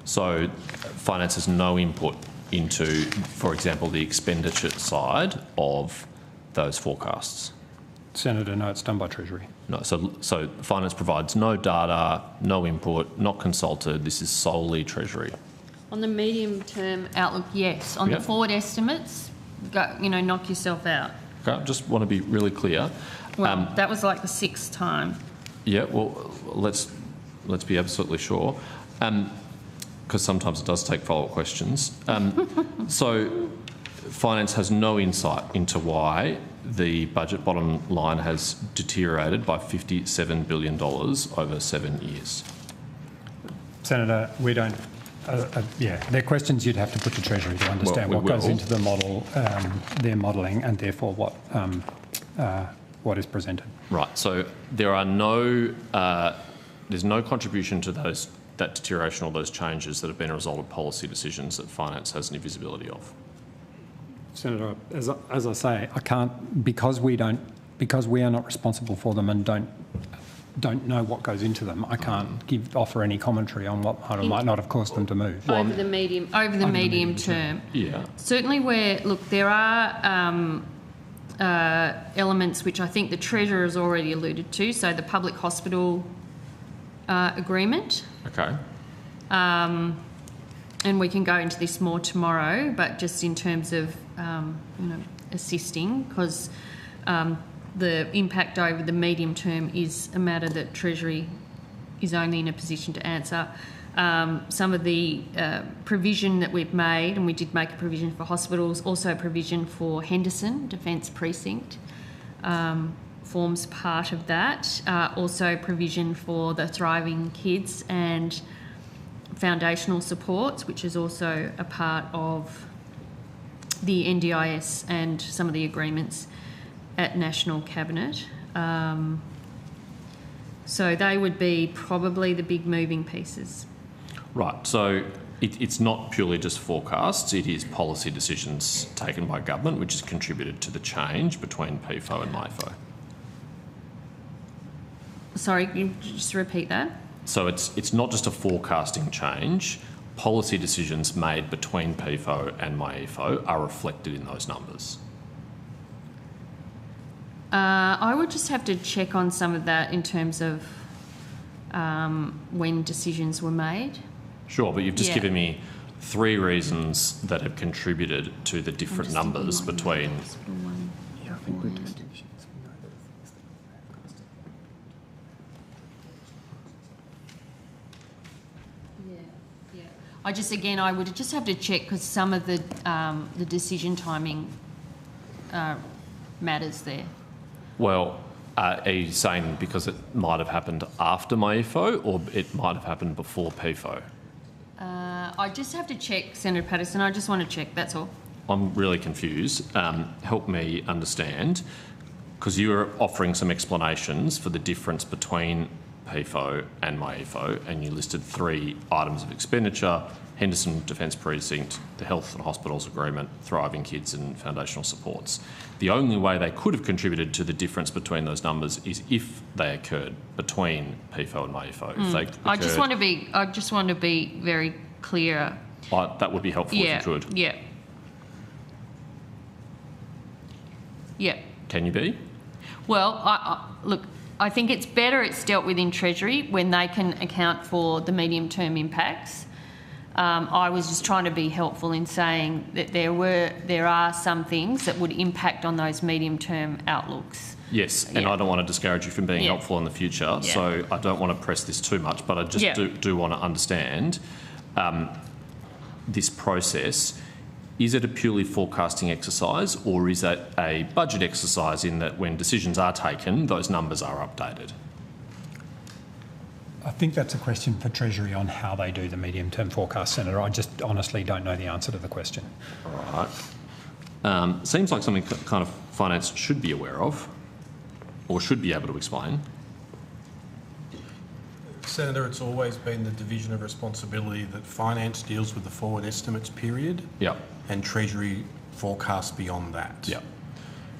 So Finance has no input into, for example, the expenditure side of those forecasts? Senator, no, it's done by Treasury. No, so Finance provides no data, no input, not consulted. This is solely Treasury. On the medium-term outlook, yes. On the forward estimates, knock yourself out. Okay, I just want to be really clear. Well, that was like the 6th time. Yeah, well, let's be absolutely sure, because sometimes it does take follow-up questions. So Finance has no insight into why the budget bottom line has deteriorated by $57 billion over 7 years. Senator, we don't... they're questions you'd have to put to Treasury to understand what goes into the model, their modelling, and therefore what is presented. Right. So there are there's no contribution to that deterioration or those changes that have been a result of policy decisions that Finance has any visibility of. Senator, as I say, I can't, because we are not responsible for them and don't know what goes into them, I can't offer any commentary on what might or might not have caused them to move. Over the medium term. Yeah. Certainly there are elements which I think the Treasurer has already alluded to, so the public hospital agreement. Okay. And we can go into this more tomorrow, but just in terms of assisting, because the impact over the medium term is a matter that Treasury is only in a position to answer. Some of the provision that we've made, and we did make a provision for hospitals, also a provision for Henderson Defence Precinct forms part of that. Also provision for the Thriving Kids and foundational supports, which is also a part of the NDIS and some of the agreements at National Cabinet. So they would be probably the big moving pieces. Right. So it's not purely just forecasts, it is policy decisions taken by government which has contributed to the change between PFO and MyEFO. Sorry, can you just repeat that? So it's not just a forecasting change. Policy decisions made between PFO and MyEFO are reflected in those numbers. I would just have to check on some of that in terms of when decisions were made. Sure, but you've just given me 3 reasons that have contributed to the different numbers between... Yeah, I think we're just... I would just have to check because some of the decision timing matters there. Well, are you saying because it might have happened after MyEFO or it might have happened before PFO? I just have to check, Senator Patterson. I just want to check, that's all. I'm really confused. Help me understand, because you were offering some explanations for the difference between PFO and MyEFO, and you listed 3 items of expenditure: Henderson Defence Precinct, the Health and Hospitals Agreement, Thriving Kids and Foundational Supports. The only way they could have contributed to the difference between those numbers is if they occurred between PFO and MyEFO. If they I just want to be very clear. That would be helpful if you could. Yeah. Yeah. Can you be? Well, look, I think it's better it's dealt with in Treasury when they can account for the medium-term impacts. I was just trying to be helpful in saying that there are some things that would impact on those medium-term outlooks. Yes, and I don't want to discourage you from being helpful in the future, so I don't want to press this too much, but I just do want to understand this process. Is it a purely forecasting exercise, or is it a budget exercise in that when decisions are taken, those numbers are updated? I think that's a question for Treasury on how they do the medium-term forecast, Senator. I just honestly don't know the answer to the question. All right. Seems like something kind of finance should be aware of, or should be able to explain. Senator, it's always been the division of responsibility that finance deals with the forward estimates period, and Treasury forecasts beyond that.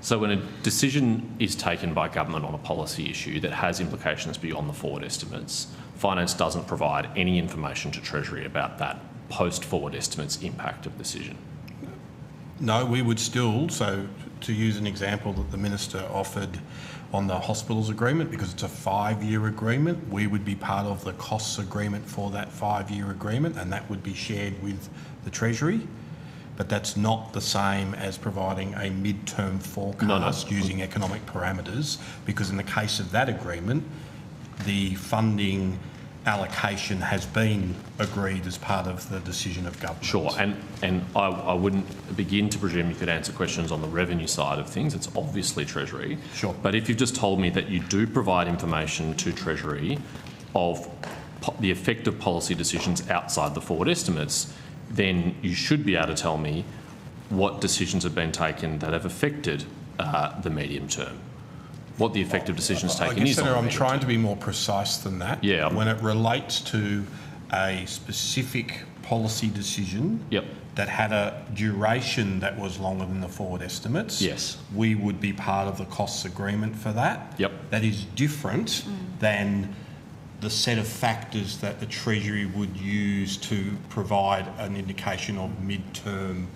So when a decision is taken by government on a policy issue that has implications beyond the forward estimates, finance doesn't provide any information to Treasury about that post-forward estimates impact of decision. No, we would still, so to use an example that the Minister offered on the hospitals agreement, because it's a 5-year agreement, we would be part of the costs agreement for that 5-year agreement, and that would be shared with the Treasury. But that's not the same as providing a mid-term forecast using economic parameters, because in the case of that agreement, the funding allocation has been agreed as part of the decision of government. Sure, and I wouldn't begin to presume you could answer questions on the revenue side of things. It's obviously Treasury. Sure. But if you've just told me that you do provide information to Treasury of the effect of policy decisions outside the forward estimates, then you should be able to tell me what decisions have been taken that have affected the medium term. What the effect of decisions taken is. Senator, I'm trying to be more precise than that. Yeah. When it relates to a specific policy decision that had a duration that was longer than the forward estimates, we would be part of the costs agreement for that. That is different than the set of factors that the Treasury would use to provide an indication of mid-term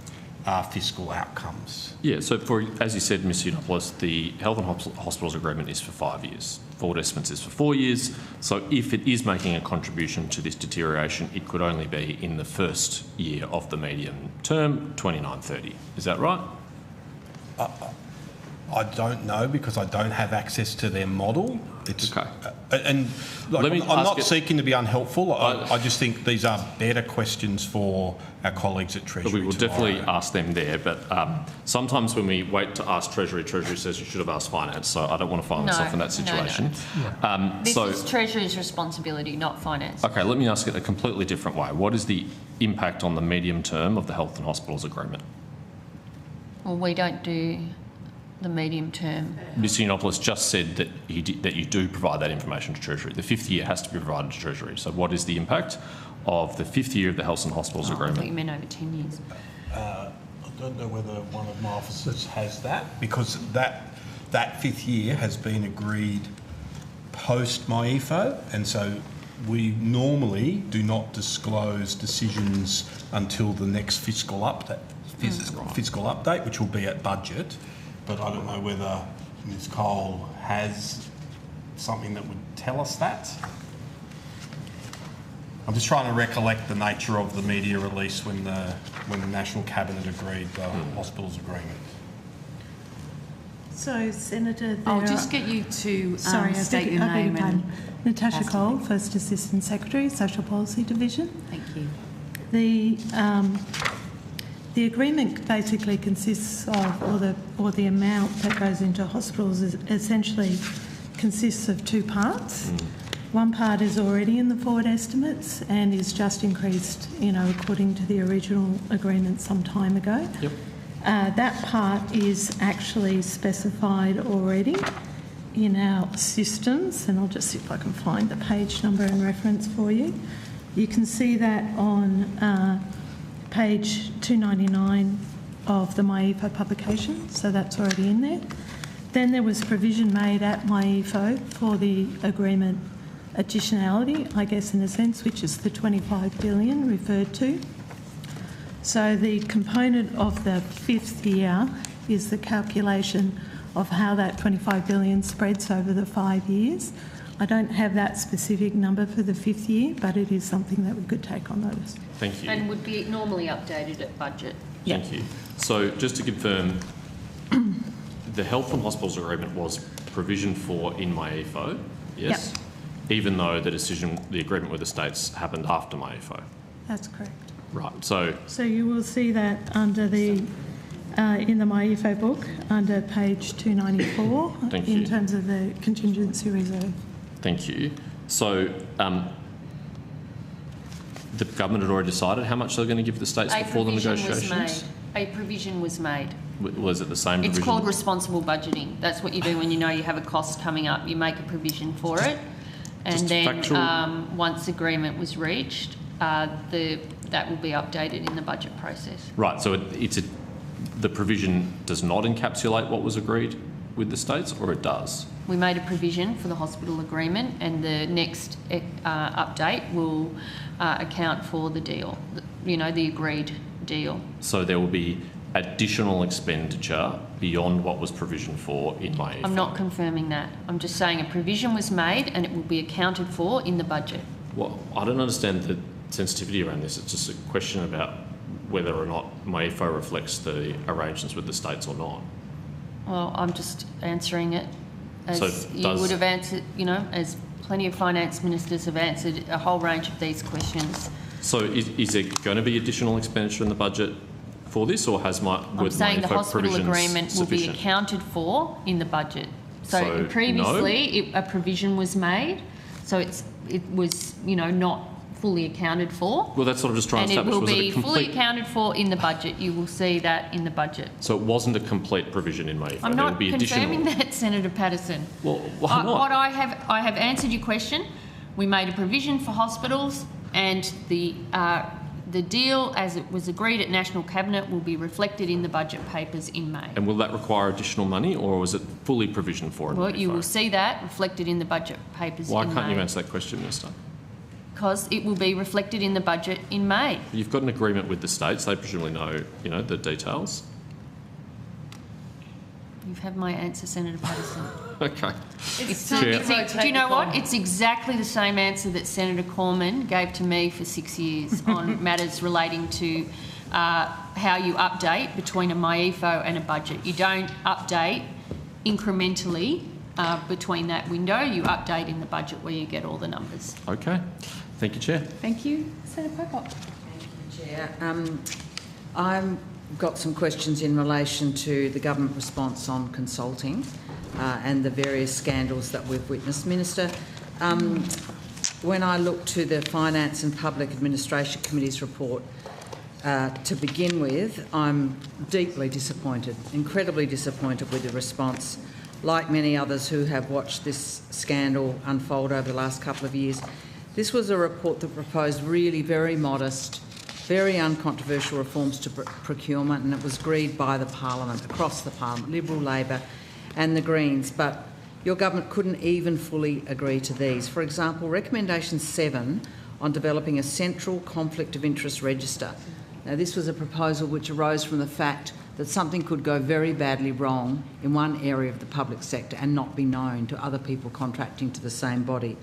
fiscal outcomes. Yeah, so as you said, Ms Yiannopoulos, the Health and Hospitals Agreement is for 5 years. Forward estimates is for 4 years. So if it is making a contribution to this deterioration, it could only be in the first year of the medium term, 29-30. Is that right? I don't know, because I don't have access to their model. It's, and like, I'm not seeking to be unhelpful. I just think these are better questions for our colleagues at Treasury. But we will definitely ask them there. But sometimes when we wait to ask Treasury, Treasury says you should have asked Finance. So I don't want to find myself in that situation. This is Treasury's responsibility, not finance. Okay, let me ask it a completely different way. What is the impact on the medium term of the Health and Hospitals Agreement? Well, we don't do the medium term. Ms Yiannopoulos just said that you do provide that information to Treasury. The 5th year has to be provided to Treasury. So what is the impact of the 5th year of the Health and Hospitals Agreement? I thought you meant over 10 years. I don't know whether one of my officers has that, because that 5th year has been agreed post MyEFO, and so we normally do not disclose decisions until the next fiscal update, which will be at budget. But I don't know whether Ms Cole has something that would tell us that. I'm just trying to recollect the nature of the media release when the National Cabinet agreed the hospitals agreement. So, Senator, I'll just get you to state your I beg name your pardon. and Natasha Cole, First Assistant Secretary, Social Policy Division. Thank you. The agreement basically consists of, or the amount that goes into hospitals is essentially consists of 2 parts. One part is already in the forward estimates and is just increased, according to the original agreement some time ago. That part is actually specified already in our systems, and I'll just see if I can find the page number and reference for you. You can see that on page 299 of the MyEFO publication, so that's already in there. Then there was provision made at MyEFO for the agreement additionality, I guess in a sense, which is the 25 billion referred to. So the component of the 5th year is the calculation of how that 25 billion spreads over the 5 years. I don't have that specific number for the 5th year, but it is something that we could take on notice. Thank you. And would be normally updated at budget. Thank you. So just to confirm, the Health and Hospitals Agreement was provisioned for in MyEFO, yes? Yep. Even though the agreement with the states happened after MyEFO? That's correct. Right, so you will see that under the in the MyEFO book under page 294 Thank in you. terms of the contingency reserve. thank you. So the government had already decided how much they were going to give the states before the negotiations? A provision was made. Was it the same provision? It's called responsible budgeting. That's what you do when you know you have a cost coming up. You make a provision for it, and Just then factual- once agreement was reached, that will be updated in the budget process. Right, so the provision does not encapsulate what was agreed with the states, or it does? We made a provision for the hospital agreement, and the next update will account for the deal, the agreed deal. So there will be additional expenditure beyond what was provisioned for in May? I'm not confirming that. I'm just saying a provision was made and it will be accounted for in the budget. Well, I don't understand the sensitivity around this. It's just a question about whether or not MyEFO reflects the arrangements with the states or not. Well, I'm just answering it as So you would have answered, as plenty of finance ministers have answered a whole range of these questions. So is there going to be additional expenditure in the budget for this, or has I'm saying the hospital agreement will be accounted for in the budget. So previously a provision was made, so it was not fully accounted for. Well, that's what I'm just trying to establish. And it will be fully accounted for in the budget. You will see that in the budget. So it wasn't a complete provision in MyEFO. I'm not confirming that, Senator Patterson. Well, why not? What I have answered your question. We made a provision for hospitals, and the deal as it was agreed at National Cabinet will be reflected in the budget papers in May. And will that require additional money, or was it fully provisioned for in Well, MyEFO? you will see that reflected in the budget papers in May. Why can't you answer that question, Minister? Because it will be reflected in the budget in May. You've got an agreement with the states. They presumably know, the details. You've had my answer, Senator Patterson. Okay. Do you know what? It's exactly the same answer that Senator Cormann gave to me for 6 years on matters relating to how you update between a MyEFO and a budget. You don't update incrementally between that window. You update in the budget where you get all the numbers. Okay. Thank you, Chair. Thank you. Senator Pocock. Thank you, Chair. I've got some questions in relation to the government response on consulting and the various scandals that we've witnessed. Minister, when I look to the Finance and Public Administration Committee's report, to begin with, I'm deeply disappointed, incredibly disappointed with the response. Like many others who have watched this scandal unfold over the last couple of years, this was a report that proposed really very modest, very uncontroversial reforms to procurement, and it was agreed by the Parliament, across the Parliament, Liberal, Labor and the Greens, but your government couldn't even fully agree to these. For example, Recommendation 7 on developing a central conflict of interest register. Now, this was a proposal which arose from the fact that something could go very badly wrong in one area of the public sector and not be known to other people contracting to the same body.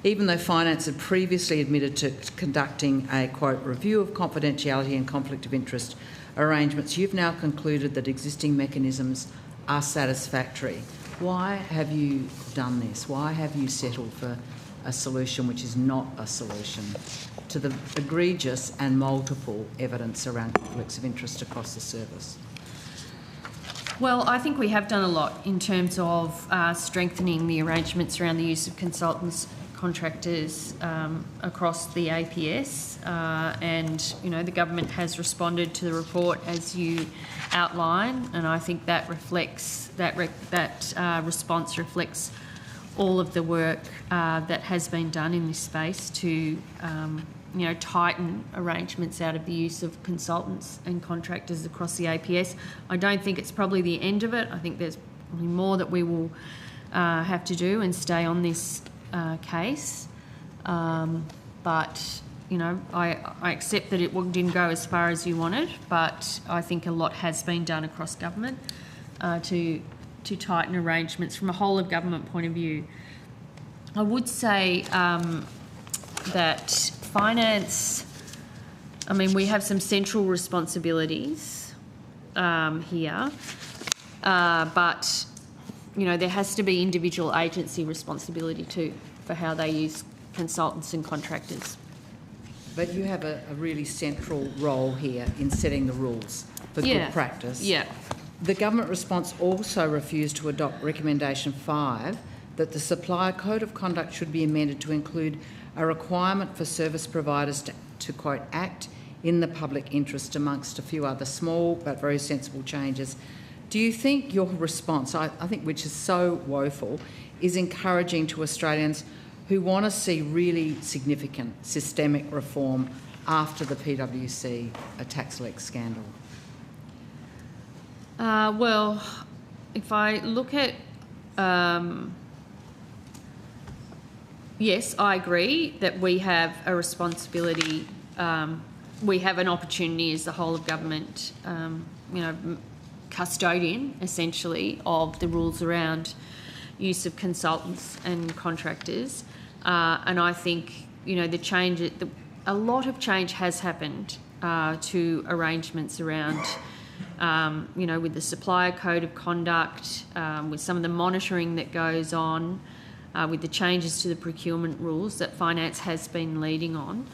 Even though Finance had previously admitted to conducting a, quote, review of confidentiality and conflict of interest arrangements, you've now concluded that existing mechanisms are satisfactory. Why have you done this? Why have you settled for a solution which is not a solution to the egregious and multiple evidence around conflicts of interest across the service? Well, I think we have done a lot in terms of strengthening the arrangements around the use of consultants, contractors across the APS, and the government has responded to the report as you outline, and I think that reflects that response reflects all of the work that has been done in this space to tighten arrangements out of the use of consultants and contractors across the APS. I don't think it's probably the end of it. I think there's probably more that we will have to do and stay on this case. But I accept that it didn't go as far as you wanted, but I think a lot has been done across government to tighten arrangements from a whole of government point of view. I would say that finance, I mean, we have some central responsibilities here, but, you know, there has to be individual agency responsibility too for how they use consultants and contractors. But you have a really central role here in setting the rules for good practice. Yeah. The government response also refused to adopt recommendation 5 that the supplier code of conduct should be amended to include a requirement for service providers to quote, act in the public interest, amongst a few other small but very sensible changes. Do you think your response, I think which is so woeful, is encouraging to Australians who want to see really significant systemic reform after the PwC tax leak scandal? Well, if I look at, yes, I agree that we have a responsibility. We have an opportunity as the whole of government, you know, custodian essentially of the rules around use of consultants and contractors. And I think, you know, a lot of change has happened to arrangements around, you know, with the supplier code of conduct, with some of the monitoring that goes on, with the changes to the procurement rules that finance has been leading on.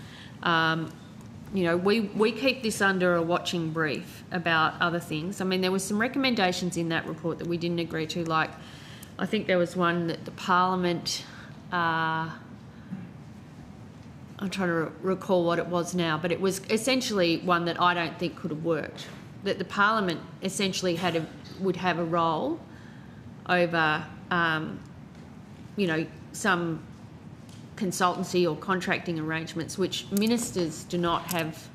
You know, we keep this under a watching brief about other things. I mean, there were some recommendations in that report that we didn't agree to, like I think there was one that the Parliament, I'm trying to recall what it was now, but it was essentially one that I don't think could have worked, that the Parliament essentially would have a role over, you know, some consultancy or contracting arrangements which ministers do not have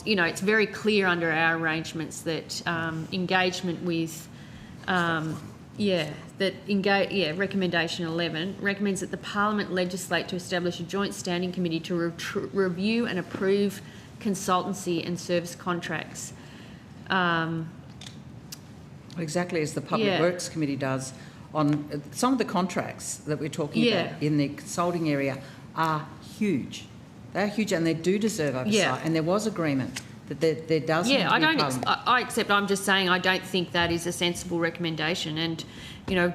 you know, it's very clear under our arrangements that engagement with recommendation 11 recommends that the Parliament legislate to establish a joint standing committee to review and approve consultancy and service contracts. Exactly as the Public Works Committee does on some of the contracts that we're talking about in the consulting area are huge. They're huge and they do deserve oversight. Yeah. And there was agreement that there does need to be I accept. I'm just saying I don't think that is a sensible recommendation. And, you know,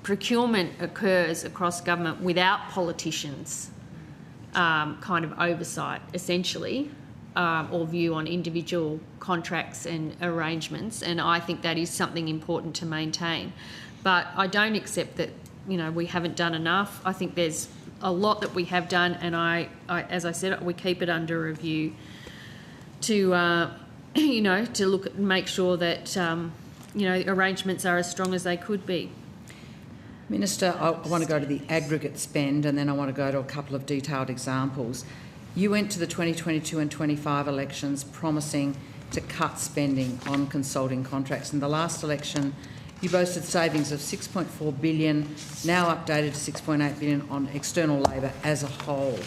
procurement occurs across government without politicians kind of oversight, essentially, or view on individual contracts and arrangements. And I think that is something important to maintain. But I don't accept that, you know, we haven't done enough. I think there's a lot that we have done, and I as I said, we keep it under review to, you know, to look at and make sure that, you know, arrangements are as strong as they could be. Minister, I want to go to the aggregate spend and then I want to go to a couple of detailed examples. You went to the 2022 and 25 elections promising to cut spending on consulting contracts. In the last election, you boasted savings of $6.4 billion, now updated to $6.8 billion on external labour as a whole.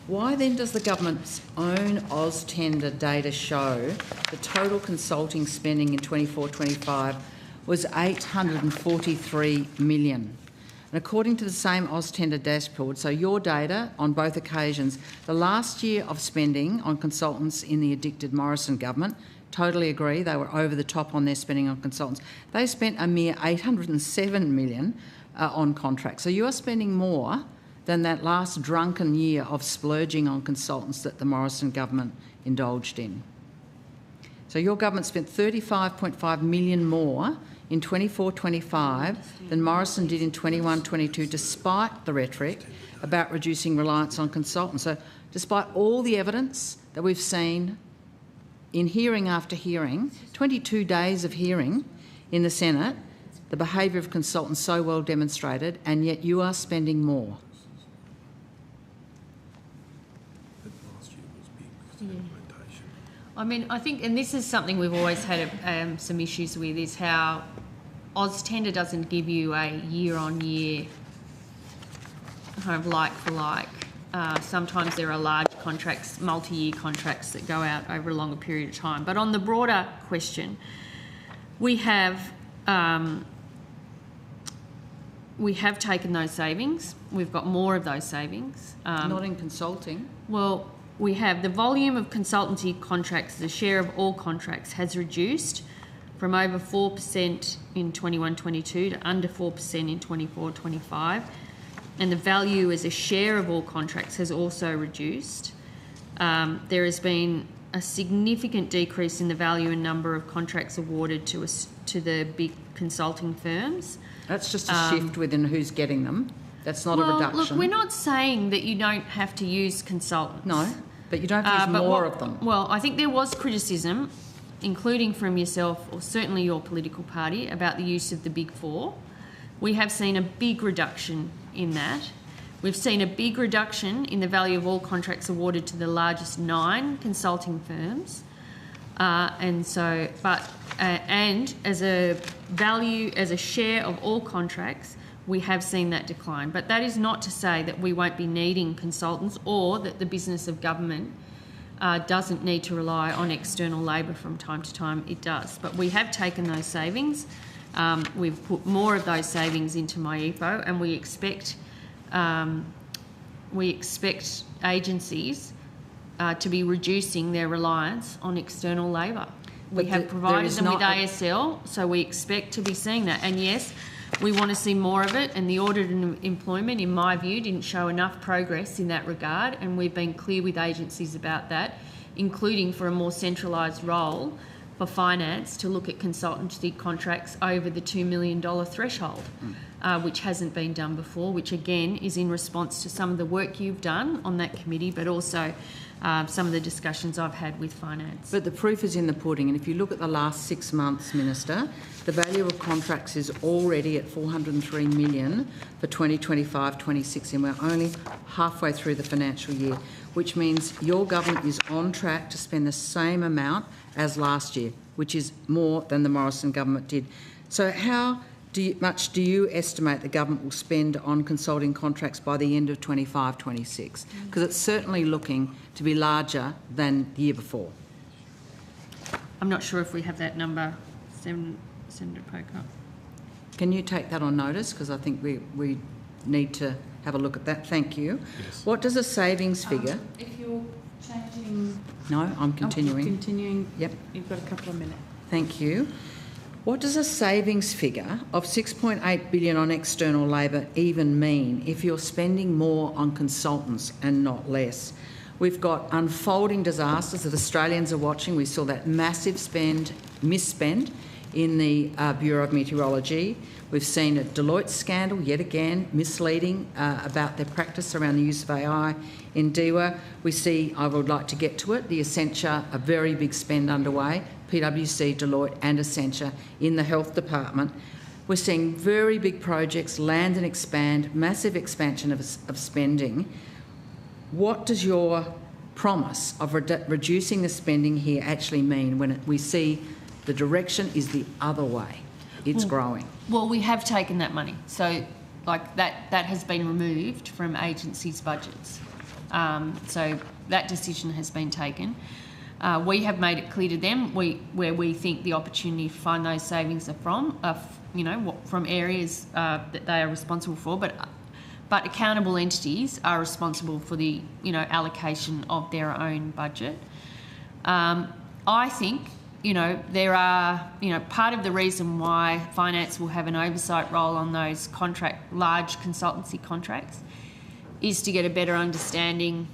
Why then does the government's own AusTender data show the total consulting spending in 24-25 was $843 million? And according to the same AusTender dashboard, so your data on both occasions, the last year of spending on consultants in the addicted Morrison government, totally agree, they were over the top on their spending on consultants. They spent a mere $807 million on contracts. So you're spending more than that last drunken year of splurging on consultants that the Morrison government indulged in. So your government spent $35.5 million more in 24-25 than Morrison did in 21-22, despite the rhetoric about reducing reliance on consultants. So despite all the evidence that we've seen in hearing after hearing, 22 days of hearing in the Senate, the behaviour of consultants so well demonstrated, and yet you are spending more. I mean, I think, and this is something we've always had some issues with, is how AusTender doesn't give you a year-on-year kind of like-for-like. Sometimes there are large contracts, multi-year contracts that go out over a longer period of time. But on the broader question, we have we have taken those savings. We've got more of those savings. Not in consulting. Well, we have the volume of consultancy contracts, the share of all contracts has reduced from over 4% in 21-22 to under 4% in 24-25. And the value as a share of all contracts has also reduced. There has been a significant decrease in the value and number of contracts awarded to the big consulting firms. That's just a shift within who's getting them. That's not a reduction. Look, we're not saying that you don't have to use consultants. No, but you don't have to use more of them. Well, I think there was criticism, including from yourself or certainly your political party, about the use of the Big Four. We have seen a big reduction in that. We've seen a big reduction in the value of all contracts awarded to the largest 9 consulting firms. And as a value, as a share of all contracts, we have seen that decline. But that is not to say that we won't be needing consultants or that the business of government doesn't need to rely on external labour from time to time. It does. But we have taken those savings. We've put more of those savings into MyEPO, and we expect agencies to be reducing their reliance on external labour. We have provided them with ASL, so we expect to be seeing that. And yes, we want to see more of it, and the audit and employment, in my view, didn't show enough progress in that regard, and we've been clear with agencies about that, including for a more centralised role for finance to look at consultancy contracts over the $2 million threshold, which hasn't been done before, which again is in response to some of the work you've done on that committee, but also some of the discussions I've had with finance. But the proof is in the pudding, and if you look at the last 6 months, Minister, the value of contracts is already at $403 million for 2025-26, and we're only halfway through the financial year, which means your government is on track to spend the same amount as last year, which is more than the Morrison government did. So how much do you estimate the government will spend on consulting contracts by the end of 25-26? Because it's certainly looking to be larger than the year before. I'm not sure if we have that number, Senator Pocock. Can you take that on notice? Because I think we need to have a look at that. Thank you. Yes. What does a savings figure... If you're changing... No, I'm continuing. Continuing. Yep. You've got a couple of minutes. Thank you. What does a savings figure of $6.8 billion on external labour even mean if you're spending more on consultants and not less? We've got unfolding disasters that Australians are watching. We saw that massive misspend in the Bureau of Meteorology. We've seen a Deloitte scandal, yet again, misleading about their practice around the use of AI in DEWA. We see, I would like to get to it, the Essentia, a very big spend underway, PwC, Deloitte and Essentia in the health department. We're seeing very big projects, land and expand, massive expansion of spending. What does your promise of reducing the spending here actually mean when we see the direction is the other way? It's growing. Well, we have taken that money. So, like, that has been removed from agencies' budgets. So that decision has been taken. We have made it clear to them where we think the opportunity to find those savings are from, from areas that they are responsible for, but accountable entities are responsible for the, allocation of their own budget. I think, there are, part of the reason why finance will have an oversight role on those large consultancy contracts is to get a better understanding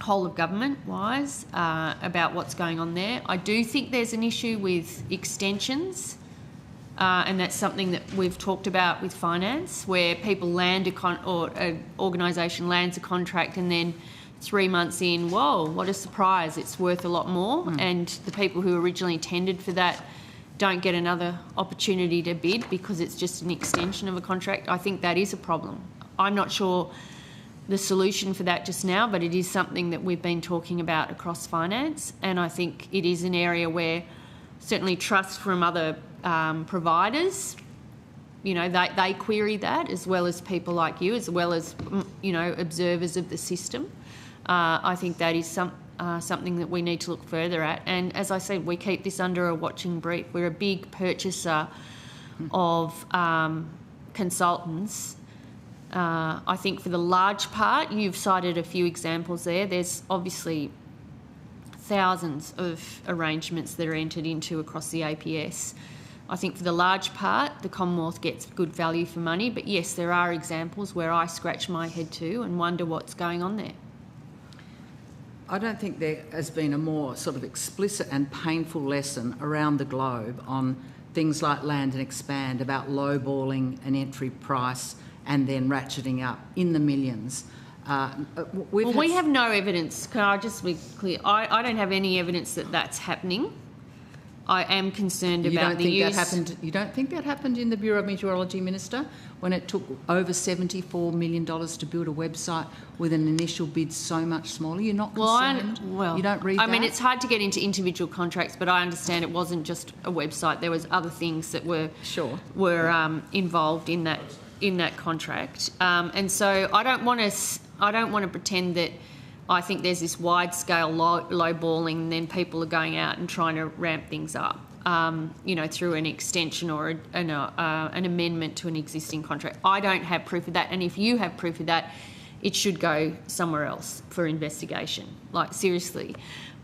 whole of government-wise about what's going on there. I do think there's an issue with extensions, and that's something that we've talked about with finance, where people land an organisation lands a contract and then 3 months in, whoa, what a surprise, it's worth a lot more. And the people who originally tendered for that don't get another opportunity to bid because it's just an extension of a contract. I think that is a problem. I'm not sure the solution for that just now, but it is something that we've been talking about across finance, and I think it is an area where certainly trust from other providers, they query that, as well as people like you, as well as, observers of the system. I think that is something that we need to look further at. And as I said, we keep this under a watching brief. We're a big purchaser of consultants, I think for the large part, you've cited a few examples there. There's obviously thousands of arrangements that are entered into across the APS. I think for the large part, the Commonwealth gets good value for money, but yes, there are examples where I scratch my head too and wonder what's going on there. I don't think there has been a more sort of explicit and painful lesson around the globe on things like land and expand, about lowballing an entry price and then ratcheting up in the millions. We have no evidence. Can I just be clear? I don't have any evidence that that's happening. I am concerned about the use. You don't think that happened in the Bureau of Meteorology, Minister, when it took over $74 million to build a website with an initial bid so much smaller? You're not concerned? You don't read that? I mean, it's hard to get into individual contracts, but I understand it wasn't just a website. There was other things that were involved in that contract, and so I don't want to pretend that I think there's this wide-scale lowballing, and then people are going out and trying to ramp things up, through an extension or an amendment to an existing contract. I don't have proof of that, and if you have proof of that, it should go somewhere else for investigation, like seriously.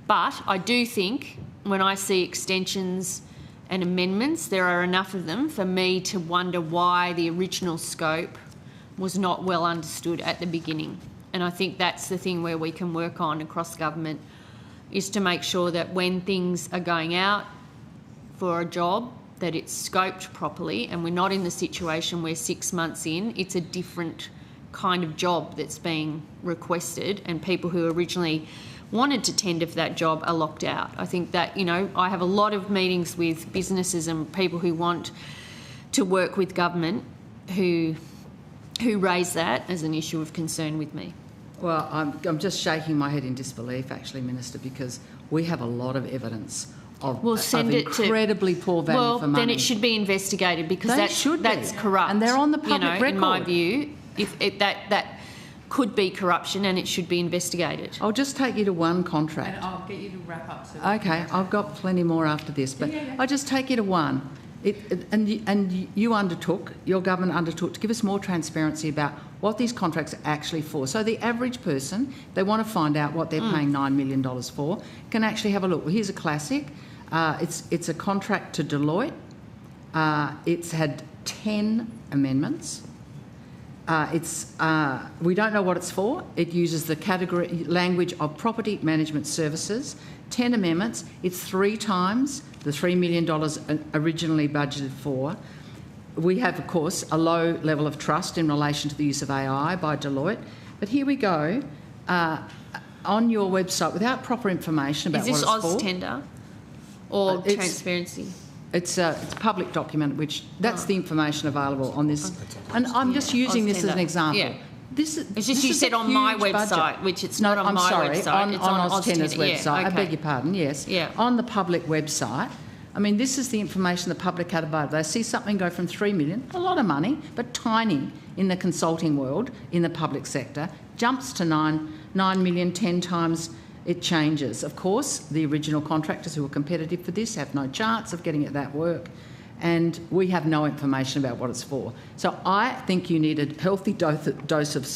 But I do think when I see extensions and amendments, there are enough of them for me to wonder why the original scope was not well understood at the beginning. And I think that's the thing where we can work on across government, is to make sure that when things are going out for a job, that it's scoped properly, and we're not in the situation where 6 months in, it's a different kind of job that's being requested, and people who originally wanted to tender for that job are locked out. I think that, I have a lot of meetings with businesses and people who want to work with government who raise that as an issue of concern with me. Well, I'm just shaking my head in disbelief, actually, Minister, because we have a lot of evidence of incredibly poor value for money. Well, then it should be investigated, because that's corrupt. And they're on the public record. In my view, that could be corruption, and it should be investigated. I'll just take you to one contract. And I'll get you to wrap up. Okay, I've got plenty more after this, but I'll just take you to one. Your government undertook to give us more transparency about what these contracts are actually for. So the average person, they want to find out what they're paying $9 million for, can actually have a look. Well, here's a classic. It's a contract to Deloitte. It's had 10 amendments. We don't know what it's for. It uses the category language of property management services. 10 amendments. It's 3 times the $3 million originally budgeted for. We have, of course, a low level of trust in relation to the use of AI by Deloitte. But here we go. On your website, without proper information about what it's for. Is this AusTender or transparency? It's a public document, which that's the information available on this. And I'm just using this as an example. Yeah. It's just you said on my website, which it's not on my website. It's on AusTender's website. Yeah, okay. I beg your pardon, yes. Yeah. On the public website. I mean, this is the information the public had available. They see something go from $3 million, a lot of money, but tiny in the consulting world, in the public sector, jumps to $9 million, 10 times it changes. Of course, the original contractors who were competitive for this have no chance of getting it that work, and we have no information about what it's for. So I think you need a healthy dose of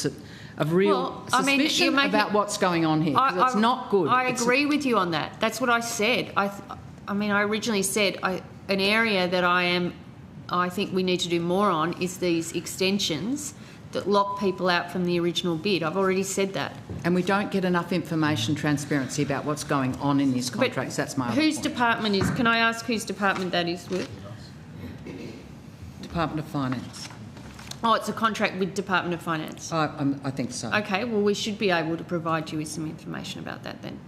real suspicion about what's going on here, because it's not good. I agree with you on that. That's what I said. I originally said an area that I think we need to do more on is these extensions that lock people out from the original bid. I've already said that. And we don't get enough information, transparency about what's going on in these contracts. That's my Whose department is... Can I ask whose department that is with? Department of Finance. Oh, it's a contract with Department of Finance. I think so. Okay, well, we should be able to provide you with some information about that then.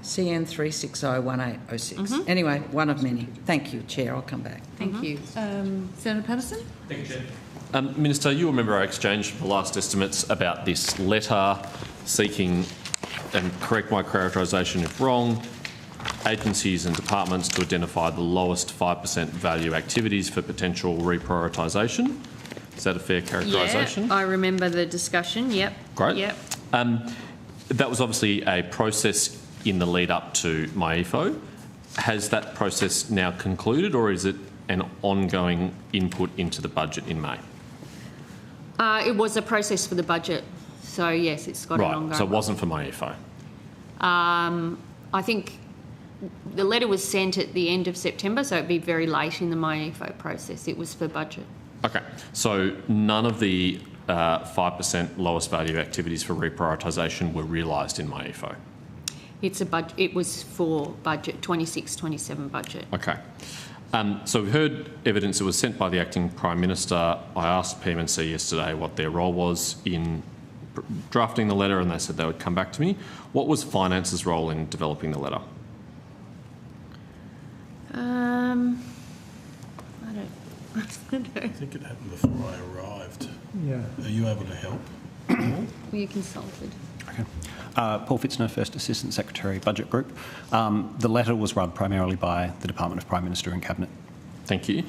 CN 3601806. Anyway, one of many. Thank you, Chair. I'll come back. Thank you. Senator Patterson? Thank you, Chair. Minister, you remember our exchange for the last estimates about this letter seeking, and correct my characterisation if wrong, agencies and departments to identify the lowest 5% value activities for potential reprioritisation. Is that a fair characterisation? Yeah, I remember the discussion, yep. Great. Yep. That was obviously a process in the lead up to MyEFO. Has that process now concluded, or is it an ongoing input into the budget in May? It was a process for the budget. So, yes, it's got an ongoing... Right, so it wasn't for my EFO? I think the letter was sent at the end of September, so it'd be very late in the MyEFO process. It was for budget. Okay, so none of the 5% lowest value activities for reprioritisation were realised in MyEFO? It's a budget. It was for budget, 26-27 budget. Okay. So we've heard evidence that was sent by the Acting Prime Minister. I asked PM&C yesterday what their role was in drafting the letter, and they said they would come back to me. What was Finance's role in developing the letter? I don't know. I think it happened before I arrived. Yeah. Are you able to help? Were you consulted? Okay. Paul Fitzner, First Assistant Secretary, Budget Group. The letter was run primarily by the Department of Prime Minister and Cabinet. Thank you.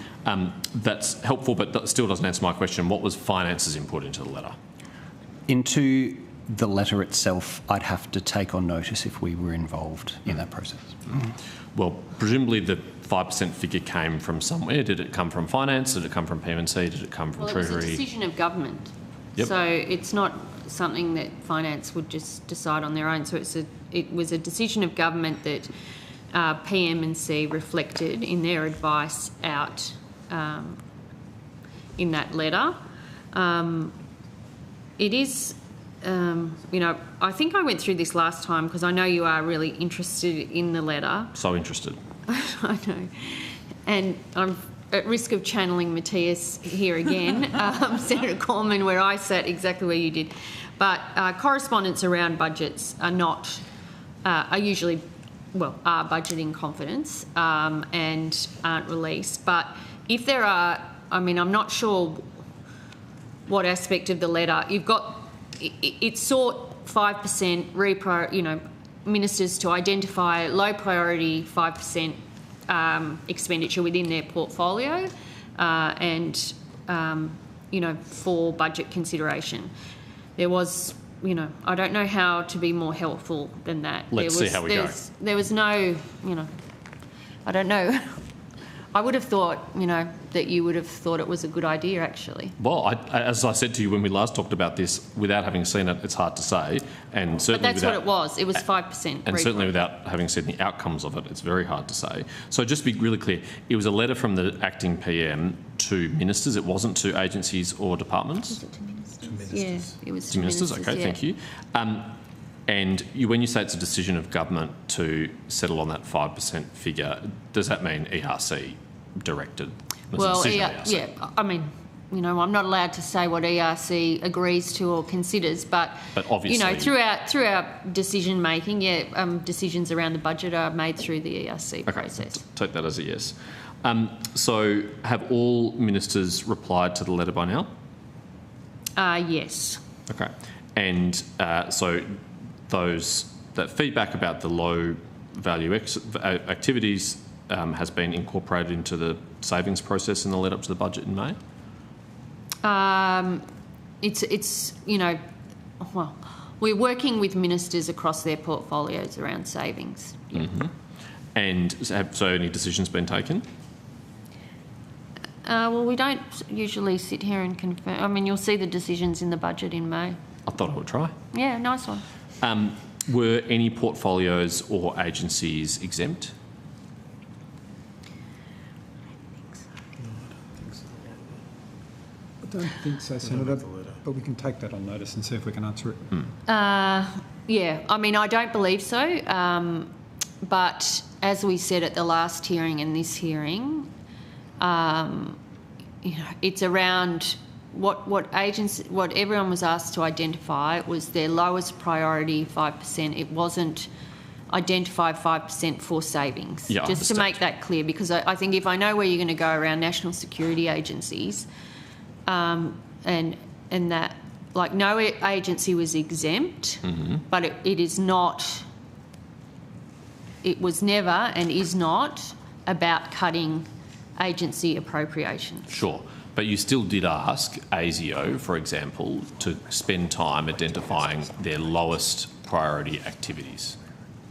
That's helpful, but that still doesn't answer my question. What was Finance's input into the letter? Into the letter itself, I'd have to take on notice if we were involved in that process. Well, presumably the 5% figure came from somewhere. Did it come from Finance? Did it come from PM&C? Did it come from Treasury? It was a decision of government. Yep. So it's not something that Finance would just decide on their own. So it was a decision of government that PM&C reflected in their advice out in that letter. It is, I think I went through this last time because I know you are really interested in the letter. So interested. I know. And I'm at risk of channeling Matthias here again, Senator Cormann, where I sat exactly where you did. But correspondence around budgets are usually budget in confidence and aren't released. But if there are, I'm not sure what aspect of the letter you've got. It sought 5% ministers to identify low priority 5% expenditure within their portfolio and for budget consideration. There was, I don't know how to be more helpful than that. Let's see how we go. There was no, I don't know. I would have thought, that you would have thought it was a good idea, actually. Well, as I said to you when we last talked about this, without having seen it, it's hard to say. And certainly but that's what it was. It was 5%. And certainly without having seen the outcomes of it, it's very hard to say. So just to be really clear, it was a letter from the acting PM to ministers. It wasn't to agencies or departments? Was it to ministers? Yeah, it was to ministers. Okay, yeah. Thank you. And when you say it's a decision of government to settle on that 5% figure, does that mean ERC directed? Well, yeah. I'm not allowed to say what ERC agrees to or considers, but obviously, through our decision making, decisions around the budget are made through the ERC process. Take that as a yes. So, have all ministers replied to the letter by now? Yes. Okay, and so that feedback about the low value activities has been incorporated into the savings process in the lead up to the budget in May? We're working with ministers across their portfolios around savings. Yeah. Mm-hmm. And so any decisions been taken? Well, we don't usually sit here and confirm. You'll see the decisions in the budget in May. I thought I would try. Yeah, nice one. Were any portfolios or agencies exempt? I don't think so, Senator, but we can take that on notice and see if we can answer it. Yeah, I don't believe so. But as we said at the last hearing and this hearing, it's around what everyone was asked to identify was their lowest priority 5%. It wasn't identify 5% for savings. Yeah, just to make that clear, because I think if I know where you're going to go around national security agencies, and that, like, no agency was exempt, but it is not. It was never and is not about cutting agency appropriations. Sure. But you still did ask ASIO, for example, to spend time identifying their lowest priority activities,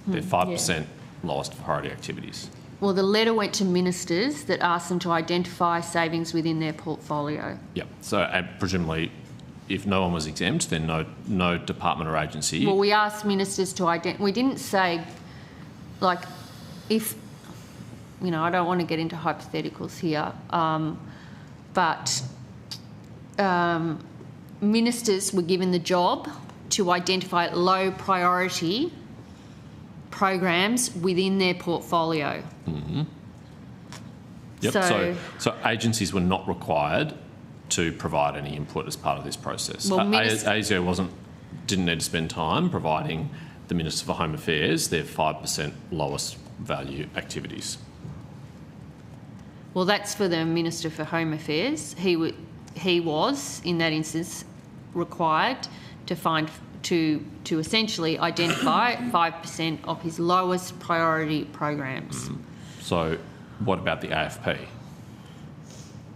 their 5% lowest priority activities. Well, the letter went to ministers that asked them to identify savings within their portfolio. Yep. So presumably if no one was exempt, then no department or agency. Well, we asked ministers to identify. We didn't say, like, if, you know, I don't want to get into hypotheticals here, but ministers were given the job to identify low priority programs within their portfolio. Mm-hmm. Yep. So agencies were not required to provide any input as part of this process. Well, ASIO didn't need to spend time providing the Minister for Home Affairs their 5% lowest value activities. Well, that's for the Minister for Home Affairs. He was, in that instance, required to essentially identify 5% of his lowest priority programs. So what about the AFP?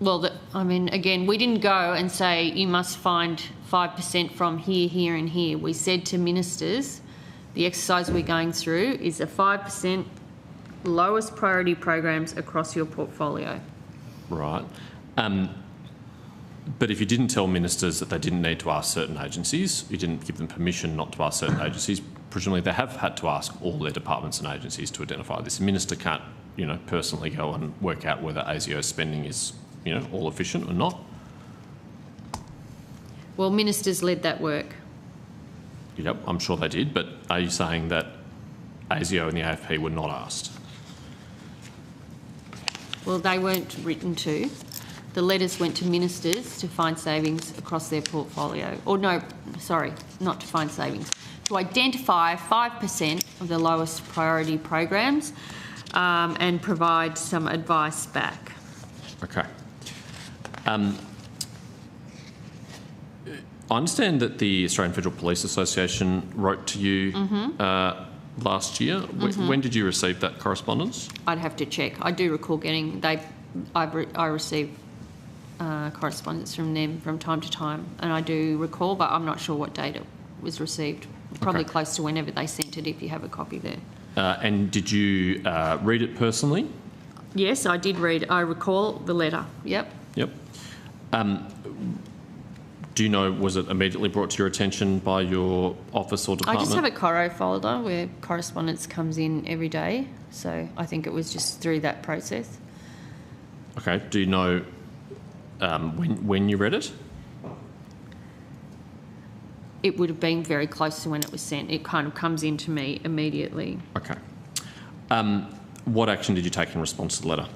Well, again, we didn't go and say you must find 5% from here, here and here. We said to ministers, the exercise we're going through is a 5% lowest priority programs across your portfolio. Right. But if you didn't tell ministers that they didn't need to ask certain agencies, you didn't give them permission not to ask certain agencies, presumably they have had to ask all their departments and agencies to identify this. A minister can't, you know, personally go and work out whether ASIO's spending is, you know, all efficient or not. Well, ministers led that work. Yep, I'm sure they did, but are you saying that ASIO and the AFP were not asked? Well, they weren't written to. The letters went to ministers to find savings across their portfolio. Or no, sorry, not to find savings. To identify 5% of the lowest priority programs and provide some advice back. Okay. I understand that the Australian Federal Police Association wrote to you last year. When did you receive that correspondence? I'd have to check. I do recall getting I received correspondence from them from time to time, and I do recall, but I'm not sure what date it was received. Probably close to whenever they sent it, if you have a copy there. And did you read it personally? Yes, I did read. I recall the letter. Yep. Yep. Do you know, was it immediately brought to your attention by your office or department? I just have a Coro folder where correspondence comes in every day, so I think it was just through that process. Okay. Do you know when you read it? It would have been very close to when it was sent. It kind of comes into me immediately. Okay. What action did you take in response to the letter?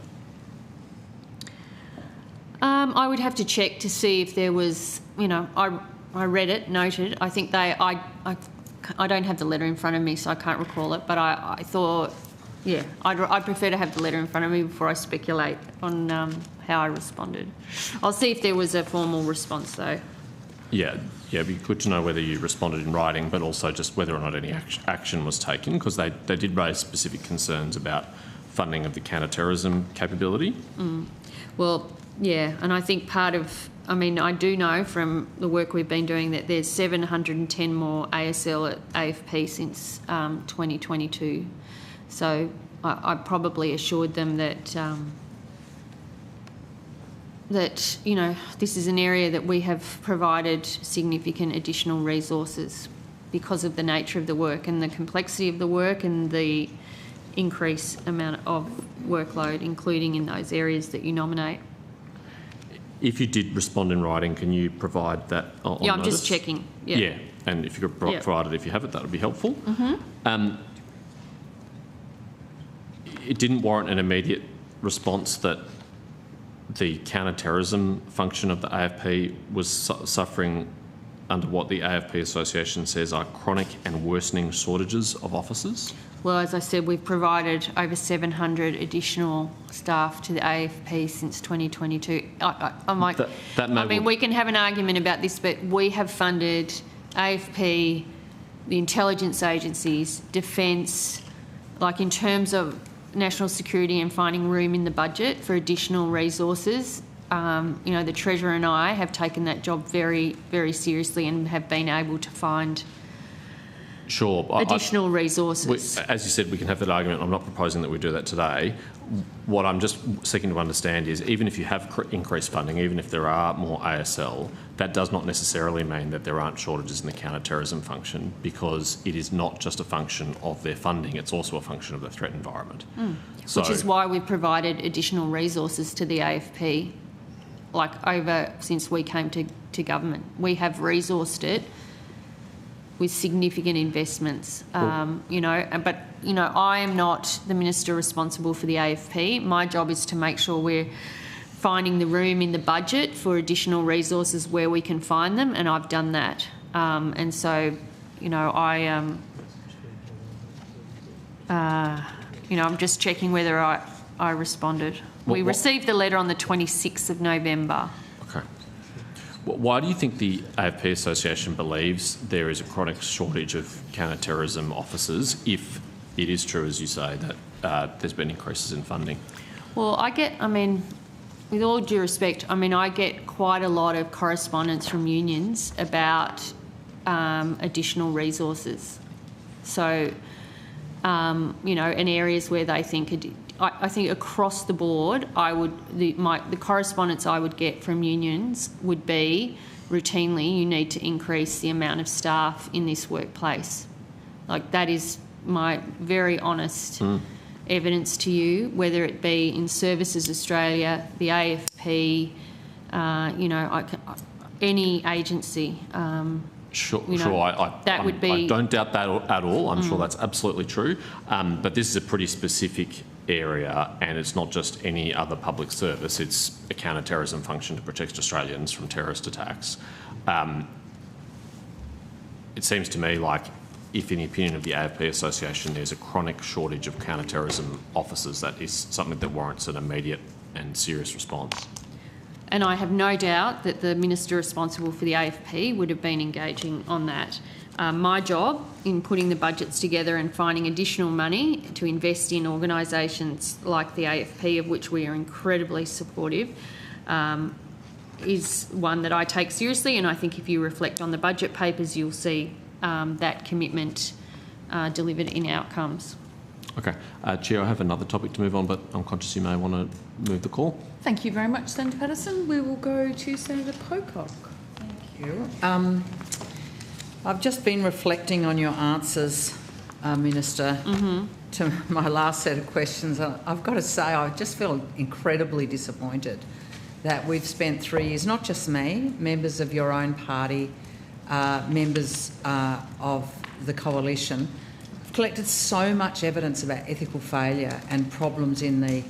I would have to check to see if there was, you know, I read it, noted. I think I don't have the letter in front of me, so I can't recall it, but I thought, yeah, I'd prefer to have the letter in front of me before I speculate on how I responded. I'll see if there was a formal response, though. Yeah, it'd be good to know whether you responded in writing, but also just whether or not any action was taken, because they did raise specific concerns about funding of the counter-terrorism capability. Well, yeah, and I think part of, I do know from the work we've been doing that there's 710 more ASL at AFP since 2022. So I probably assured them that you know, this is an area that we have provided significant additional resources because of the nature of the work and the complexity of the work and the increased amount of workload, including in those areas that you nominate. If you did respond in writing, can you provide that on Yeah, I'm notice? just checking. Yeah, and if you could provide it if you have it, that would be helpful. It didn't warrant an immediate response that the counter-terrorism function of the AFP was suffering under what the AFP Association says are chronic and worsening shortages of officers? Well, as I said, we've provided over 700 additional staff to the AFP since 2022. We can have an argument about this, but we have funded AFP, the intelligence agencies, defence, like in terms of national security and finding room in the budget for additional resources. You know, the Treasurer and I have taken that job very, very seriously and have been able to find Sure. additional resources. As you said, we can have that argument. I'm not proposing that we do that today. What I'm just seeking to understand is, even if you have increased funding, even if there are more ASL, that does not necessarily mean that there aren't shortages in the counter-terrorism function, because it is not just a function of their funding, it's also a function of the threat environment. Which is why we've provided additional resources to the AFP, since we came to government. We have resourced it with significant investments, but I am not the minister responsible for the AFP. My job is to make sure we're finding the room in the budget for additional resources where we can find them, and I've done that. I'm just checking whether I responded. We received the letter on the 26th of November. Okay. Why do you think the AFP Association believes there is a chronic shortage of counter-terrorism officers, if it is true, as you say, that there's been increases in funding? Well, with all due respect, I get quite a lot of correspondence from unions about additional resources. So, in areas where they think, I think across the board, the correspondence I would get from unions would be, routinely, you need to increase the amount of staff in this workplace. That is my very honest evidence to you, whether it be in Services Australia, the AFP, any agency. Sure. I don't doubt that at all. I'm sure that's absolutely true. But this is a pretty specific area, and it's not just any other public service. It's a counter-terrorism function to protect Australians from terrorist attacks. It seems to me like, if in the opinion of the AFP Association there's a chronic shortage of counter-terrorism officers, that is something that warrants an immediate and serious response. And I have no doubt that the minister responsible for the AFP would have been engaging on that. My job in putting the budgets together and finding additional money to invest in organisations like the AFP, of which we are incredibly supportive, is one that I take seriously, and I think if you reflect on the budget papers, you'll see that commitment delivered in outcomes. Okay. Chair, I have another topic to move on, but I'm conscious you may want to move the call. Thank you very much, Senator Patterson. We will go to Senator Pocock. Thank you. I've just been reflecting on your answers, Minister, to my last set of questions. I've got to say, I just feel incredibly disappointed that we've spent 3 years, not just me, members of your own party, members of the coalition, collected so much evidence about ethical failure and problems in the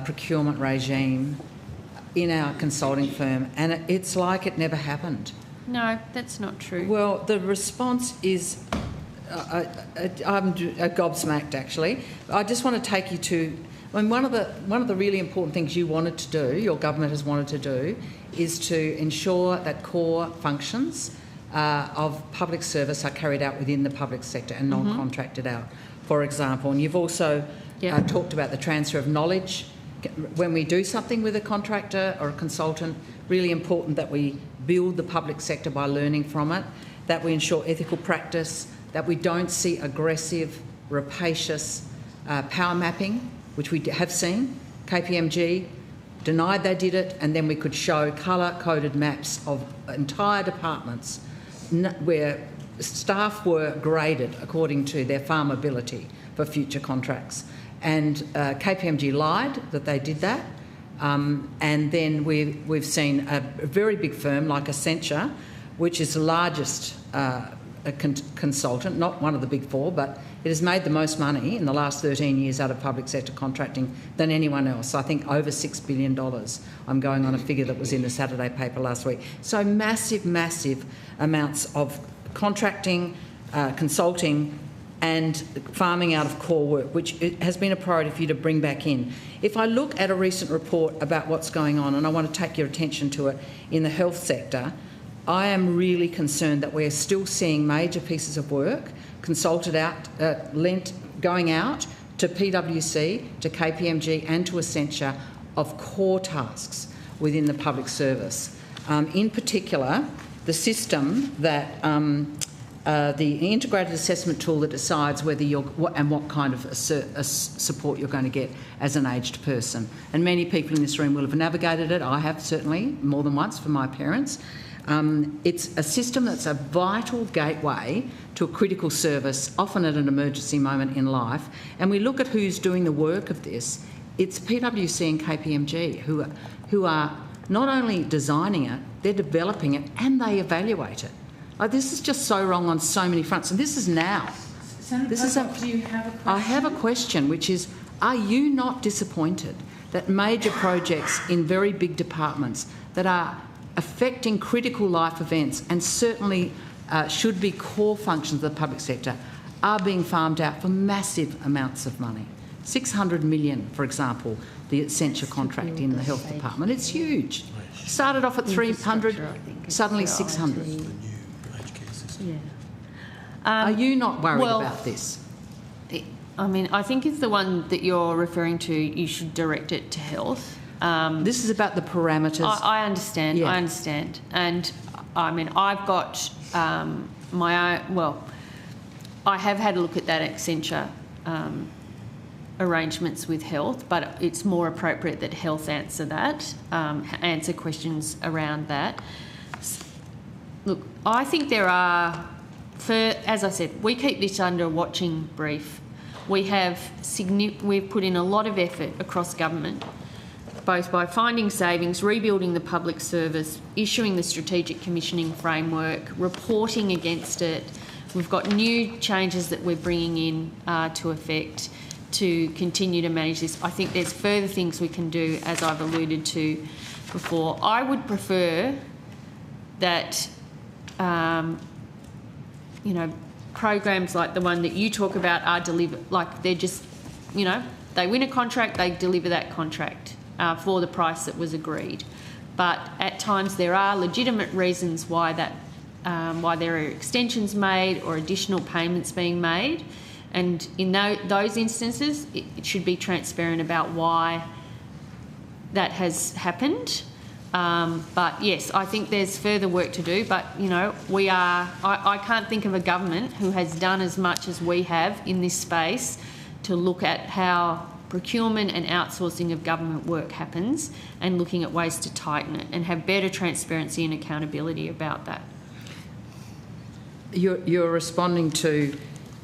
procurement regime in our consulting firm, and it's like it never happened. No, that's not true. Well, the response is, I'm gobsmacked actually. I just want to take you to, one of the really important things you wanted to do, your government has wanted to do, is to ensure that core functions of public service are carried out within the public sector and non-contracted out, for example. And you've also talked about the transfer of knowledge. When we do something with a contractor or a consultant, really important that we build the public sector by learning from it, that we ensure ethical practice, that we don't see aggressive, rapacious power mapping, which we have seen. KPMG denied they did it, and then we could show colour-coded maps of entire departments where staff were graded according to their farmability for future contracts. And KPMG lied that they did that. And then we've seen a very big firm like Accenture, which is the largest consultant, not one of the big four, but it has made the most money in the last 13 years out of public sector contracting than anyone else. I think over $6 billion. I'm going on a figure that was in the Saturday paper last week. So massive, massive amounts of contracting, consulting, and farming out of core work, which has been a priority for you to bring back in. If I look at a recent report about what's going on, and I want to take your attention to it, in the health sector, I am really concerned that we're still seeing major pieces of work consulted out, going out to PwC, to KPMG and to Accenture of core tasks within the public service. In particular, the system that the integrated assessment tool that decides whether you're what kind of support you're going to get as an aged person. And many people in this room will have navigated it. I have certainly more than once for my parents. It's a system that's a vital gateway to a critical service, often at an emergency moment in life. And we look at who's doing the work of this. It's PwC and KPMG who are not only designing it, they're developing it and they evaluate it. Like, this is just so wrong on so many fronts. And this is now. Senator, do you have a question? I have a question, which is, are you not disappointed that major projects in very big departments that are affecting critical life events and certainly should be core functions of the public sector are being farmed out for massive amounts of money? 600 million, for example, the Accenture contract in the health department. It's huge. Started off at 300, suddenly 600. Yeah. Are you not worried about this? I mean, I think it's the one that you're referring to, you should direct it to health. This is about the parameters. I understand. Yeah. I understand. And I mean, I've got my own, well, I have had a look at that Accenture arrangements with health, but it's more appropriate that health answer that, answer questions around that. Look, I think there are, as I said, we keep this under a watching brief. We've put in a lot of effort across government, both by finding savings, rebuilding the public service, issuing the strategic commissioning framework, reporting against it. We've got new changes that we're bringing in to effect to continue to manage this. I think there's further things we can do, as I've alluded to before. I would prefer that you know, programs like the one that you talk about are delivered, like they're just, you know, they win a contract, they deliver that contract for the price that was agreed. But at times there are legitimate reasons why that, why there are extensions made or additional payments being made. And in those instances, it should be transparent about why that has happened. But yes, I think there's further work to do, but you know, I can't think of a government who has done as much as we have in this space to look at how procurement and outsourcing of government work happens and looking at ways to tighten it and have better transparency and accountability about that. You're responding to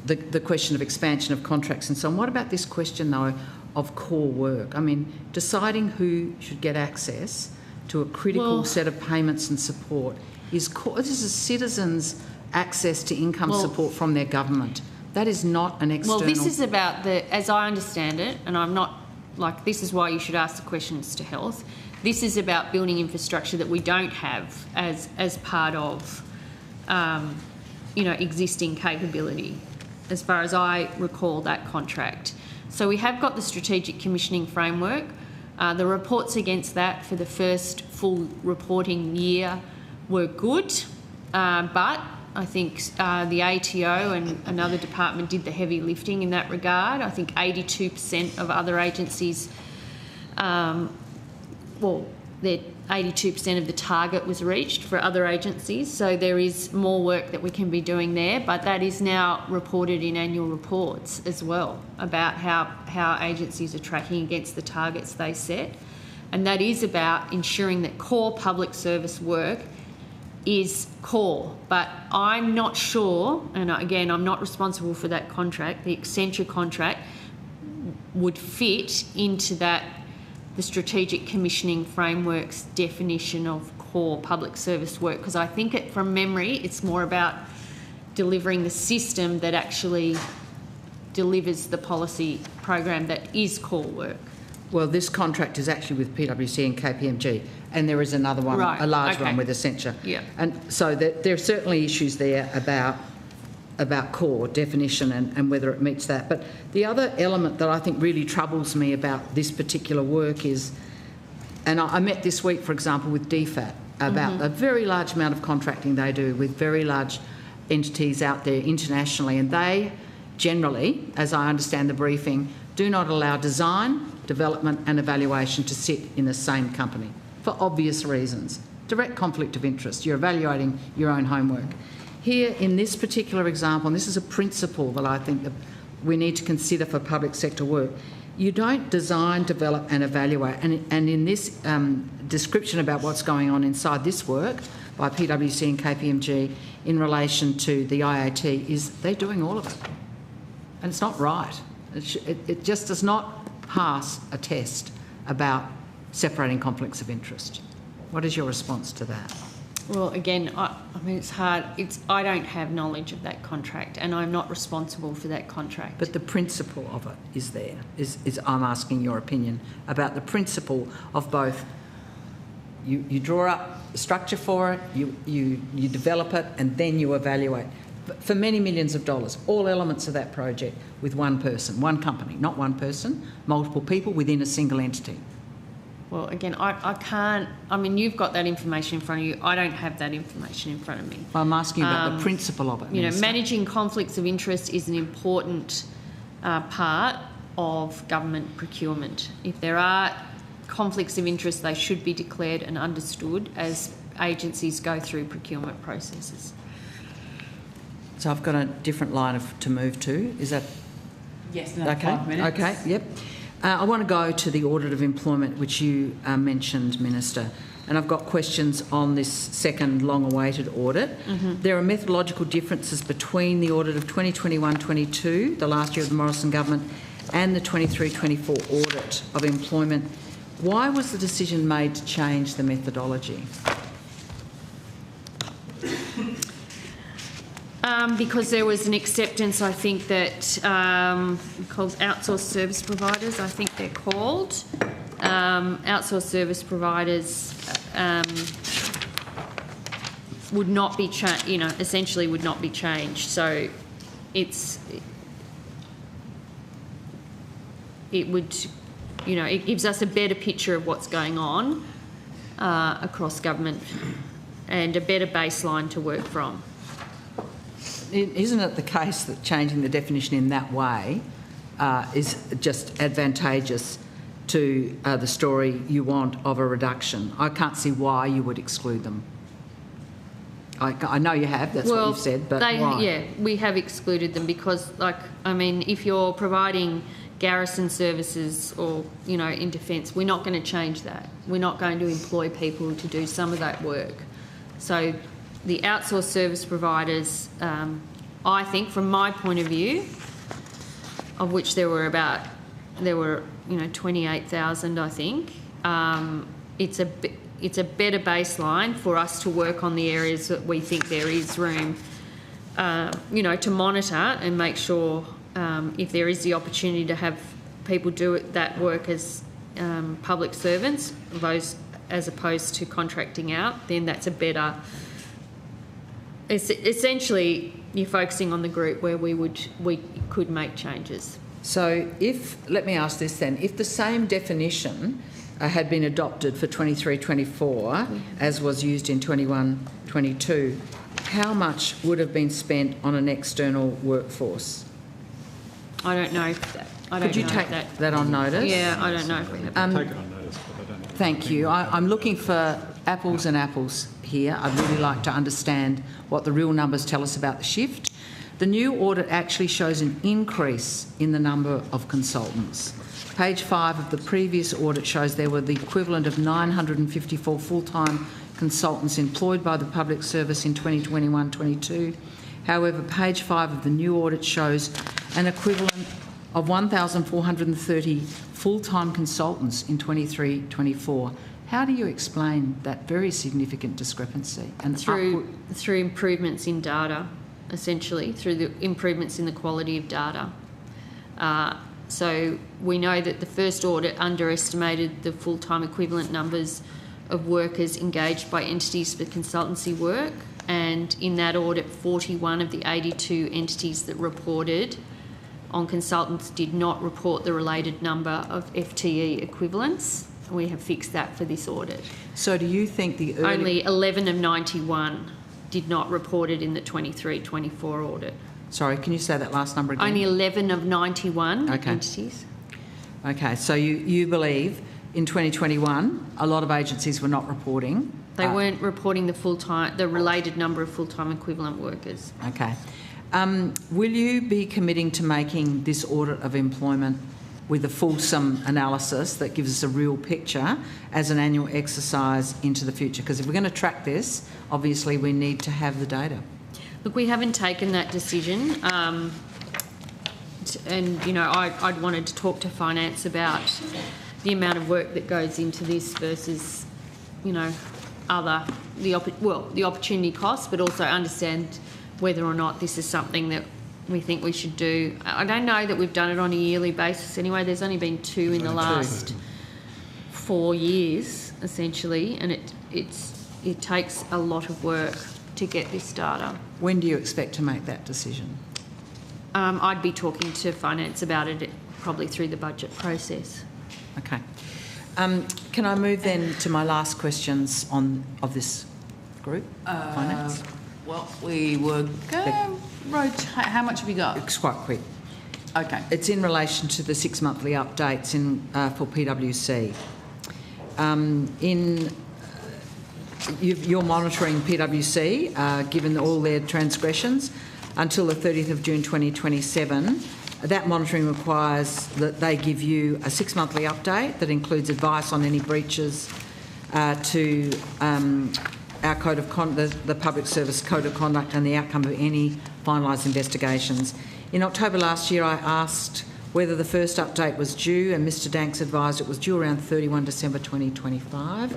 the question of expansion of contracts and so on. What about this question though of core work? I mean, deciding who should get access to a critical set of payments and support is core. This is a citizens' access to income support from their government. That is not an external... Well, this is about as I understand it, and I'm not, like, this is why you should ask the questions to health. This is about building infrastructure that we don't have as part of, you know, existing capability, as far as I recall that contract. So we have got the strategic commissioning framework. The reports against that for the first full reporting year were good, but I think the ATO and another department did the heavy lifting in that regard. I think 82% of other agencies, well, 82% of the target was reached for other agencies, so there is more work that we can be doing there, but that is now reported in annual reports as well about how agencies are tracking against the targets they set. And that is about ensuring that core public service work is core. But I'm not sure, and again, I'm not responsible for that contract, the Accenture contract would fit into that, the strategic commissioning framework's definition of core public service work, because I think from memory it's more about delivering the system that actually delivers the policy program that is core work. Well, this contract is actually with PwC and KPMG, and there is another one, a large one with Accenture. Yeah. And so there are certainly issues there about core definition and whether it meets that. But the other element that I think really troubles me about this particular work is, and I met this week, for example, with DFAT about a very large amount of contracting they do with very large entities out there internationally, and they generally, as I understand the briefing, do not allow design, development and evaluation to sit in the same company for obvious reasons. Direct conflict of interest. You're evaluating your own homework. Here, in this particular example, and this is a principle that I think that we need to consider for public sector work, you don't design, develop and evaluate. And in this description about what's going on inside this work by PwC and KPMG in relation to the IAT is they're doing all of it. And it's not right. It just does not pass a test about separating conflicts of interest. What is your response to that? Well, again, I mean, it's hard. I don't have knowledge of that contract, and I'm not responsible for that contract. But the principle of it is there. I'm asking your opinion about the principle of both. You draw up a structure for it, you develop it, and then you evaluate. For many millions of dollars, all elements of that project with one person, one company, not one person, multiple people within a single entity. Well, again, I can't... I mean, you've got that information in front of you. I don't have that information in front of me. I'm asking about the principle of it. You know, managing conflicts of interest is an important part of government procurement. If there are conflicts of interest, they should be declared and understood as agencies go through procurement processes. So I've got a different line to move to. Is that... Yes, okay? 5 minutes. Okay, yep. I want to go to the audit of employment, which you mentioned, Minister, and I've got questions on this second long-awaited audit. There are methodological differences between the audit of 2021-22, the last year of the Morrison government, and the 23-24 audit of employment. Why was the decision made to change the methodology? Because there was an acceptance, I think, that called outsourced service providers, I think they're called. Outsourced service providers would not be, essentially would not be changed. So it would, it gives us a better picture of what's going on across government and a better baseline to work from. Isn't it the case that changing the definition in that way is just advantageous to the story you want of a reduction? I can't see why you would exclude them. I know you have, that's what you've said, but why? Yeah, we have excluded them because, if you're providing garrison services or, in defence, we're not going to change that. We're not going to employ people to do some of that work. So the outsourced service providers, I think, from my point of view, of which there were 28,000, I think. It's a better baseline for us to work on the areas that we think there is room, to monitor and make sure if there is the opportunity to have people do that work as public servants, those as opposed to contracting out, then that's a better. Essentially, you're focusing on the group where we could make changes. So let me ask this then, if the same definition had been adopted for 23-24 as was used in 21-22, how much would have been spent on an external workforce? I don't know if that. Could you take that on notice? Yeah, I don't know if we have. Take it on notice, but I don't know. Thank you. I'm looking for apples and apples here. I'd really like to understand what the real numbers tell us about the shift. The new audit actually shows an increase in the number of consultants. Page 5 of the previous audit shows there were the equivalent of 954 full-time consultants employed by the public service in 2021-22. However, page 5 of the new audit shows an equivalent of 1,430 full-time consultants in 23-24. How do you explain that very significant discrepancy? And through improvements in data, essentially, through the improvements in the quality of data. So we know that the first audit underestimated the full-time equivalent numbers of workers engaged by entities for consultancy work, and in that audit, 41 of the 82 entities that reported on consultants did not report the related number of FTE equivalents. We have fixed that for this audit. So do you think the only 11 of 91 did not report it in the 23-24 audit? Sorry, can you say that last number again? Only 11 of 91 entities. Okay, so you believe in 2021 a lot of agencies were not reporting They weren't reporting the related number of full-time equivalent workers. Okay. Will you be committing to making this audit of employment with a fulsome analysis that gives us a real picture as an annual exercise into the future? Because if we're going to track this, obviously we need to have the data. Look, we haven't taken that decision. And, you know, I'd wanted to talk to finance about the amount of work that goes into this versus, you know, the opportunity costs, but also understand whether or not this is something that we think we should do. I don't know that we've done it on a yearly basis anyway. There's only been 2 in the last 4 years, essentially, and it takes a lot of work to get this data. When do you expect to make that decision? I'd be talking to finance about it probably through the budget process. Okay. Can I move then to my last questions of this group, finance? Well, we were going to rotate. How much have you got? It's quite quick. Okay. It's in relation to the 6 monthly updates for PwC. You're monitoring PwC, given all their transgressions, until the 30th of June 2027. That monitoring requires that they give you a 6 monthly update that includes advice on any breaches to our code of the Public Service Code of Conduct and the outcome of any finalised investigations. In October last year, I asked whether the first update was due, and Mr Danks advised it was due around 31 December 2025.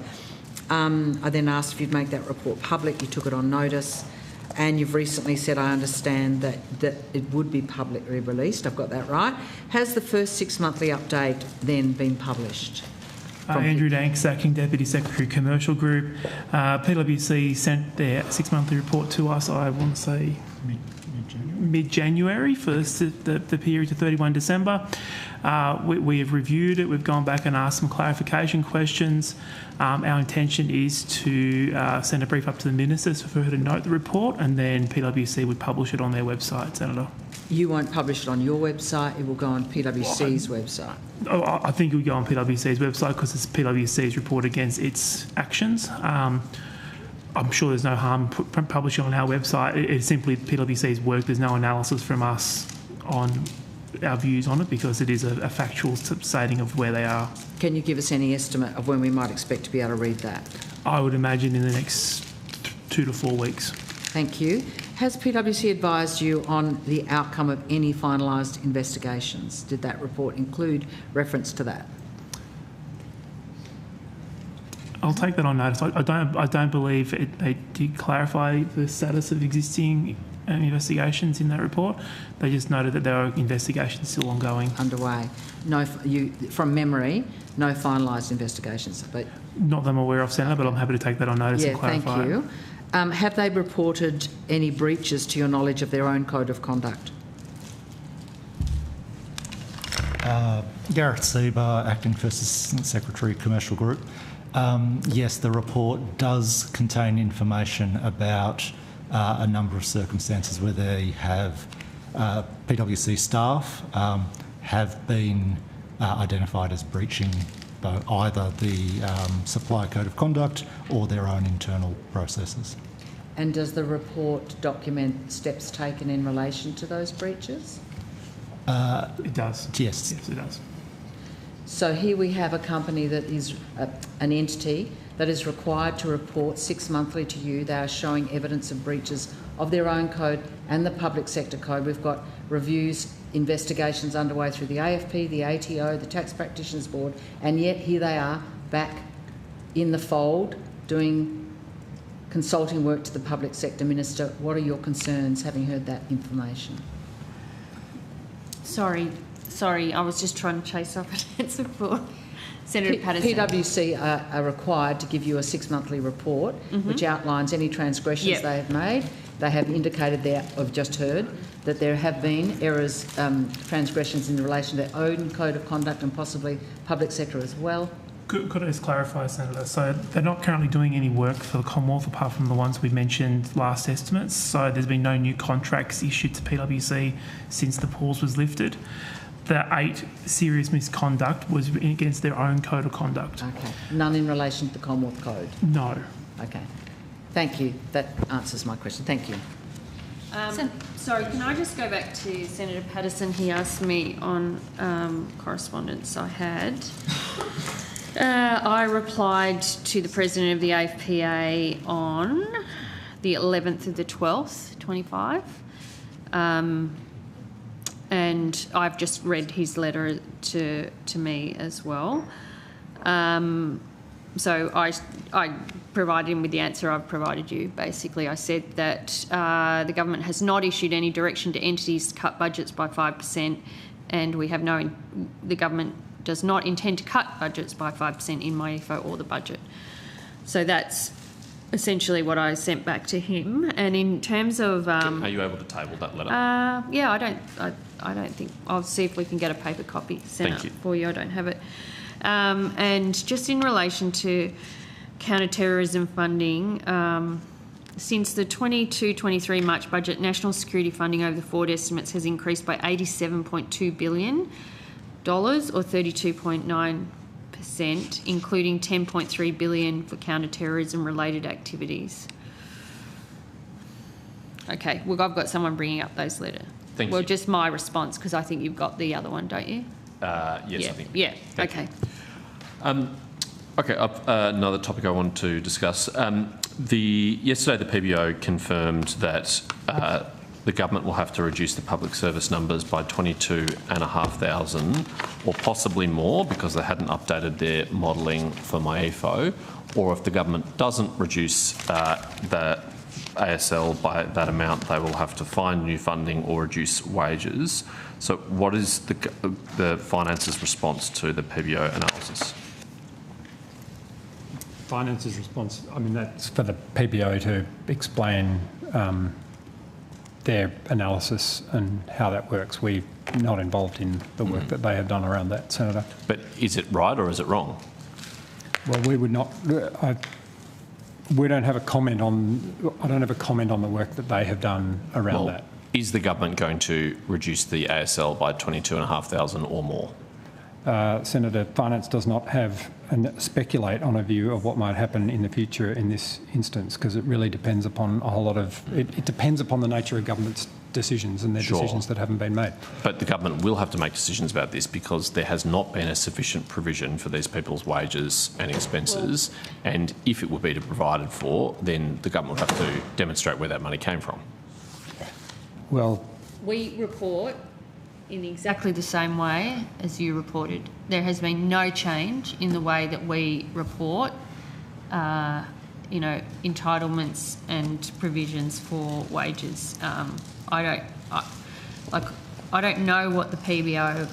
I then asked if you'd make that report public. You took it on notice, and you've recently said, I understand, that it would be publicly released. I've got that right. Has the first 6 monthly update then been published? Andrew Danks, Acting Deputy Secretary Commercial Group. PwC sent their 6 monthly report to us, I want to say mid-January for the period to 31 December. We have reviewed it. We've gone back and asked some clarification questions. Our intention is to send a brief up to the ministers for her to note the report, and then PwC would publish it on their website, Senator. You won't publish it on your website, it will go on PwC's website. I think it will go on PwC's website because it's PwC's report against its actions. I'm sure there's no harm publishing on our website. It's simply PwC's work. There's no analysis from us on our views on it because it is a factual stating of where they are. Can you give us any estimate of when we might expect to be able to read that? I would imagine in the next 2 to 4 weeks. Thank you. Has PwC advised you on the outcome of any finalised investigations? Did that report include reference to that? I'll take that on notice. I don't believe they did clarify the status of existing investigations in that report. They just noted that there are investigations still ongoing. Underway. No, from memory, no finalised investigations. But not that I'm aware of, Senator, but I'm happy to take that on notice and clarify. Thank you. Have they reported any breaches to your knowledge of their own code of conduct? Gareth Seabar, Acting First Assistant Secretary, Commercial Group. Yes, the report does contain information about a number of circumstances where they have PwC staff have been identified as breaching either the supplier code of conduct or their own internal processes. And does the report document steps taken in relation to those breaches? It does. Yes. Yes, it does. So here we have a company that is an entity that is required to report 6 monthly to you. They are showing evidence of breaches of their own code and the public sector code. We've got reviews, investigations underway through the AFP, the ATO, the Tax Practitioners Board, and yet here they are back in the fold doing consulting work to the public sector. Minister, what are your concerns having heard that information? Sorry, I was just trying to chase up an answer for Senator Patterson. PwC are required to give you a 6 monthly report which outlines any transgressions they have made. They have indicated there, I've just heard, that there have been errors, transgressions in relation to their own code of conduct and possibly public sector as well. Could I just clarify, Senator? So they're not currently doing any work for the Commonwealth apart from the ones we mentioned last estimates. So there's been no new contracts issued to PwC since the pause was lifted. The 8 serious misconduct was against their own code of conduct. Okay. None in relation to the Commonwealth Code? No. Okay. Thank you. That answers my question. Thank you. Sorry, can I just go back to Senator Patterson? He asked me on correspondence I had. I replied to the President of the AFPA on the 11th of the 12th, 25. And I've just read his letter to me as well. So I provided him with the answer I've provided you. Basically, I said that the government has not issued any direction to entities to cut budgets by 5%, and the government does not intend to cut budgets by 5% in MyEFO or the budget. So that's essentially what I sent back to him. And in terms of, are you able to table that letter? yeah, I don't think. I'll see if we can get a paper copy sent out for you. I don't have it. And just in relation to counter-terrorism funding, since the 22-23 March budget, national security funding over the forward estimates has increased by $87.2 billion, or 32.9%, including $10.3 billion for counter-terrorism related activities. Okay, well, I've got someone bringing up those letters. Thank you. Well, just my response, because I think you've got the other one, don't you? Yes, yeah. I think. Yeah, Thank okay. Okay, another topic I want to discuss. Yesterday the PBO confirmed that the government will have to reduce the public service numbers by 22,500 or possibly more because they hadn't updated their modelling for MyEFO, or if the government doesn't reduce the ASL by that amount, they will have to find new funding or reduce wages. So what is the Finance's response to the PBO analysis? Finance's response, I mean, that's for the PBO to explain their analysis and how that works. We're not involved in the work that they have done around that, Senator. But is it right or is it wrong? Well, we would not. We don't have a comment on. I don't have a comment on the work that they have done around that. Is the government going to reduce the ASL by 22,500 or more? Senator, Finance does not have and speculate on a view of what might happen in the future in this instance, because it really depends upon a whole lot of. It depends upon the nature of government's decisions and their decisions that haven't been made. But the government will have to make decisions about this because there has not been a sufficient provision for these people's wages and expenses. And if it were be provided for, then the government would have to demonstrate where that money came from. Well, we report in exactly the same way as you reported. There has been no change in the way that we report, entitlements and provisions for wages. I don't know what the PBO.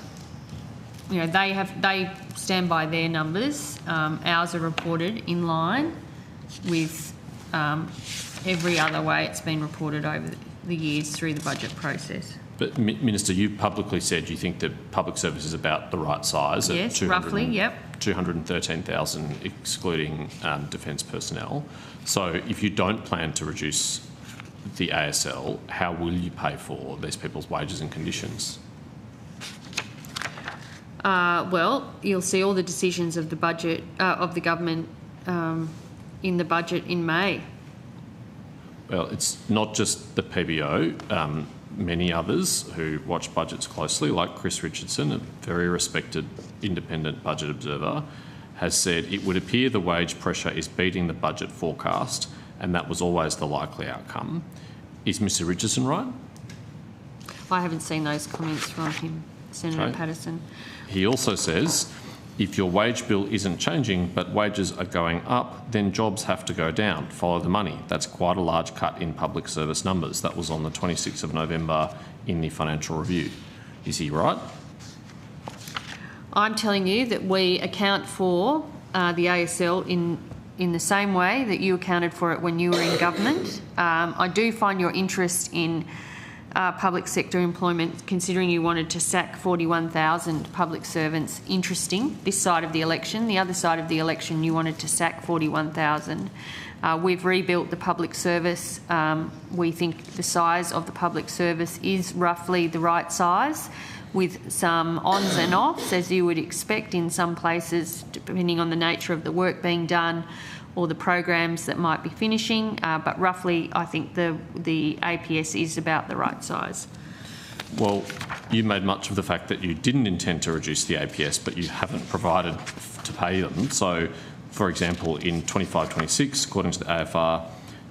They stand by their numbers. Ours are reported in line with every other way it's been reported over the years through the budget process. But Minister, you publicly said you think that public service is about the right size. Yes, roughly, yep. 213,000 excluding defence personnel. So if you don't plan to reduce the ASL, how will you pay for these people's wages and conditions? Well, you'll see all the decisions of the budget of the government in the budget in May. Well, it's not just the PBO. Many others who watch budgets closely, like Chris Richardson, a very respected independent budget observer, has said it would appear the wage pressure is beating the budget forecast, and that was always the likely outcome. Is Mr Richardson right? I haven't seen those comments from him, Senator Patterson. He also says, if your wage bill isn't changing but wages are going up, then jobs have to go down. Follow the money. That's quite a large cut in public service numbers. That was on the 26th of November in the Financial Review. Is he right? I'm telling you that we account for the ASL in the same way that you accounted for it when you were in government. I do find your interest in public sector employment, considering you wanted to sack 41,000 public servants, interesting. This side of the election, the other side of the election, you wanted to sack 41,000. We've rebuilt the public service. We think the size of the public service is roughly the right size. with some ons and offs, as you would expect in some places, depending on the nature of the work being done or the programs that might be finishing. But roughly, I think the APS is about the right size. Well, you made much of the fact that you didn't intend to reduce the APS, but you haven't provided to pay them. So, for example, in 25-26, according to the AFR,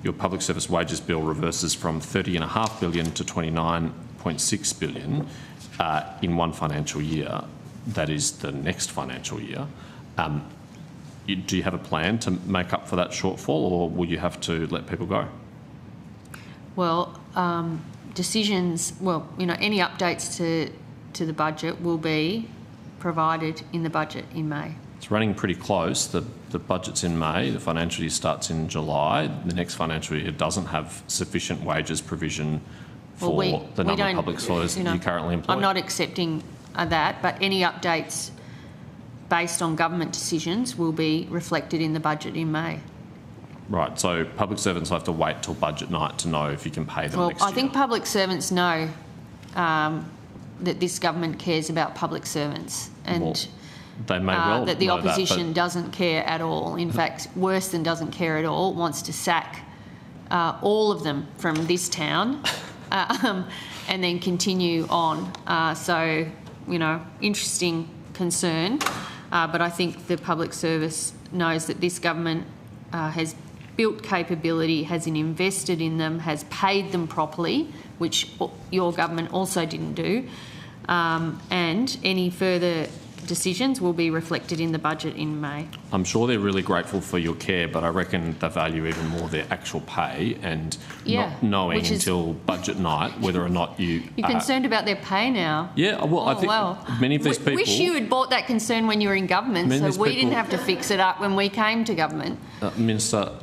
your public service wages bill reverses from $30.5 billion to $29.6 billion in one financial year. That is the next financial year. Do you have a plan to make up for that shortfall, or will you have to let people go? Well, decisions, any updates to the budget will be provided in the budget in May. It's running pretty close. The budget's in May, the financial year starts in July. The next financial year doesn't have sufficient wages provision for the number of public servants you currently employ. I'm not accepting that, but any updates based on government decisions will be reflected in the budget in May. Right, so public servants have to wait till budget night to know if you can pay them next year. I think public servants know that this government cares about public servants, and they may well that the know opposition doesn't care at all. In fact, worse than doesn't care at all, wants to sack all of them from this town and then continue on. So, interesting concern. But I think the public service knows that this government has built capability, has invested in them, has paid them properly, which your government also didn't do. And any further decisions will be reflected in the budget in May. I'm sure they're really grateful for your care, but I reckon they value even more their actual pay and not knowing until budget night whether or not you... You're concerned about their pay now? Yeah, well, I think many of these people... wish you had bought that concern when you were in government, so we didn't have to fix it up when we came to government. Minister,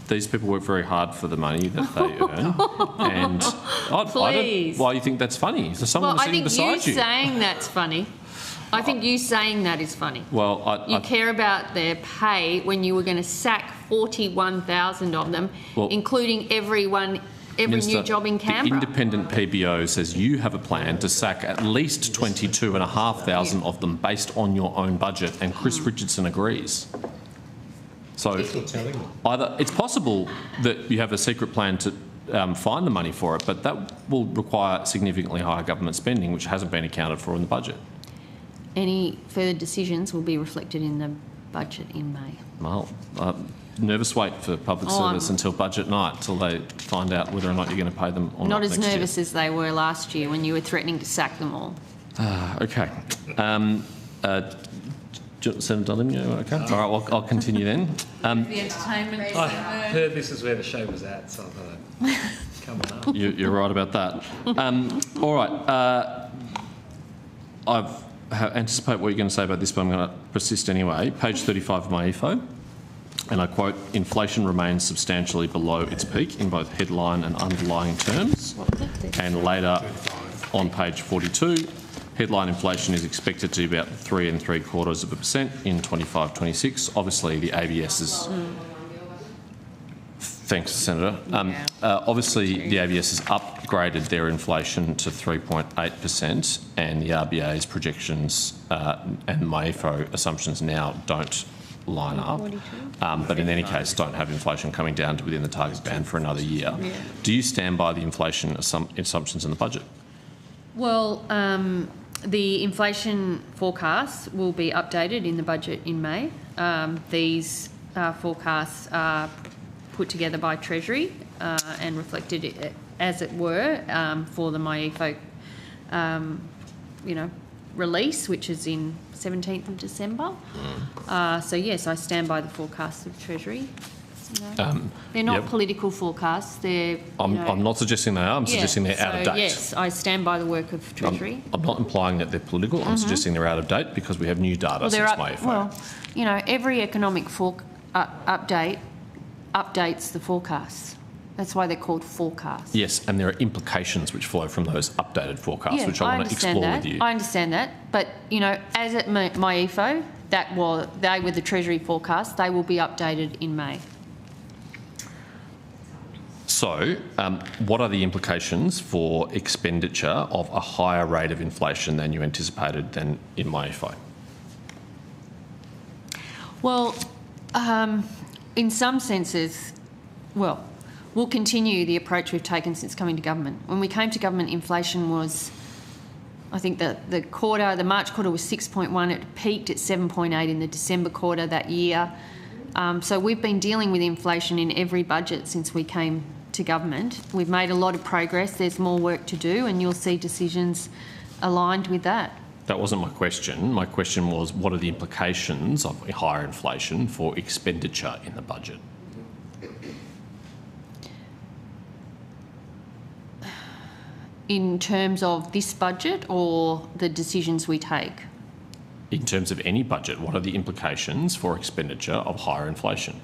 these people work very hard for the money that they earn. And I don't... Why do you think that's funny? There's someone sitting beside you. I think you saying that's funny. I think you saying that is funny. Well, you care about their pay when you were going to sack 41,000 of them, including every Minister, new job in Canberra. The independent PBO says you have a plan to sack at least 22,500 of them based on your own budget, and Chris Richardson agrees. So either it's possible that you have a secret plan to find the money for it, but that will require significantly higher government spending, which hasn't been accounted for in the budget. Any further decisions will be reflected in the budget in May. Well, nervous wait for public service until budget night, till they find out whether or not you're going to pay them or not. Not as nervous as they were last year when you were threatening to sack them all. Okay. Senator Dolimio, okay. All right, I'll continue then. The entertainment. I heard this is where the show was at, so I thought I'd come on up. You're right about that. All right. I anticipate what you're going to say about this, but I'm going to persist anyway. Page 35 of my EFO, and I quote, "Inflation remains substantially below its peak in both headline and underlying terms." And later on page 42, headline inflation is expected to be about 3.75% in 25-26. Obviously, the ABS is... Thanks, Senator. Obviously, the ABS has upgraded their inflation to 3.8%, and the RBA's projections and MyEFO assumptions now don't line up, but in any case don't have inflation coming down to within the target band for another year. Yeah. Do you stand by the inflation assumptions in the budget? Well, the inflation forecasts will be updated in the budget in May. These forecasts are put together by Treasury and reflected, as it were, for the MyEFO, release, which is in 17th of December. So yes, I stand by the forecasts of Treasury. They're not political forecasts. They're. I'm not suggesting they are. I'm suggesting they're out of date. Yes, I stand by the work of Treasury. I'm not implying that they're political. I'm suggesting they're out of date because we have new data since MyEFO. Well, every economic update updates the forecasts. That's why they're called forecasts. Yes, and there are implications which flow from those updated forecasts, which I want to explore with you. I understand that, but as at MyEFO, they were the Treasury forecasts. They will be updated in May. So, what are the implications for expenditure of a higher rate of inflation than you anticipated than in MyFO? Well, in some senses, well, we'll continue the approach we've taken since coming to government. When we came to government, inflation was, I think the March quarter was 6.1. It peaked at 7.8 in the December quarter that year. So we've been dealing with inflation in every budget since we came to government. We've made a lot of progress. There's more work to do, and you'll see decisions aligned with that. That wasn't my question. My question was, what are the implications of higher inflation for expenditure in the budget? In terms of this budget or the decisions we take? In terms of any budget, what are the implications for expenditure of higher inflation?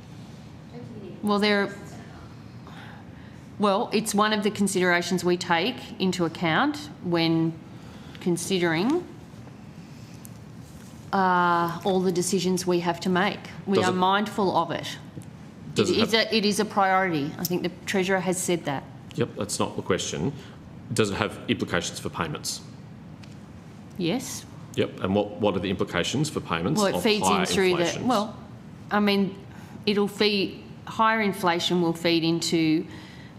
Well, it's one of the considerations we take into account when considering all the decisions we have to make. We are mindful of it. It is a priority. I think the Treasurer has said that. Yep, that's not the question. Does it have implications for payments? Yes. Yep, and what are the implications for payments? Well, it feeds in through inflations? Higher inflation will feed into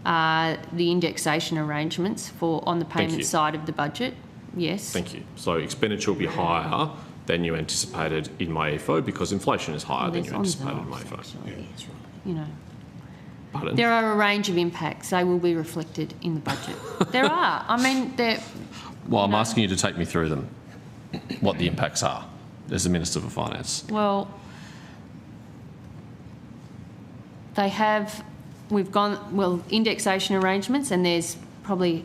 the indexation arrangements on the payment side of the budget. Yes. Thank you. So expenditure will be higher than you anticipated in MyFO because inflation is higher than you anticipated in MyFO. You know. Pardon? There are a range of impacts. They will be reflected in the budget. There are. Well, I'm asking you to take me through them, what the impacts are as the Minister for Finance. Well, indexation arrangements, and there's probably,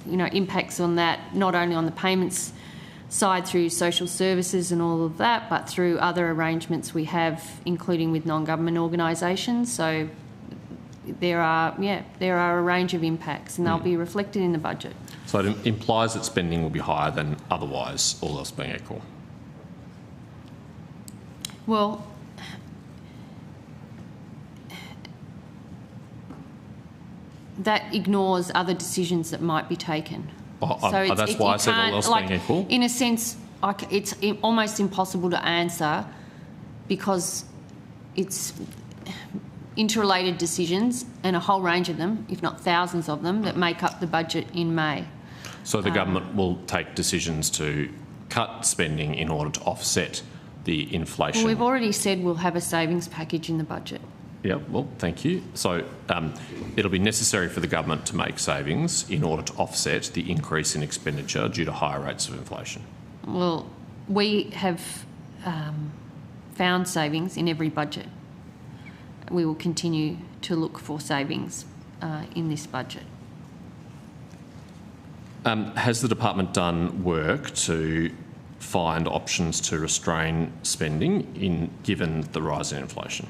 impacts on that, not only on the payments side through social services and all of that, but through other arrangements we have, including with non-government organisations. So there are a range of impacts, and they'll be reflected in the budget. So it implies that spending will be higher than otherwise, all else being equal. Well, that ignores other decisions that might be taken. That's why I said all else being equal? In a sense, it's almost impossible to answer because it's interrelated decisions, and a whole range of them, if not thousands of them, that make up the budget in May. So the government will take decisions to cut spending in order to offset the inflation? Well, we've already said we'll have a savings package in the budget. Yeah, well, thank you. So it'll be necessary for the government to make savings in order to offset the increase in expenditure due to higher rates of inflation. Well, we have found savings in every budget. We will continue to look for savings in this budget. Has the department done work to find options to restrain spending given the rise in inflation?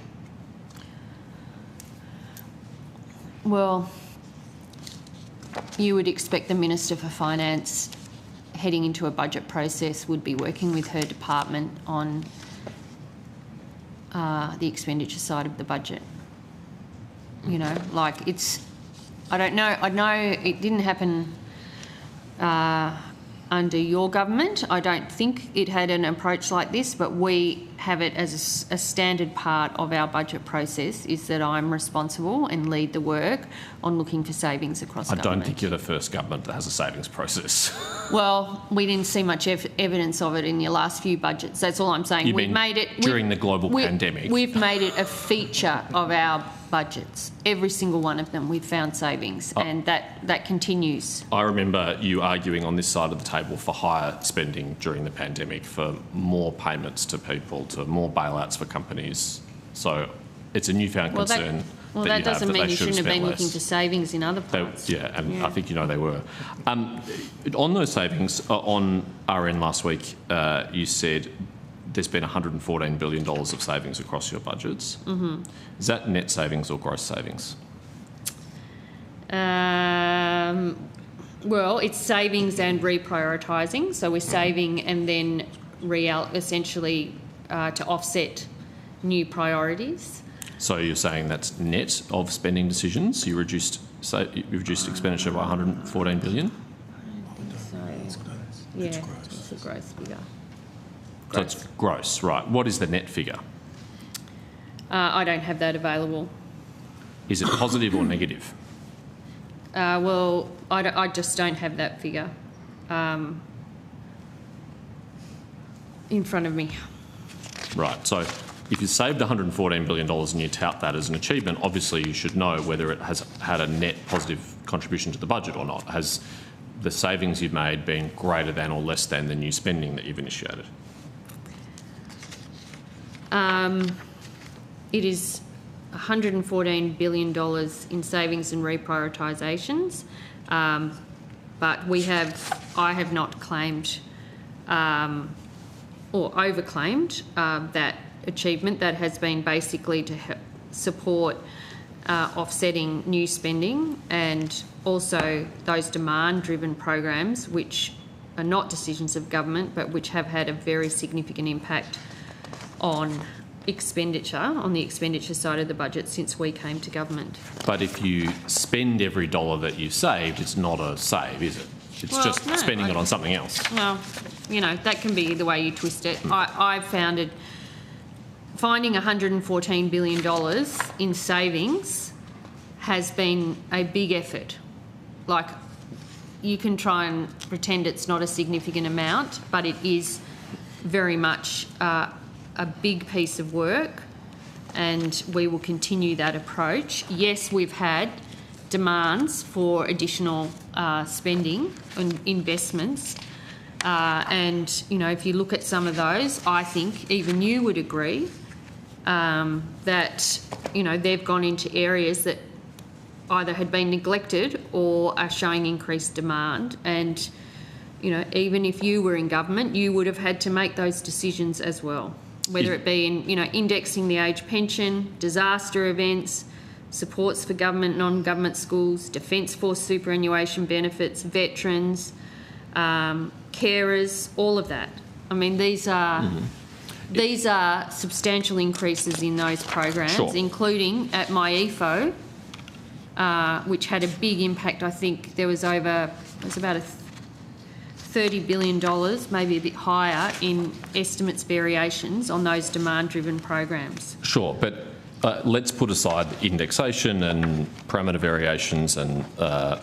Well, you would expect the Minister for Finance, heading into a budget process, would be working with her department on the expenditure side of the budget. I don't know. I know it didn't happen under your government. I don't think it had an approach like this, but we have it as a standard part of our budget process, is that I'm responsible and lead the work on looking for savings across government. I don't think you're the first government that has a savings process. Well, we didn't see much evidence of it in your last few budgets. That's all I'm saying. We've made it during the global pandemic. We've made it a feature of our budgets. Every single one of them, we've found savings, and that continues. I remember you arguing on this side of the table for higher spending during the pandemic, for more payments to people, to more bailouts for companies. So it's a newfound concern. That doesn't mean you shouldn't have been looking for savings in other parts. I think they were. On those savings, on RN last week, you said there's been $114 billion of savings across your budgets. Mm-hmm. Is that net savings or gross savings? Well, it's savings and reprioritising. So we're saving and then essentially to offset new priorities. So you're saying that's net of spending decisions? You reduced expenditure by 114 billion? Yeah, it's a gross figure. So it's gross, right. What is the net figure? I don't have that available. Is it positive or negative? Well, I just don't have that figure in front of me. Right. So if you saved $114 billion and you tout that as an achievement, obviously you should know whether it has had a net positive contribution to the budget or not. Has the savings you've made been greater than or less than the new spending that you've initiated? It is $114 billion in savings and reprioritisations, but I have not claimed or overclaimed that achievement. That has been basically to support offsetting new spending and also those demand-driven programs which are not decisions of government but which have had a very significant impact on expenditure, on the expenditure side of the budget since we came to government. But if you spend every dollar that you've saved, it's not a save, is it? It's just spending it on something else. Well, you know, that can be the way you twist it. I've found it, finding $114 billion in savings has been a big effort. Like, you can try and pretend it's not a significant amount, but it is very much a big piece of work, and we will continue that approach. Yes, we've had demands for additional spending and investments, and you know, if you look at some of those, I think even you would agree that you know, they've gone into areas that either had been neglected or are showing increased demand. And you know, even if you were in government, you would have had to make those decisions as well, whether it be in, you know, indexing the age pension, disaster events, supports for government, non-government schools, Defence Force superannuation benefits, veterans, carers, all of that. I mean, these are substantial increases in those programs, including at MyEFO, which had a big impact. I think there was about $30 billion, maybe a bit higher, in estimates variations on those demand-driven programs. Sure, but let's put aside indexation and parameter variations and,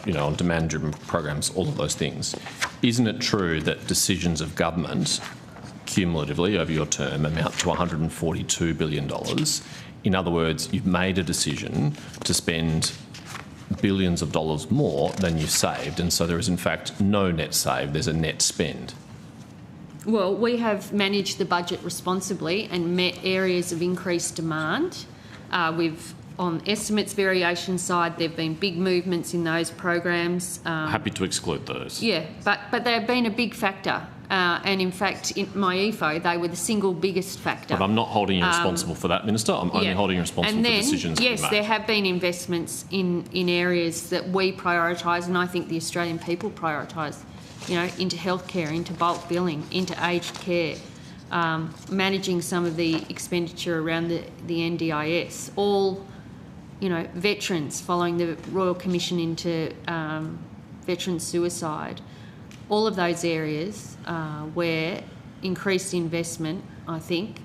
you know, on demand-driven programs, all of those things. Isn't it true that decisions of government cumulatively over your term amount to $142 billion? In other words, you've made a decision to spend billions of dollars more than you saved, and so there is in fact no net save, there's a net spend. Well, we have managed the budget responsibly and met areas of increased demand. On estimates variation side, there have been big movements in those programs. Happy to exclude those. Yeah, but they have been a big factor. And in fact, in MyEFO, they were the single biggest factor. But I'm not holding you responsible for that, Minister. I'm only holding you responsible for decisions yes, we made. there have been investments in areas that we prioritise, and I think the Australian people prioritise, you know, into healthcare, into bulk billing, into aged care, managing some of the expenditure around the NDIS, all, you know, veterans, following the Royal Commission into veteran suicide. All of those areas where increased investment, I think,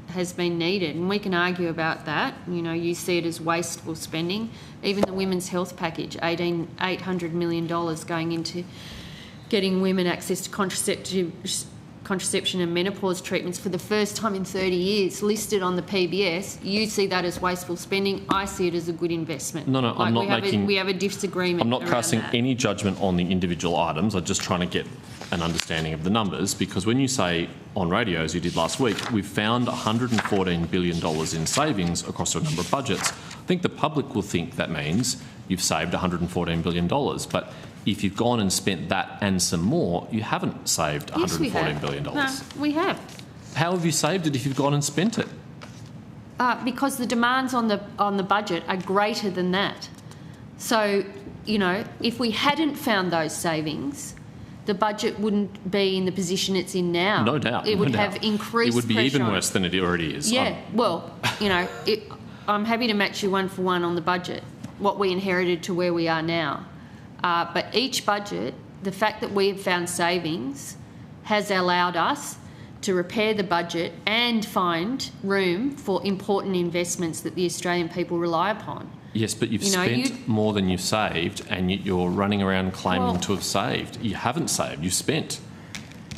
has been needed. And we can argue about that. You know, you see it as wasteful spending. Even the women's health package, $800 million going into getting women access to contraception and menopause treatments for the first time in 30 years, listed on the PBS. You see that as wasteful spending. I see it as a good investment. No, like I'm not making... we have a disagreement. I'm not casting that. any judgment on the individual items. I'm just trying to get an understanding of the numbers, because when you say on radio, as you did last week, we've found $114 billion in savings across a number of budgets, I think the public will think that means you've saved $114 billion. But if you've gone and spent that and some more, you haven't saved $114 billion. No, we have. How have you saved it if you've gone and spent it? Because the demands on the budget are greater than that. So, you know, if we hadn't found those savings, the budget wouldn't be in the position it's in now. No doubt. It would have increased. It would be pressure even on worse than it already is. Yeah. Well, you know, I'm happy to match you one for one on the budget, what we inherited to where we are now. But each budget, the fact that we have found savings has allowed us to repair the budget and find room for important investments that the Australian people rely upon. Yes, but you've spent more than you've saved, and you're running around claiming to have saved. You haven't saved, you've spent.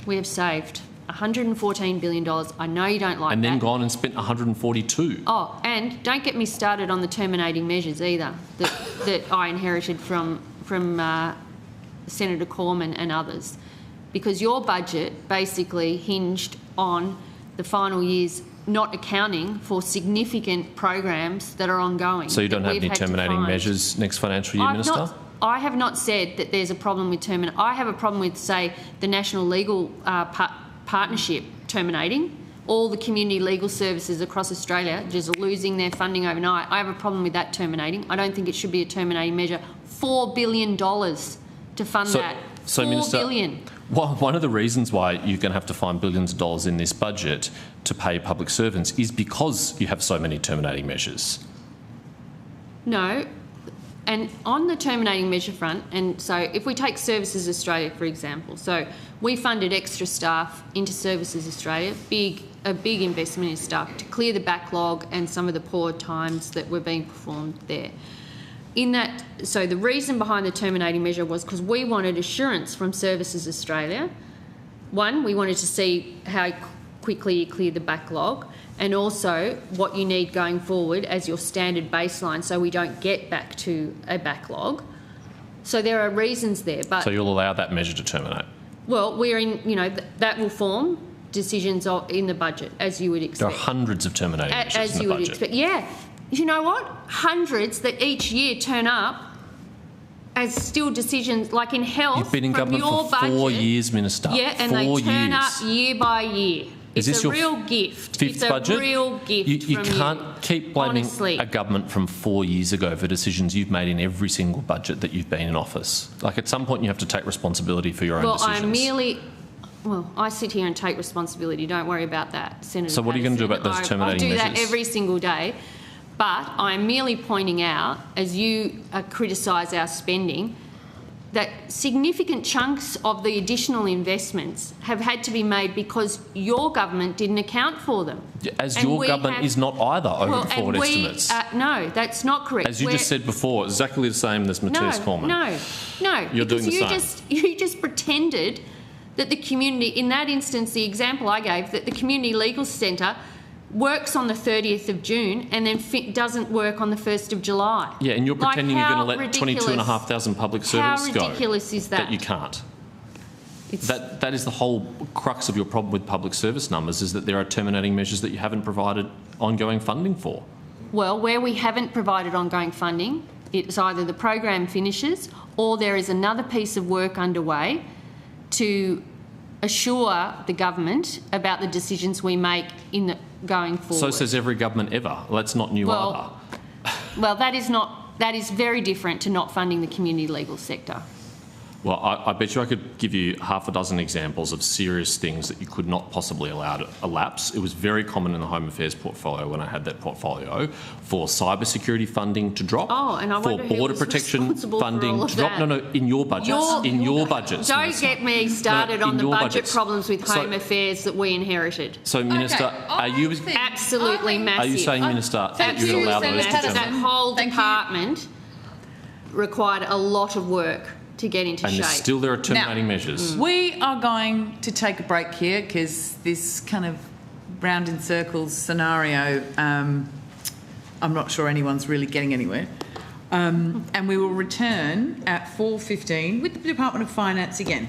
We have saved $114 billion. I know you don't like that. And then gone and spent 142. Oh, and don't get me started on the terminating measures either that I inherited from Senator Cormann and others, because your budget basically hinged on the final year's not accounting for significant programs that are ongoing. So you don't have any terminating measures next financial year, Minister? I have not said that there's a problem with terminating. I have a problem with, say, the National Legal Partnership terminating. All the community legal services across Australia just losing their funding overnight. I have a problem with that terminating. I don't think it should be a terminating measure. $4 billion to fund that. So, $4 Minister, billion. Well, one of the reasons why you're going to have to find billions of dollars in this budget to pay public servants is because you have so many terminating measures. No. And on the terminating measure front, and so if we take Services Australia, for example, so we funded extra staff into Services Australia, a big investment in staff to clear the backlog and some of the poor times that were being performed there. In that, so the reason behind the terminating measure was because we wanted assurance from Services Australia. One, we wanted to see how quickly you clear the backlog, and also what you need going forward as your standard baseline so we don't get back to a backlog. So there are reasons there. But so you'll allow that measure to terminate? Well, we're in, that will form decisions in the budget, as you would expect. There are hundreds of terminating measures as in the you would budget. expect. Yeah. You know what? Hundreds that each year turn up as still decisions, like in health. You've been in from government your for 4 budget, years, Minister. Yeah, and 4 they turn years. up year by year. Is It's this a your real gift. fifth It's a budget? real gift You from can't keep blaming Honestly. a government from 4 years ago for decisions you've made in every single budget that you've been in office. Like, at some point you have to take responsibility for your own decisions. I sit here and take responsibility. Don't worry about that, Senator. So what are you going to do about those terminating measures? I do that every single day. But I'm merely pointing out, as you criticise our spending, that significant chunks of the additional investments have had to be made because your government didn't account for them. As your government is not either over forward estimates. No, that's not correct. As you just said before, exactly the same as Matthias Cormann. No. You're doing the same. You just pretended that the community, in that instance, the example I gave, that the Community Legal Centre works on the 30th of June and then doesn't work on the 1st of July. Yeah, and you're pretending you're going to let ridiculous. 22,500 public servants go. How ridiculous is that? That you can't. That is the whole crux of your problem with public service numbers, is that there are terminating measures that you haven't provided ongoing funding for. Well, where we haven't provided ongoing funding, it's either the program finishes or there is another piece of work underway to assure the government about the decisions we make going forward. So says every government ever. Well, that's not new either. Well, that is very different to not funding the community legal sector. Well, I bet you I could give you half a dozen examples of serious things that you could not possibly allow to elapse. It was very common in the Home Affairs portfolio when I had that portfolio for cybersecurity funding to drop, and I for wonder who border was protection responsible for funding all of to drop. that. No, in your budgets. In your budgets. Don't Minister. get me started on the budget budgets. problems with Home Affairs that we inherited. So, Minister, are you absolutely massive? Are you saying, Minister, that you would allow those to that terminate? whole department required a lot of work to get into And shape. still there are terminating measures. We are going to take a break here because this kind of round in circles scenario, I'm not sure anyone's really getting anywhere. And we will return at 4:15 with the Department of Finance again.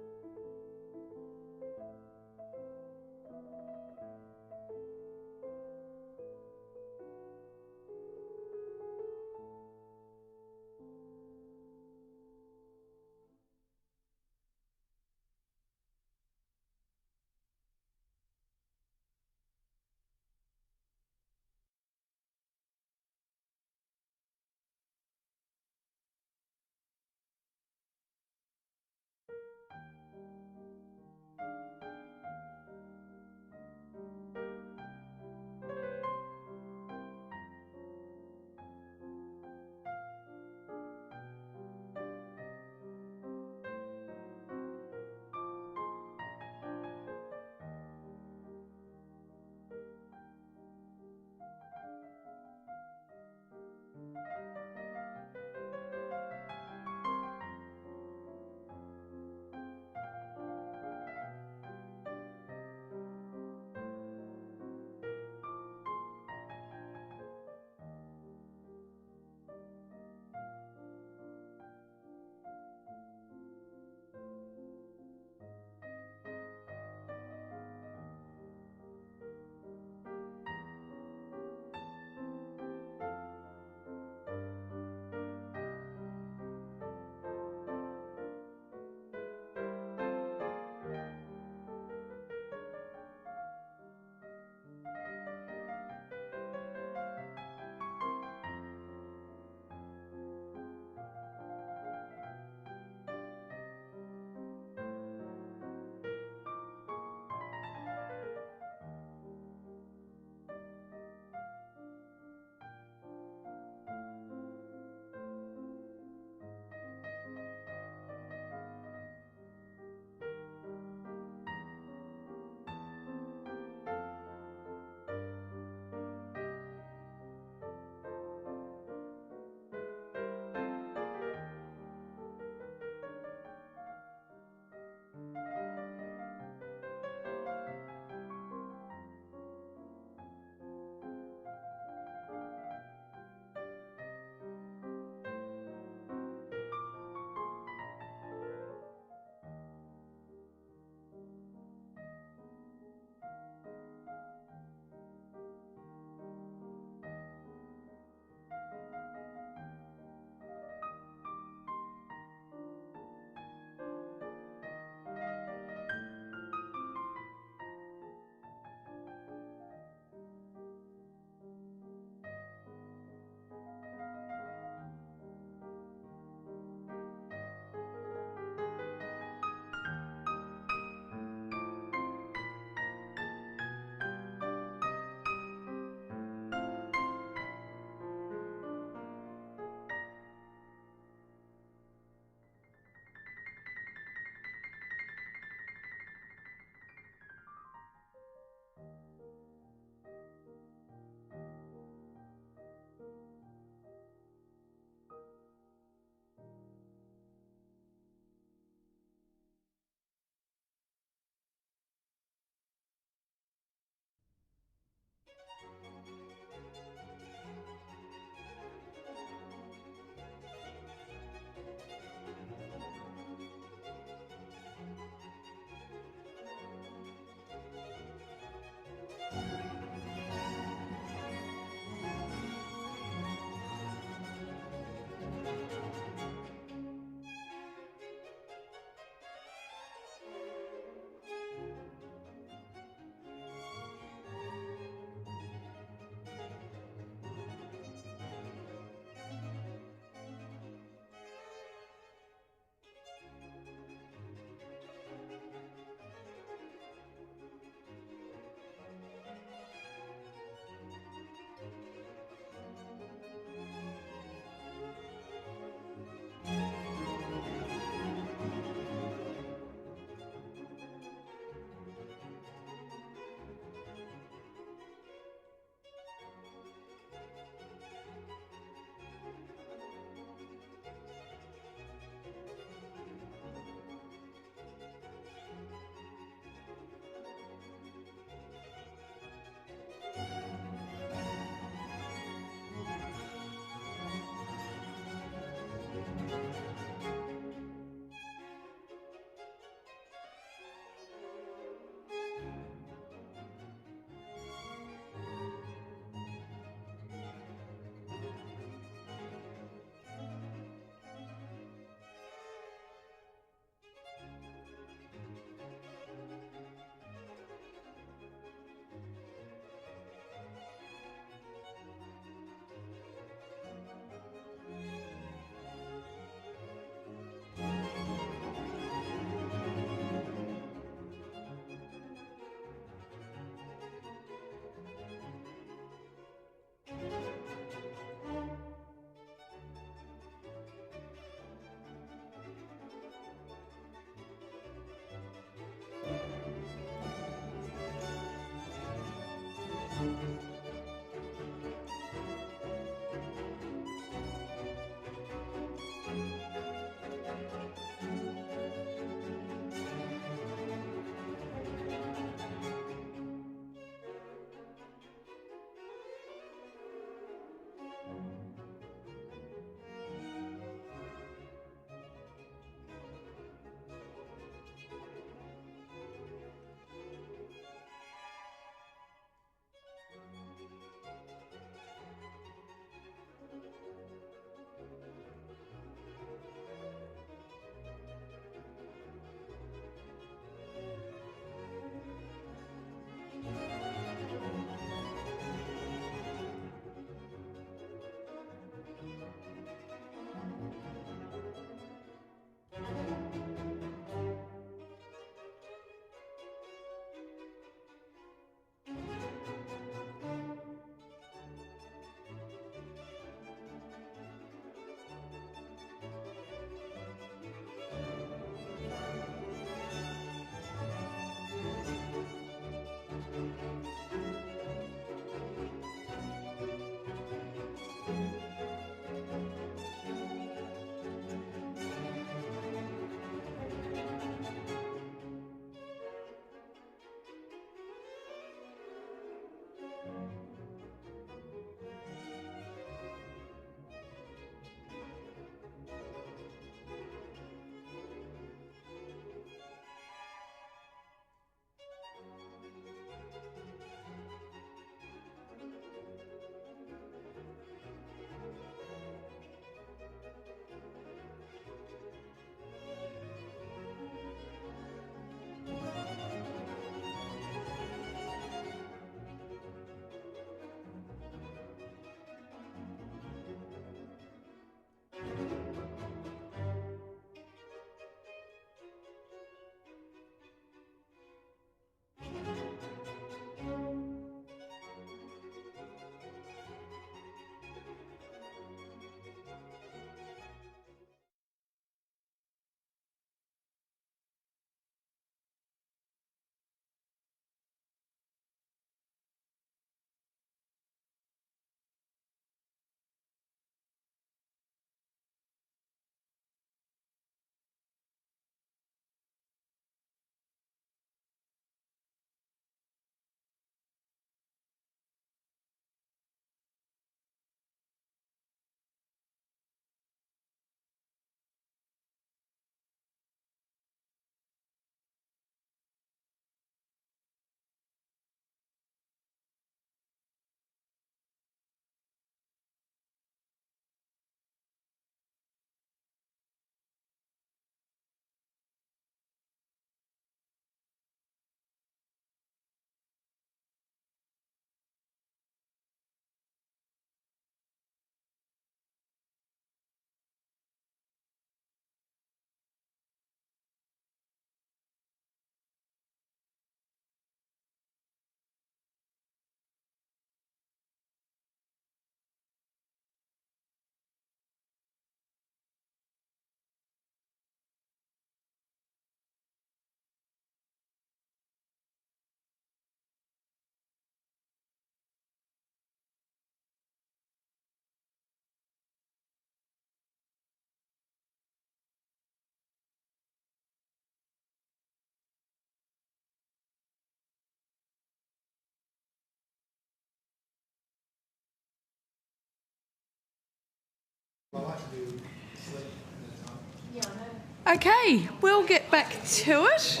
Okay, we'll get back to it.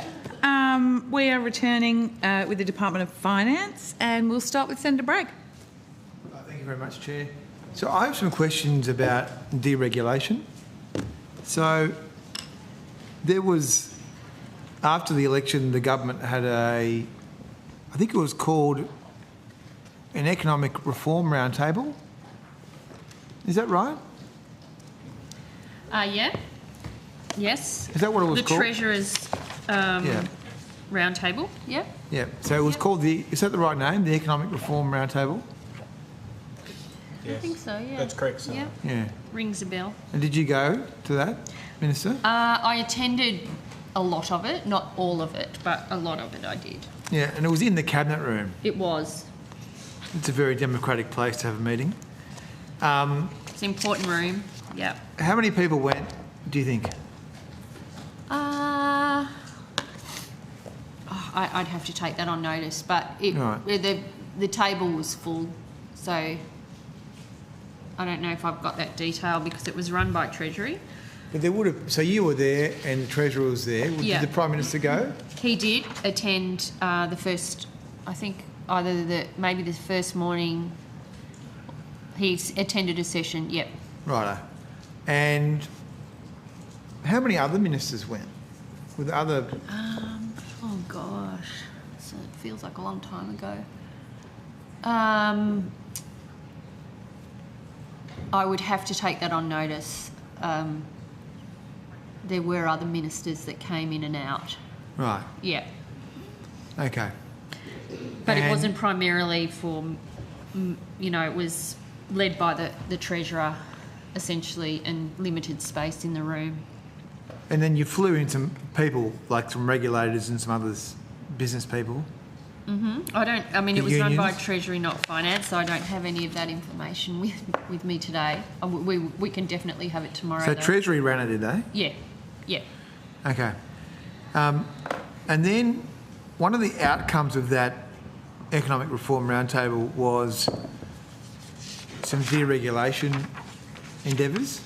We are returning with the Department of Finance, and we'll start with Senator Bragg. Thank you very much, Chair. So I have some questions about deregulation. So there was, after the election, the government had I think it was called an economic reform roundtable. Is that right? Yeah. Yes. Is that what it was the called? The Treasurer's roundtable. Yeah. Yeah. So it was called is that the right name? The Economic Reform Roundtable? Yes. I think so, yeah. That's correct, sir. Yeah. Rings a bell. And did you go to that, Minister? I attended a lot of it, not all of it, but a lot of it I did. Yeah, and it was in the Cabinet Room. It was. It's a very democratic place to have a meeting. It's an important room, yeah. How many people went, do you think? I'd have to take that on notice, but the table was full, so I don't know if I've got that detail because it was run by Treasury. But there would have. So you were there, and the Treasurer was there. Yeah. Did the Prime Minister go? He did attend the first. I think maybe the first morning. He attended a session. Yep. Righto. And how many other ministers went? With other. Oh gosh, so it feels like a long time ago. I would have to take that on notice. There were other ministers that came in and out. Right. Yeah. Okay. But it wasn't primarily for, it was led by the Treasurer, essentially, and limited space in the room. And then you flew in some people, like some regulators and some others, business people. It was run by Treasury, not Finance, so I don't have any of that information with me today. We can definitely have it tomorrow. So though. Treasury ran it, did they? Yeah. Okay. And then one of the outcomes of that Economic Reform Roundtable was some deregulation endeavours.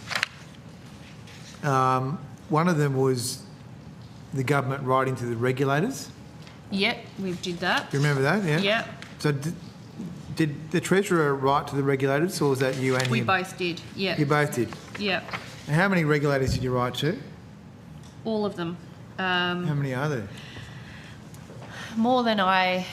One of them was the government writing to the regulators. Yep, we did that. Do you remember that? Yeah. Yep. So did the Treasurer write to the regulators, or was that you and him? We both did. Yeah. You both did. Yep. And how many regulators did you write to? All of them. How many are there? More than I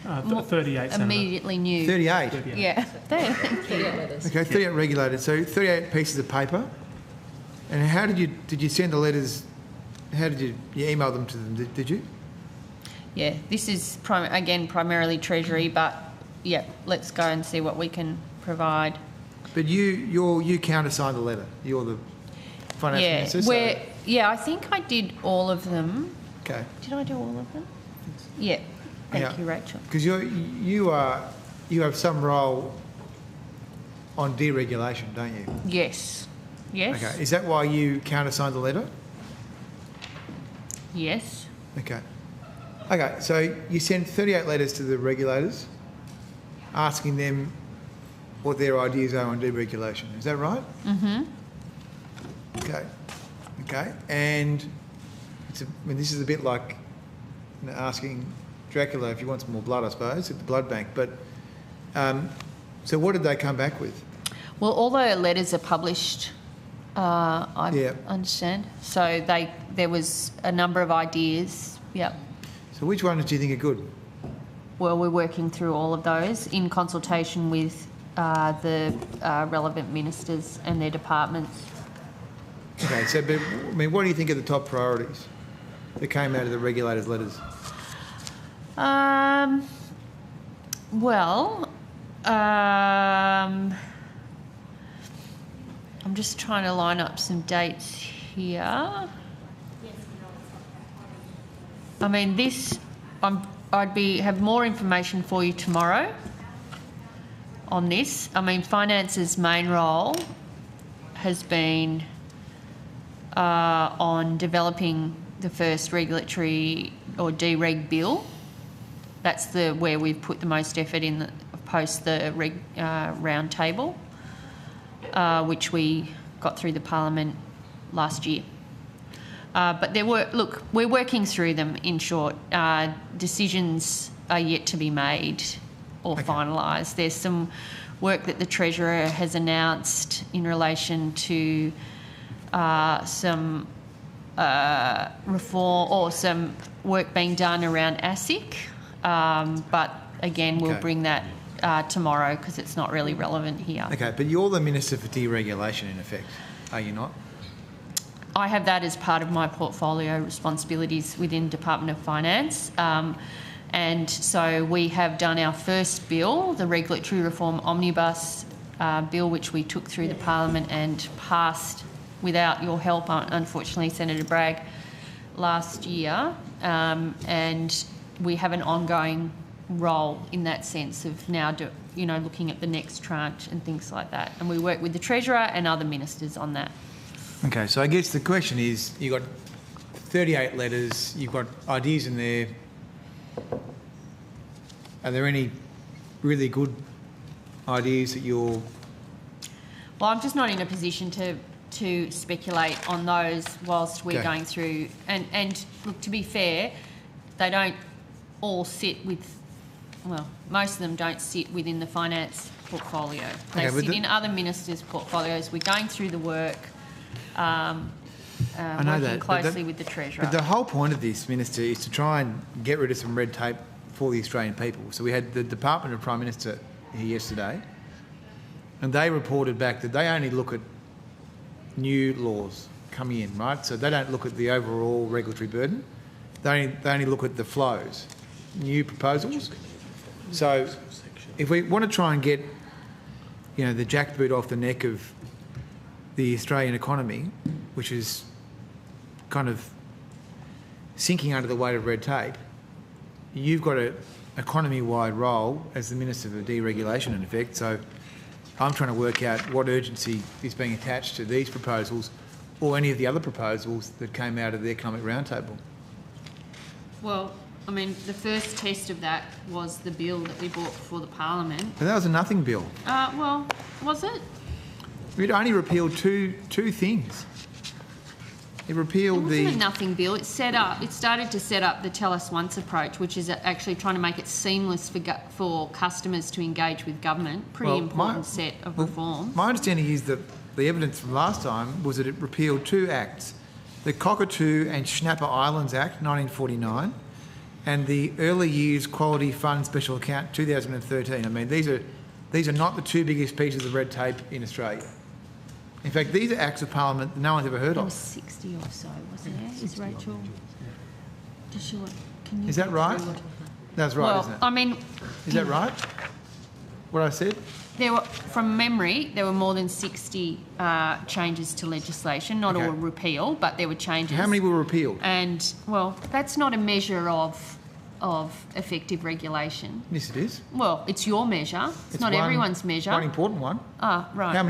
38 immediately knew. 38? Yeah. 38 letters. Okay, 38 regulators. So 38 pieces of paper. And how did you send the letters? How did you email them to them? Did you? Yeah, this is primarily Treasury, but yeah, let's go and see what we can provide. But you countersigned the letter. You're the finance minister. Yeah, I think I did all of them. Okay. Did I do all of them? Yeah. Thank you, Rachel. Because you have some role on deregulation, don't you? Yes. Yes. Okay. Is that why you countersigned the letter? Yes. Okay. Okay. So you sent 38 letters to the regulators, asking them what their ideas are on deregulation. Is that right? Mm-hmm. Okay. Okay. And this is a bit like asking Dracula if he wants more blood, I suppose, at the blood bank. But so what did they come back with? Well, all the letters are published, I understand. So there was a number of ideas. Yep. So which ones do you think are good? Well, we're working through all of those in consultation with the relevant ministers and their departments. Okay, so but, what do you think are the top priorities that came out of the regulators' letters? I'm just trying to line up some dates here. I mean, I'd have more information for you tomorrow on this. I mean, Finance's main role has been on developing the first regulatory or dereg bill. That's where we've put the most effort in post the round table, which we got through the Parliament last year. But we're working through them, in short. Decisions are yet to be made or finalised. There's some work that the Treasurer has announced in relation to some reform or some work being done around ASIC. But again, we'll bring that tomorrow because it's not really relevant here. Okay, but you're the Minister for Deregulation, in effect, are you not? I have that as part of my portfolio responsibilities within Department of Finance. And so we have done our first bill, the Regulatory Reform Omnibus bill, which we took through the Parliament and passed without your help, unfortunately, Senator Bragg, last year. And we have an ongoing role in that sense of now, looking at the next tranche and things like that. And we work with the Treasurer and other ministers on that. Okay, so I guess the question is, you've got 38 letters, you've got ideas in there. Are there any really good ideas that you're... Well, I'm just not in a position to speculate on those whilst we're going through. And look, to be fair, they don't all sit with... Well, most of them don't sit within the finance portfolio. They sit in other ministers' portfolios. We're going through the work, working closely with the Treasurer. But the whole point of this, Minister, is to try and get rid of some red tape for the Australian people. So we had the Department of Prime Minister here yesterday, and they reported back that they only look at new laws coming in, right? So they don't look at the overall regulatory burden. They only look at the flows, new proposals. So if we want to try and get, the jackboot off the neck of the Australian economy, which is kind of sinking under the weight of red tape, you've got an economy-wide role as the Minister for Deregulation, in effect. So I'm trying to work out what urgency is being attached to these proposals or any of the other proposals that came out of the Economic Roundtable. Well, I mean, the first test of that was the bill that we brought before the Parliament. But that was a nothing bill. Well, was it? It only repealed two things. It repealed It wasn't a nothing bill. It started to set up the Tell Us Once approach, which is actually trying to make it seamless for customers to engage with government. Pretty important set of reforms. My understanding is that the evidence from last time was that it repealed two acts, the Cockatoo and Schnapper Islands Act, 1949, and the Early Years Quality Fund Special Account, 2013. I mean, these are not the two biggest pieces of red tape in Australia. In fact, these are acts of Parliament that no one's ever heard of. There was 60 or so, wasn't there? Is Rachel... Is that right? That's right, isn't it? I mean... Is that right, what I said? From memory, there were more than 60 changes to legislation, not all repeal, but there were changes. How many were repealed? And, well, that's not a measure of effective regulation. Yes, it is. Well, it's your measure. It's not everyone's measure. One important one. Right. How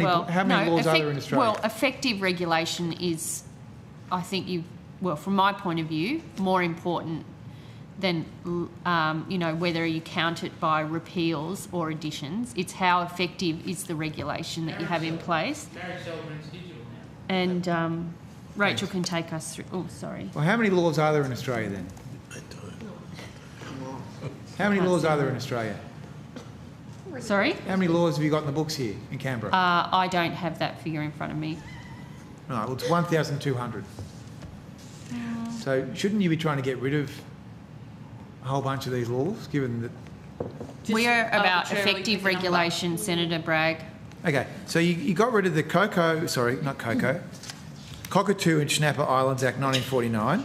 many laws are there in Australia? Well, effective regulation is, I think, from my point of view, more important than, whether you count it by repeals or additions. It's how effective is the regulation that you have in place. And Rachel can take us through... Oh, sorry. Well, how many laws are there in Australia then? How many laws are there in Australia? Sorry? How many laws have you got in the books here in Canberra? I don't have that figure in front of me. Right, well, it's 1,200. So shouldn't you be trying to get rid of a whole bunch of these laws, given that... We are about effective regulation, Senator Bragg. Okay, so you got rid of the Cockatoo and Schnapper Islands Act 1949.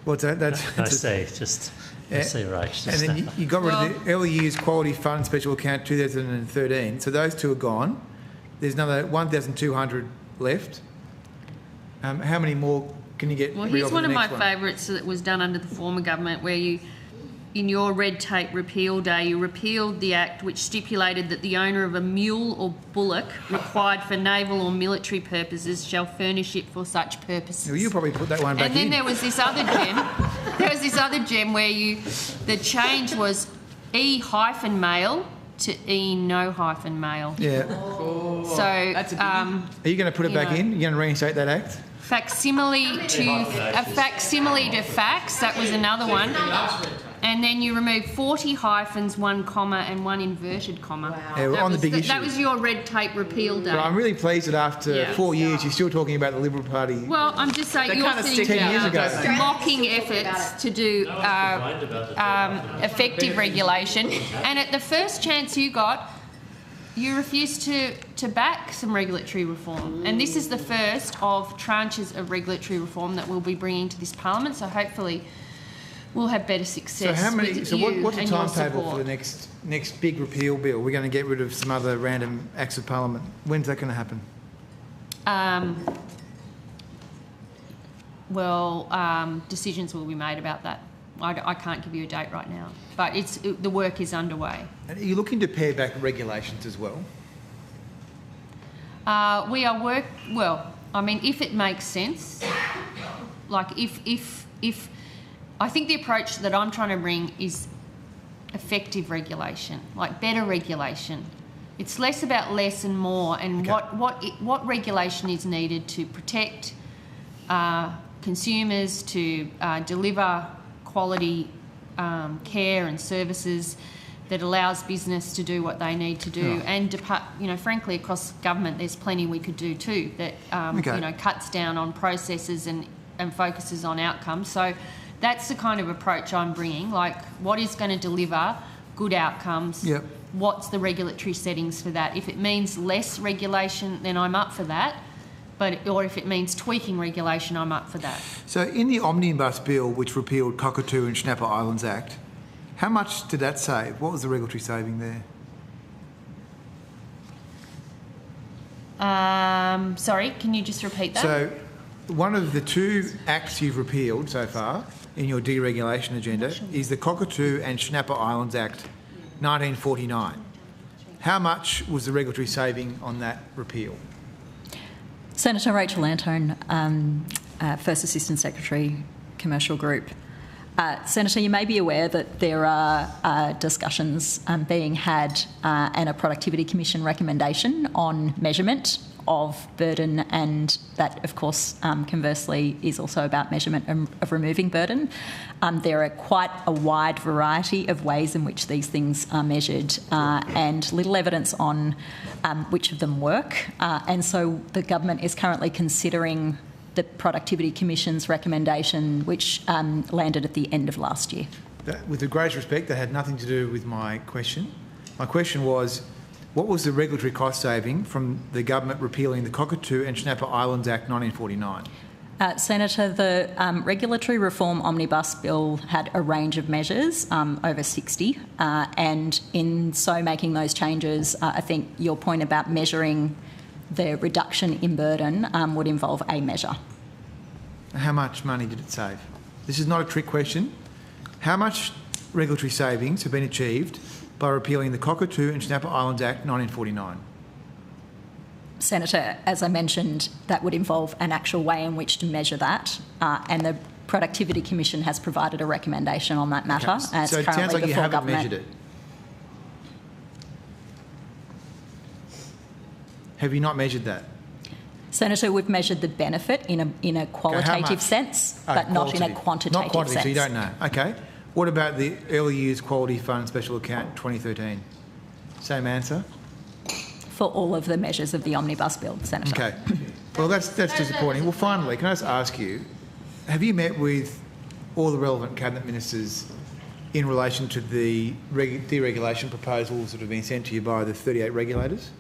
What's that? Right. And then you got rid of the Early Years Quality Fund Special Account 2013. So those two are gone. There's another 1,200 left. How many more can you get rid of? Well, here's one of my favourites that was done under the former government, where you, in your red tape repeal day, you repealed the act which stipulated that the owner of a mule or bullock required for naval or military purposes shall furnish it for such purposes. Well, you probably put that one back in. And then there was this other gem. There was this other gem where the change was E-male to E-no-mail. Yeah. So, Are you going to put it back in? You're going to reinstate that act? facsimile to fax, that was another one. And then you remove 40 hyphens, 1 comma and 1 inverted comma. Wow. Yeah, we're on the big issue. That was your red tape repeal day. But I'm really pleased that after 4 years you're still talking about the Liberal Party. Well, I'm just saying you're sitting 10 years ago. mocking efforts to do effective regulation. And at the first chance you got, you refused to back some regulatory reform. And this is the first of tranches of regulatory reform that we'll be bringing to this parliament. So hopefully we'll have better success. So how many? With so what's the and your timetable for support. the next big repeal bill? We're going to get rid of some other random acts of parliament. When's that going to happen? Decisions will be made about that. I can't give you a date right now, but the work is underway. And are you looking to pare back regulations as well? We are if it makes sense, like if I think the approach that I'm trying to bring is effective regulation, like better regulation. It's less about less and more, and what regulation is needed to protect consumers, to deliver quality care and services that allows business to do what they need to do, and frankly, across government, there's plenty we could do too that cuts down on processes and focuses on outcomes. So that's the kind of approach I'm bringing. Like, what is going to deliver good outcomes? Yep. What's the regulatory settings for that? If it means less regulation, then I'm up for that. Or if it means tweaking regulation, I'm up for that. So in the Omnibus Bill, which repealed Cockatoo and Schnapper Islands Act, how much did that save? What was the regulatory saving there? Sorry, can you just repeat that? So one of the 2 acts you've repealed so far in your deregulation agenda is the Cockatoo and Schnapper Islands Act 1949. How much was the regulatory saving on that repeal? Senator Rachel Lantone, First Assistant Secretary, Commercial Group. Senator, you may be aware that there are discussions being had and a Productivity Commission recommendation on measurement of burden, and that, of course, conversely is also about measurement of removing burden. There are quite a wide variety of ways in which these things are measured and little evidence on which of them work. And so the government is currently considering the Productivity Commission's recommendation, which landed at the end of last year. With the greatest respect, that had nothing to do with my question. My question was, what was the regulatory cost saving from the government repealing the Cockatoo and Schnapper Islands Act 1949? Senator, the Regulatory Reform Omnibus Bill had a range of measures, over 60, and in so making those changes, I think your point about measuring the reduction in burden would involve a measure. How much money did it save? This is not a trick question. How much regulatory savings have been achieved by repealing the Cockatoo and Schnapper Islands Act 1949? Senator, as I mentioned, that would involve an actual way in which to measure that, and the Productivity Commission has provided a recommendation on that matter. Okay. As so it sounds currently like you before haven't government. measured it. Have you not measured that? Senator, we've measured the benefit in a qualitative sense, but not in a quantitative Not quantitative, sense. so you don't know. Okay. What about the Early Years Quality Fund Special Account 2013? Same answer? For all of the measures of the Omnibus Bill, Senator. Okay. Well, that's disappointing. Well, finally, can I just ask you, have you met with all the relevant Cabinet Ministers in relation to the deregulation proposals that have been sent to you by the 38 regulators?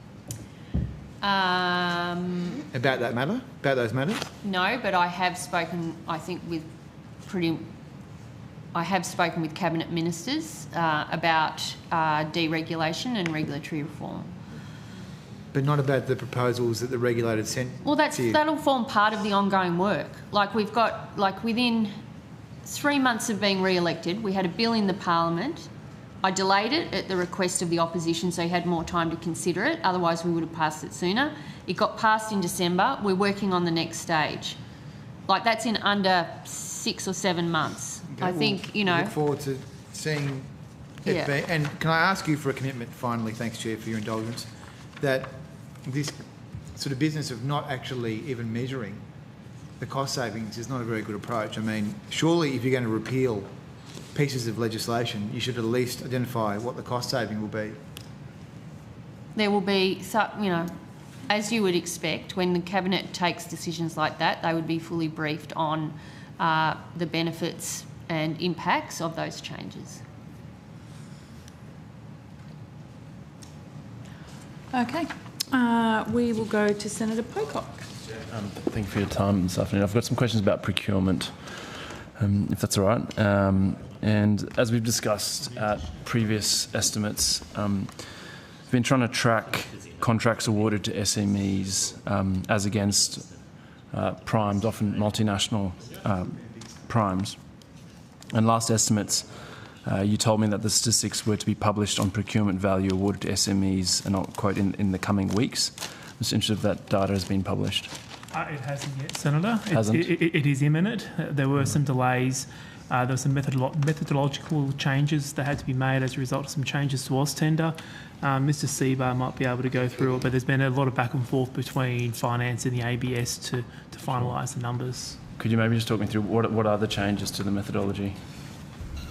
About that matter? About those matters? No, but I have spoken, I think, I have spoken with Cabinet Ministers about deregulation and regulatory reform. But not about the proposals that the regulators sent Well, to you? that'll form part of the ongoing work. Like, we've got, like, within 3 months of being re-elected, we had a bill in the Parliament. I delayed it at the request of the opposition so he had more time to consider it, otherwise we would have passed it sooner. It got passed in December. We're working on the next stage. Like, that's in under 6 or 7 months. Okay, I think, you know... look forward to seeing Yeah. And can I ask you for a commitment, finally, thanks, Chair, for your indulgence, that this sort of business of not actually even measuring the cost savings is not a very good approach. I mean, surely if you're going to repeal pieces of legislation, you should at least identify what the cost saving will be. There will be, as you would expect, when the Cabinet takes decisions like that, they would be fully briefed on the benefits and impacts of those changes. Okay. We will go to Senator Pocock. Thank you for your time this afternoon. I've got some questions about procurement, if that's all right. And as we've discussed at previous estimates, we've been trying to track contracts awarded to SMEs as against primes, often multinational primes. And last estimates, you told me that the statistics were to be published on procurement value awarded to SMEs, and I'll quote, in the coming weeks. I'm just interested if that data has been published. It hasn't yet, Senator. Hasn't? It is imminent. There were some delays. There were some methodological changes that had to be made as a result of some changes to AusTender. Mr. Seabar might be able to go through it, but there's been a lot of back and forth between finance and the ABS to finalise the numbers. Could you maybe just talk me through what are the changes to the methodology?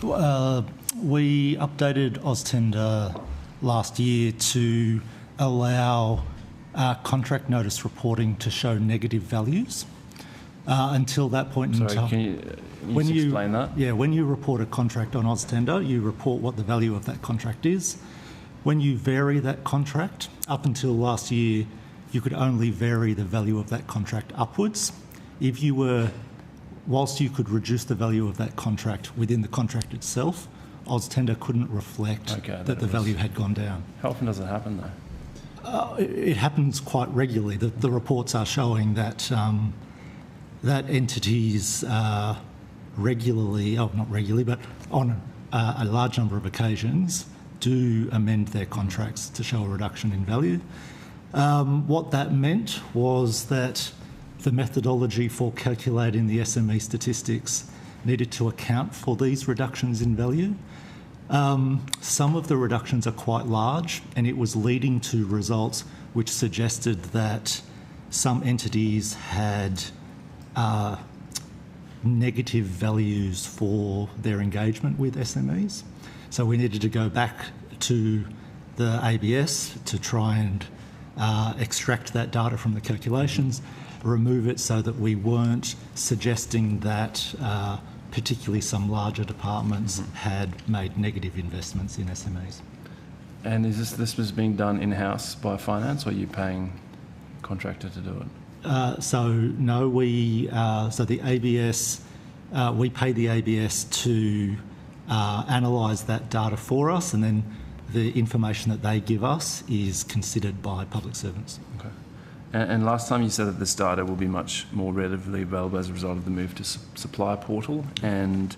We updated AusTender last year to allow contract notice reporting to show negative values. Until that point in time. Can you explain that? Yeah, when you report a contract on AusTender, you report what the value of that contract is. When you vary that contract, up until last year, you could only vary the value of that contract upwards. If you were, whilst you could reduce the value of that contract within the contract itself, AusTender couldn't reflect that the value had gone down. How often does it happen, though? It happens quite regularly. The reports are showing that that entities regularly, not regularly, but on a large number of occasions, do amend their contracts to show a reduction in value. What that meant was that the methodology for calculating the SME statistics needed to account for these reductions in value. Some of the reductions are quite large, and it was leading to results which suggested that some entities had negative values for their engagement with SMEs. So we needed to go back to the ABS to try and extract that data from the calculations, remove it so that we weren't suggesting that particularly some larger departments had made negative investments in SMEs. And is this was being done in-house by finance, or are you paying a contractor to do it? So the ABS, we pay the ABS to analyse that data for us, and then the information that they give us is considered by public servants. Okay. And last time you said that this data will be much more readily available as a result of the move to supplier portal and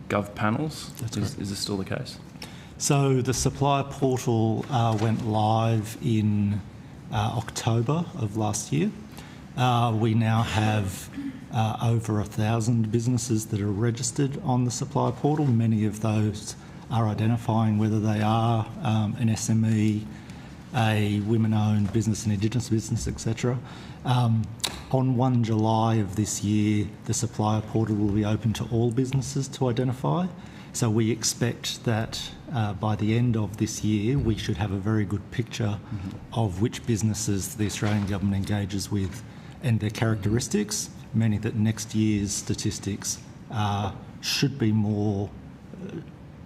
gov panels. Is this still the case? So the supplier portal went live in October of last year. We now have over 1,000 businesses that are registered on the supplier portal. Many of those are identifying whether they are an SME, a women-owned business, an Indigenous business, etc. On 1 July of this year, the supplier portal will be open to all businesses to identify. So we expect that by the end of this year, we should have a very good picture of which businesses the Australian government engages with and their characteristics, meaning that next year's statistics should be able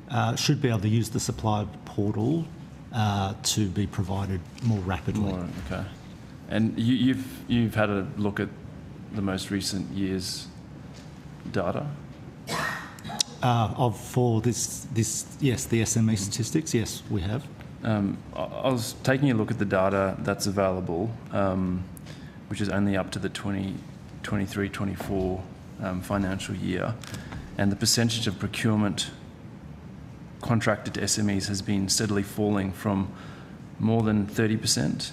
to use the supplier portal to be provided more rapidly. Right, okay. And you've had a look at the most recent year's data? For this, yes, the SME statistics, yes, we have. I was taking a look at the data that's available, which is only up to the 2023-24 financial year, and the percentage of procurement contracted to SMEs has been steadily falling from more than 30%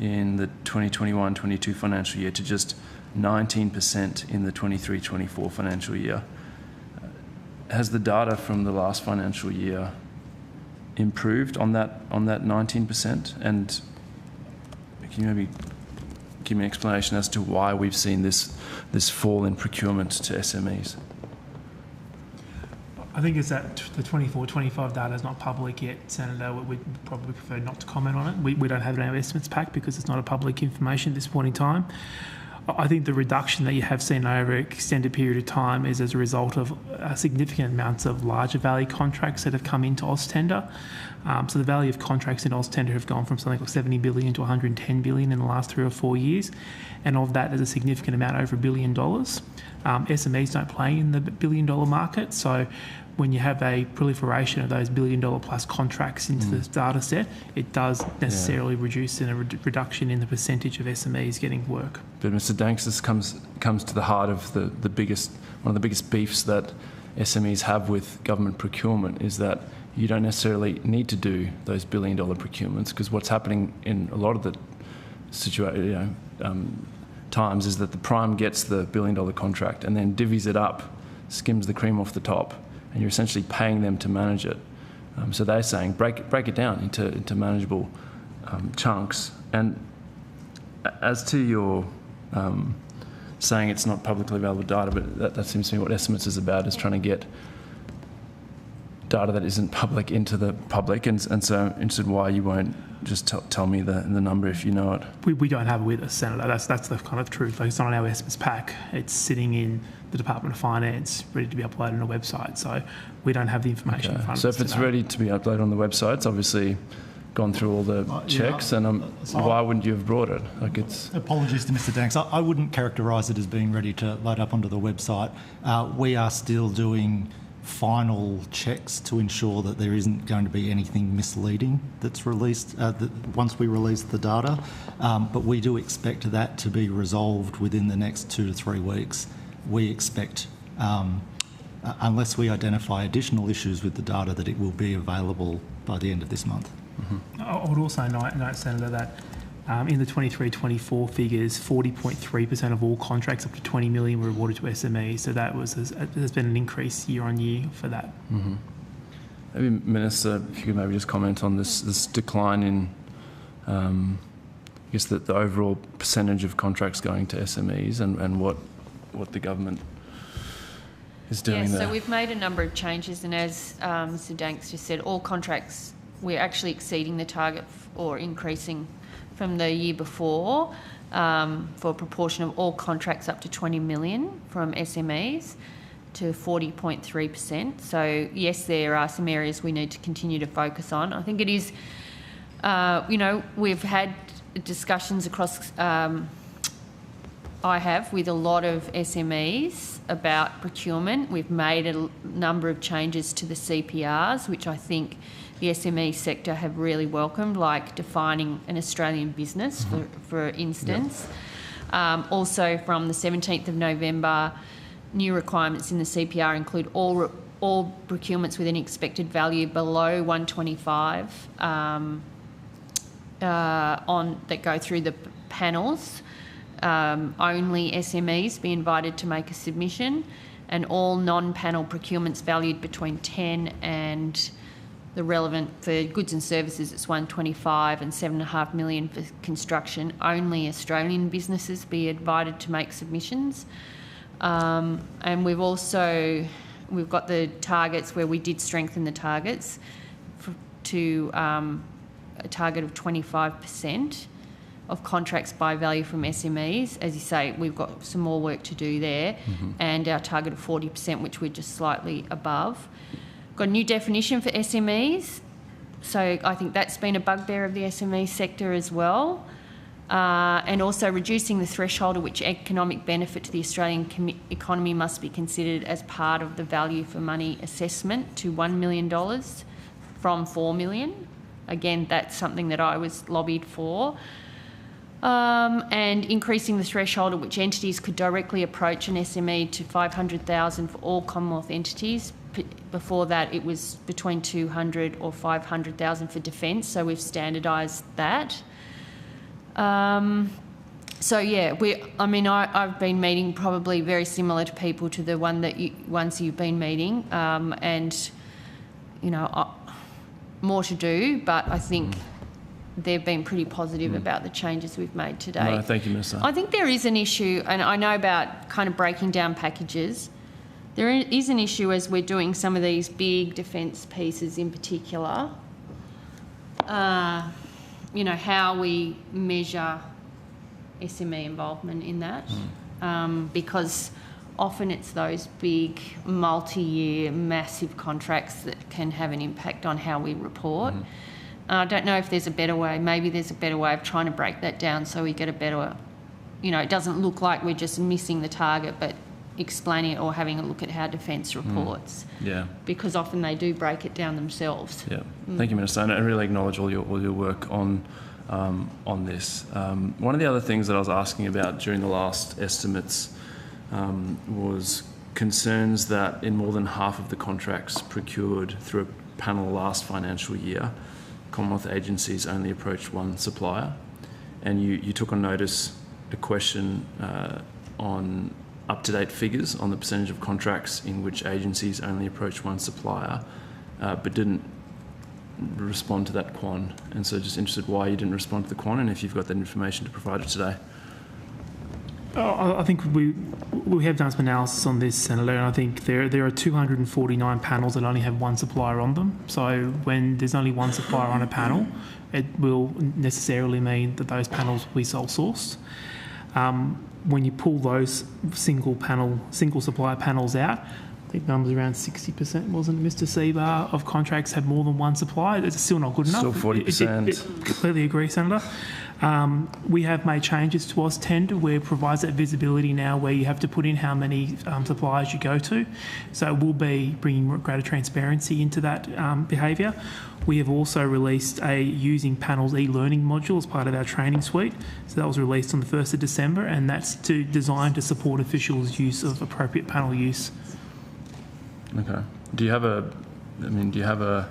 in the 2021-22 financial year to just 19% in the 23-24 financial year. Has the data from the last financial year improved on that 19%? And can you maybe give me an explanation as to why we've seen this fall in procurement to SMEs? I think it's that the 24-25 data is not public yet, Senator. We'd probably prefer not to comment on it. We don't have it in our estimates pack because it's not a public information at this point in time. I think the reduction that you have seen over an extended period of time is as a result of significant amounts of larger value contracts that have come into AusTender. So the value of contracts in AusTender have gone from something like 70 billion to 110 billion in the last 3 or 4 years. And of that, there's a significant amount over $1 billion. SMEs don't play in the $1 billion market. So when you have a proliferation of those $1 billion plus contracts into the data set, it does necessarily reduce in a reduction in the percentage of SMEs getting work. But Mr. Danks, this comes to the heart of one of the biggest beefs that SMEs have with government procurement is that you don't necessarily need to do those $1 billion procurements, because what's happening in a lot of the times is that the Prime gets the $1 billion contract and then divvies it up, skims the cream off the top, and you're essentially paying them to manage it. So they're saying break it down into manageable chunks. And as to your saying it's not publicly available data, but that seems to me what estimates is about, is trying to get data that isn't public into the public, and so I'm interested why you won't just tell me the number if you know it. We don't have it with us, Senator. That's the kind of truth. Like, it's not on our estimates pack. It's sitting in the Department of Finance, ready to be uploaded on a website. So we don't have the information in front of us. So if it's ready to be uploaded on the website, it's obviously gone through all the checks, and why wouldn't you have brought it? Like, it's... Apologies to Mr. Danks. I wouldn't characterise it as being ready to load up onto the website. We are still doing final checks to ensure that there isn't going to be anything misleading that's released once we release the data. But we do expect that to be resolved within the next 2 to 3 weeks. We expect, unless we identify additional issues with the data, that it will be available by the end of this month. Mm-hmm. I would also note, Senator, that in the 23-24 figures, 40.3% of all contracts up to 20 million were awarded to SMEs. So there's been an increase year on year for that. Mm-hmm. Maybe, Minister, if you could maybe just comment on this decline in, I guess, the overall percentage of contracts going to SMEs and what the government is doing there. So we've made a number of changes, and as Mr. Danks just said, all contracts, we're actually exceeding the target or increasing from the year before for a proportion of all contracts up to 20 million from SMEs to 40.3%. So yes, there are some areas we need to continue to focus on. I think it is, we've had discussions across, I have, with a lot of SMEs about procurement. We've made a number of changes to the CPRs, which I think the SME sector have really welcomed, like defining an Australian business, for instance. Yep. Also, from the 17th of November, new requirements in the CPR include all procurements with an expected value below 125 that go through the panels. Only SMEs be invited to make a submission, and all non-panel procurements valued between 10 and the relevant for goods and services, it's 125 and 7.5 million for construction. Only Australian businesses be invited to make submissions. And we've got the targets where we did strengthen the targets to a target of 25% of contracts by value from SMEs. As you say, we've got some more work to do there, and our target of 40%, which we're just slightly above. Got a new definition for SMEs, so I think that's been a bugbear of the SME sector as well. And also reducing the threshold at which economic benefit to the Australian economy must be considered as part of the value for money assessment to $1 million from $4 million. Again, that's something that I was lobbied for. And increasing the threshold at which entities could directly approach an SME to $500,000 for all Commonwealth entities. Before that, it was between $200,000 or $500,000 for defence, so we've standardised that. So yeah, I've been meeting probably very similar to people to the ones you've been meeting, and more to do, but I think they've been pretty positive about the changes we've made today. No, thank you, Minister. I think there is an issue, and I know about kind of breaking down packages. There is an issue as we're doing some of these big defence pieces in particular, how we measure SME involvement in that, because often it's those big multi-year massive contracts that can have an impact on how we report. I don't know if there's a better way. Maybe there's a better way of trying to break that down so we get a better, it doesn't look like we're just missing the target, but explaining it or having a look at how Defence reports. Yeah. Because often they do break it down themselves. Yeah. Thank you, Minister. And I really acknowledge all your work on this. One of the other things that I was asking about during the last estimates was concerns that in more than half of the contracts procured through a panel last financial year, Commonwealth agencies only approached one supplier. And you took on notice a question on up-to-date figures on the percentage of contracts in which agencies only approached one supplier, but didn't respond to that quan. And so just interested why you didn't respond to the quan and if you've got that information to provide it today. I think we have done some analysis on this, Senator, and I think there are 249 panels that only have one supplier on them. So when there's only one supplier on a panel, it will necessarily mean that those panels will be sole sourced. When you pull those single supplier panels out, I think numbers around 60%, wasn't it, Mr. Seabar, of contracts have more than one supplier. It's still not good enough. Still 40%. Completely agree, Senator. We have made changes to AusTender where it provides that visibility now where you have to put in how many suppliers you go to. So it will be bringing greater transparency into that behaviour. We have also released a using panels e-learning module as part of our training suite. So that was released on the 1st of December, and that's designed to support officials' use of appropriate panel use. Okay. Do you have a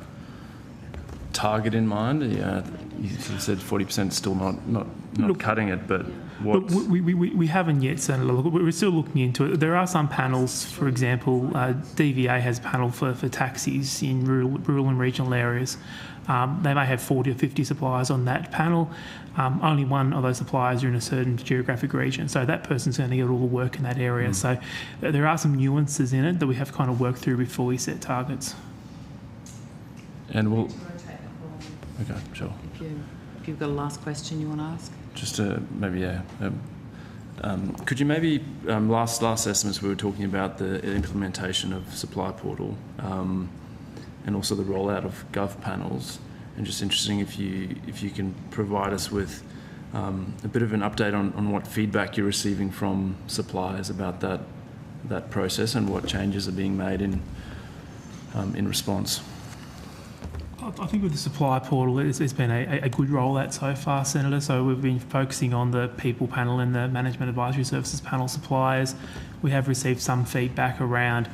target in mind? Yeah, you said 40% is still not cutting it, but what? We haven't yet, Senator. Look, we're still looking into it. There are some panels, for example, DVA has a panel for taxis in rural and regional areas. They may have 40 or 50 suppliers on that panel. Only one of those suppliers are in a certain geographic region, so that person's going to get all the work in that area. So there are some nuances in it that we have kind of worked through before we set targets. And we'll... Okay, sure. If you've got a last question you want to ask? Just maybe, yeah. Could you maybe, last estimates we were talking about the implementation of Supply Portal and also the rollout of Gov panels, and just interesting if you can provide us with a bit of an update on what feedback you're receiving from suppliers about that process and what changes are being made in response. I think with the supply portal, it's been a good rollout so far, Senator. So we've been focusing on the people panel and the management advisory services panel suppliers. We have received some feedback around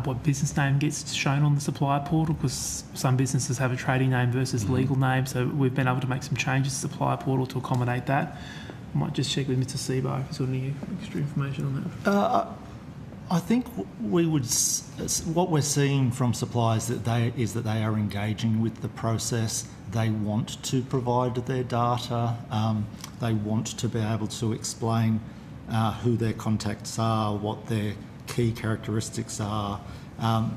what business name gets shown on the supply portal, because some businesses have a trading name versus legal name. So we've been able to make some changes to the supply portal to accommodate that. I might just check with Mr. Seabar if he's got any extra information on that. I think what we're seeing from suppliers is that they are engaging with the process. They want to provide their data. They want to be able to explain who their contacts are, what their key characteristics are.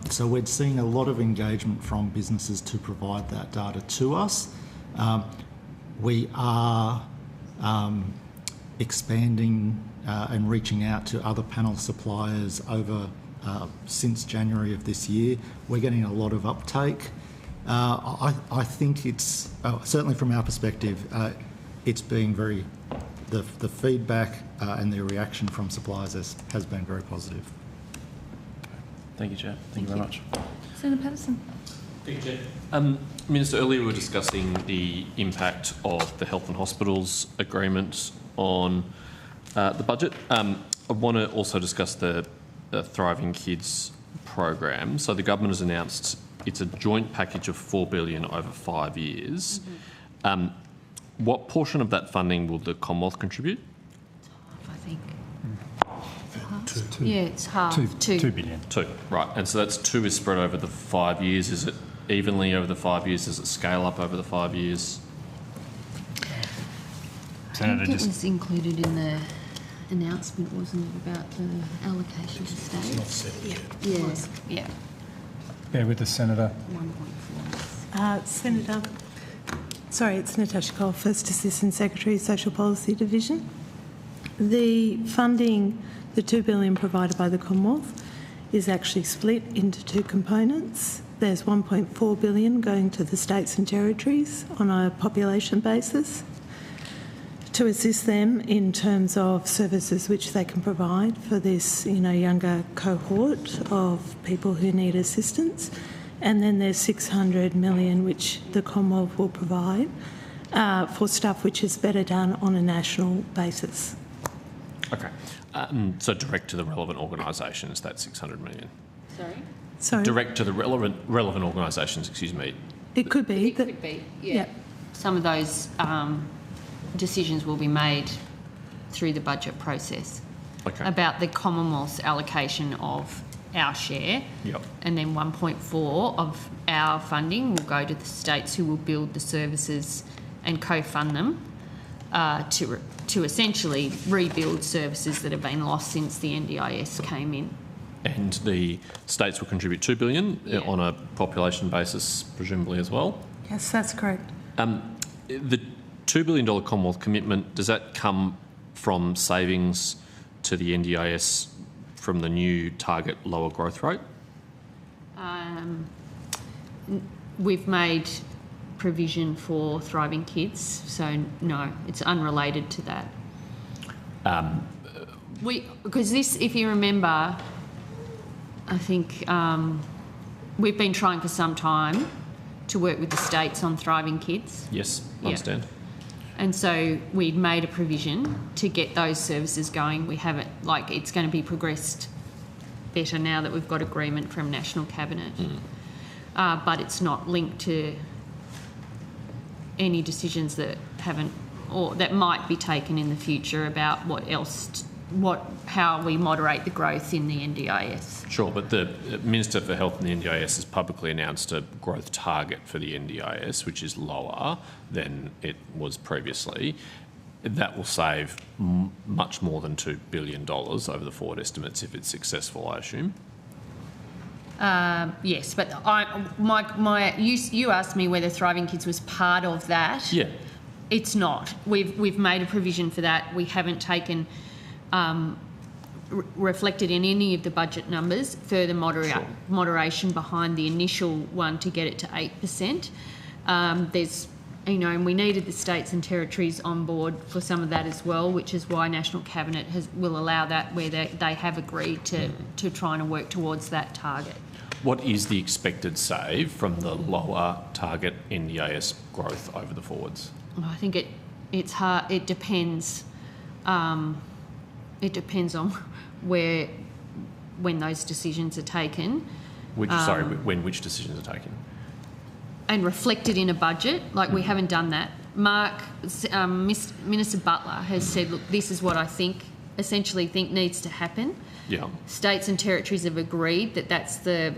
So we're seeing a lot of engagement from businesses to provide that data to us. We are expanding and reaching out to other panel suppliers since January of this year. We're getting a lot of uptake. I think it's, certainly from our perspective, it's been the feedback and the reaction from suppliers has been very positive. Thank you, Chair. Thank you very much. Senator Patterson. Thank you, Chair. Minister, earlier we were discussing the impact of the Health and Hospitals Agreement on the budget. I want to also discuss the Thriving Kids program. So the government has announced it's a joint package of $4 billion over 5 years. What portion of that funding will the Commonwealth contribute? I think. Yeah, it's half. 2 billion. 2, right. And so that's 2 is spread over the 5 years. Is it evenly over the 5 years? Does it scale up over the 5 years? I think it was included in the announcement, wasn't it, about the allocation to states? It's not set yet. Yeah. Bear with the Senator. 1.4. Senator, sorry, it's Natasha Cole, First Assistant Secretary, Social Policy Division. The funding, the $2 billion provided by the Commonwealth, is actually split into two components. There's $1.4 billion going to the states and territories on a population basis to assist them in terms of services which they can provide for this, younger cohort of people who need assistance. And then there's $600 million which the Commonwealth will provide for stuff which is better done on a national basis. Okay. So direct to the relevant organisations, that $600 million. Sorry? Direct to the relevant organisations, excuse me. It could be. It could be, yeah. Some of those decisions will be made through the budget process about the Commonwealth's allocation of our share. Yep. And then 1.4 of our funding will go to the states who will build the services and co-fund them to essentially rebuild services that have been lost since the NDIS came in. And the states will contribute $2 billion on a population basis, presumably as well. Yes, that's correct. The $2 billion Commonwealth commitment, does that come from savings to the NDIS from the new target lower growth rate? We've made provision for Thriving Kids, so no, it's unrelated to that. Because this, if you remember, I think we've been trying for some time to work with the states on Thriving Kids. Yes, I understand. And so we'd made a provision to get those services going. We haven't, it's going to be progressed better now that we've got agreement from National Cabinet. But it's not linked to any decisions that haven't, or that might be taken in the future about how we moderate the growth in the NDIS. Sure, but the Minister for Health in the NDIS has publicly announced a growth target for the NDIS, which is lower than it was previously. That will save much more than $2 billion over the forward estimates if it's successful, I assume. Yes, but you asked me whether Thriving Kids was part of that. Yeah. It's not. We've made a provision for that. We haven't taken reflected in any of the budget numbers further moderation behind the initial one to get it to 8%. There's, and we needed the states and territories on board for some of that as well, which is why National Cabinet will allow that, where they have agreed to try and work towards that target. What is the expected save from the lower target NDIS growth over the forwards? I think it's hard. It depends. It depends on when those decisions are taken. When which decisions are taken? And reflected in a budget. We haven't done that. Minister Butler has said, look, this is what I essentially think needs to happen. Yeah. States and territories have agreed that that's a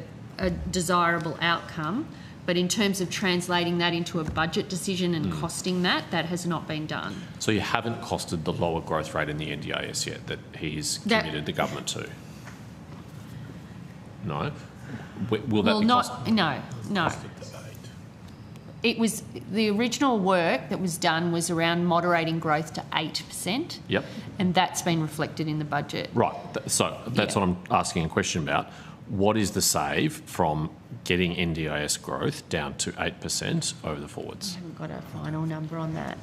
desirable outcome. But in terms of translating that into a budget decision and costing that has not been done. So you haven't costed the lower growth rate in the NDIS yet that he's committed the government to? No? Will that be costed? No. It was the original work that was done was around moderating growth to 8%. Yep. And that's been reflected in the budget. Right. So that's what I'm asking a question about. What is the save from getting NDIS growth down to 8% over the forwards? I haven't got a final number on that.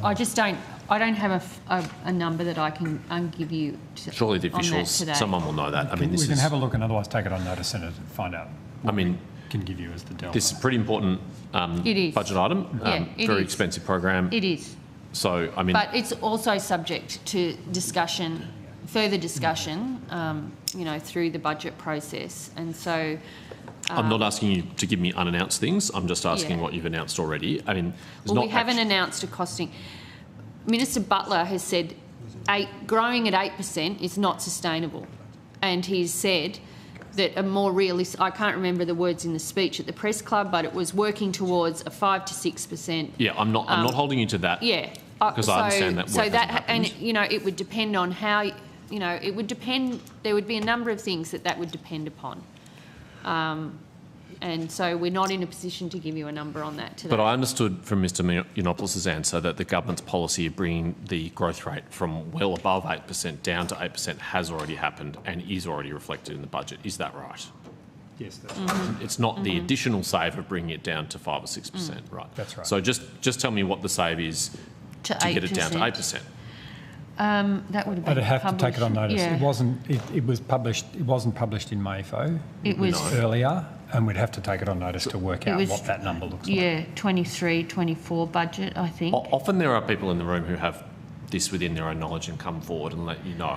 I don't have a number that I can give you. Surely the officials, someone will know that. We can have a look and otherwise take it on notice and find out. Can give you as the delta. This is a pretty important budget item. Very expensive program. It is. So but it's also subject to further discussion, through the budget process, and so. I'm not asking you to give me unannounced things. I'm just asking what you've announced already. We haven't announced a costing. Minister Butler has said growing at 8% is not sustainable, and he's said that are more realistic. I can't remember the words in the speech at the press club, but it was working towards a 5 to 6%. Yeah, I'm not holding you to that. Yeah, because I understand that. So that, and it would depend on how, it would depend. There would be a number of things that would depend upon. And so we're not in a position to give you a number on that today. But I understood from Mr Yiannopoulos' answer that the government's policy of bringing the growth rate from well above 8% down to 8% has already happened and is already reflected in the budget. Is that right? Yes, that's right. It's not the additional save of bringing it down to 5 or 6%, right? That's right. So just tell me what the save is to get it down to 8%. That would have been I'd have to take it on notice. Yeah. It wasn't. It was published. It wasn't published in MAFO. It was earlier, and we'd have to take it on notice to work out what that number looks like. Yeah, 23-24 budget, I think. Often there are people in the room who have this within their own knowledge and come forward and let you know.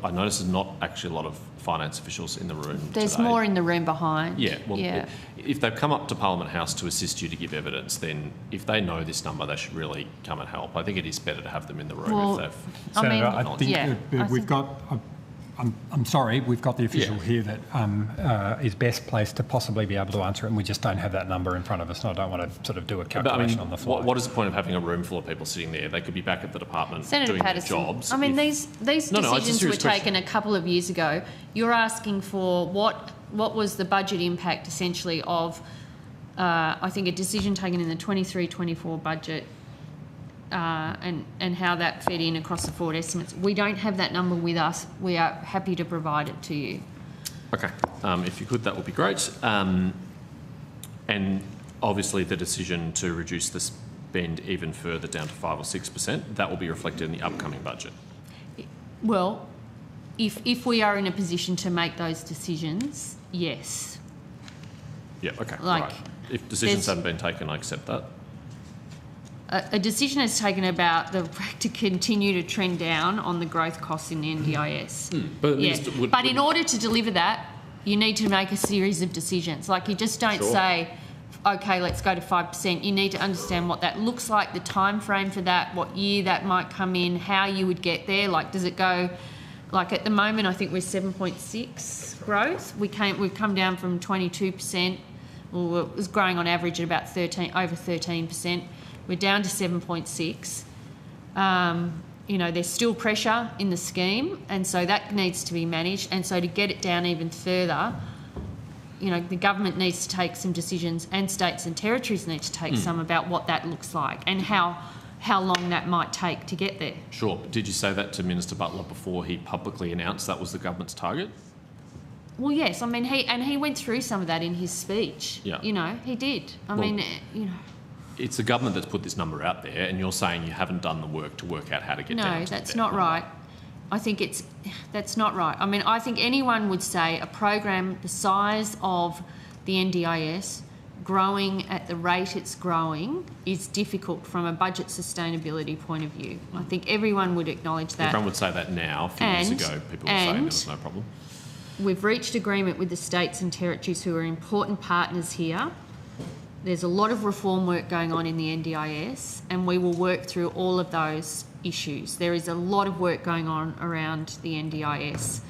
I notice there's not actually a lot of finance officials in the room There's today. more in the room behind. Yeah, well, if they've come up to Parliament House to assist you to give evidence, then if they know this number, they should really come and help. I think it is better to have them in the room Well, if they've... Senator, I think we've got... I'm sorry, we've got the official here that is best placed to possibly be able to answer it, and we just don't have that number in front of us, and I don't want to sort of do a calculation on the fly. What is the point of having a room full of people sitting there? They could be back at the department Senator doing Patterson, their jobs. I mean, these decisions were taken a couple of years ago. You're asking for what was the budget impact essentially of, I think, a decision taken in the 23-24 budget and how that fed in across the forward estimates. We don't have that number with us. We are happy to provide it to you. Okay, if you could, that would be great. And obviously the decision to reduce the spend even further down to 5 or 6%, that will be reflected in the upcoming budget. Well, if we are in a position to make those decisions, yes. Yeah, okay, Like, right. If decisions haven't been taken, I accept that. A decision is taken about to continue to trend down on the growth costs in the NDIS. But in order to deliver that, you need to make a series of decisions. Like, you just don't say, okay, let's go to 5%. You need to understand what that looks like, the time frame for that, what year that might come in, how you would get there. Like, does it go... Like, at the moment, I think we're 7.6 growth. We've come down from 22%. Well, it was growing on average at about over 13%. We're down to 7.6. There's still pressure in the scheme, and so that needs to be managed. And so to get it down even further, the government needs to take some decisions, and states and territories need to take some about what that looks like and how long that might take to get there. Sure. But did you say that to Minister Butler before he publicly announced that was the government's target? Well, yes. I mean, he went through some of that in his speech. Yeah. He did. It's the government that's put this number out there, and you're saying you haven't done the work to work out how to get down to No, that's not right. I think that's not right. I mean, I think anyone would say a program the size of the NDIS growing at the rate it's growing is difficult from a budget sustainability point of view. I think everyone would acknowledge that. Everyone would say that now. A few years ago, people were saying there was no problem. We've reached agreement with the states and territories who are important partners here. There's a lot of reform work going on in the NDIS, and we will work through all of those issues. There is a lot of work going on around the NDIS,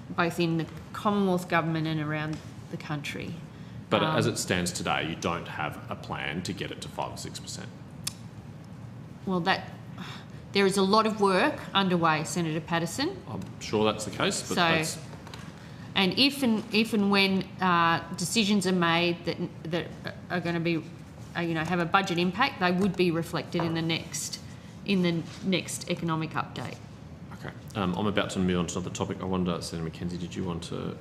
both in the Commonwealth Government and around the country. But as it stands today, you don't have a plan to get it to 5 or 6%. Well, there is a lot of work underway, Senator Patterson. I'm sure that's the case, but that's... And if and when decisions are made that are going to be, have a budget impact, they would be reflected in the next economic update. Okay. I'm about to move on to another topic. I wonder, Senator Mackenzie, did you want to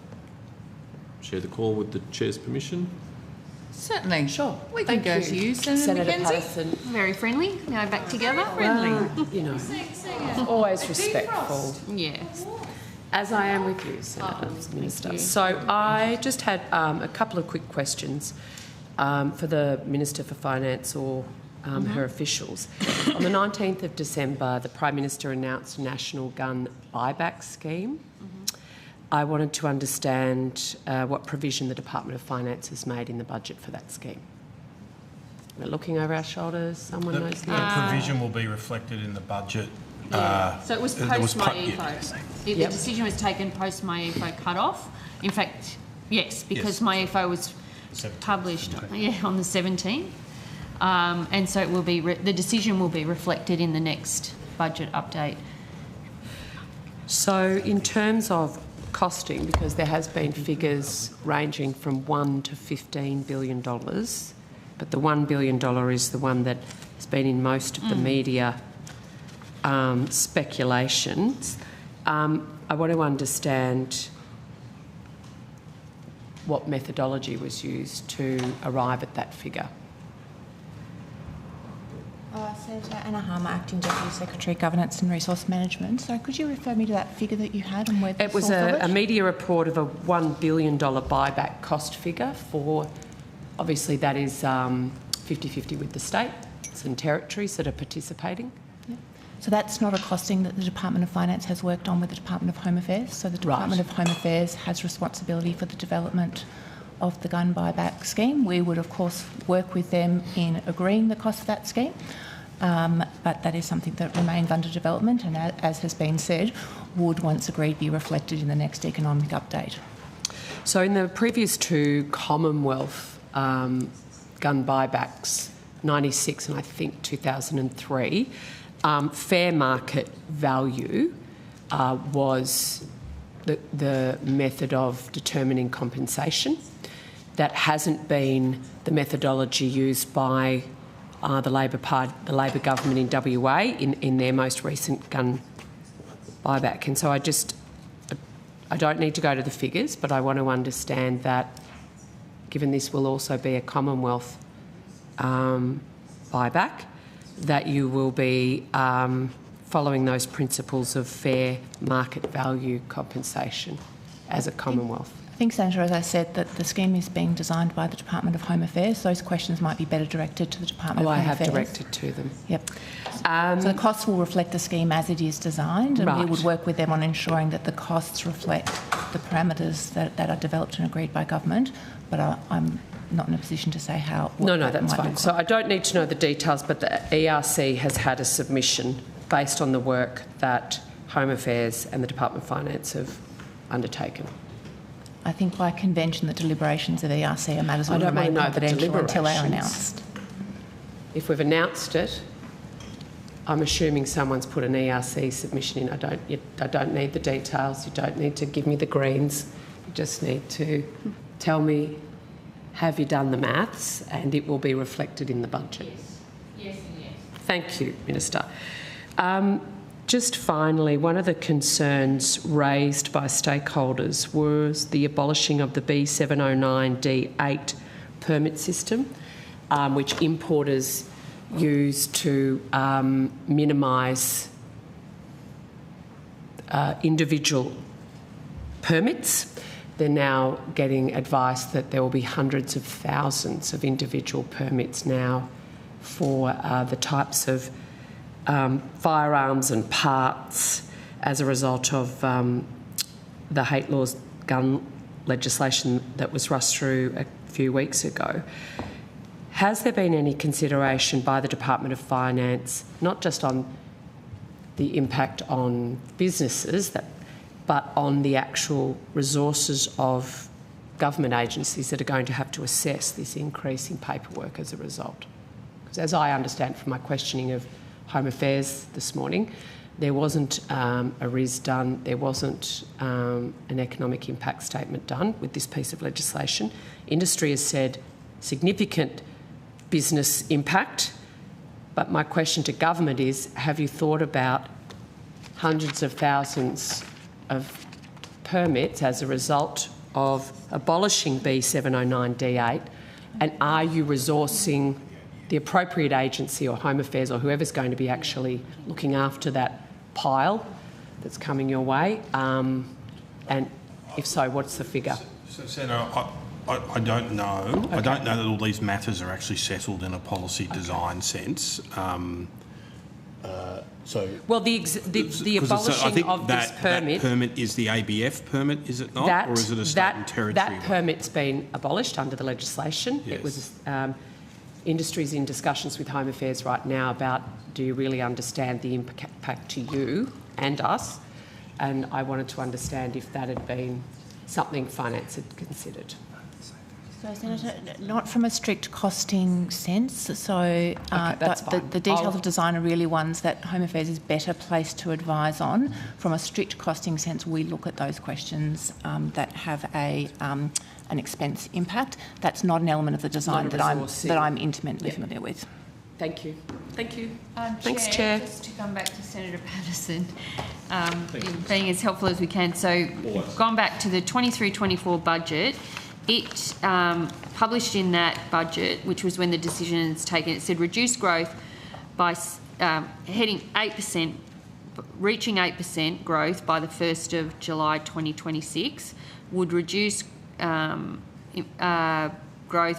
share the call with the Chair's permission? Certainly. Sure. We can go to you, Senator Mackenzie. Patterson. Very friendly. Now back together. Always respectful. Yes. As I am with you, Senator Minister. So I just had a couple of quick questions for the Minister for Finance or her officials. On the 19th of December, the Prime Minister announced a national gun buyback scheme. I wanted to understand what provision the Department of Finance has made in the budget for that scheme. We're looking over our shoulders. Someone knows the answer. The provision will be reflected in the budget So it was post MyEFO. The decision was taken post MyEFO cut-off. In fact, yes, because MyEFO was published on the 17th. And so it will be the decision will be reflected in the next budget update. So in terms of costing, because there has been figures ranging from $1 to $15 billion, but the $1 billion is the one that has been in most of the media speculations. I want to understand what methodology was used to arrive at that figure. Senator Anna Harmer, Acting Deputy Secretary, Governance and Resource Management. So could you refer me to that figure that you had and where the It was a media report of a $1 billion buyback cost figure for, obviously that is 50-50 with the states and territories that are participating. So that's not a costing that the Department of Finance has worked on with the Department of Home Affairs. So the Department of Home Affairs has responsibility for the development of the gun buyback scheme. We would, of course, work with them in agreeing the cost of that scheme, but that is something that remains under development and, as has been said, would, once agreed, be reflected in the next economic update. So in the previous two Commonwealth gun buybacks, 96 and I think 2003, fair market value was the method of determining compensation. That hasn't been the methodology used by the Labor government in WA in their most recent gun buyback. And so I don't need to go to the figures, but I want to understand that, given this will also be a Commonwealth buyback, that you will be following those principles of fair market value compensation as a Commonwealth. I think, Senator, as I said, that the scheme is being designed by the Department of Home Affairs. Those questions might be better directed to the Department of Home Affairs. I have directed to them. Yep. So the costs will reflect the scheme as it is designed, and we would work with them on ensuring that the costs reflect the parameters that are developed and agreed by government. But I'm not in a position to say how. No, that's fine. So I don't need to know the details, but the ERC has had a submission based on the work that Home Affairs and the Department of Finance have undertaken. I think by convention the deliberations of ERC are matters that remain confidential until they are announced. If we've announced it, I'm assuming someone's put an ERC submission in. I don't need the details. You don't need to give me the greens. You just need to tell me, have you done the maths, and it will be reflected in the budget. Yes and yes. Thank you, Minister. Just finally, one of the concerns raised by stakeholders was the abolishing of the B709D8 permit system, which importers use to minimise individual permits. They're now getting advice that there will be hundreds of thousands of individual permits now for the types of firearms and parts as a result of the hate laws gun legislation that was rushed through a few weeks ago. Has there been any consideration by the Department of Finance, not just on the impact on businesses, but on the actual resources of government agencies that are going to have to assess this increase in paperwork as a result? Because as I understand from my questioning of Home Affairs this morning, there wasn't a RIS done, there wasn't an economic impact statement done with this piece of legislation. Industry has said significant business impact, but my question to government is, have you thought about hundreds of thousands of permits as a result of abolishing B709D8, and are you resourcing the appropriate agency or Home Affairs or whoever's going to be actually looking after that pile that's coming your way? And if so, what's the figure? So, Senator, I don't know. Okay. I don't know that all these matters are actually settled in a policy design sense. Well, the abolishing of this permit... That permit is the ABF permit, is it not? Or is it a state and territory? That permit's been abolished under the legislation. Yes. It was... industry's in discussions with Home Affairs right now about, do you really understand the impact to you and us? And I wanted to understand if that had been something Finance had considered. So, Senator, not from a strict costing sense. So the details of design are really ones that Home Affairs is better placed to advise on. From a strict costing sense, we look at those questions that have an expense impact. That's not an element of the design that I'm intimately familiar with. Thank you. Thank you. Thanks, Chair. Just to come back to Senator Patterson, being as helpful as we can. So, gone back to the 23-24 budget. It published in that budget, which was when the decision was taken, it said reduce growth by heading 8%, reaching 8% growth by the 1st of July 2026 would reduce growth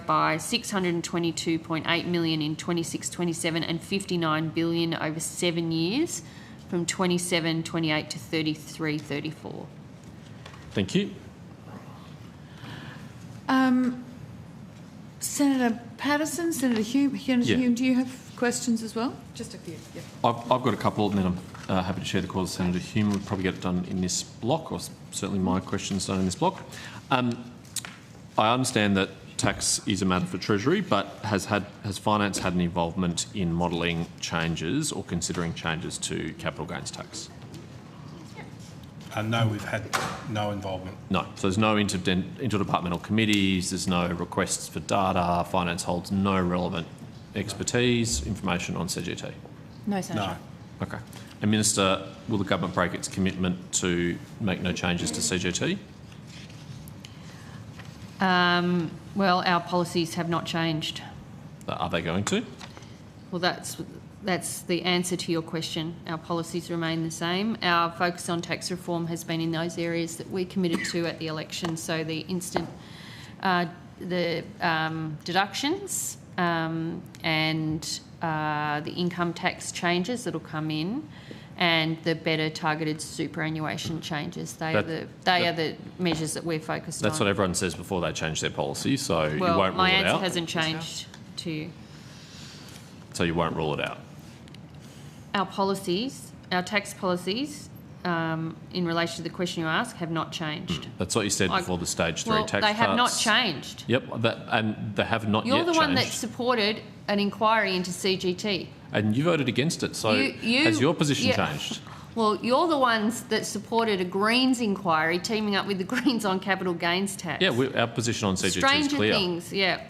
by $622.8 million in 26-27 and $59 billion over 7 years from 27-28 to 33-34. Thank you. Senator Patterson, Senator Hume, Hume, do you have questions as well? Just a few. Yeah. I've got a couple, and then I'm happy to share the cause. Senator Hume would probably get it done in this block, or certainly my questions done in this block. I understand that tax is a matter for Treasury, but has Finance had an involvement in modelling changes or considering changes to capital gains tax? No, we've had no involvement. No. So there's no interdepartmental committees, there's no requests for data, Finance holds no relevant expertise, information on CGT? No, Senator. No. Okay. And Minister, will the government break its commitment to make no changes to CGT? Well, our policies have not changed. Are they going to? Well, that's the answer to your question. Our policies remain the same. Our focus on tax reform has been in those areas that we committed to at the election. So the instant deductions and the income tax changes that will come in, and the better targeted superannuation changes. They are the measures that we're focused on. That's what everyone says before they change their policy, so you won't rule it out? My answer hasn't changed to you. So you won't rule it out? Our policies, our tax policies, in relation to the question you asked, have not changed. That's what you said before the stage 3 tax cuts. They have not changed. Yep, and they have not yet changed. You're the one that supported an inquiry into CGT. And you voted against it, so has your position changed? Well, you're the ones that supported a Greens inquiry, teaming up with the Greens on capital gains tax. Yeah, our position on CGT is clear. Stranger things, yeah.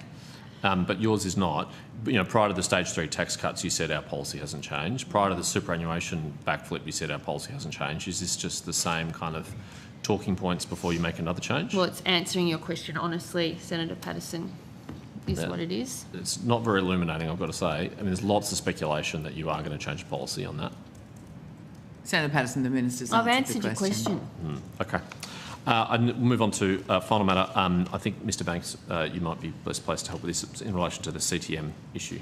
But yours is not. You know, prior to the stage 3 tax cuts, you said our policy hasn't changed. Prior to the superannuation backflip, you said our policy hasn't changed. Is this just the same kind of talking points before you make another change? Well, it's answering your question honestly, Senator Patterson, is what it is. It's not very illuminating, I've got to say. I mean, there's lots of speculation that you are going to change policy on that. Senator Patterson, the Minister's I've answered your question. Okay. And we'll move on to final matter. I think, Mr Banks, you might be best placed to help with this in relation to the CTM issue.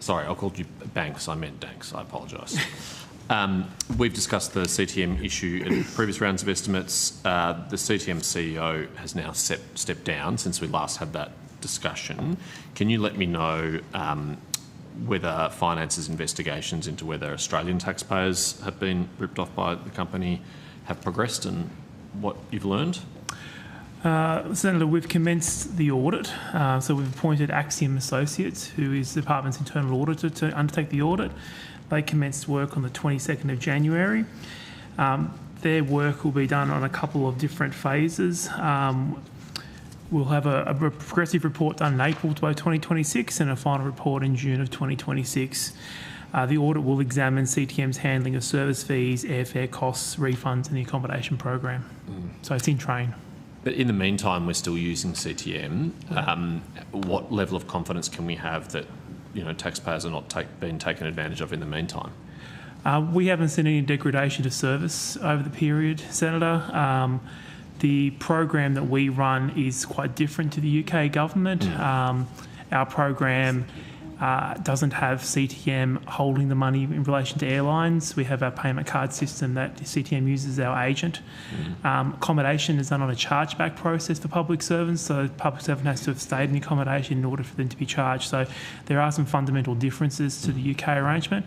Sorry, I called you Banks. I meant Danks. I apologise. We've discussed the CTM issue in previous rounds of estimates. The CTM CEO has now stepped down since we last had that discussion. Can you let me know whether Finance's investigations into whether Australian taxpayers have been ripped off by the company have progressed and what you've learned? Senator, we've commenced the audit. So we've appointed Axiom Associates, who is the department's internal auditor, to undertake the audit. They commenced work on the 22nd of January. Their work will be done on a couple of different phases. We'll have a progressive report done in April 2026 and a final report in June of 2026. The audit will examine CTM's handling of service fees, airfare costs, refunds and the accommodation program. So it's in train. But in the meantime, we're still using CTM. What level of confidence can we have that taxpayers are not being taken advantage of in the meantime? We haven't seen any degradation to service over the period, Senator. The program that we run is quite different to the UK government. Our program doesn't have CTM holding the money in relation to airlines. We have our payment card system that CTM uses as our agent. Accommodation is done on a chargeback process for public servants, so the public servant has to have stayed in the accommodation in order for them to be charged. So there are some fundamental differences to the UK arrangement.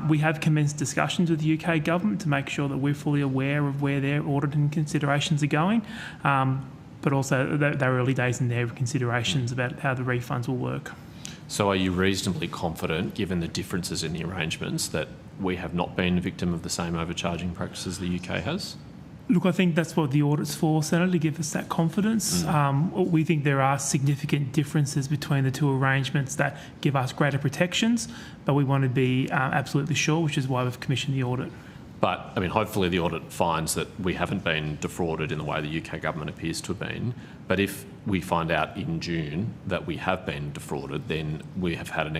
We have commenced discussions with the UK government to make sure that we're fully aware of where their audit and considerations are going, but also they're early days in their considerations about how the refunds will work. So are you reasonably confident, given the differences in the arrangements, that we have not been a victim of the same overcharging practices the UK has? Look, I think that's what the audit's for, Senator, to give us that confidence. We think there are significant differences between the two arrangements that give us greater protections, but we want to be absolutely sure, which is why we've commissioned the audit. But, I mean, hopefully the audit finds that we haven't been defrauded in the way the UK government appears to have been. But if we find out in June that we have been defrauded, then we have had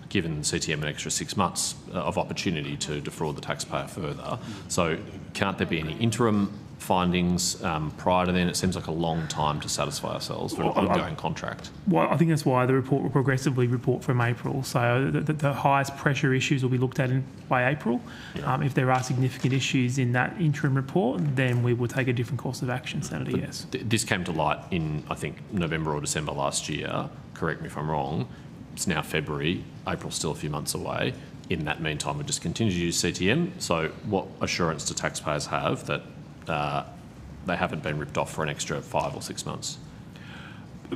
given CTM an extra 6 months of opportunity to defraud the taxpayer further. So can't there be any interim findings prior to then? It seems like a long time to satisfy ourselves for an ongoing contract. Well, I think that's why the report will progressively report from April. So the highest pressure issues will be looked at by April. Yeah. If there are significant issues in that interim report, then we will take a different course of action, Senator, yes. This came to light in, I think, November or December last year. Correct me if I'm wrong. It's now February. April's still a few months away. In that meantime, we just continue to use CTM. So what assurance do taxpayers have that they haven't been ripped off for an extra 5 or 6 months?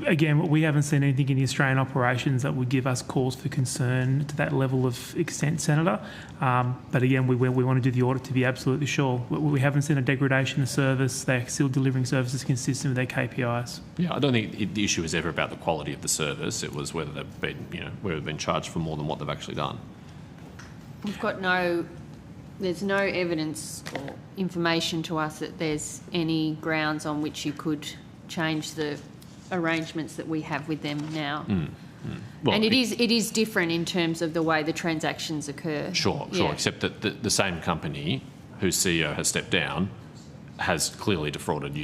Again, we haven't seen anything in the Australian operations that would give us cause for concern to that level of extent, Senator. But again, we want to do the audit to be absolutely sure. We haven't seen a degradation of service. They're still delivering services consistent with their KPIs. Yeah, I don't think the issue is ever about the quality of the service. It was whether they've been charged for more than what they've actually done. We've got there's no evidence or information to us that there's any grounds on which you could change the arrangements that we have with them now. Well, and it is different in terms of the way the transactions occur. Sure, except that the same company whose CEO has stepped down has clearly defrauded the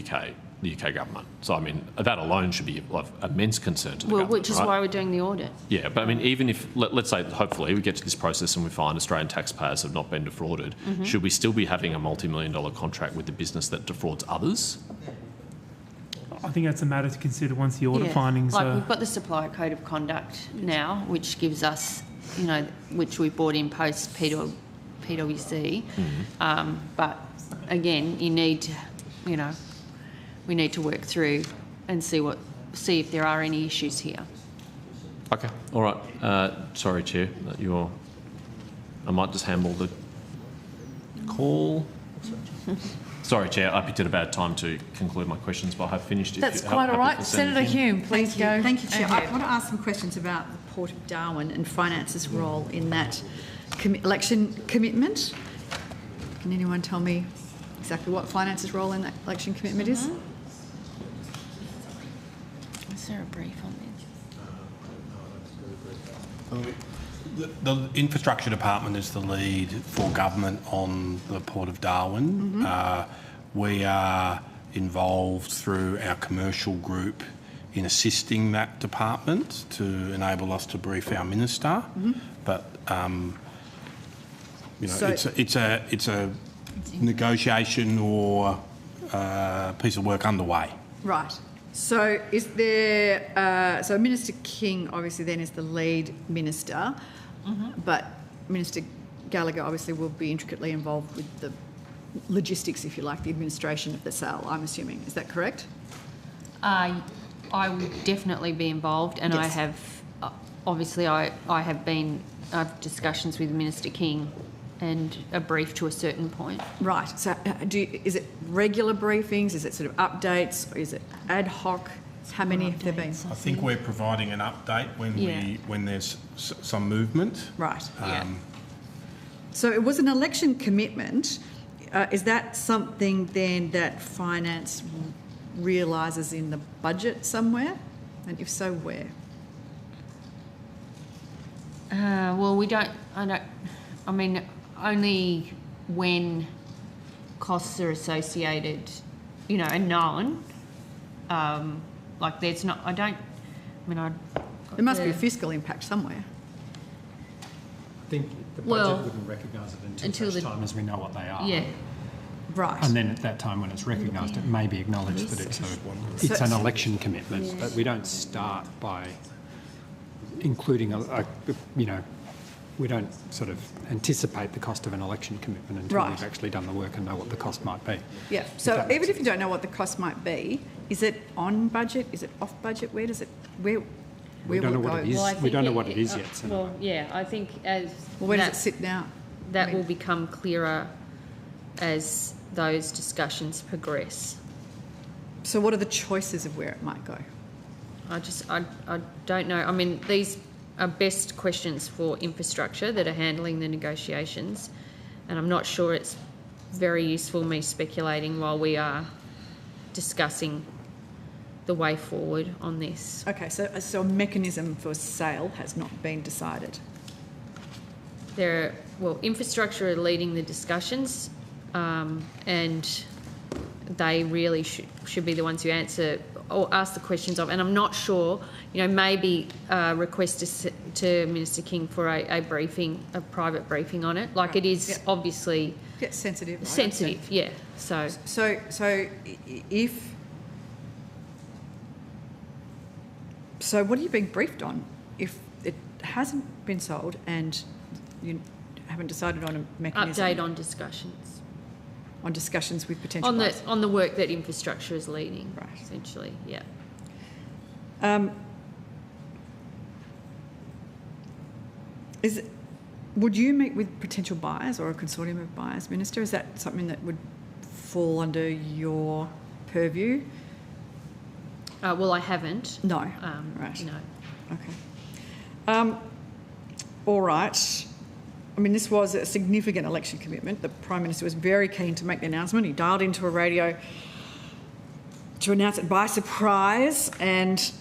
UK government. So, I mean, that alone should be of immense concern to the government. Which is why we're doing the audit. Yeah, but I mean, even if, let's say, hopefully we get to this process and we find Australian taxpayers have not been defrauded, should we still be having a multi-million-dollar contract with the business that defrauds others? I think that's a matter to consider once the audit findings are... We've got the Supplier Code of Conduct now, which gives us, which we brought in post PwC. But again, you need to, we need to work through and see if there are any issues here. Okay, all right. Sorry, Chair, I might just handle the call. Sorry, Chair, I picked at a bad time to conclude my questions, but I have finished. That's quite all right. Senator Hume, please go. Thank you, Chair. I want to ask some questions about the Port of Darwin and Finance's role in that election commitment. Can anyone tell me exactly what Finance's role in that election commitment is? Is there a brief on this? The Infrastructure Department is the lead for government on the Port of Darwin. We are involved through our commercial group in assisting that department to enable us to brief our minister. But it's a negotiation or piece of work underway. Right. So is there? So Minister King obviously then is the lead minister, but Minister Gallagher obviously will be intricately involved with the logistics, if you like, the administration of the sale, I'm assuming. Is that correct? I will definitely be involved, and yes. I have, obviously I have discussions with Minister King and a brief to a certain point. Right. So is it regular briefings? Is it sort of updates? Or is it ad hoc? How many have there been? I think we're providing an update when there's some movement. Right. So it was an election commitment. Is that something then that Finance realises in the budget somewhere? And if so, where? Well, I mean, only when costs are associated, and known. There must be a fiscal impact somewhere. think the budget wouldn't recognise it until such time as we know what they are. Yeah. Right. And then at that time, when it's recognised, it may be acknowledged that it's an election commitment, but we don't start by including we don't sort of anticipate the cost of an election commitment until we've actually done the work and know what the cost might be. Yeah. So even if you don't know what the cost might be, is it on budget? Is it off budget? Where does it? Where we don't know what it is. Well, we don't know what it is yet. Well, yeah, I think as where does it sit now? That will become clearer as those discussions progress. So what are the choices of where it might go? I don't know. I mean, these are best questions for infrastructure that are handling the negotiations, and I'm not sure it's very useful me speculating while we are discussing the way forward on this. Okay, so a mechanism for sale has not been decided. Infrastructure are leading the discussions, and they really should be the ones who answer or ask the questions of. And I'm not sure, maybe request to Minister King for a briefing, a private briefing on it. Like it is obviously sensitive. Sensitive, yeah. So what are you being briefed on if it hasn't been sold and you haven't decided on a mechanism? Update on discussions. On discussions with potential buyers. On the work that infrastructure is leading, essentially, yeah. Would you meet with potential buyers or a consortium of buyers, Minister? Is that something that would fall under your purview? Well, I haven't. No. Right. No. Okay. All right. I mean, this was a significant election commitment. The Prime Minister was very keen to make the announcement. He dialed into a radio to announce it by surprise, and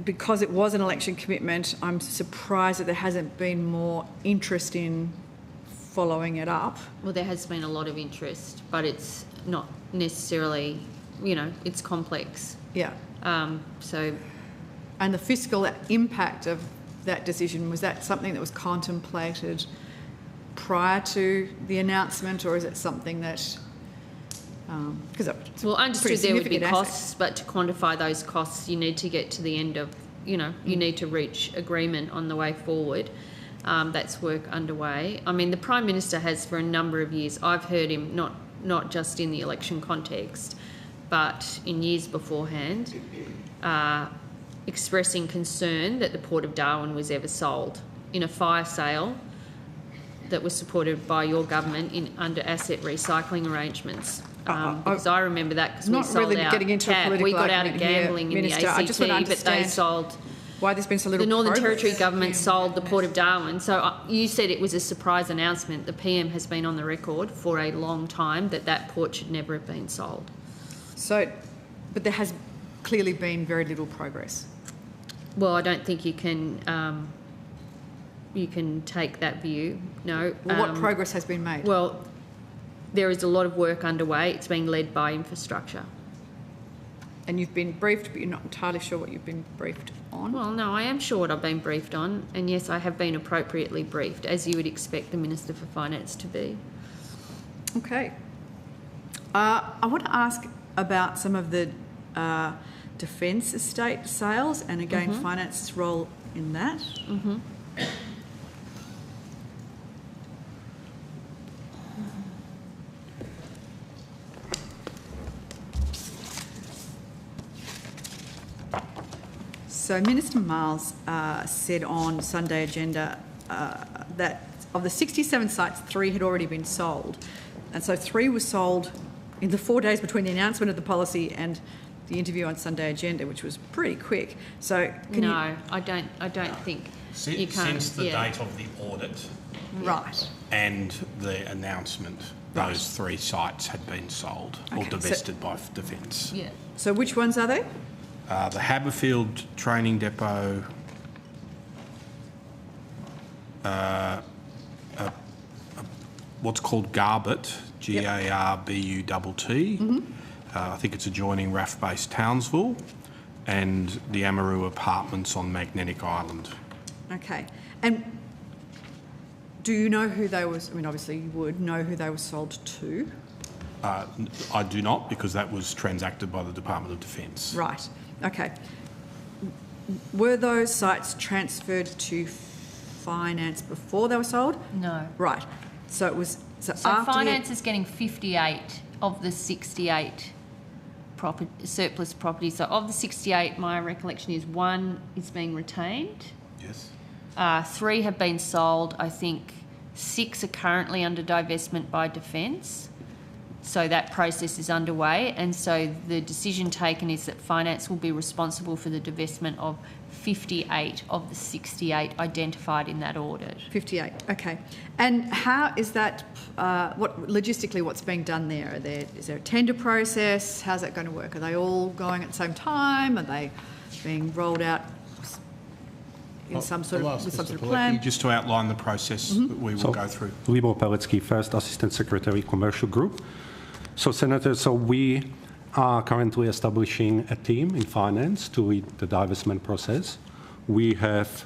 because it was an election commitment, I'm surprised that there hasn't been more interest in following it up. Well, there has been a lot of interest, but it's not necessarily, it's complex. Yeah. And the fiscal impact of that decision, was that something that was contemplated prior to the announcement, or is it something that... understood there would be costs, but to quantify those costs, you need to get to the end of, you need to reach agreement on the way forward. That's work underway. I mean, the Prime Minister has for a number of years, I've heard him, not just in the election context, but in years beforehand, expressing concern that the Port of Darwin was ever sold in a fire sale that was supported by your government under asset recycling arrangements. Because I remember that because we sold really out. Getting into a political we got out of gambling here, in Minister. the ACT, I just want to but they sold. Why there's been so little The Northern progress. Territory government sold the Port of Darwin. So you said it was a surprise announcement. The PM has been on the record for a long time that port should never have been sold. So, but there has clearly been very little progress. Well, I don't think you can take that view. No. Well, what progress has been made? Well, there is a lot of work underway. It's being led by infrastructure. And you've been briefed, but you're not entirely sure what you've been briefed on? Well, no, I am sure what I've been briefed on. And yes, I have been appropriately briefed, as you would expect the Minister for Finance to be. Okay. I want to ask about some of the defence estate sales and again finance's role in that. So Minister Miles said on Sunday Agenda that of the 67 sites, 3 had already been sold. And so 3 were sold in the 4 days between the announcement of the policy and the interview on Sunday Agenda, which was pretty quick. So I don't think you can't. Since the date of the audit, right, and the announcement, those 3 sites had been sold or divested by Defence. Yeah. So which ones are they? The Haberfield Training Depot, what's called Garbut, G-A-R-B-U-T-T. I think it's adjoining RAF-based Townsville, and the Amaroo Apartments on Magnetic Island. Okay. And Do you know who they was? I mean, obviously you would know who they were sold to. I do not, because that was transacted by the Department of Defence. Right. Okay. Were those sites transferred to finance before they were sold? No. Right. So it was. So So finance is getting 58 of the 68 surplus properties. So of the 68, my recollection is 1 is being retained. Yes. 3 have been sold. I think 6 are currently under divestment by Defence. So that process is underway. And so the decision taken is that finance will be responsible for the divestment of 58 of the 68 identified in that audit. 58. Okay. And how is that? Logistically, what's being done there? Is there a tender process? How's that going to work? Are they all going at the same time? Are they being rolled out in some sort of plan? Just to outline the process that we will go through. Libor Peletsky, First Assistant Secretary, Commercial Group. So, Senator, we are currently establishing a team in finance to lead the divestment process. We have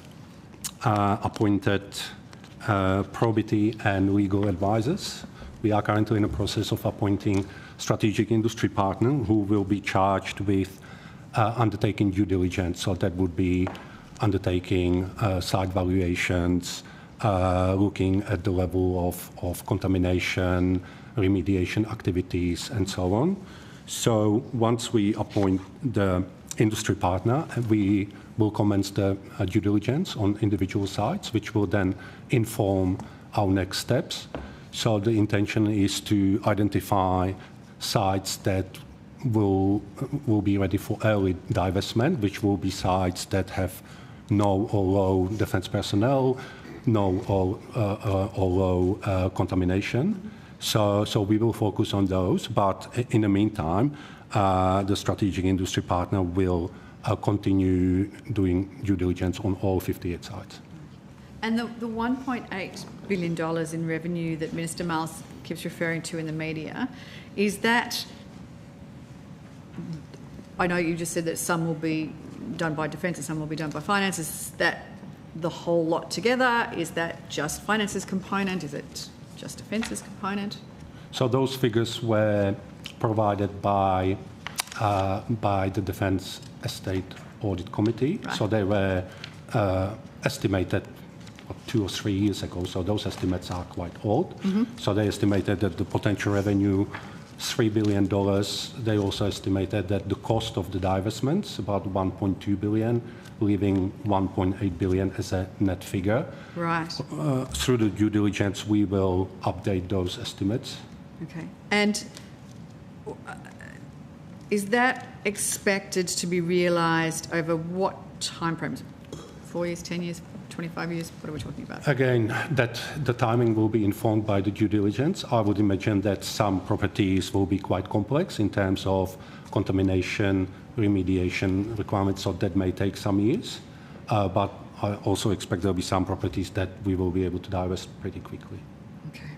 appointed probity and legal advisors. We are currently in the process of appointing strategic industry partner who will be charged with undertaking due diligence. So that would be undertaking site valuations, looking at the level of contamination, remediation activities, and so on. So once we appoint the industry partner, we will commence the due diligence on individual sites, which will then inform our next steps. So the intention is to identify sites that will be ready for early divestment, which will be sites that have no or low defence personnel, no or low contamination. So we will focus on those, but in the meantime, the strategic industry partner will continue doing due diligence on all 58 sites. And the $1.8 billion in revenue that Minister Miles keeps referring to in the media, is that, I know you just said that some will be done by Defence and some will be done by Finance. Is that the whole lot together? Is that just Finance's component? Is it just Defence's component? So those figures were provided by the Defence Estate Audit Committee. Right. So they were estimated 2 or 3 years ago. So those estimates are quite old. Mm-hmm. So they estimated that the potential revenue $3 billion. They also estimated that the cost of the divestments about 1.2 billion, leaving 1.8 billion as a net figure. Right. Through the due diligence, we will update those estimates. Okay. And is that expected to be realised over what time frames? 4 years, 10 years, 25 years? What are we talking about? Again, that the timing will be informed by the due diligence. I would imagine that some properties will be quite complex in terms of contamination, remediation requirements, so that may take some years. But I also expect there'll be some properties that we will be able to divest pretty quickly. Okay.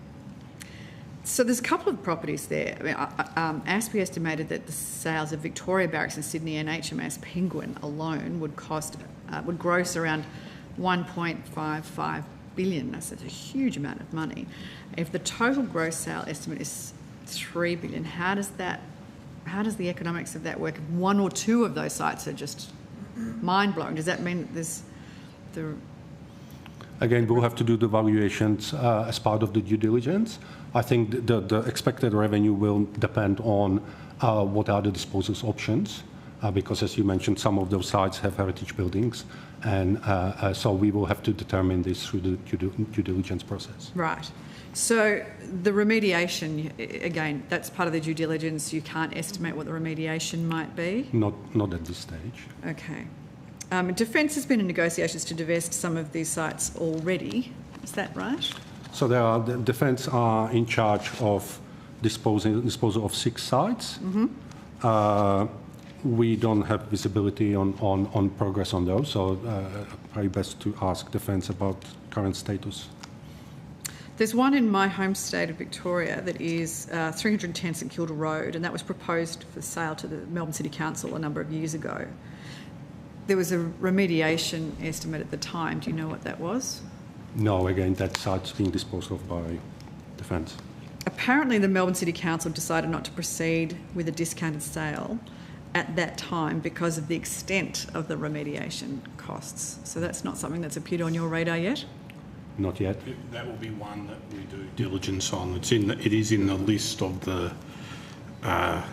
So there's a couple of properties there. I mean, ASPE estimated that the sales of Victoria Barracks in Sydney and HMAS Penguin alone would gross around 1.55 billion. That's a huge amount of money. If the total gross sale estimate is 3 billion, how does the economics of that work? If 1 or 2 of those sites are just mind-blowing, does that mean that there's the... Again, we'll have to do the valuations as part of the due diligence. I think the expected revenue will depend on what are the disposal options, because as you mentioned, some of those sites have heritage buildings, and so we will have to determine this through the due diligence process. Right. So the remediation, again, that's part of the due diligence. You can't estimate what the remediation might be? Not at this stage. Okay. Defence has been in negotiations to divest some of these sites already. Is that right? So the Defence are in charge of disposal of 6 sites. Mm-hmm. We don't have visibility on progress on those, so probably best to ask Defence about current status. There's one in my home state of Victoria that is 310 St Kilda Road, and that was proposed for sale to the Melbourne City Council a number of years ago. There was a remediation estimate at the time. Do you know what that was? No, again, that site's being disposed of by Defence. Apparently, the Melbourne City Council decided not to proceed with a discounted sale at that time because of the extent of the remediation costs. So that's not something that's appeared on your radar yet? Not yet. That will be one that we do diligence on. It is in the list of the, I'll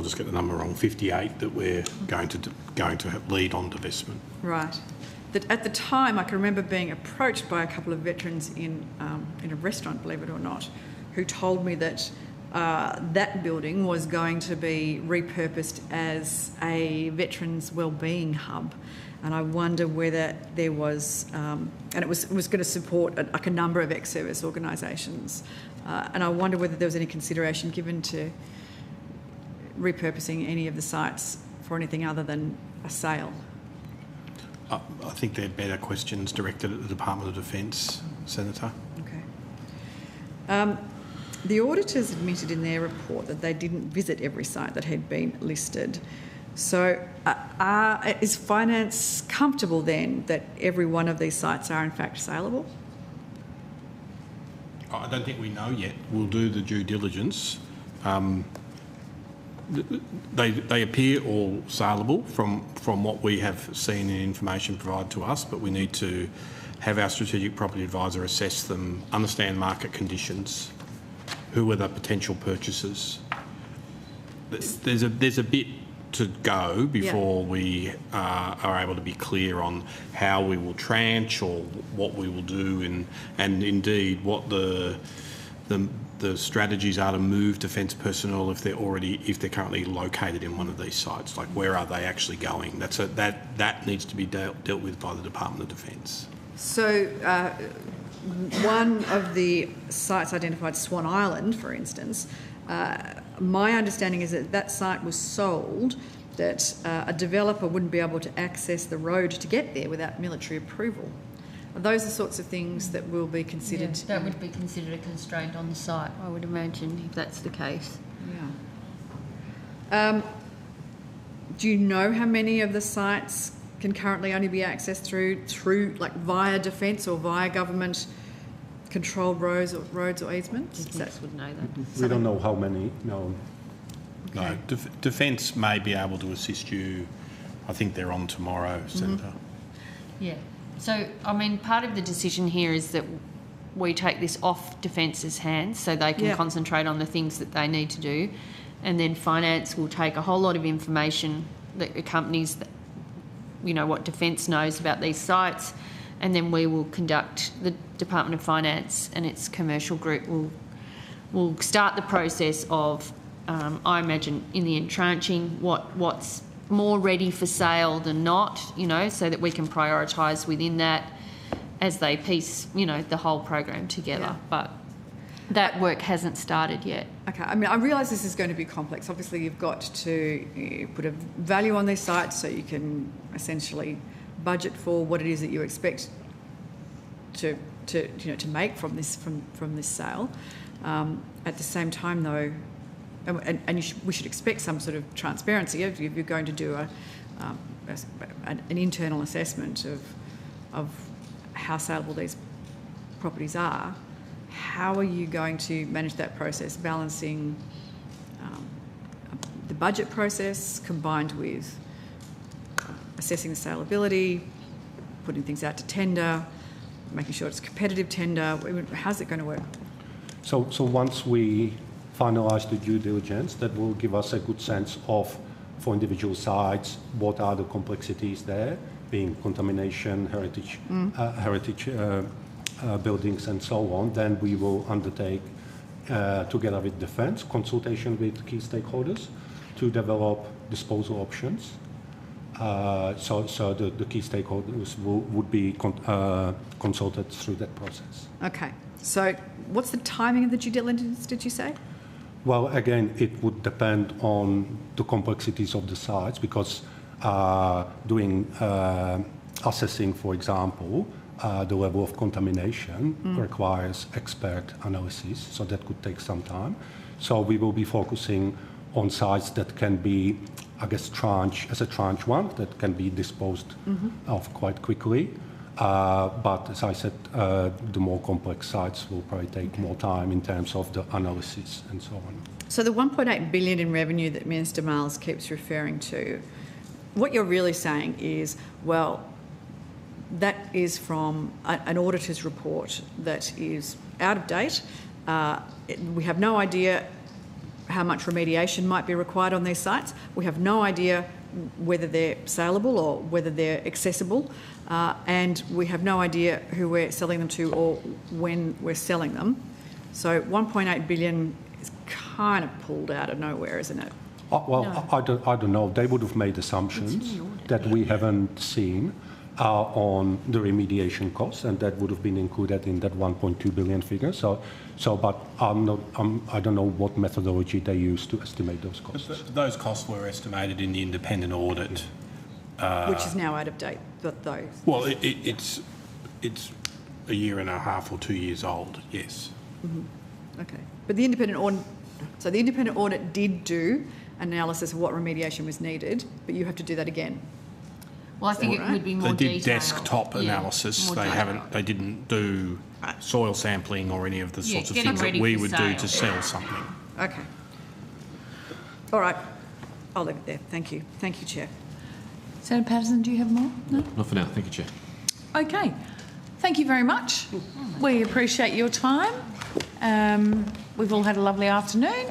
just get the number wrong, 58 that we're going to lead on divestment. Right. At the time, I can remember being approached by a couple of veterans in a restaurant, believe it or not, who told me that that building was going to be repurposed as a veterans wellbeing hub. And I wonder whether there was, and it was going to support a number of ex-service organisations, and I wonder whether there was any consideration given to repurposing any of the sites for anything other than a sale. I think they're better questions directed at the Department of Defence, Senator. Okay. The auditors admitted in their report that they didn't visit every site that had been listed. So is Finance comfortable then that every one of these sites are in fact saleable? I don't think we know yet. We'll do the due diligence. They appear all saleable from what we have seen in information provided to us, but we need to have our strategic property advisor assess them, understand market conditions, who are the potential purchasers. There's a bit to go before we are able to be clear on how we will tranche or what we will do, and indeed what the strategies are to move defence personnel if they're currently located in one of these sites. Like, where are they actually going? That needs to be dealt with by the Department of Defence. So one of the sites identified, Swan Island, for instance, my understanding is that that site was sold, that a developer wouldn't be able to access the road to get there without military approval. Those are the sorts of things that will be considered. Yeah, that would be considered a constraint on the site, I would imagine, if that's the case. Yeah. Do you know how many of the sites can currently only be accessed through like via Defence or via government controlled roads or easements? Defence would know that. We don't know how many, no. Okay. No, Defence may be able to assist you. I think they're on tomorrow, Senator. Yeah. So, I mean, part of the decision here is that we take this off Defence's hands so they can concentrate on the things that they need to do, and then Finance will take a whole lot of information that accompanies, what Defence knows about these sites, and then we will conduct, the Department of Finance and its commercial group will start the process of, I imagine, in the entranching, what's more ready for sale than not, so that we can prioritise within that as they piece, the whole program together. Yeah. But that work hasn't started yet. Okay, I mean, I realise this is going to be complex. Obviously, you've got to put a value on these sites so you can essentially budget for what it is that you expect to make from this sale. At the same time, though, we should expect some sort of transparency if you're going to do an internal assessment of how saleable these properties are. How are you going to manage that process, balancing the budget process combined with assessing the saleability, putting things out to tender, making sure it's competitive tender? How's it going to work? So once we finalise the due diligence, that will give us a good sense of, for individual sites, what are the complexities there, being contamination, heritage buildings and so on. Then we will undertake, together with Defence, consultation with key stakeholders to develop disposal options. So the key stakeholders would be consulted through that process. Okay. So what's the timing of the due diligence, did you say? Well, again, it would depend on the complexities of the sites, because doing assessing, for example, the level of contamination requires expert analysis, so that could take some time. So we will be focusing on sites that can be, I guess, tranche one, that can be disposed of quite quickly. But as I said, the more complex sites will probably take more time in terms of the analysis and so on. So the 1.8 billion in revenue that Minister Miles keeps referring to, what you're really saying is, well, that is from an auditor's report that is out of date. We have no idea how much remediation might be required on these sites. We have no idea whether they're saleable or whether they're accessible, and we have no idea who we're selling them to or when we're selling them. So 1.8 billion is kind of pulled out of nowhere, isn't it? Well, no. I don't know. They would have made assumptions that we haven't seen on the remediation costs, and that would have been included in that 1.2 billion figure. But I don't know what methodology they use to estimate those costs. Those costs were estimated in the independent audit, which is now out of date. But those. Well, it's a year and a half or 2 years old. Yes. Mm-hmm. Okay, but the independent audit did do analysis of what remediation was needed, but you have to do that again. Well, I think it would be more detailed. They did detailed. desktop analysis. They didn't do soil sampling or any of the sorts of things that we would do to sell something. Okay. All right. I'll leave it there. Thank you. Thank you, Chair. Senator Patterson, do you have more? No? Not for now. Thank you, Chair. Okay. Thank you very much. We appreciate your time. We've all had a lovely afternoon.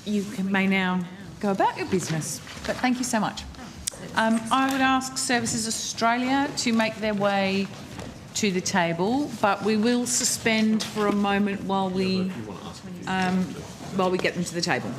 You may now go about your business, but thank you so much. I would ask Services Australia to make their way to the table, but we will suspend for a moment while we get them to the table.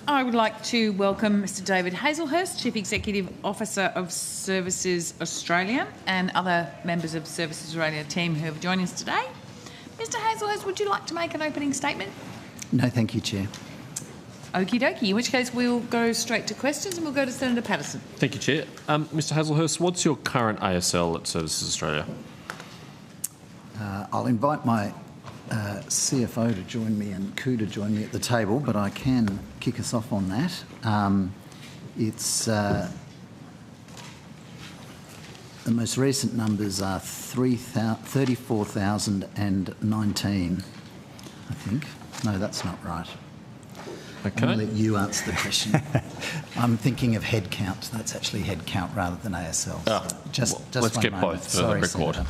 I would like to welcome Mr David Hazelhurst, Chief Executive Officer of Services Australia, and other members of Services Australia team who have joined us today. Mr Hazelhurst, would you like to make an opening statement? No, thank you, Chair. Okie dokie, in which case we'll go straight to questions and we'll go to Senator Patterson. Thank you, Chair. Mr Hazelhurst, what's your current ASL at Services Australia? I'll invite my CFO to join me and Koo to join me at the table, but I can kick us off on that. It's the most recent numbers are 34,019, I think. No, that's not right. Okay. I'm going to let you answer the question. I'm thinking of head count. That's actually head count rather than ASL. So just let's one get moment. both for the record. Senator.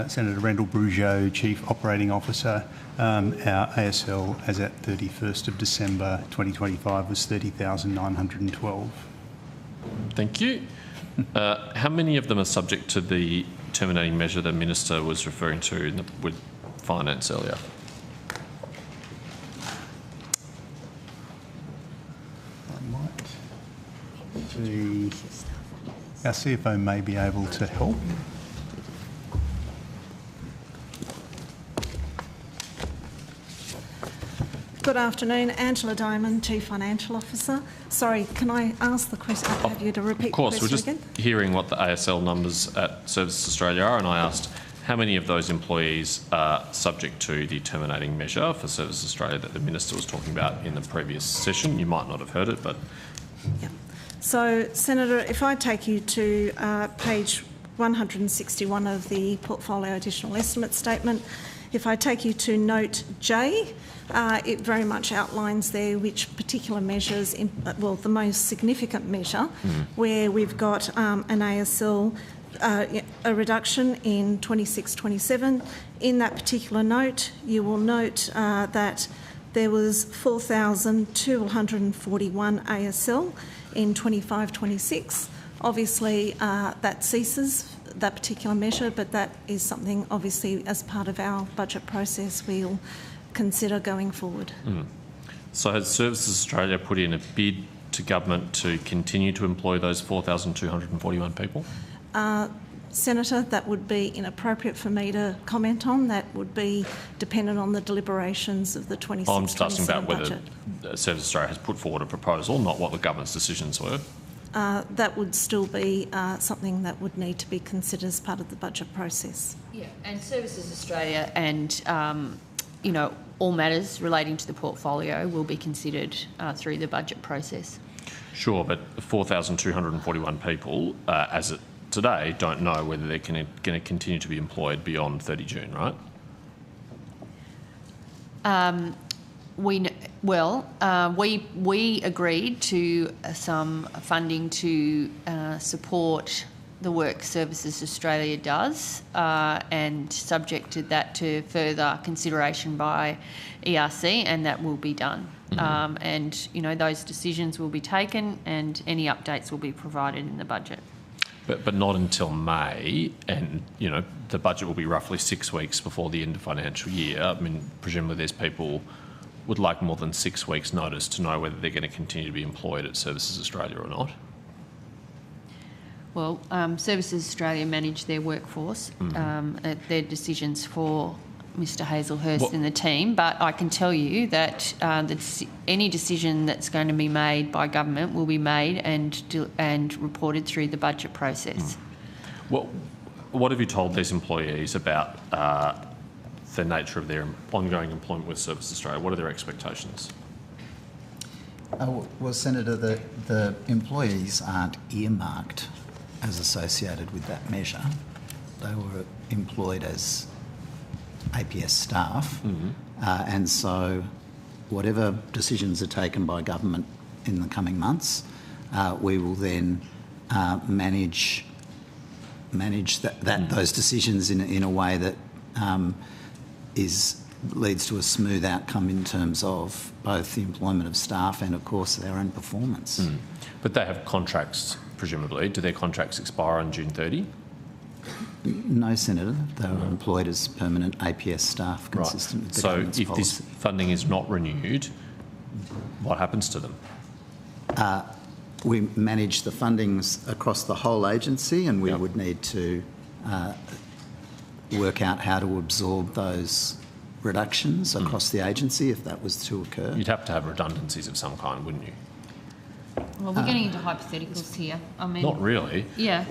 Senator Rendell Brugeot, Chief Operating Officer. Our ASL as at 31st of December 2025 was 30,912. Thank you. How many of them are subject to the terminating measure the Minister was referring to with Finance earlier? Our CFO may be able to help. Good afternoon, Angela Diamond, Chief Financial Officer. Sorry, can I ask the question? Have you to repeat Of course, the we're question just again? hearing what the ASL numbers at Services Australia are, and I asked how many of those employees are subject to the terminating measure for Services Australia that the Minister was talking about in the previous session. You might not have heard it, but... Yeah. So, Senator, if I take you to page 161 of the Portfolio Additional Estimate Statement, if I take you to note J, it very much outlines there which particular measures, well, the most significant measure, where we've got an ASL, a reduction in 26-27. In that particular note, you will note that there was 4,241 ASL in 25-26. Obviously, that ceases, that particular measure, but that is something, obviously, as part of our budget process, we'll consider going forward. So has Services Australia put in a bid to government to continue to employ those 4,241 people? Senator, that would be inappropriate for me to comment on. That would be dependent on the deliberations of the 26-27 I'm just asking about budget. whether Services Australia has put forward a proposal, not what the government's decisions were. That would still be something that would need to be considered as part of the budget process. Yeah, and Services Australia and, you know, all matters relating to the portfolio will be considered through the budget process. Sure, but 4,241 people, as it today, don't know whether they're going to continue to be employed beyond 30 June, right? We agreed to some funding to support the work Services Australia does, and subjected that to further consideration by ERC, and that will be done. And you know, those decisions will be taken, and any updates will be provided in the budget. But not until May, and you know the budget will be roughly 6 weeks before the end of financial year. I mean, presumably there's people would like more than 6 weeks' notice to know whether they're going to continue to be employed at Services Australia or not. Well, Services Australia manage their workforce, their decisions for Mr Hazelhurst and the team, but I can tell you that any decision that's going to be made by government will be made and reported through the budget process. What have you told these employees about the nature of their ongoing employment with Services Australia? What are their expectations? Well, Senator, the employees aren't earmarked as associated with that measure. They were employed as APS staff, and so whatever decisions are taken by government in the coming months, we will then manage those decisions in a way that leads to a smooth outcome in terms of both the employment of staff and, of course, their own performance. But they have contracts, presumably. Do their contracts expire on June 30? No, Senator. They were employed as permanent APS staff, consistent with the government's policy. So if this funding is not renewed, what happens to them? We manage the fundings across the whole agency, and we would need to work out how to absorb those reductions across the agency if that was to occur. You'd have to have redundancies of some kind, wouldn't you? Well, we're getting into hypotheticals here. I mean, not really. Yeah.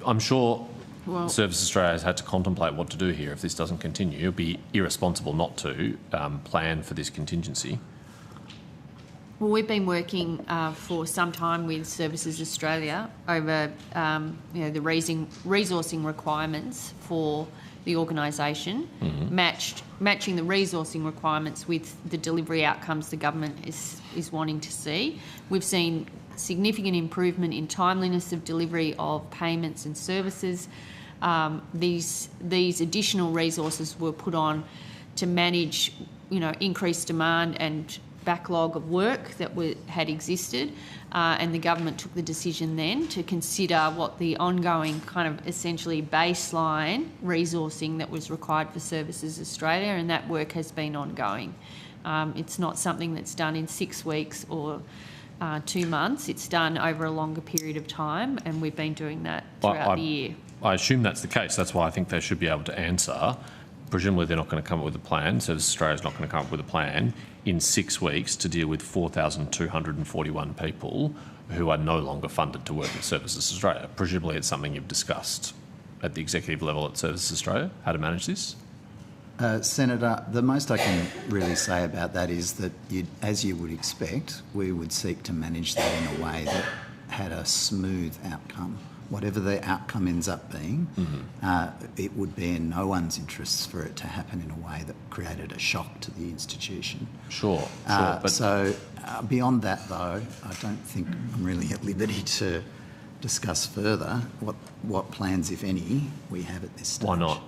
I'm sure Well, Services Australia has had to contemplate what to do here. If this doesn't continue, it'll be irresponsible not to plan for this contingency. Well, we've been working for some time with Services Australia over the resourcing requirements for the organisation, matching the resourcing requirements with the delivery outcomes the government is wanting to see. We've seen significant improvement in timeliness of delivery of payments and services. These additional resources were put on to manage, increased demand and backlog of work that had existed, and the government took the decision then to consider what the ongoing kind of essentially baseline resourcing that was required for Services Australia, and that work has been ongoing. It's not something that's done in 6 weeks or 2 months. It's done over a longer period of time, and we've been doing that throughout the year. I assume that's the case. That's why I think they should be able to answer. Presumably they're not going to come up with a plan. Services Australia's not going to come up with a plan in 6 weeks to deal with 4,241 people who are no longer funded to work at Services Australia. Presumably it's something you've discussed at the executive level at Services Australia, how to manage this? Senator, the most I can really say about that is that, as you would expect, we would seek to manage that in a way that had a smooth outcome. Whatever the outcome ends up being, it would be in no one's interests for it to happen in a way that created a shock to the institution. Sure. So beyond that, though, I don't think I'm really at liberty to discuss further what plans, if any, we have at this stage. Why not?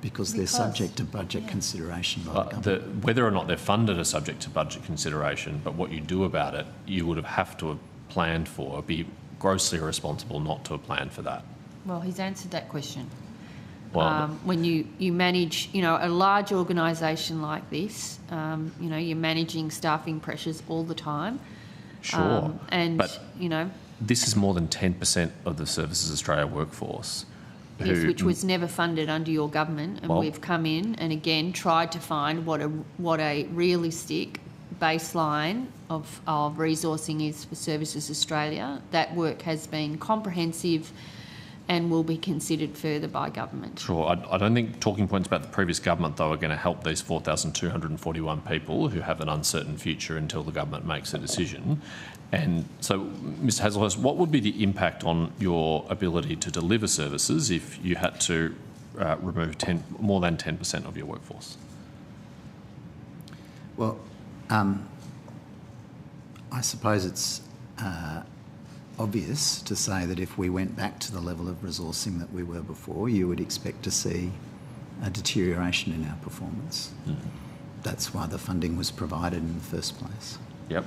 Because they're subject to budget consideration by the government. Whether or not they're funded are subject to budget consideration, but what you do about it, you would have to have planned for, be grossly irresponsible not to have planned for that. Well, he's answered that question. Well, when you manage, a large organisation like this, you're managing staffing pressures all the time. Sure. But, this is more than 10% of the Services Australia workforce. Yes, which was never funded under your government, and we've come in and again tried to find what a realistic baseline of resourcing is for Services Australia. That work has been comprehensive and will be considered further by government. Sure. I don't think talking points about the previous government, though, are going to help these 4,241 people who have an uncertain future until the government makes a decision. And so, Mr Hazelhurst, what would be the impact on your ability to deliver services if you had to remove more than 10% of your workforce? Well, I suppose it's obvious to say that if we went back to the level of resourcing that we were before, you would expect to see a deterioration in our performance. That's why the funding was provided in the first place. Yep.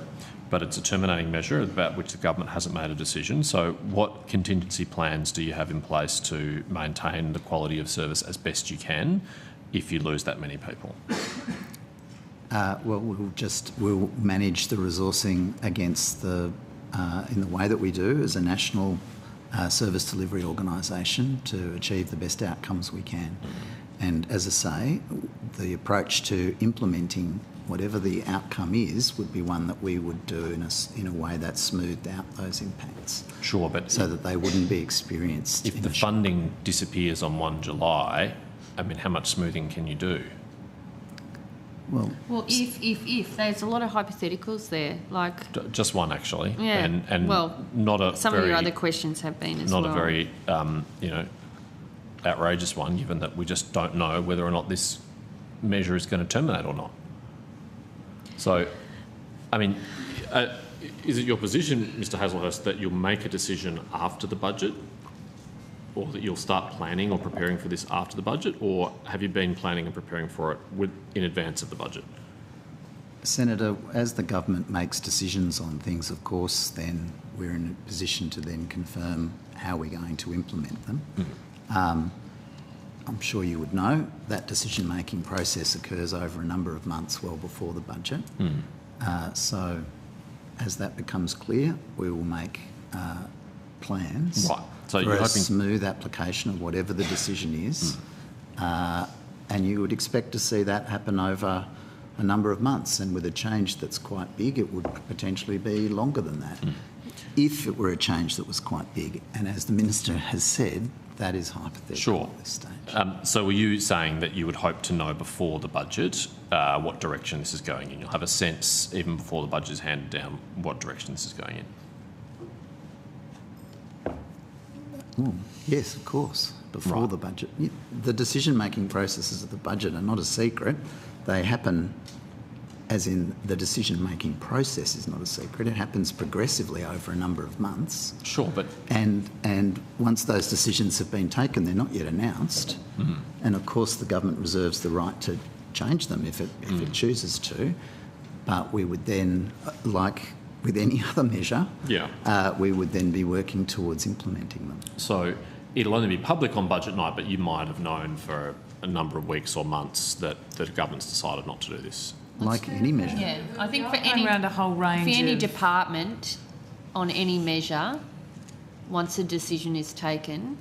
But it's a terminating measure about which the government hasn't made a decision. So what contingency plans do you have in place to maintain the quality of service as best you can if you lose that many people? Well, we'll manage the resourcing against in the way that we do as a national service delivery organisation to achieve the best outcomes we can. And as I say, the approach to implementing whatever the outcome is would be one that we would do in a way that smoothed out those impacts. Sure, but so that they wouldn't be experienced. If the funding disappears on 1 July, I mean, how much smoothing can you do? Well, if there's a lot of hypotheticals there, like just one actually. Yeah. And not a some very, of your other questions have been as well. Not a very outrageous one, given that we just don't know whether or not this measure is going to terminate or not. So, I mean, is it your position, Mr Hazelhurst, that you'll make a decision after the budget, or that you'll start planning or preparing for this after the budget, or have you been planning and preparing for it in advance of the budget? Senator, as the government makes decisions on things, of course, then we're in a position to then confirm how we're going to implement them. I'm sure you would know that decision-making process occurs over a number of months well before the budget. So as that becomes clear, we will make plans Right. So for you're a hoping smooth application of whatever the decision is. And you would expect to see that happen over a number of months. And with a change that's quite big, it would potentially be longer than that. If it were a change that was quite big. And as the Minister has said, that is hypothetical Sure. at this stage. So were you saying that you would hope to know before the budget what direction this is going in? You'll have a sense, even before the budget is handed down, what direction this is going in? Yes, of course, before the budget. The decision-making processes of the budget are not a secret. They happen, as in the decision-making process is not a secret. It happens progressively over a number of months. Sure, but... And once those decisions have been taken, they're not yet announced. And of course, the government reserves the right to change them if it chooses to. But we would then, like with any other measure, we would then be working towards implementing them. So it'll only be public on budget night, but you might have known for a number of weeks or months that the government's decided not to do this. Like any measure. Yeah, I think for any around a whole range for any of- department on any measure, once a decision is taken,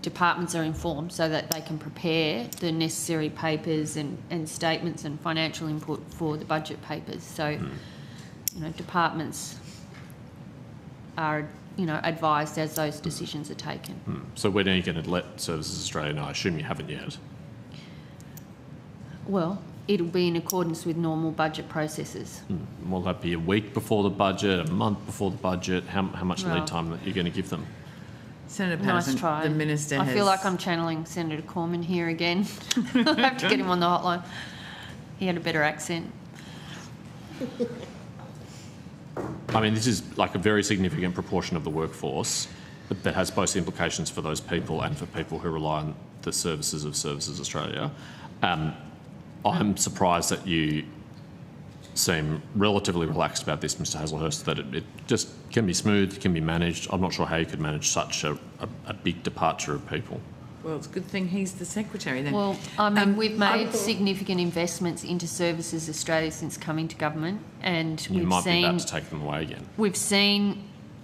departments are informed so that they can prepare the necessary papers and statements and financial input for the budget papers. So, you know, departments are, you know, advised as those decisions are taken. So when are you going to let Services Australia know? I assume you haven't yet. Well, it'll be in accordance with normal budget processes. Will that be a week before the budget, a month before the budget? How much Well- lead time that you're going to give them? Senator Nice Patterson, try. the Minister I has... feel like I'm channeling Senator Cormann here again. I have to get him on the hotline. He had a better accent. I mean, this is like a very significant proportion of the workforce that has both implications for those people and for people who rely on the services of Services Australia. I'm surprised that you seem relatively relaxed about this, Mr Hazelhurst, that it just can be smooth, can be managed. I'm not sure how you could manage such a big departure of people. Well, it's a good thing he's the Secretary then. Well, I mean, we've made significant investments into Services Australia since coming to government, and You we've might be seen about to take them away again. we've seen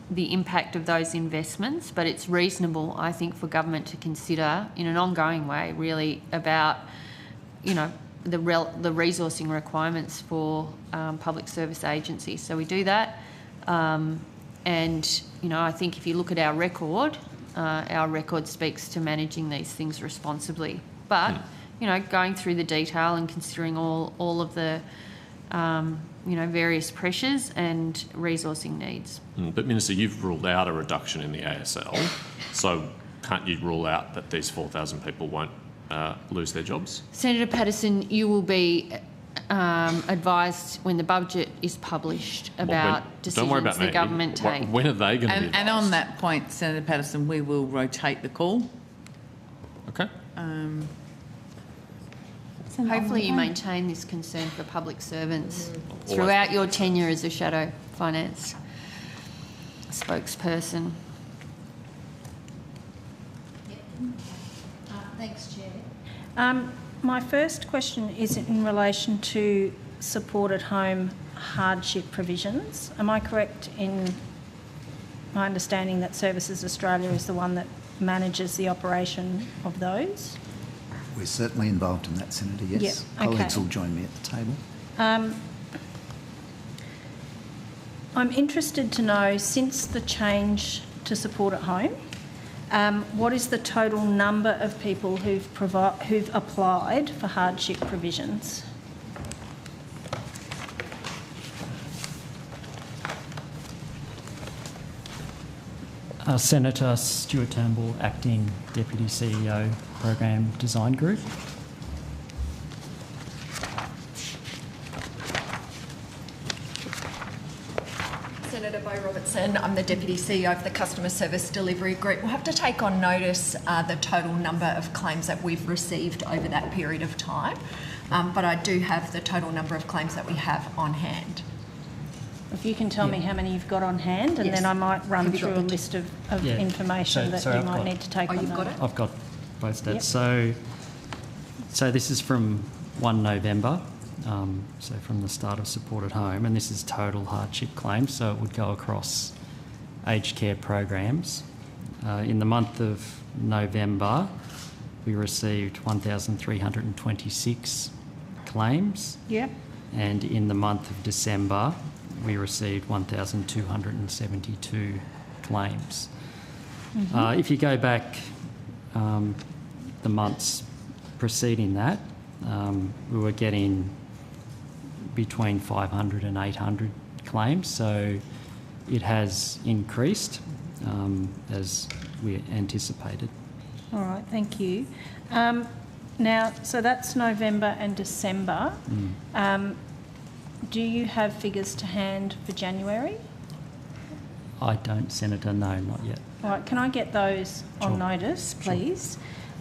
the impact of those investments, but it's reasonable, I think, for government to consider in an ongoing way, really, about, you know, the resourcing requirements for public service agencies. So we do that, and you know, I think if you look at our record speaks to managing these things responsibly. But you know, going through the detail and considering all of the you know, various pressures and resourcing needs. But Minister, you've ruled out a reduction in the ASL, so can't you rule out that these 4,000 people won't lose their jobs? Senator Patterson, you will be advised when the budget is published about decisions the government take. When are they going to be? And on that point, Senator Patterson, we will rotate the call. Okay. Hopefully you maintain this concern for public servants throughout your tenure as a shadow finance spokesperson. Thanks, Chair. My first question is in relation to support at home hardship provisions. Am I correct in my understanding that Services Australia is the one that manages the operation of those? We're certainly involved in that, Senator, yes. Yep, okay. Colleagues will join me at the table. I'm interested to know, since the change to support at home, what is the total number of people who've applied for hardship provisions? Senator Stuart Turnbull, Acting Deputy CEO, Program Design Group. Senator Bo Robertson, I'm the Deputy CEO of the Customer Service Delivery Group. We'll have to take on notice the total number of claims that we've received over that period of time, but I do have the total number of claims that we have on hand. If you can tell me how many you've got on hand, and Yes. then I might run Have you through got a the list of Yeah. information that you I've might got- need to take on you've got note. it? I've got both stats. Yep. So this is from 1 November. so from the start of support at home, and this is total hardship claims, so it would go across aged care programs. In the month of November, we received 1,326 claims. Yep. And in the month of December, we received 1,272 claims. If you go back the months preceding that, we were getting between 500 and 800 claims, so it has increased as we anticipated. All right, thank you. Now, so that's November and December. Do you have figures to hand for January? I don't, Senator, no, not yet. All right, can I get those on notice, please?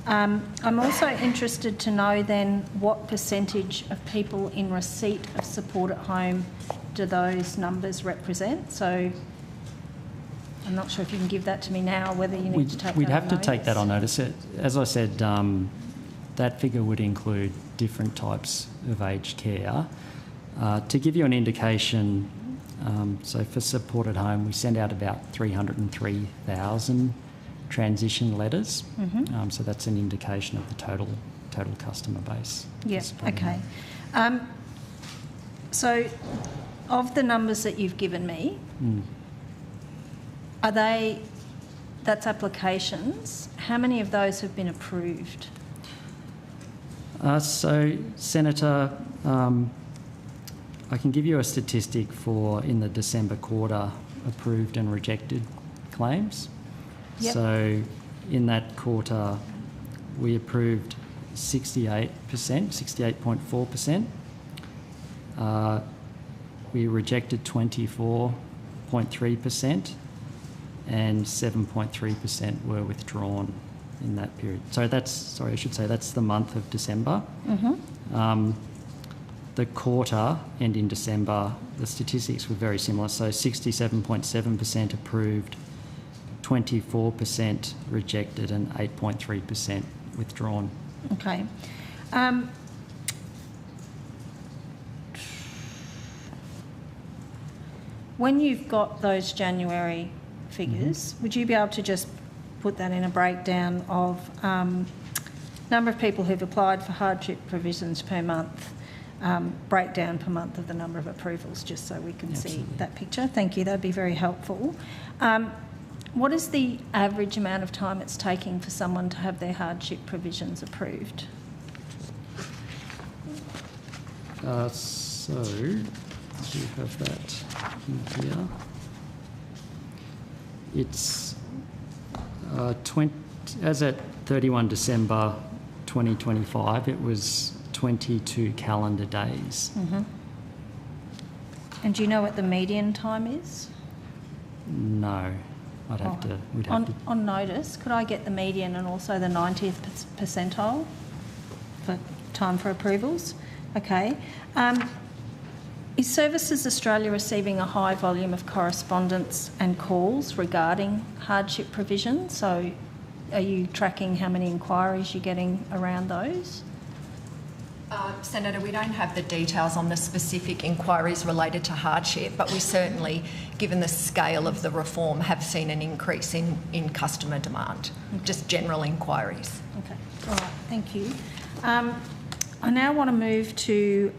I'm also interested to know then what percentage of people in receipt of support at home do those numbers represent? So I'm not sure if you can give that to me now, whether you need to take that on notice. We'd have to take that on notice. As I said, that figure would include different types of aged care. To give you an indication, so for support at home, we send out about 303,000 transition letters. So that's an indication of the total customer base. Yes, okay. So of the numbers that you've given me, that's applications, how many of those have been approved? So, Senator, I can give you a statistic for in the December quarter approved and rejected claims. Yep. So in that quarter, we approved 68%, 68.4%. We rejected 24.3%, and 7.3% were withdrawn in that period. So that's the month of December. The quarter end in December, the statistics were very similar. So 67.7% approved, 24% rejected, and 8.3% withdrawn. Okay. When you've got those January figures, would you be able to just put that in a breakdown of number of people who've applied for hardship provisions per month, breakdown per month of the number of approvals, just so we can see that picture? Thank you, that'd be very helpful. What is the average amount of time it's taking for someone to have their hardship provisions approved? So, do you have that in here? It's as at 31 December 2025, it was 22 calendar days. And do you know what the median time is? No, I'd have to. On notice, could I get the median and also the 90th percentile for time for approvals? Okay. Is Services Australia receiving a high volume of correspondence and calls regarding hardship provision? So are you tracking how many inquiries you're getting around those? Senator, we don't have the details on the specific inquiries related to hardship, but we certainly, given the scale of the reform, have seen an increase in customer demand, just general inquiries. Okay, all right, thank you. I now want to move to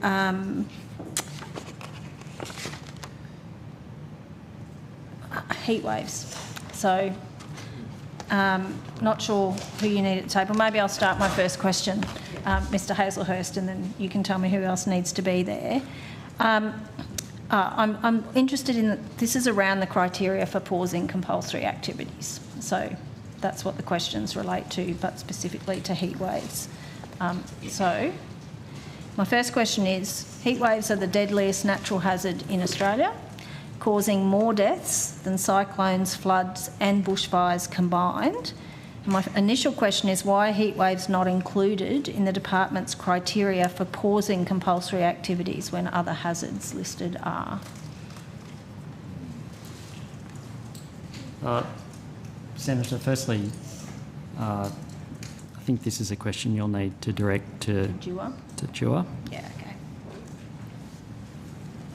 heat waves. So, not sure who you need at the table. Maybe I'll start my first question, Mr Hazelhurst, and then you can tell me who else needs to be there. I'm interested in, this is around the criteria for pausing compulsory activities. So that's what the questions relate to, but specifically to heat waves. So my first question is, heat waves are the deadliest natural hazard in Australia, causing more deaths than cyclones, floods and bushfires combined. And my initial question is, why are heat waves not included in the department's criteria for pausing compulsory activities when other hazards listed are? Senator, firstly, I think this is a question you'll need to direct to Dewar. To Dewar. Yeah, okay.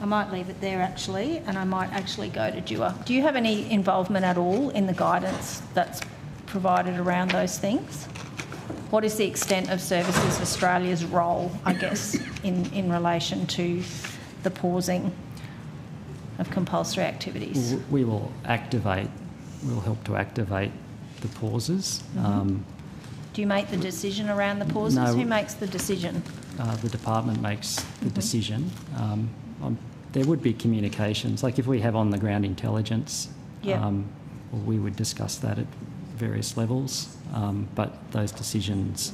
I might leave it there actually, and I might actually go to Dewar. Do you have any involvement at all in the guidance that's provided around those things? What is the extent of Services Australia's role, I guess, in relation to the pausing of compulsory activities? We will activate, we'll help to activate the pauses. Do you make the decision around the pauses? No. Who makes the decision? The department makes the decision. There would be communications, like if we have on-the-ground intelligence, well, we would discuss that at various levels, but those decisions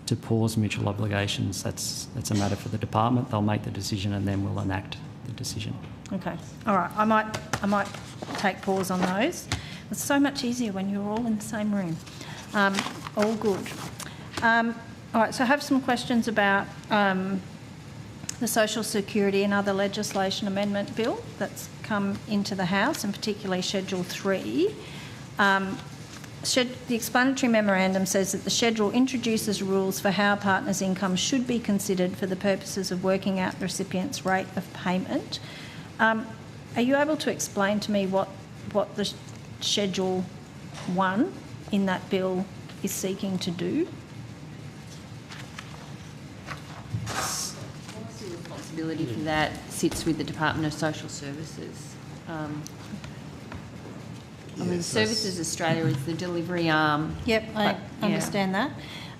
to pause mutual obligations, that's a matter for the department. They'll make the decision and then we'll enact the decision. Okay, all right. I might take pause on those. It's so much easier when you're all in the same room. All good. All right, so I have some questions about the Social Security and Other Legislation Amendment Bill that's come into the House, and particularly Schedule 3. The explanatory memorandum says that the schedule introduces rules for how a partner's income should be considered for the purposes of working out the recipient's rate of payment. Are you able to explain to me what the Schedule 1 in that bill is seeking to do? Policy responsibility for that sits with the Department of Social Services. I mean, Services Australia is the delivery arm. Yep, I understand that.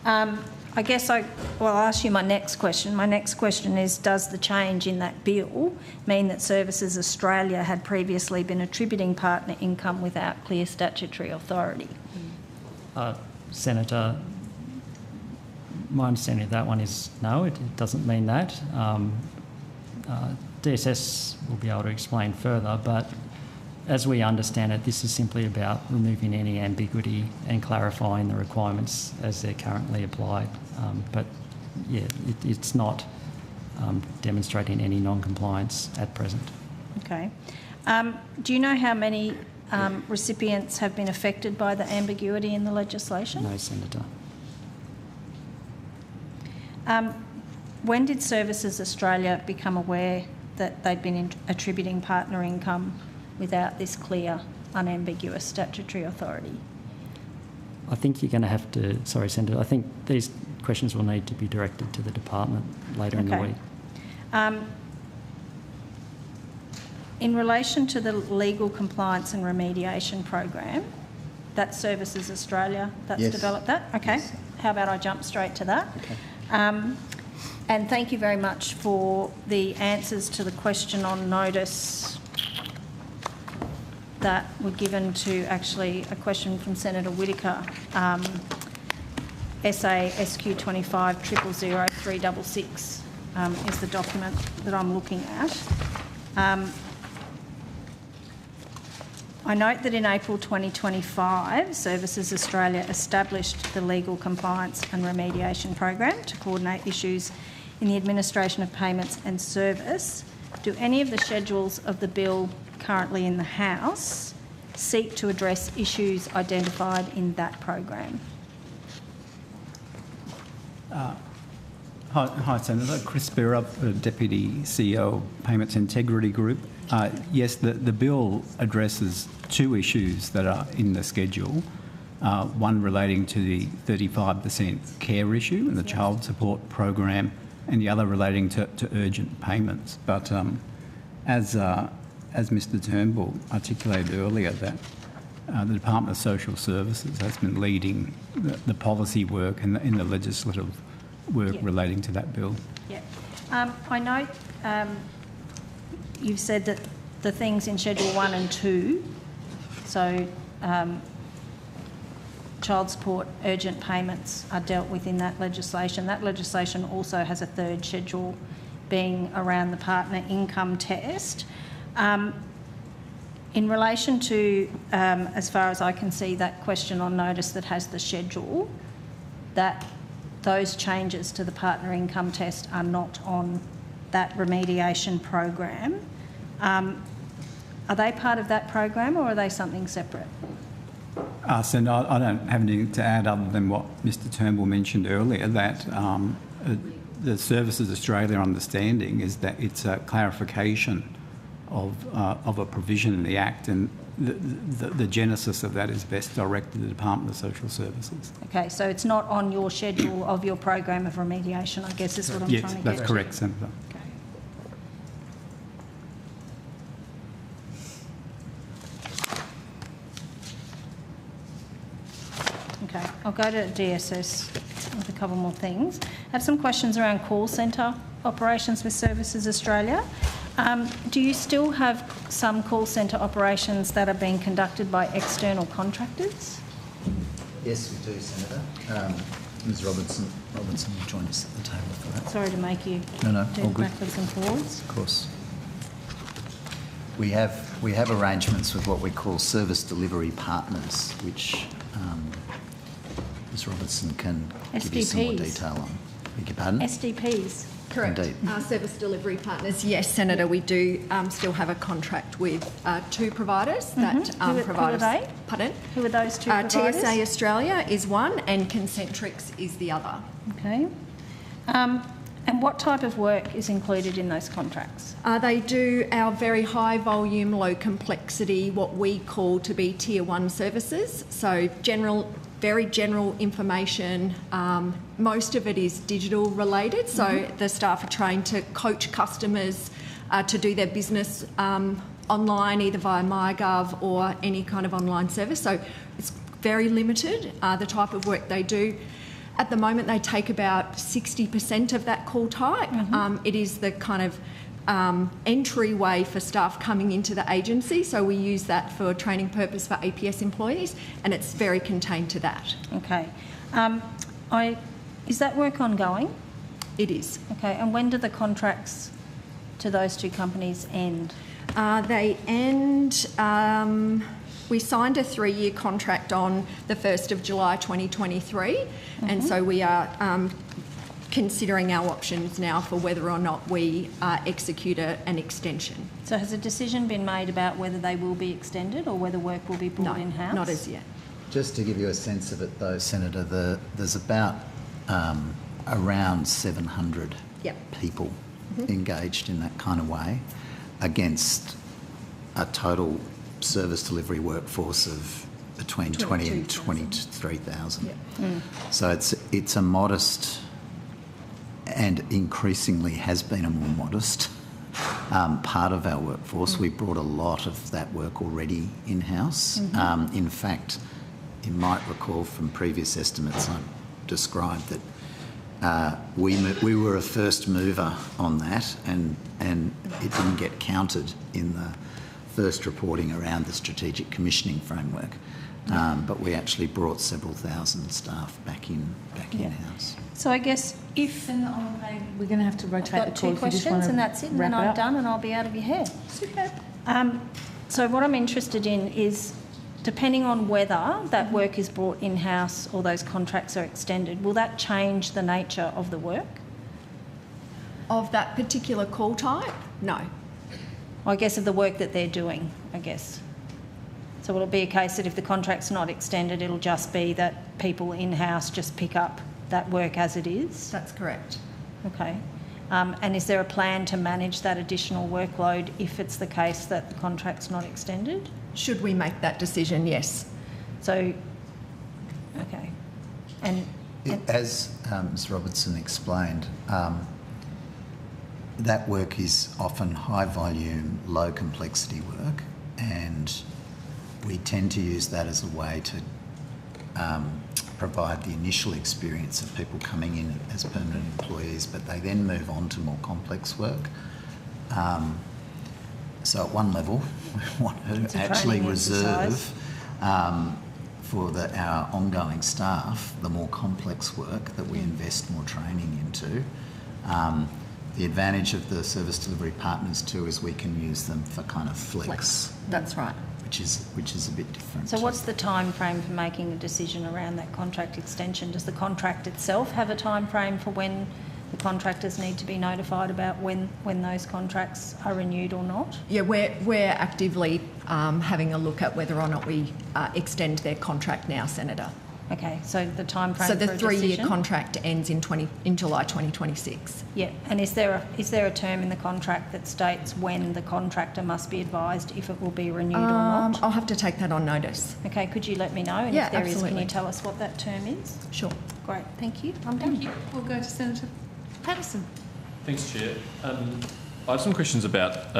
I guess I'll ask you my next question. My next question is, does the change in that bill mean that Services Australia had previously been attributing partner income without clear statutory authority? Senator, my understanding of that one is no, it doesn't mean that. DSS will be able to explain further, but as we understand it, this is simply about removing any ambiguity and clarifying the requirements as they're currently applied. But yeah, it's not demonstrating any non-compliance at present. Okay. Do you know how many recipients have been affected by the ambiguity in the legislation? No, Senator. When did Services Australia become aware that they'd been attributing partner income without this clear, unambiguous statutory authority? I think you're going to have to, sorry, Senator, I think these questions will need to be directed to the department later in the week. In relation to the legal compliance and remediation program, that's Services Australia that's developed that? Okay. Yes. How about I jump straight to that? Okay. And thank you very much for the answers to the question on notice that were given to actually a question from Senator Whittaker, SA SQ 25 000 366 is the document that I'm looking at. I note that in April 2025, Services Australia established the Legal Compliance and Remediation Program to coordinate issues in the administration of payments and service. Do any of the schedules of the bill currently in the House seek to address issues identified in that program? Hi, Senator. Chris Spira, Deputy CEO of Payments Integrity Group. Yes, the bill addresses two issues that are in the schedule. One relating to the 35% care issue and the child support program, and the other relating to urgent payments. But as Mr Turnbull articulated earlier, that the Department of Social Services has been leading the policy work and in the legislative work relating to that bill. Yeah. I note you've said that the things in Schedule 1 and 2, so child support, urgent payments are dealt with in that legislation. That legislation also has a third schedule being around the partner income test. In relation to, as far as I can see, that question on notice that has the schedule, that those changes to the partner income test are not on that remediation program. Are they part of that program or are they something separate? So no, I don't have anything to add other than what Mr Turnbull mentioned earlier, that the Services Australia understanding is that it's a clarification of a provision in the Act, and the genesis of that is best directed to the Department of Social Services. Okay, so it's not on your schedule of your program of remediation, I guess is what I'm trying to get Yes, that's correct, Senator. Okay, I'll go to DSS with a couple more things. I have some questions around call centre operations with Services Australia. Do you still have some call centre operations that are being conducted by external contractors? Yes, we do, Senator. Ms Robertson will join us at the table for that. Sorry to make you do all good. Backwards and forwards. Of course. We have arrangements with what we call service delivery partners, which Ms Robertson can give you some more detail on. Beg your pardon? SDPs. Correct. Indeed. Service delivery partners, yes, Senator, we do still have a contract with two providers that provide us. Who are they? Pardon? Who are those two providers? TSA Australia is one and Concentrix is the other. Okay. And what type of work is included in those contracts? They do our very high volume, low complexity, what we call to be tier 1 services. So very general information. Most of it is digital related. So the staff are trained to coach customers to do their business online, either via MyGov or any kind of online service. So it's very limited, the type of work they do. At the moment, they take about 60% of that call type. It is the kind of entryway for staff coming into the agency, so we use that for training purpose for APS employees, and it's very contained to that. Okay. Is that work ongoing? It is. Okay, and when do the contracts to those two companies end? They end... we signed a 3-year contract on the 1st of July 2023, and so we are considering our options now for whether or not we execute an extension. So has a decision been made about whether they will be extended or whether work will be brought in-house? Not as yet. Just to give you a sense of it though, Senator, there's about around 700 people engaged in that kind of way against a total service delivery workforce of between 20 and 23,000. So it's a modest and increasingly has been a more modest part of our workforce. We brought a lot of that work already in-house. In fact, you might recall from previous estimates I described that we were a first mover on that, and it didn't get counted in the first reporting around the strategic commissioning framework, but we actually brought several thousand staff back in-house. So I guess if... We're going to have to rotate I've got two questions and that's it, and then I'm done and I'll be out of your hair. Superb. So what I'm interested in is, depending on whether that work is brought in-house or those contracts are extended, will that change the nature of the work? Of that particular call type? No. I guess of the work that they're doing, I guess. So will it be a case that if the contract's not extended, it'll just be that people in-house just pick up that work as it is? That's correct. Okay. And is there a plan to manage that additional workload if it's the case that the contract's not extended? Should we make that decision, yes. So, okay. As Ms Robertson explained, that work is often high volume, low complexity work, and we tend to use that as a way to provide the initial experience of people coming in as permanent employees, but they then move on to more complex work. So at one level, we want to actually reserve for our ongoing staff the more complex work that we invest more training into. The advantage of the service delivery partners too is we can use them for kind of flex. That's right. Which is a bit different. So what's the time frame for making a decision around that contract extension? Does the contract itself have a time frame for when the contractors need to be notified about when those contracts are renewed or not? Yeah, we're actively having a look at whether or not we extend their contract now, Senator. Okay, so the time frame So the for a 3-year decision? contract ends in July 2026. Yeah, and is there a term in the contract that states when the contractor must be advised if it will be renewed or not? I'll have to take that on notice. Okay, could you let me know? And Yeah, if there is, can absolutely. you tell us what that term is? Sure. Great, thank you. I'm done. Thank you. We'll go to Senator Patterson. Thanks, Chair. I have some questions about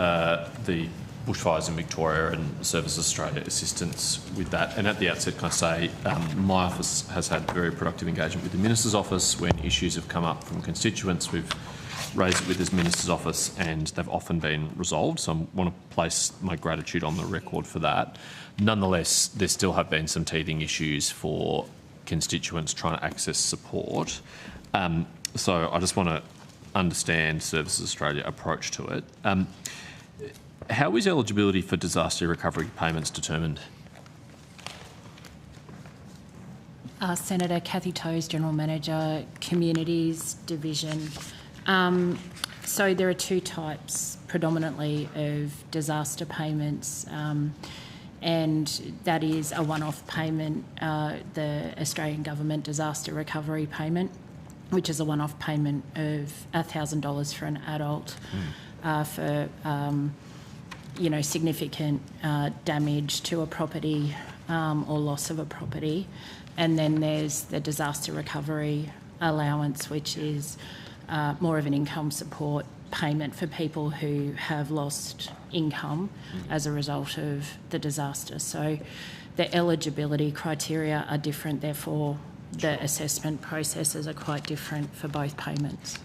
the bushfires in Victoria and Services Australia assistance with that. And at the outset, can I say my office has had very productive engagement with the Minister's office when issues have come up from constituents. We've raised it with his Minister's office and they've often been resolved. So I want to place my gratitude on the record for that. Nonetheless, there still have been some teething issues for constituents trying to access support. So I just want to understand Services Australia approach to it. How is eligibility for disaster recovery payments determined? Senator Cathy Toes, General Manager, Communities Division. So there are two types predominantly of disaster payments, and that is a one-off payment, the Australian Government Disaster Recovery Payment, which is a one-off payment of $1,000 for an adult for significant damage to a property or loss of a property. And then there's the disaster recovery allowance, which is more of an income support payment for people who have lost income as a result of the disaster. So the eligibility criteria are different, therefore the assessment processes are quite different for both payments.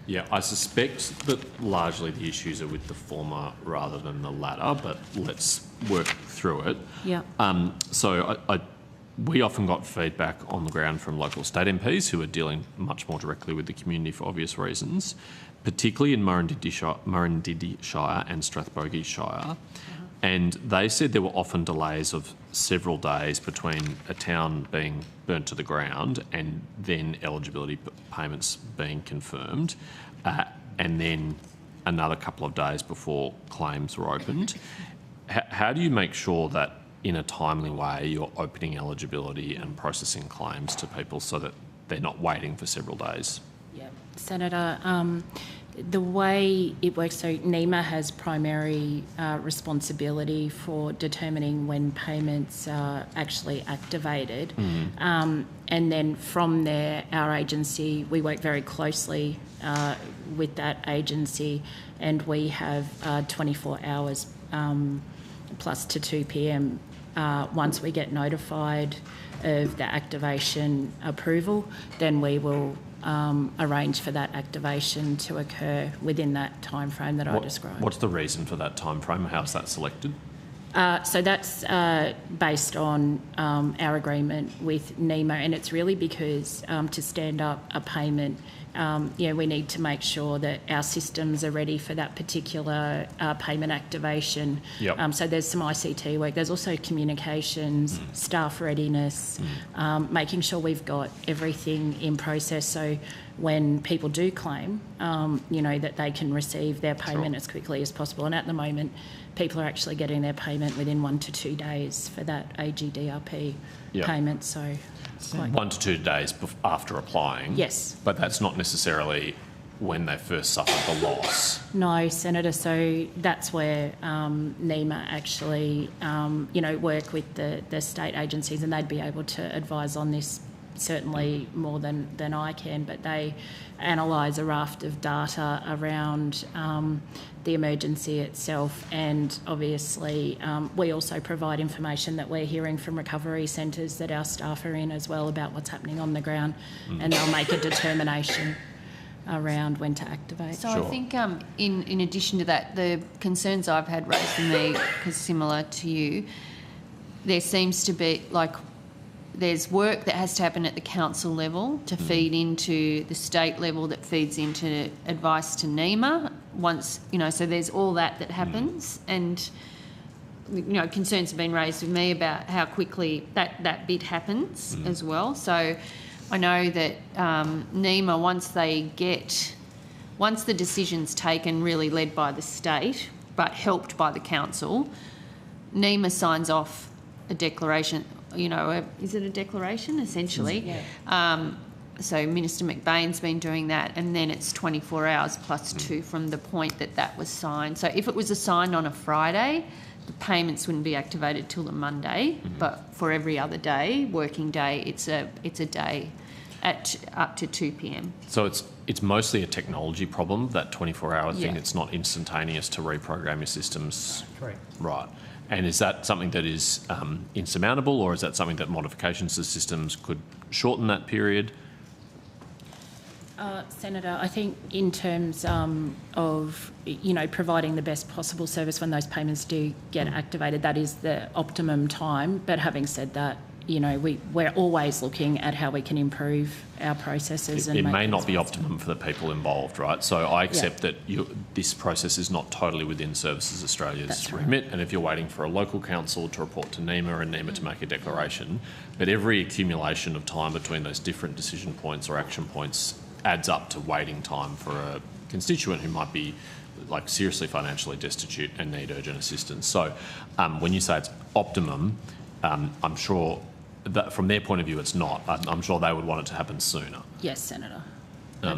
Yeah, I suspect that largely the issues are with the former rather than the latter, but let's work through it. Yeah. So we often got feedback on the ground from local state MPs who are dealing much more directly with the community for obvious reasons, particularly in Murrumbidgee Shire and Strathbogie Shire. And they said there were often delays of several days between a town being burnt to the ground and then eligibility payments being confirmed, and then another couple of days before claims were opened. How do you make sure that in a timely way you're opening eligibility and processing claims to people so that they're not waiting for several days? Yeah, Senator, the way it works, so NEMA has primary responsibility for determining when payments are actually activated. And then from there, our agency, we work very closely with that agency, and we have 24 hours plus to 2 p.m. Once we get notified of the activation approval, then we will arrange for that activation to occur within that time frame that I described. What's the reason for that time frame? How's that selected? So that's based on our agreement with NEMA, and it's really because to stand up a payment, we need to make sure that our systems are ready for that particular payment activation. Yep. So there's some ICT work. There's also communications, staff readiness, making sure we've got everything in process so when people do claim, that they can receive their payment as quickly as possible. And at the moment, people are actually getting their payment within 1 to 2 days for that AGDRP payment. So 1 to 2 days after applying. Yes. But that's not necessarily when they first suffered the loss. No, Senator. So that's where NEMA actually, work with the state agencies, and they'd be able to advise on this certainly more than I can, but they analyse a raft of data around the emergency itself, and obviously we also provide information that we're hearing from recovery centres that our staff are in as well about what's happening on the ground, and they'll make a determination around when to activate. So I think in addition to that, the concerns I've had raised for me, because similar to you, there seems to be there's work that has to happen at the council level to feed into the state level that feeds into advice to NEMA. Once, so there's all that happens, and concerns have been raised with me about how quickly that bit happens as well. So I know that NEMA, once the decision's taken, really led by the state but helped by the council, NEMA signs off a declaration is it a declaration essentially? So Minister McBain's been doing that, and then it's 24 hours plus 2 from the point that was signed. So if it was assigned on a Friday, the payments wouldn't be activated till the Monday, but for every other day, working day, it's a day at up to 2 p.m. So it's mostly a technology problem, that 24-hour thing. Yeah. It's not instantaneous to reprogram your systems. Correct. Right. And is that something that is insurmountable, or is that something that modifications to systems could shorten that period? Senator, I think in terms of, providing the best possible service when those payments do get activated, that is the optimum time. But having said that, we're always looking at how we can improve our processes. It may not be optimum for the people involved, right? So I accept that this process is not totally within Services Australia's remit, and if you're waiting for a local council to report to NEMA and NEMA to make a declaration, but every accumulation of time between those different decision points or action points adds up to waiting time for a constituent who might be seriously financially destitute and need urgent assistance. So when you say it's optimum, I'm sure that from their point of view it's not. I'm sure they would want it to happen sooner. Yes, Senator.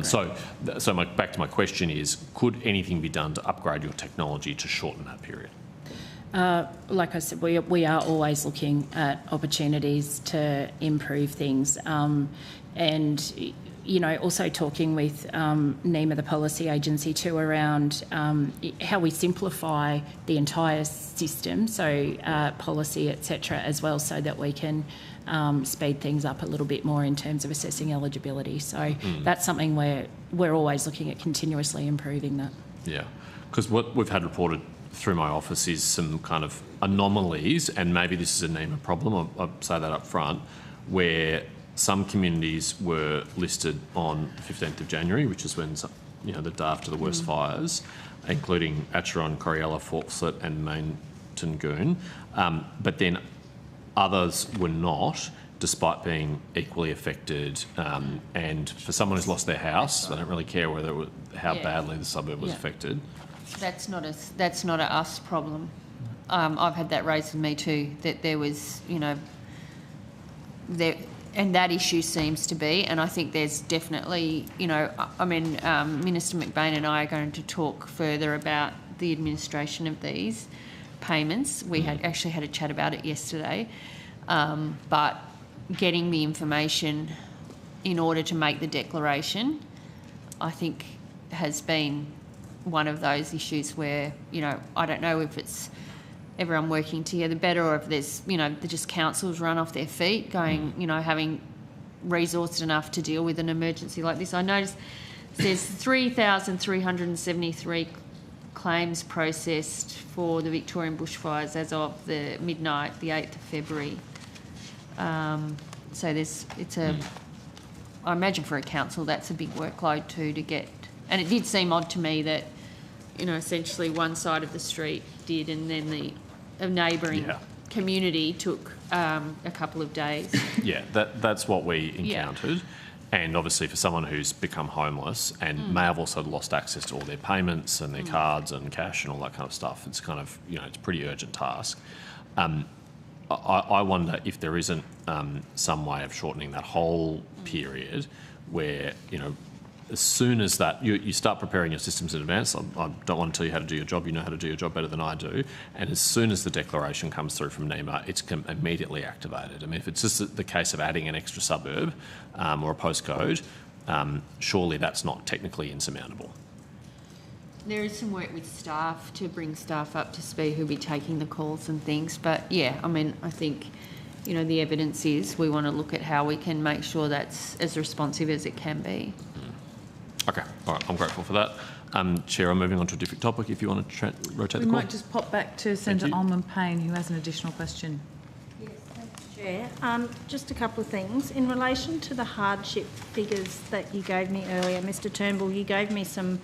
So back to my question is, could anything be done to upgrade your technology to shorten that period? Like I said, we are always looking at opportunities to improve things, and also talking with NEMA, the policy agency, too, around how we simplify the entire system, so policy, etc., as well, so that we can speed things up a little bit more in terms of assessing eligibility. So that's something we're always looking at continuously improving that. Yeah, because what we've had reported through my office is some kind of anomalies, and maybe this is a NEMA problem, I'll say that up front, where some communities were listed on 15th of January, which is when, the day after the worst fires, including Acheron, Coriella, Fawcett and Main-Tungoon. But then others were not, despite being equally affected. And for someone who's lost their house, I don't really care how badly the suburb was affected. That's not a us problem. I've had that raised with me too, that there was, and that issue seems to be, and I think there's definitely, Minister McBain and I are going to talk further about the administration of these payments. We actually had a chat about it yesterday, but getting the information in order to make the declaration, I think, has been one of those issues where, I don't know if it's everyone working together better, or if there's, just councils run off their feet going, having resourced enough to deal with an emergency like this. I noticed there's 3,373 claims processed for the Victorian bushfires as of the midnight, the 8th of February. So I imagine for a council that's a big workload too to get, and it did seem odd to me that, essentially one side of the street did, and then a neighbouring community took a couple of days. Yeah, that's what we encountered. And obviously for someone who's become homeless and may have also lost access to all their payments and their cards and cash and all that kind of stuff, it's kind of, it's a pretty urgent task. I wonder if there isn't some way of shortening that whole period where, as soon as that, you start preparing your systems in advance. I don't want to tell you how to do your job. You know how to do your job better than I do. And as soon as the declaration comes through from NEMA, it's immediately activated. I mean, if it's just the case of adding an extra suburb or a postcode, surely that's not technically insurmountable. There is some work with staff to bring staff up to speed who'll be taking the calls and things. But, yeah, I think, the evidence is we want to look at how we can make sure that's as responsive as it can be. Okay, all right, I'm grateful for that. Chair, I'm moving on to a different topic if you want to rotate the call. We might just pop back to Senator Allman-Payne, who has an additional question. Yes, thanks, Chair. Just a couple of things. In relation to the hardship figures that you gave me earlier, Mr Turnbull, you gave me some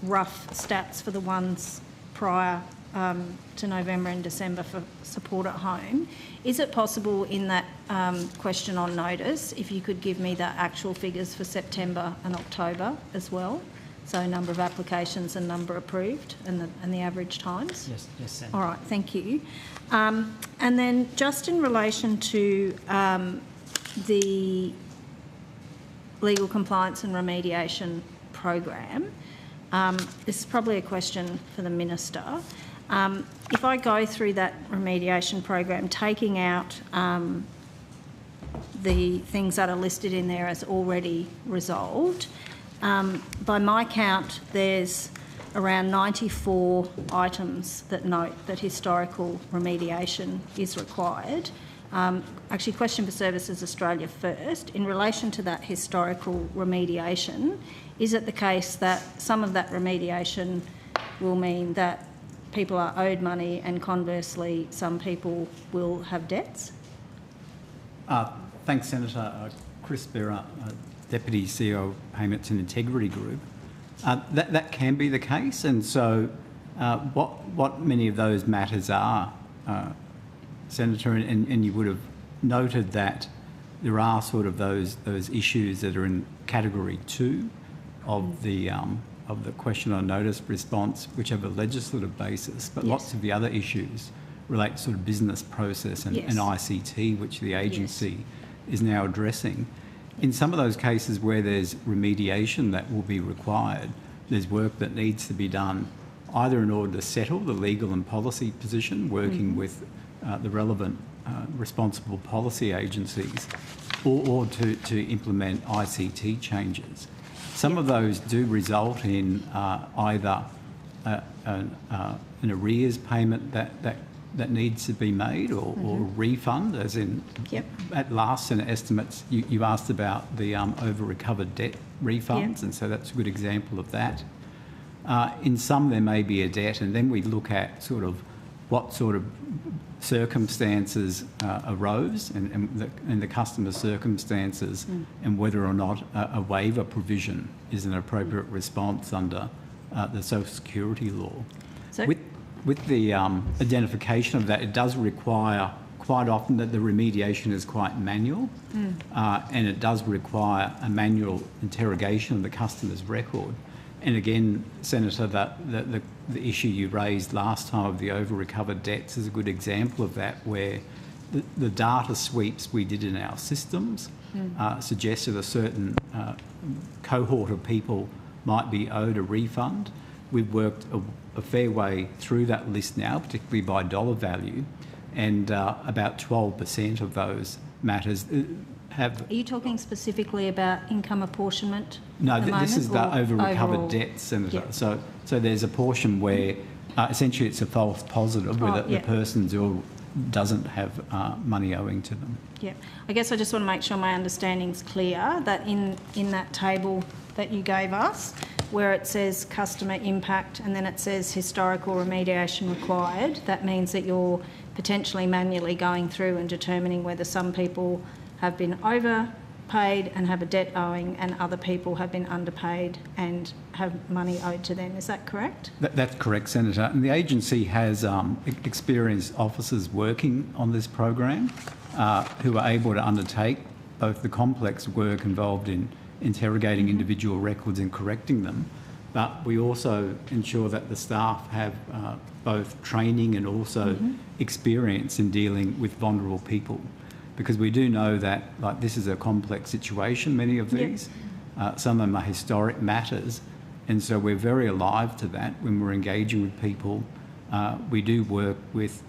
rough stats for the ones prior to November and December for support at home. Is it possible in that question on notice, if you could give me the actual figures for September and October as well, So number of applications and number approved and the average times? Yes, Senator. All right, thank you. And then just in relation to the legal compliance and remediation program, this is probably a question for the Minister. If I go through that remediation program, taking out the things that are listed in there as already resolved, by my count, there's around 94 items that note that historical remediation is required. Actually, question for Services Australia first. In relation to that historical remediation, is it the case that some of that remediation will mean that people are owed money and conversely some people will have debts? Thanks, Senator. Chris Berra, Deputy CEO of Payments and Integrity Group. That can be the case, and so what many of those matters are, Senator, and you would have noted that there are sort of those issues that are in category 2 of the question on notice response, which have a legislative basis, but lots of the other issues relate to sort of business process and ICT, which the agency is now addressing. In some of those cases where there's remediation that will be required, there's work that needs to be done either in order to settle the legal and policy position, working with the relevant responsible policy agencies, or to implement ICT changes. Some of those do result in either an arrears payment that needs to be made or refund, as in at last Senate estimates you asked about the over-recovered debt refunds, and so that's a good example of that. In some there may be a debt, and then we look at sort of what sort of circumstances arose and the customer's circumstances and whether or not a waiver provision is an appropriate response under the Social Security law. So with the identification of that, it does require quite often that the remediation is quite manual and it does require a manual interrogation of the customer's record. And again, Senator, the issue you raised last time of the over-recovered debts is a good example of that, where the data sweeps we did in our systems suggested a certain cohort of people might be owed a refund. We've worked a fair way through that list now, particularly by dollar value, and about 12% of those matters have... Are you talking specifically about income apportionment? No, this is the over-recovered debts, Senator. So there's a portion where essentially it's a false positive where the person's or doesn't have money owing to them. Yeah, I guess I just want to make sure my understanding's clear that in that table that you gave us, where it says customer impact and then it says historical remediation required, that means that you're potentially manually going through and determining whether some people have been overpaid and have a debt owing and other people have been underpaid and have money owed to them. Is that correct? That's correct, Senator. And the agency has experienced officers working on this program who are able to undertake both the complex work involved in interrogating individual records and correcting them, but we also ensure that the staff have both training and also experience in dealing with vulnerable people, because we do know that this is a complex situation, many of these. Some of them are historic matters, and so we're very alive to that when we're engaging with people. We do work with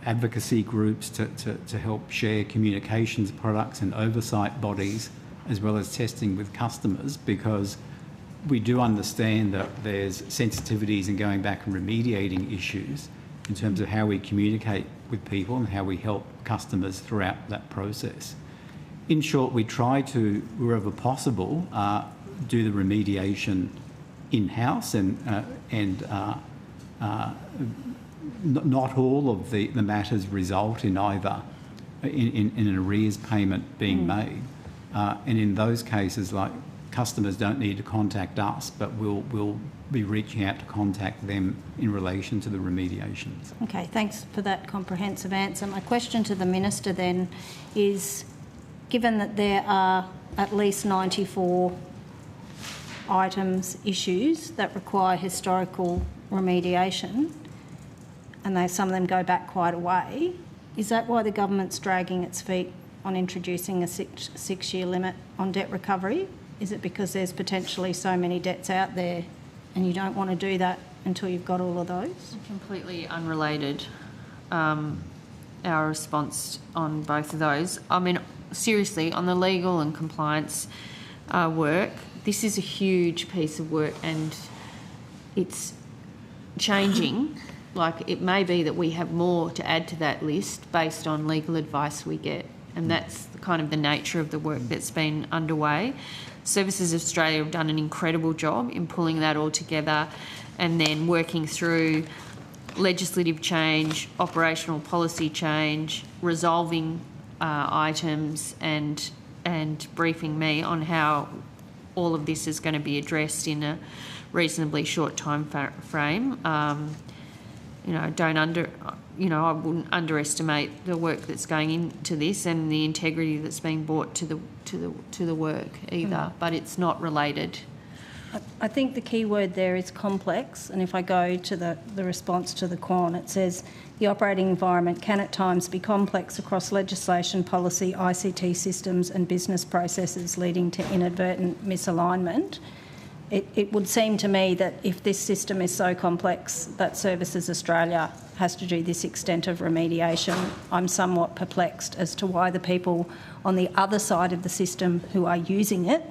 advocacy groups to help share communications products and oversight bodies, as well as testing with customers, because we do understand that there's sensitivities in going back and remediating issues in terms of how we communicate with people and how we help customers throughout that process. In short, we try to, wherever possible, do the remediation in-house, and not all of the matters result in either in an arrears payment being made. And in those cases, customers don't need to contact us, but we'll be reaching out to contact them in relation to the remediations. Okay, thanks for that comprehensive answer. My question to the Minister then is, given that there are at least 94 items, issues that require historical remediation, and some of them go back quite a way. Is that why the government's dragging its feet on introducing a six-year limit on debt recovery? Is it because there's potentially so many debts out there and you don't want to do that until you've got all of those? Completely unrelated, our response on both of those. I mean, seriously, on the legal and compliance work, this is a huge piece of work and it's changing. Like, it may be that we have more to add to that list based on legal advice we get, and that's kind of the nature of the work that's been underway. Services Australia have done an incredible job in pulling that all together and then working through legislative change, operational policy change, resolving items and briefing me on how all of this is going to be addressed in a reasonably short time frame. I wouldn't underestimate the work that's going into this and the integrity that's being brought to the work either. But it's not related. I think the key word there is complex, and if I go to the response to the Quan, it says the operating environment can at times be complex across legislation, policy, ICT systems and business processes, leading to inadvertent misalignment. It would seem to me that if this system is so complex that Services Australia has to do this extent of remediation, I'm somewhat perplexed as to why the people on the other side of the system who are using it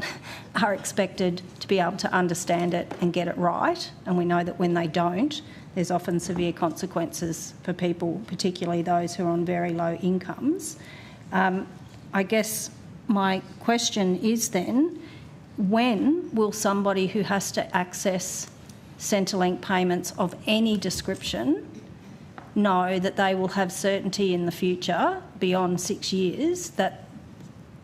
are expected to be able to understand it and get it right. And we know that when they don't, there's often severe consequences for people, particularly those who are on very low incomes. I guess my question is then, when will somebody who has to access Centrelink payments of any description know that they will have certainty in the future beyond 6 years that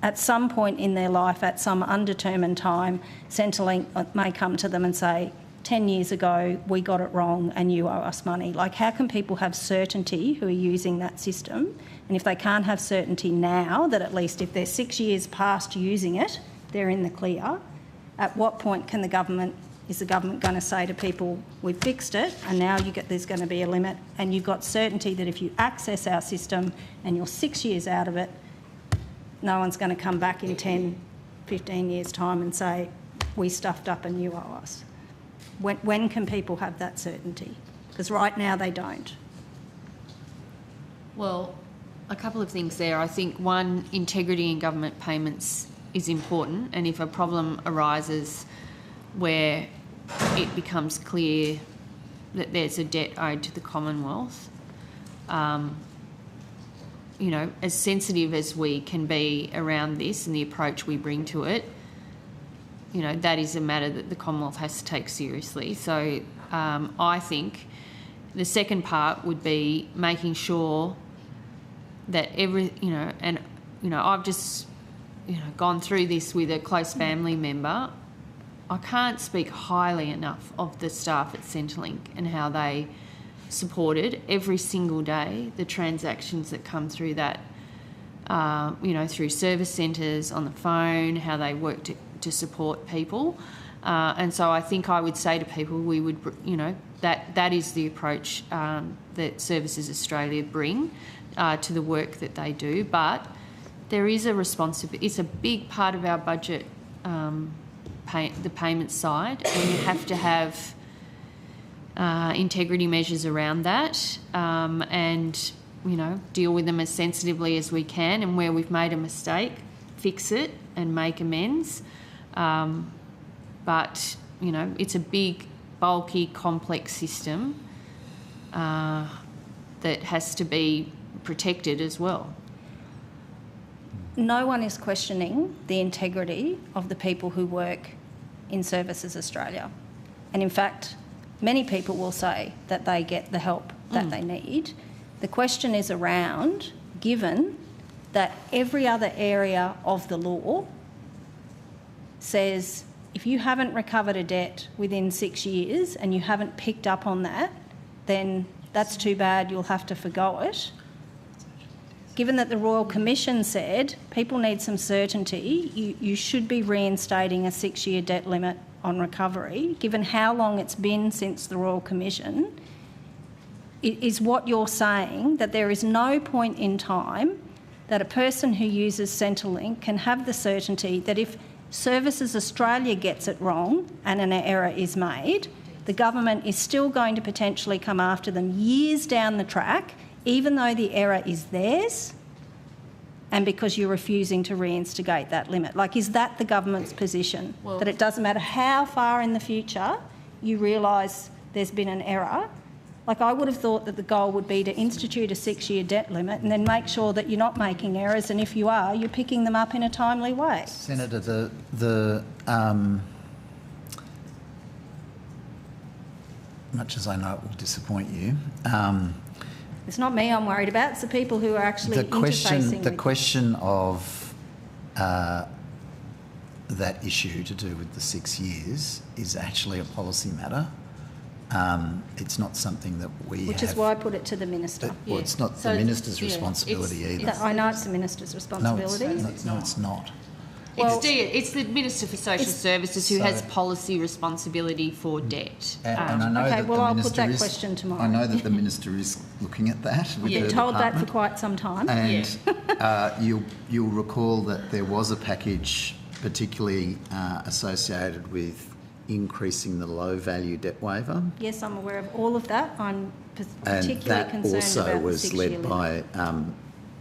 at some point in their life, at some undetermined time, Centrelink may come to them and say, 10 years ago, we got it wrong and you owe us money? Like, how can people have certainty who are using that system? And if they can't have certainty now, that at least if they're 6 years past using it, they're in the clear, at what point is the government going to say to people, we've fixed it and now there's going to be a limit, and you've got certainty that if you access our system and you're 6 years out of it, no one's going to come back in 10, 15 years' time and say, we stuffed up and you owe us? When can people have that certainty? Because right now they don't. Well, a couple of things there. I think, one, integrity in government payments is important, and if a problem arises where it becomes clear that there's a debt owed to the Commonwealth, as sensitive as we can be around this and the approach we bring to it, that is a matter that the Commonwealth has to take seriously. So I think the second part would be making sure that I've just gone through this with a close family member. I can't speak highly enough of the staff at Centrelink and how they supported every single day the transactions that come through that, through service centres, on the phone, how they work to support people. And so I think I would say to people, we would, that is the approach that Services Australia bring to the work that they do. But there is a responsibility. It's a big part of our budget, the payment side, and you have to have integrity measures around that, and deal with them as sensitively as we can. And where we've made a mistake, fix it and make amends. But it's a big, bulky, complex system that has to be protected as well. No one is questioning the integrity of the people who work in Services Australia. And in fact, many people will say that they get the help that they need. The question is around, given that every other area of the law says if you haven't recovered a debt within 6 years and you haven't picked up on that, then that's too bad, you'll have to forgo it. Given that the Royal Commission said people need some certainty, you should be reinstating a 6-year debt limit on recovery, given how long it's been since the Royal Commission, is what you're saying, that there is no point in time that a person who uses Centrelink can have the certainty that if Services Australia gets it wrong and an error is made, the government is still going to potentially come after them years down the track, even though the error is theirs, and because you're refusing to reinstigate that limit? Like, is that the government's position? Well, that it doesn't matter how far in the future you realise there's been an error? Like, I would have thought that the goal would be to institute a 6-year debt limit and then make sure that you're not making errors, and if you are, you're picking them up in a timely way. Senator, much as I know it will disappoint you, It's not me I'm worried about, it's the people who are actually interfacing with the question of that issue to do with the 6 years is actually a policy matter. It's not something that we Which is why I put it to the Minister. Well, it's not the Minister's responsibility either. I know it's the Minister's responsibility. No, it's not. Well, it's the Minister for Social Services who has policy responsibility for debt. And I know okay, that well, the I'll Minister put that is, question tomorrow. I know that the Minister is looking at that. With You've her been told that for department. quite some time. And you'll recall that there was a package particularly associated with increasing the low-value debt waiver. Yes, I'm aware of all of that. I'm particularly And that concerned also about was the 6-year led limit.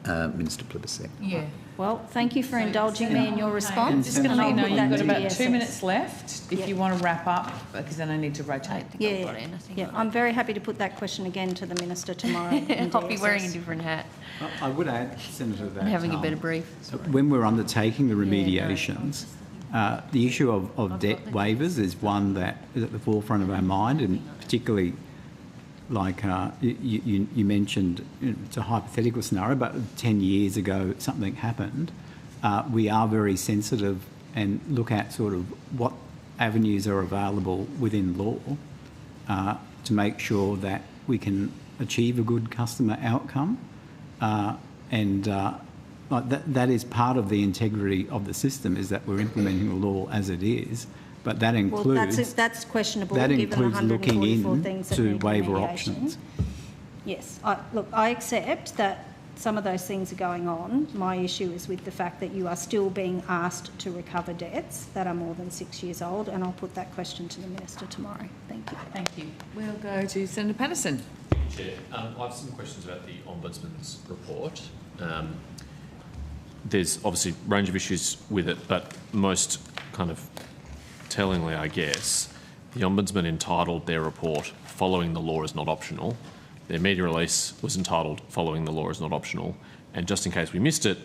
by Minister Plibersek. Yeah. Well, thank you for indulging me in your response. I'm just going to let you know you've got about 2 DSS. minutes left if you want to wrap up, because then I need to rotate. Yeah, I'm very happy to put that question again to the Minister tomorrow. in I'll be wearing a DSS. different hat. I would add, Senator, that and having a better brief. when we're undertaking the remediations, the issue of debt waivers is one that is at the forefront of our mind, and particularly like you mentioned, it's a hypothetical scenario, but 10 years ago something happened. We are very sensitive and look at sort of what avenues are available within law to make sure that we can achieve a good customer outcome. Like that is part of the integrity of the system, is that we're implementing the law as it is. But that includes that's questionable. that given includes looking 144 in things that to need waiver remediation. options. Yes, I accept that some of those things are going on. My issue is with the fact that you are still being asked to recover debts that are more than 6 years old, and I'll put that question to the Minister tomorrow. Thank you. Thank you. We'll go to Senator Patterson. Chair, I have some questions about the Ombudsman's report. There's obviously a range of issues with it, but most kind of tellingly, I guess, the Ombudsman entitled their report "Following the Law is Not Optional." Their media release was entitled "Following the Law is Not Optional." And just in case we missed it,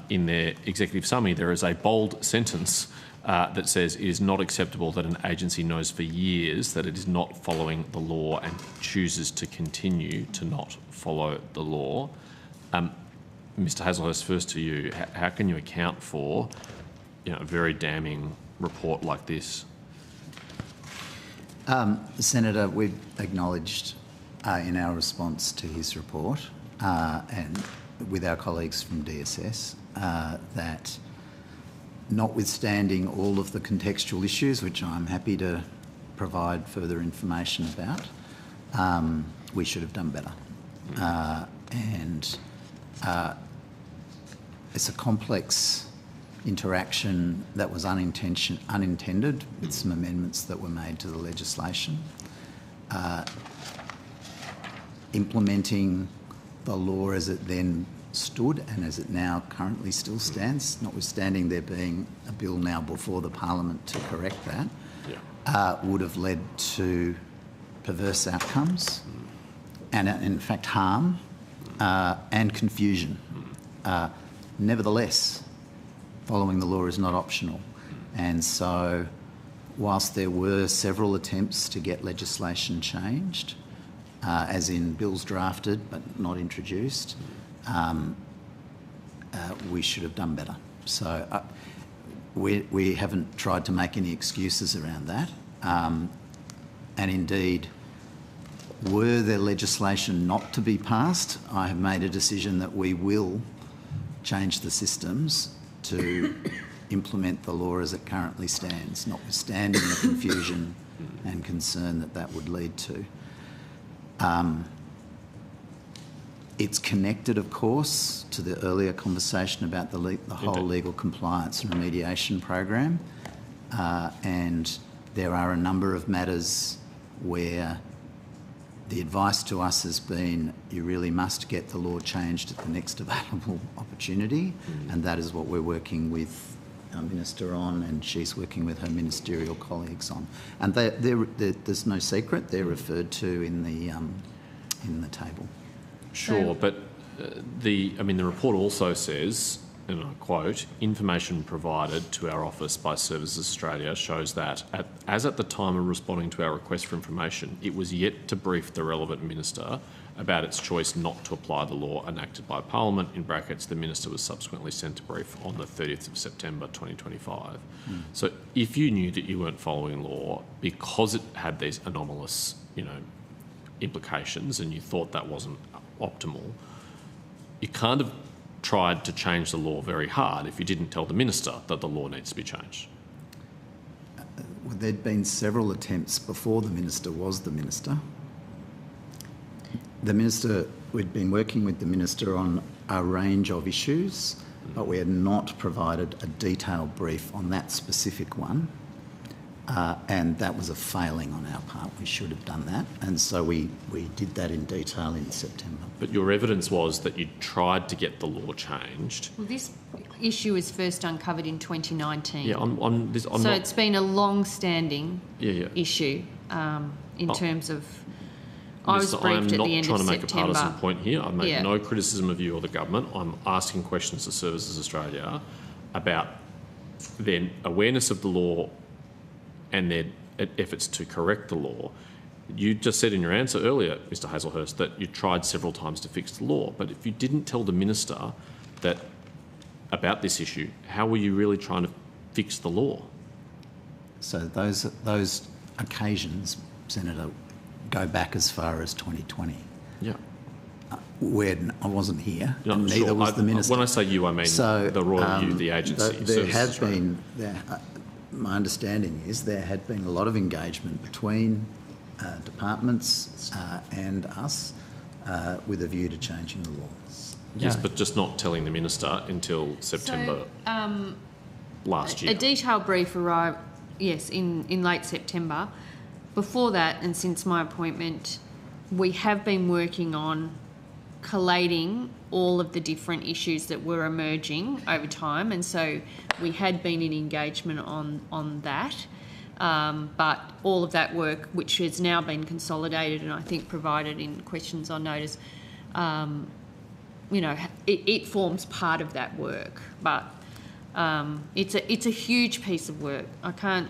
in their executive summary, there is a bold sentence that says it is not acceptable that an agency knows for years that it is not following the law and chooses to continue to not follow the law. Mr Hazelhurst, first to you, how can you account for a very damning report like this? Senator, we've acknowledged in our response to his report and with our colleagues from DSS that notwithstanding all of the contextual issues, which I'm happy to provide further information about, we should have done better. It's a complex interaction that was unintended with some amendments that were made to the legislation. Implementing the law as it then stood and as it now currently still stands, notwithstanding there being a bill now before the Parliament to correct that, would have led to perverse outcomes and, in fact, harm and confusion. Nevertheless, following the law is not optional. And so, whilst there were several attempts to get legislation changed, as in bills drafted but not introduced, we should have done better. So we haven't tried to make any excuses around that. And indeed, were there legislation not to be passed, I have made a decision that we will change the systems to implement the law as it currently stands, notwithstanding the confusion and concern that that would lead to. It's connected, of course, to the earlier conversation about the whole legal compliance and remediation program, and there are a number of matters where the advice to us has been you really must get the law changed at the next available opportunity, and that is what we're working with our Minister on, and she's working with her ministerial colleagues on. And there's no secret, they're referred to in the table. Sure, but the report also says, and I quote, information provided to our office by Services Australia shows that, as at the time of responding to our request for information, it was yet to brief the relevant minister about its choice not to apply the law enacted by Parliament, in brackets, the minister was subsequently sent a brief on the 30th of September 2025. So if you knew that you weren't following law because it had these anomalous, implications, and you thought that wasn't optimal, you can't have tried to change the law very hard if you didn't tell the minister that the law needs to be changed. There'd been several attempts before the minister was the minister. We'd been working with the minister on a range of issues, but we had not provided a detailed brief on that specific one. And that was a failing on our part. We should have done that. And so we did that in detail in September. But your evidence was that you tried to get the law changed. Well, this issue was first uncovered in 2019. Yeah, so it's been a long-standing issue in terms of... I was briefed at the end of September. I'm not trying to make a partisan point here. I make no criticism of you or the government. I'm asking questions to Services Australia about their awareness of the law and their efforts to correct the law. You just said in your answer earlier, Mr Hazelhurst, that you tried several times to fix the law, but if you didn't tell the minister about this issue, how were you really trying to fix the law? So those occasions, Senator, go back as far as 2020. Yeah. When I wasn't here, and neither was the minister. When I say you, I mean the Royal You, the agency. There has been... my understanding is there had been a lot of engagement between departments and us with a view to changing the law. Yes, but just not telling the minister until September last year. A detailed brief arrived, yes, in late September. Before that, and since my appointment, we have been working on collating all of the different issues that were emerging over time, and so we had been in engagement on that. But all of that work, which has now been consolidated and I think provided in questions on notice, it forms part of that work. But it's a huge piece of work. I can't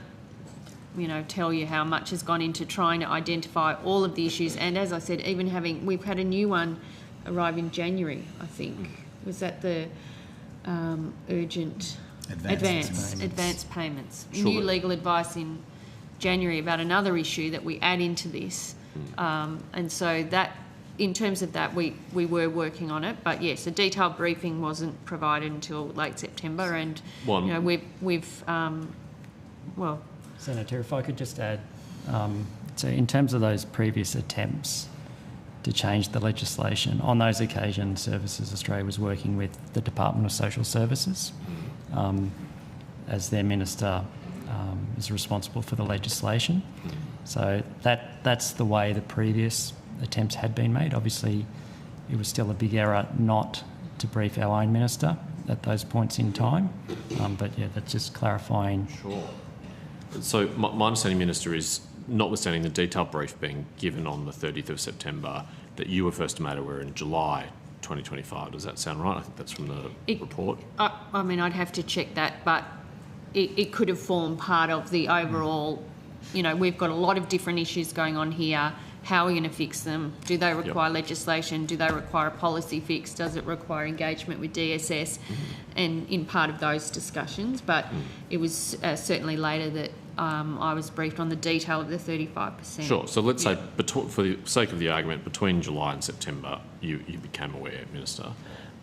tell you how much has gone into trying to identify all of the issues. And as I said, we've had a new one arrive in January, I think. Was that the urgent advance payments? Sure. New legal advice in January about another issue that we add into this. And so that, in terms of that, we were working on it. But yes, a detailed briefing wasn't provided until late September, and we've Senator, if I could just add, so in terms of those previous attempts to change the legislation, on those occasions Services Australia was working with the Department of Social Services as their minister is responsible for the legislation. So that's the way the previous attempts had been made. Obviously, it was still a big error not to brief our own minister at those points in time. But yeah, that's just clarifying. Sure. So my understanding, Minister, is notwithstanding the detailed brief being given on the 30th of September, that you were first made aware in July 2025. Does that sound right? I think that's from the report. I mean, I'd have to check that, but it could have formed part of the overall, we've got a lot of different issues going on here. How are we going to fix them? Do they require legislation? Do they require a policy fix? Does it require engagement with DSS? And in part of those discussions, but it was certainly later that I was briefed on the detail of the 35%. Sure. So let's say, for the sake of the argument, between July and September, you became aware, Minister.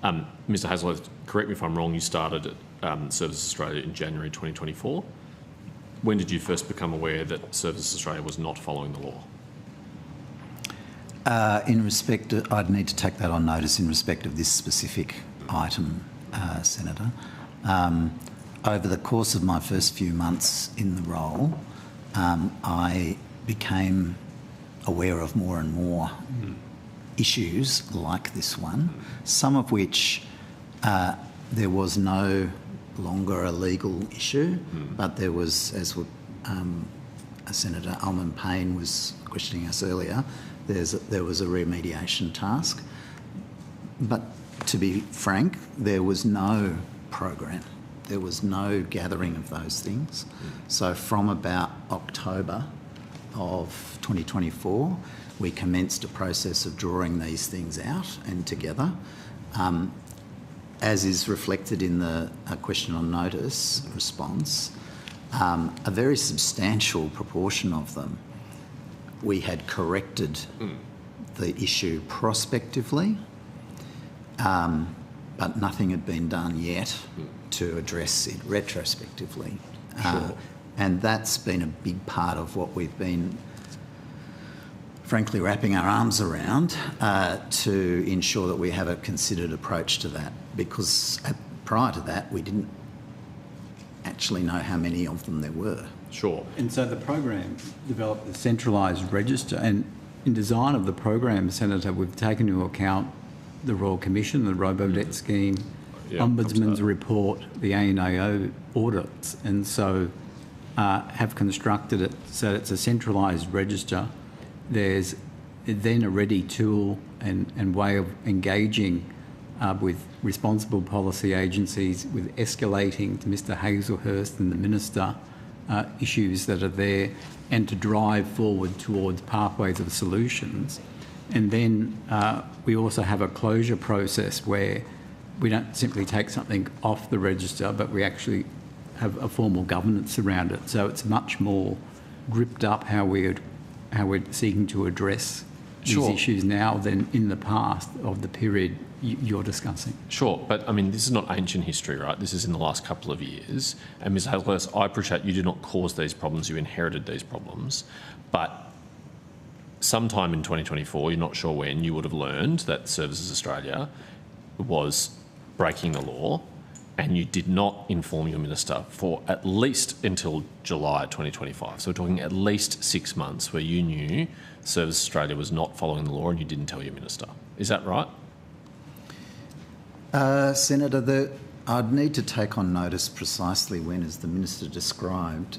Mr Hazelhurst, correct me if I'm wrong, you started Services Australia in January 2024. When did you first become aware that Services Australia was not following the law? In respect of, I'd need to take that on notice in respect of this specific item, Senator. Over the course of my first few months in the role, I became aware of more and more issues like this one, some of which there was no longer a legal issue, but there was, as Senator Allman-Payne was questioning us earlier, there was a remediation task. But to be frank, there was no program. There was no gathering of those things. So from about October of 2024, we commenced a process of drawing these things out and together. As is reflected in the question on notice response, a very substantial proportion of them we had corrected the issue prospectively, but nothing had been done yet to address it retrospectively. Sure. And that's been a big part of what we've been frankly wrapping our arms around to ensure that we have a considered approach to that, because prior to that we didn't actually know how many of them there were. Sure. And so the program developed a centralised register, and in design of the program, Senator, we've taken into account the Royal Commission, the Robo-Debt Scheme, Ombudsman's report, the ANAO audits, and so have constructed it so it's a centralised register. There's then a ready tool and way of engaging with responsible policy agencies, with escalating to Mr Hazelhurst and the Minister issues that are there, and to drive forward towards pathways of solutions. And then we also have a closure process where we don't simply take something off the register, but we actually have a formal governance around it. So it's much more gripped up how we're seeking to address these issues now than in the past of the period you're discussing. Sure, but I mean, this is not ancient history, right? This is in the last couple of years. And Ms Hazelhurst, I appreciate you did not cause these problems, you inherited these problems. But sometime in 2024, you're not sure when, you would have learned that Services Australia was breaking the law, and you did not inform your minister for at least until July 2025. So we're talking at least 6 months where you knew Services Australia was not following the law and you didn't tell your minister. Is that right? Senator, I'd need to take on notice precisely when, as the Minister described,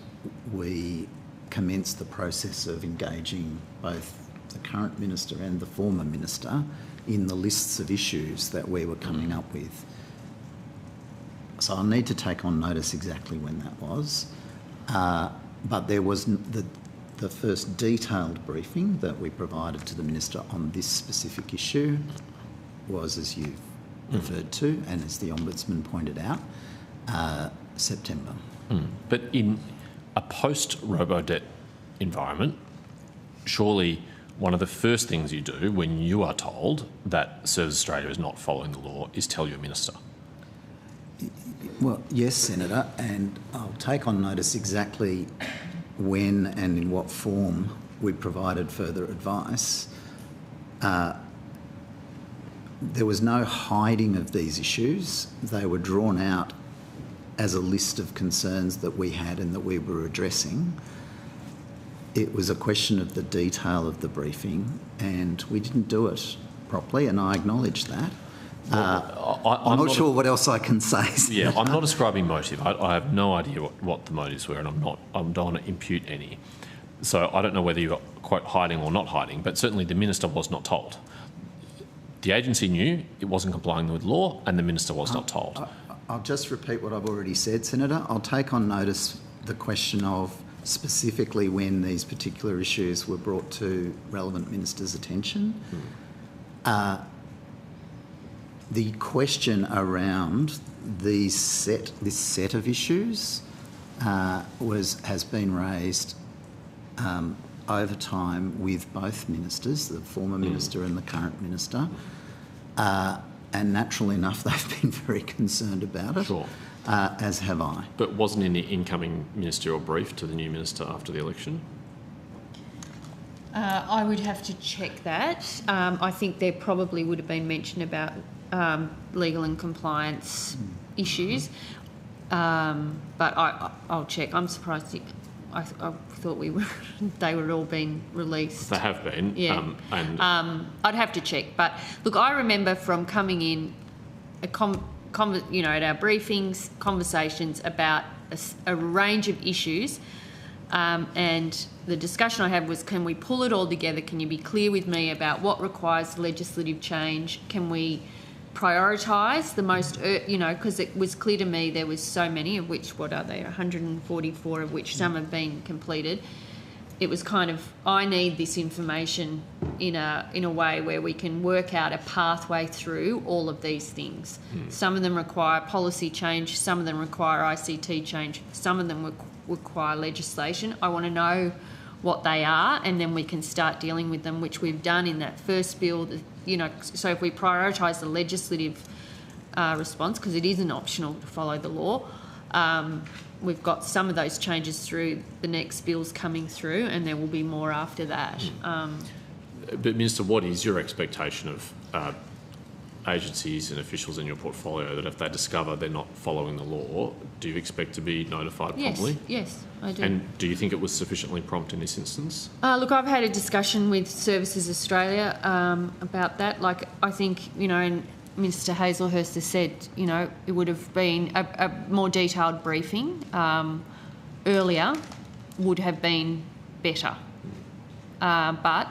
we commenced the process of engaging both the current Minister and the former Minister in the lists of issues that we were coming up with. So I'll need to take on notice exactly when that was. But there was the first detailed briefing that we provided to the Minister on this specific issue was, as you've referred to, and as the Ombudsman pointed out, September. But in a post-robo-debt environment, surely one of the first things you do when you are told that Services Australia is not following the law is tell your minister. Well, yes, Senator, and I'll take on notice exactly when and in what form we provided further advice. There was no hiding of these issues. They were drawn out as a list of concerns that we had and that we were addressing. It was a question of the detail of the briefing, and we didn't do it properly, and I acknowledge that. I'm not sure what else I can say. Yeah, I'm not ascribing motive. I have no idea what the motives were, and I don't want to impute any. So I don't know whether you got quote hiding or not hiding, but certainly the minister was not told. The agency knew it wasn't complying with law, and the minister was not told. I'll just repeat what I've already said, Senator. I'll take on notice the question of specifically when these particular issues were brought to relevant ministers' attention. The question around this set of issues has been raised over time with both ministers, the former minister and the current minister, and naturally enough, they've been very concerned about it. Sure. as have I. But wasn't any incoming ministerial brief to the new minister after the election? I would have to check that. I think there probably would have been mention about legal and compliance issues, but I'll check. I'm surprised. I thought they were all being released. They have been. Yeah. I'd have to check. But look, I remember from coming in, at our briefings, conversations about a range of issues. And the discussion I had was, can we pull it all together? Can you be clear with me about what requires legislative change? Can we prioritise the most, because it was clear to me there was so many, of which, what are they, 144 of which some have been completed. It was kind of, I need this information in a way where we can work out a pathway through all of these things. Some of them require policy change, some of them require ICT change, some of them require legislation. I want to know what they are, and then we can start dealing with them, which we've done in that first bill. So if we prioritise the legislative response, because it isn't optional to follow the law, we've got some of those changes through the next bills coming through, and there will be more after that. But Minister, what is your expectation of agencies and officials in your portfolio that if they discover they're not following the law, do you expect to be notified promptly? Yes, I do. And do you think it was sufficiently prompt in this instance? Look, I've had a discussion with Services Australia about that. Like, I think, and Minister Hazelhurst has said, it would have been a more detailed briefing earlier would have been better. But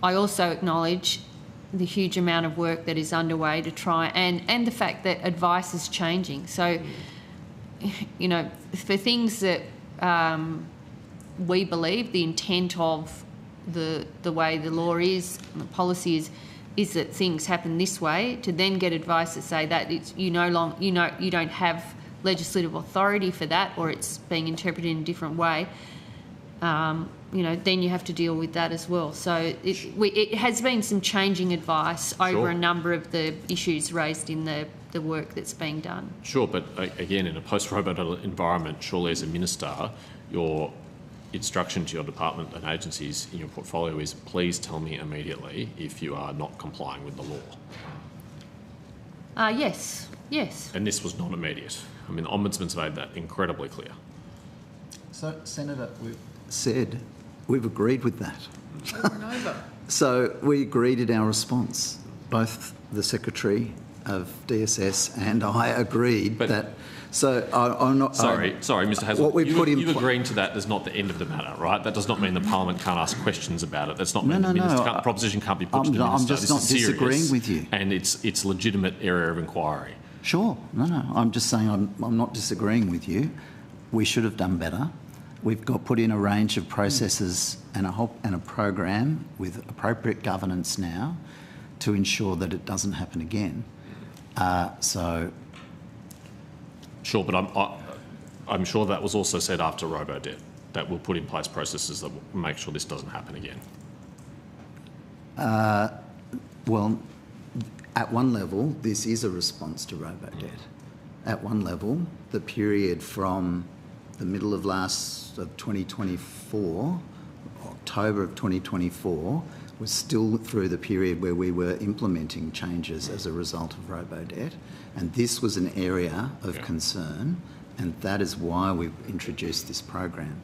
I also acknowledge the huge amount of work that is underway to try, and the fact that advice is changing. So, for things that we believe the intent of the way the law is, the policy is that things happen this way, to then get advice that say that it's you don't have legislative authority for that, or it's being interpreted in a different way. Then you have to deal with that as well. So it has been some changing advice over a number of the issues raised in the work that's being done. Sure, but again, in a post-Robo environment, surely as a minister, your instruction to your department and agencies in your portfolio is, please tell me immediately if you are not complying with the law. Yes. And this was not immediate. I mean, the Ombudsman's made that incredibly clear. So, Senator, we've agreed with that. So we agreed in our response. Both the Secretary of DSS and I agreed that. So I'm not. Sorry, Mr. Hazel. What we you agreeing to that is not the end of the matter, right? That does not mean the Parliament can't ask questions about it. That's not mean the proposition can't be put to the minister. I'm just not disagreeing with you. And it's legitimate area of inquiry. Sure. No. I'm just saying I'm not disagreeing with you. We should have done better. We've put in a range of processes and a program with appropriate governance now to ensure that it doesn't happen again. Sure, but I'm sure that was also said after Robo-Debt, that we'll put in place processes that will make sure this doesn't happen again. Well, at one level, this is a response to Robo-Debt. At one level, the period from the middle of 2024, October of 2024, was still through the period where we were implementing changes as a result of Robo-Debt, and this was an area of concern, and that is why we've introduced this program.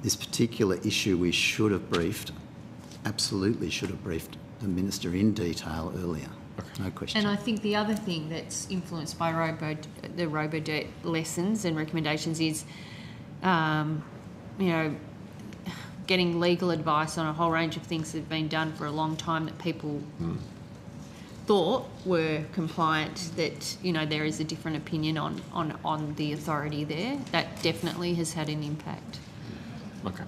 This particular issue we should have briefed, absolutely should have briefed the Minister in detail earlier. No question. And I think the other thing that's influenced by the Robo-Debt lessons and recommendations is, getting legal advice on a whole range of things that have been done for a long time that people thought were compliant, that, there is a different opinion on the authority there. That definitely has had an impact. Okay.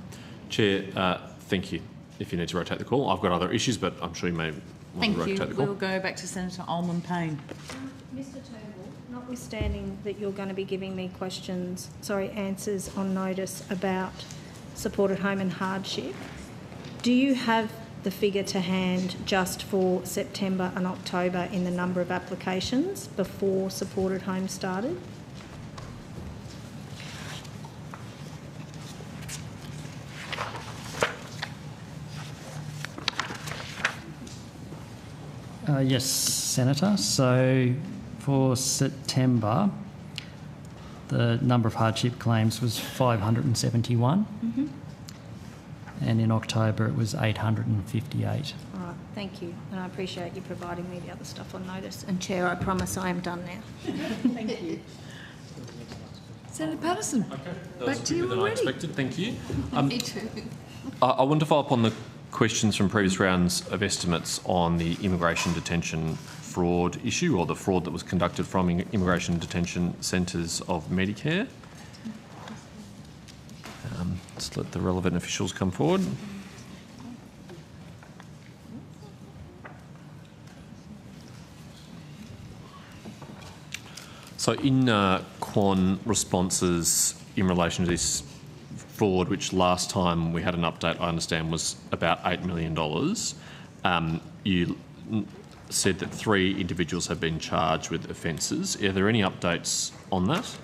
Chair, thank you. If you need to rotate the call. I've got other issues, but I'm sure you may want to rotate the call. We'll go back to Senator Ullman-Payne. Mr Turnbull, notwithstanding that you're going to be giving me answers on notice about supported home and hardship, do you have the figure to hand just for September and October in the number of applications before supported home started? Yes, Senator. So for September, the number of hardship claims was 571. And in October, it was 858. All right, thank you. And I appreciate you providing me the other stuff on notice. And Chair, I promise I am done now. Thank you. Senator Patterson, back to you than already. I expected. Thank you. Me too. I want to follow up on the questions from previous rounds of estimates on the immigration detention fraud issue, or the fraud that was conducted from immigration detention centres of Medicare. Just let the relevant officials come forward. So in Quan responses in relation to this fraud, which last time we had an update, I understand, was about $8 million, you said that 3 individuals have been charged with offences. Are there any updates on that?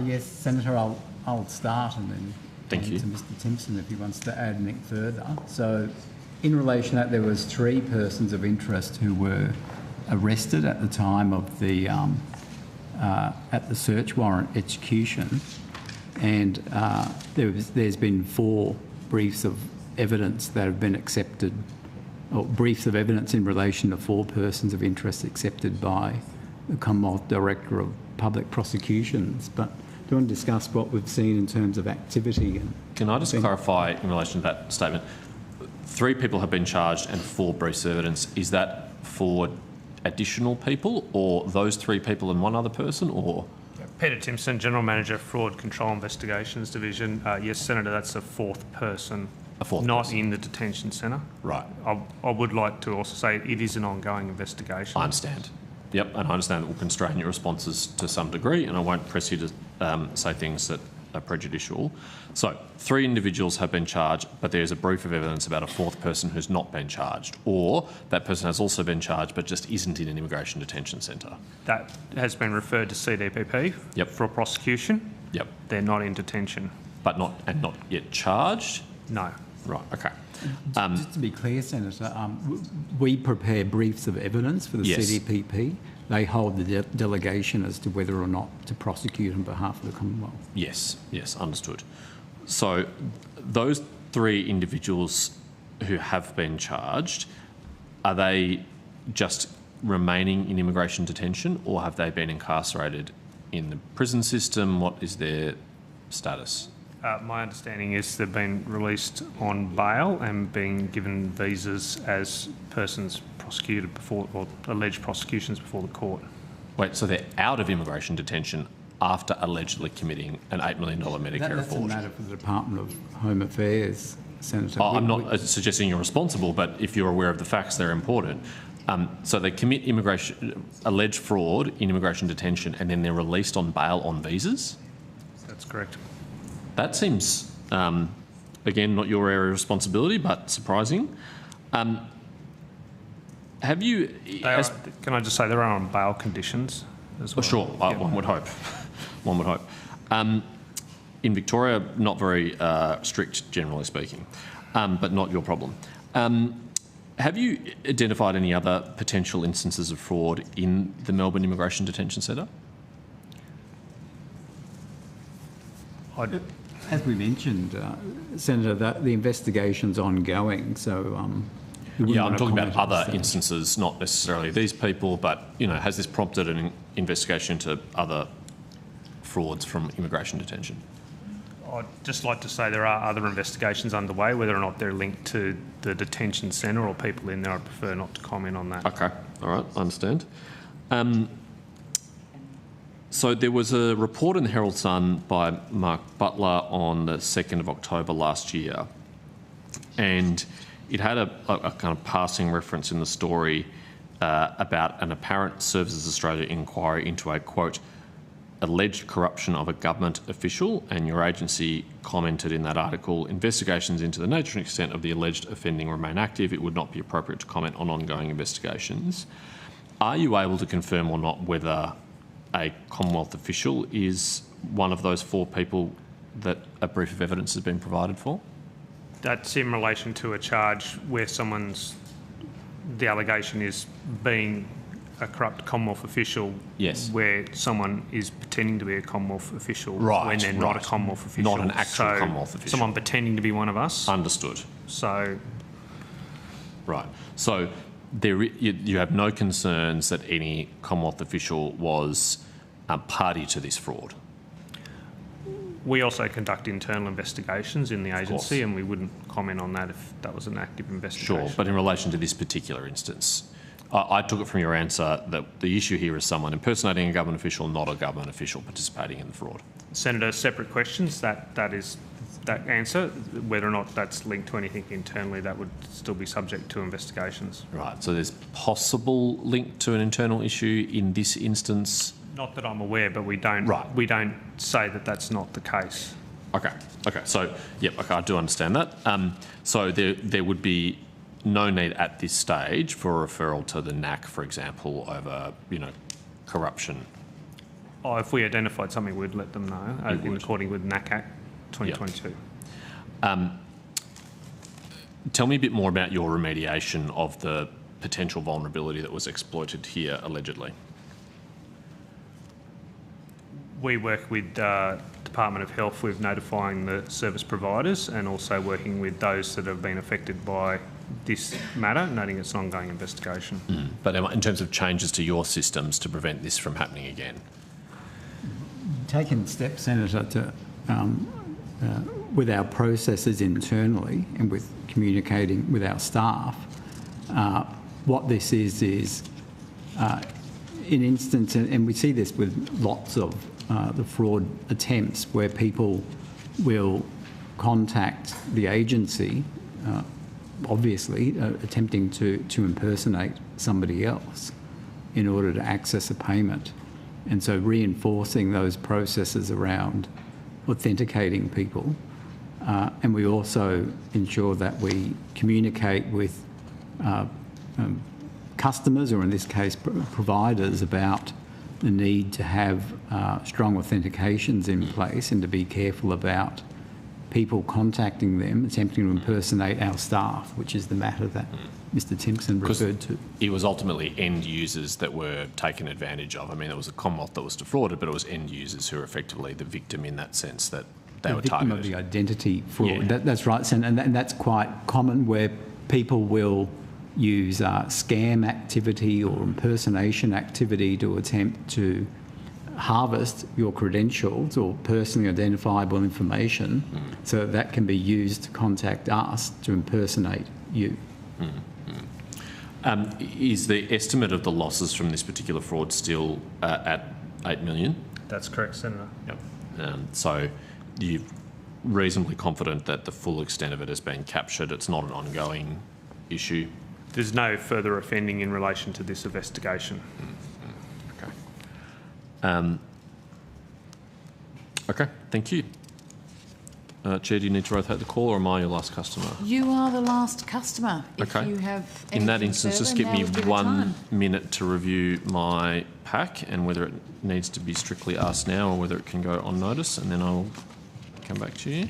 Yes, Senator, I'll start and then Thank you. to Mr Timpson if he wants to add anything further. So in relation to that, there was 3 persons of interest who were arrested at the time of the at the search warrant execution, and there's been 4 briefs of evidence that have been accepted, or briefs of evidence in relation to 4 persons of interest accepted by the Commonwealth Director of Public Prosecutions. But do you want to discuss what we've seen in terms of activity? Can I just clarify in relation to that statement? 3 people have been charged and 4 briefs of evidence. Is that for additional people, or those 3 people and 1 other person, or? Peter Timpson, General Manager, Fraud Control Investigations Division. Yes, Senator, that's a 4th person. Not in the detention centre. Right. I would like to also say it is an ongoing investigation. I understand. Yep, and I understand that will constrain your responses to some degree, and I won't press you to say things that are prejudicial. So 3 individuals have been charged, but there's a brief of evidence about a 4th person who's not been charged, or that person has also been charged but just isn't in an immigration detention centre. That has been referred to CDPP for prosecution. Yep. They're not in detention. But not yet charged? No. Right, okay. Just to be clear, Senator, we prepare briefs of evidence for the CDPP. They hold the delegation as to whether or not to prosecute on behalf of the Commonwealth. Yes, understood. So those 3 individuals who have been charged, are they just remaining in immigration detention, or have they been incarcerated in the prison system? What is their status? My understanding is they've been released on bail and being given visas as persons prosecuted before, or alleged prosecutions before the court. Wait, so they're out of immigration detention after allegedly committing an $8 million Medicare fraud? That's a matter for the Department of Home Affairs, Senator. I'm not suggesting you're responsible, but if you're aware of the facts, they're important. So they commit alleged fraud in immigration detention, and then they're released on bail on visas? That's correct. That seems, again, not your area of responsibility, but surprising. Have you... can I just say they're on bail conditions as well? Sure, one would hope. One would hope. In Victoria, not very strict, generally speaking, but not your problem. Have you identified any other potential instances of fraud in the Melbourne Immigration Detention Centre? As we mentioned, Senator, the investigation's ongoing, so... Yeah, I'm talking about other instances, not necessarily these people, but, has this prompted an investigation into other frauds from immigration detention? I'd just like to say there are other investigations underway. Whether or not they're linked to the detention centre or people in there, I'd prefer not to comment on that. Okay, all right, I understand. So there was a report in the Herald Sun by Mark Butler on the 2nd of October last year, and it had a kind of passing reference in the story about an apparent Services Australia inquiry into a, quote, alleged corruption of a government official, and your agency commented in that article, investigations into the nature and extent of the alleged offending remain active. It would not be appropriate to comment on ongoing investigations. Are you able to confirm or not whether a Commonwealth official is one of those 4 people that a brief of evidence has been provided for? That's in relation to a charge where someone's the allegation is being a corrupt Commonwealth official, yes, where someone is pretending to be a Commonwealth official right, when they're not a Commonwealth official. Not an actual so Commonwealth official. Someone pretending to be one of us. Understood. So, right. So you have no concerns that any Commonwealth official was a party to this fraud? We also conduct internal investigations in the agency, and we wouldn't comment on that if that was an active investigation. Sure, but in relation to this particular instance, I took it from your answer that the issue here is someone impersonating a government official, not a government official participating in the fraud. Senator, separate questions. That answer, whether or not that's linked to anything internally, that would still be subject to investigations. Right. So there's possible link to an internal issue in this instance. Not that I'm aware, but we don't. Right. We don't say that that's not the case. Okay. Okay. So yep. Okay. I do understand that. So there would be no need at this stage for a referral to the NAC, for example, over corruption. Oh, if we identified something, we'd let them know in accordance with NAC Act 2022. Yep. Tell me a bit more about your remediation of the potential vulnerability that was exploited here, allegedly. We work with Department of Health with notifying the service providers and also working with those that have been affected by this matter, noting it's an ongoing investigation. But in terms of changes to your systems to prevent this from happening again? Taking steps, Senator, to with our processes internally and with communicating with our staff, what this is in instance, and we see this with lots of the fraud attempts where people will contact the agency, obviously attempting to impersonate somebody else in order to access a payment. And so reinforcing those processes around authenticating people. And we also ensure that we communicate with customers, or in this case providers, about the need to have strong authentications in place and to be careful about people contacting them, attempting to impersonate our staff, which is the matter that Mr Timpson referred to. It was ultimately end users that were taken advantage of. I mean, it was a Commonwealth that was defrauded, but it was end users who were effectively the victim in that sense, that they were targeted. The victim of the identity fraud. Yeah. That's right, and that's quite common, where people will use scam activity or impersonation activity to attempt to harvest your credentials or personally identifiable information so that can be used to contact us to impersonate you. Is the estimate of the losses from this particular fraud still at 8 million? That's correct, Senator. Yep. So you're reasonably confident that the full extent of it has been captured. It's not an ongoing issue. There's no further offending in relation to this investigation. Okay. Okay, thank you. Chair, do you need to rotate the call, or am I your last customer? You are the last customer. Okay. If you have in that instance, just give me 1 time. minute to review my pack and whether it needs to be strictly asked now or whether it can go on notice, and then I'll come back to you.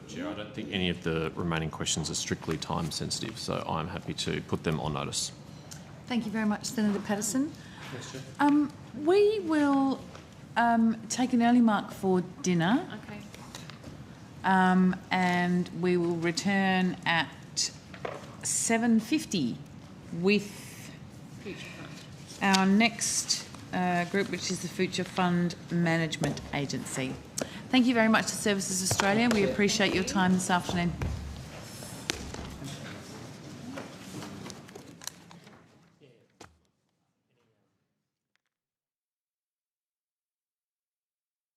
Chair, I don't think any of the remaining questions are strictly time sensitive, so I'm happy to put them on notice. Thank you very much, Senator Patterson. Yes, Chair. We will take an early mark for dinner. Okay. And we will return at 7:50 with our next group, which is the Future Fund Management Agency. Thank you very much to Services Australia. We appreciate your time this afternoon.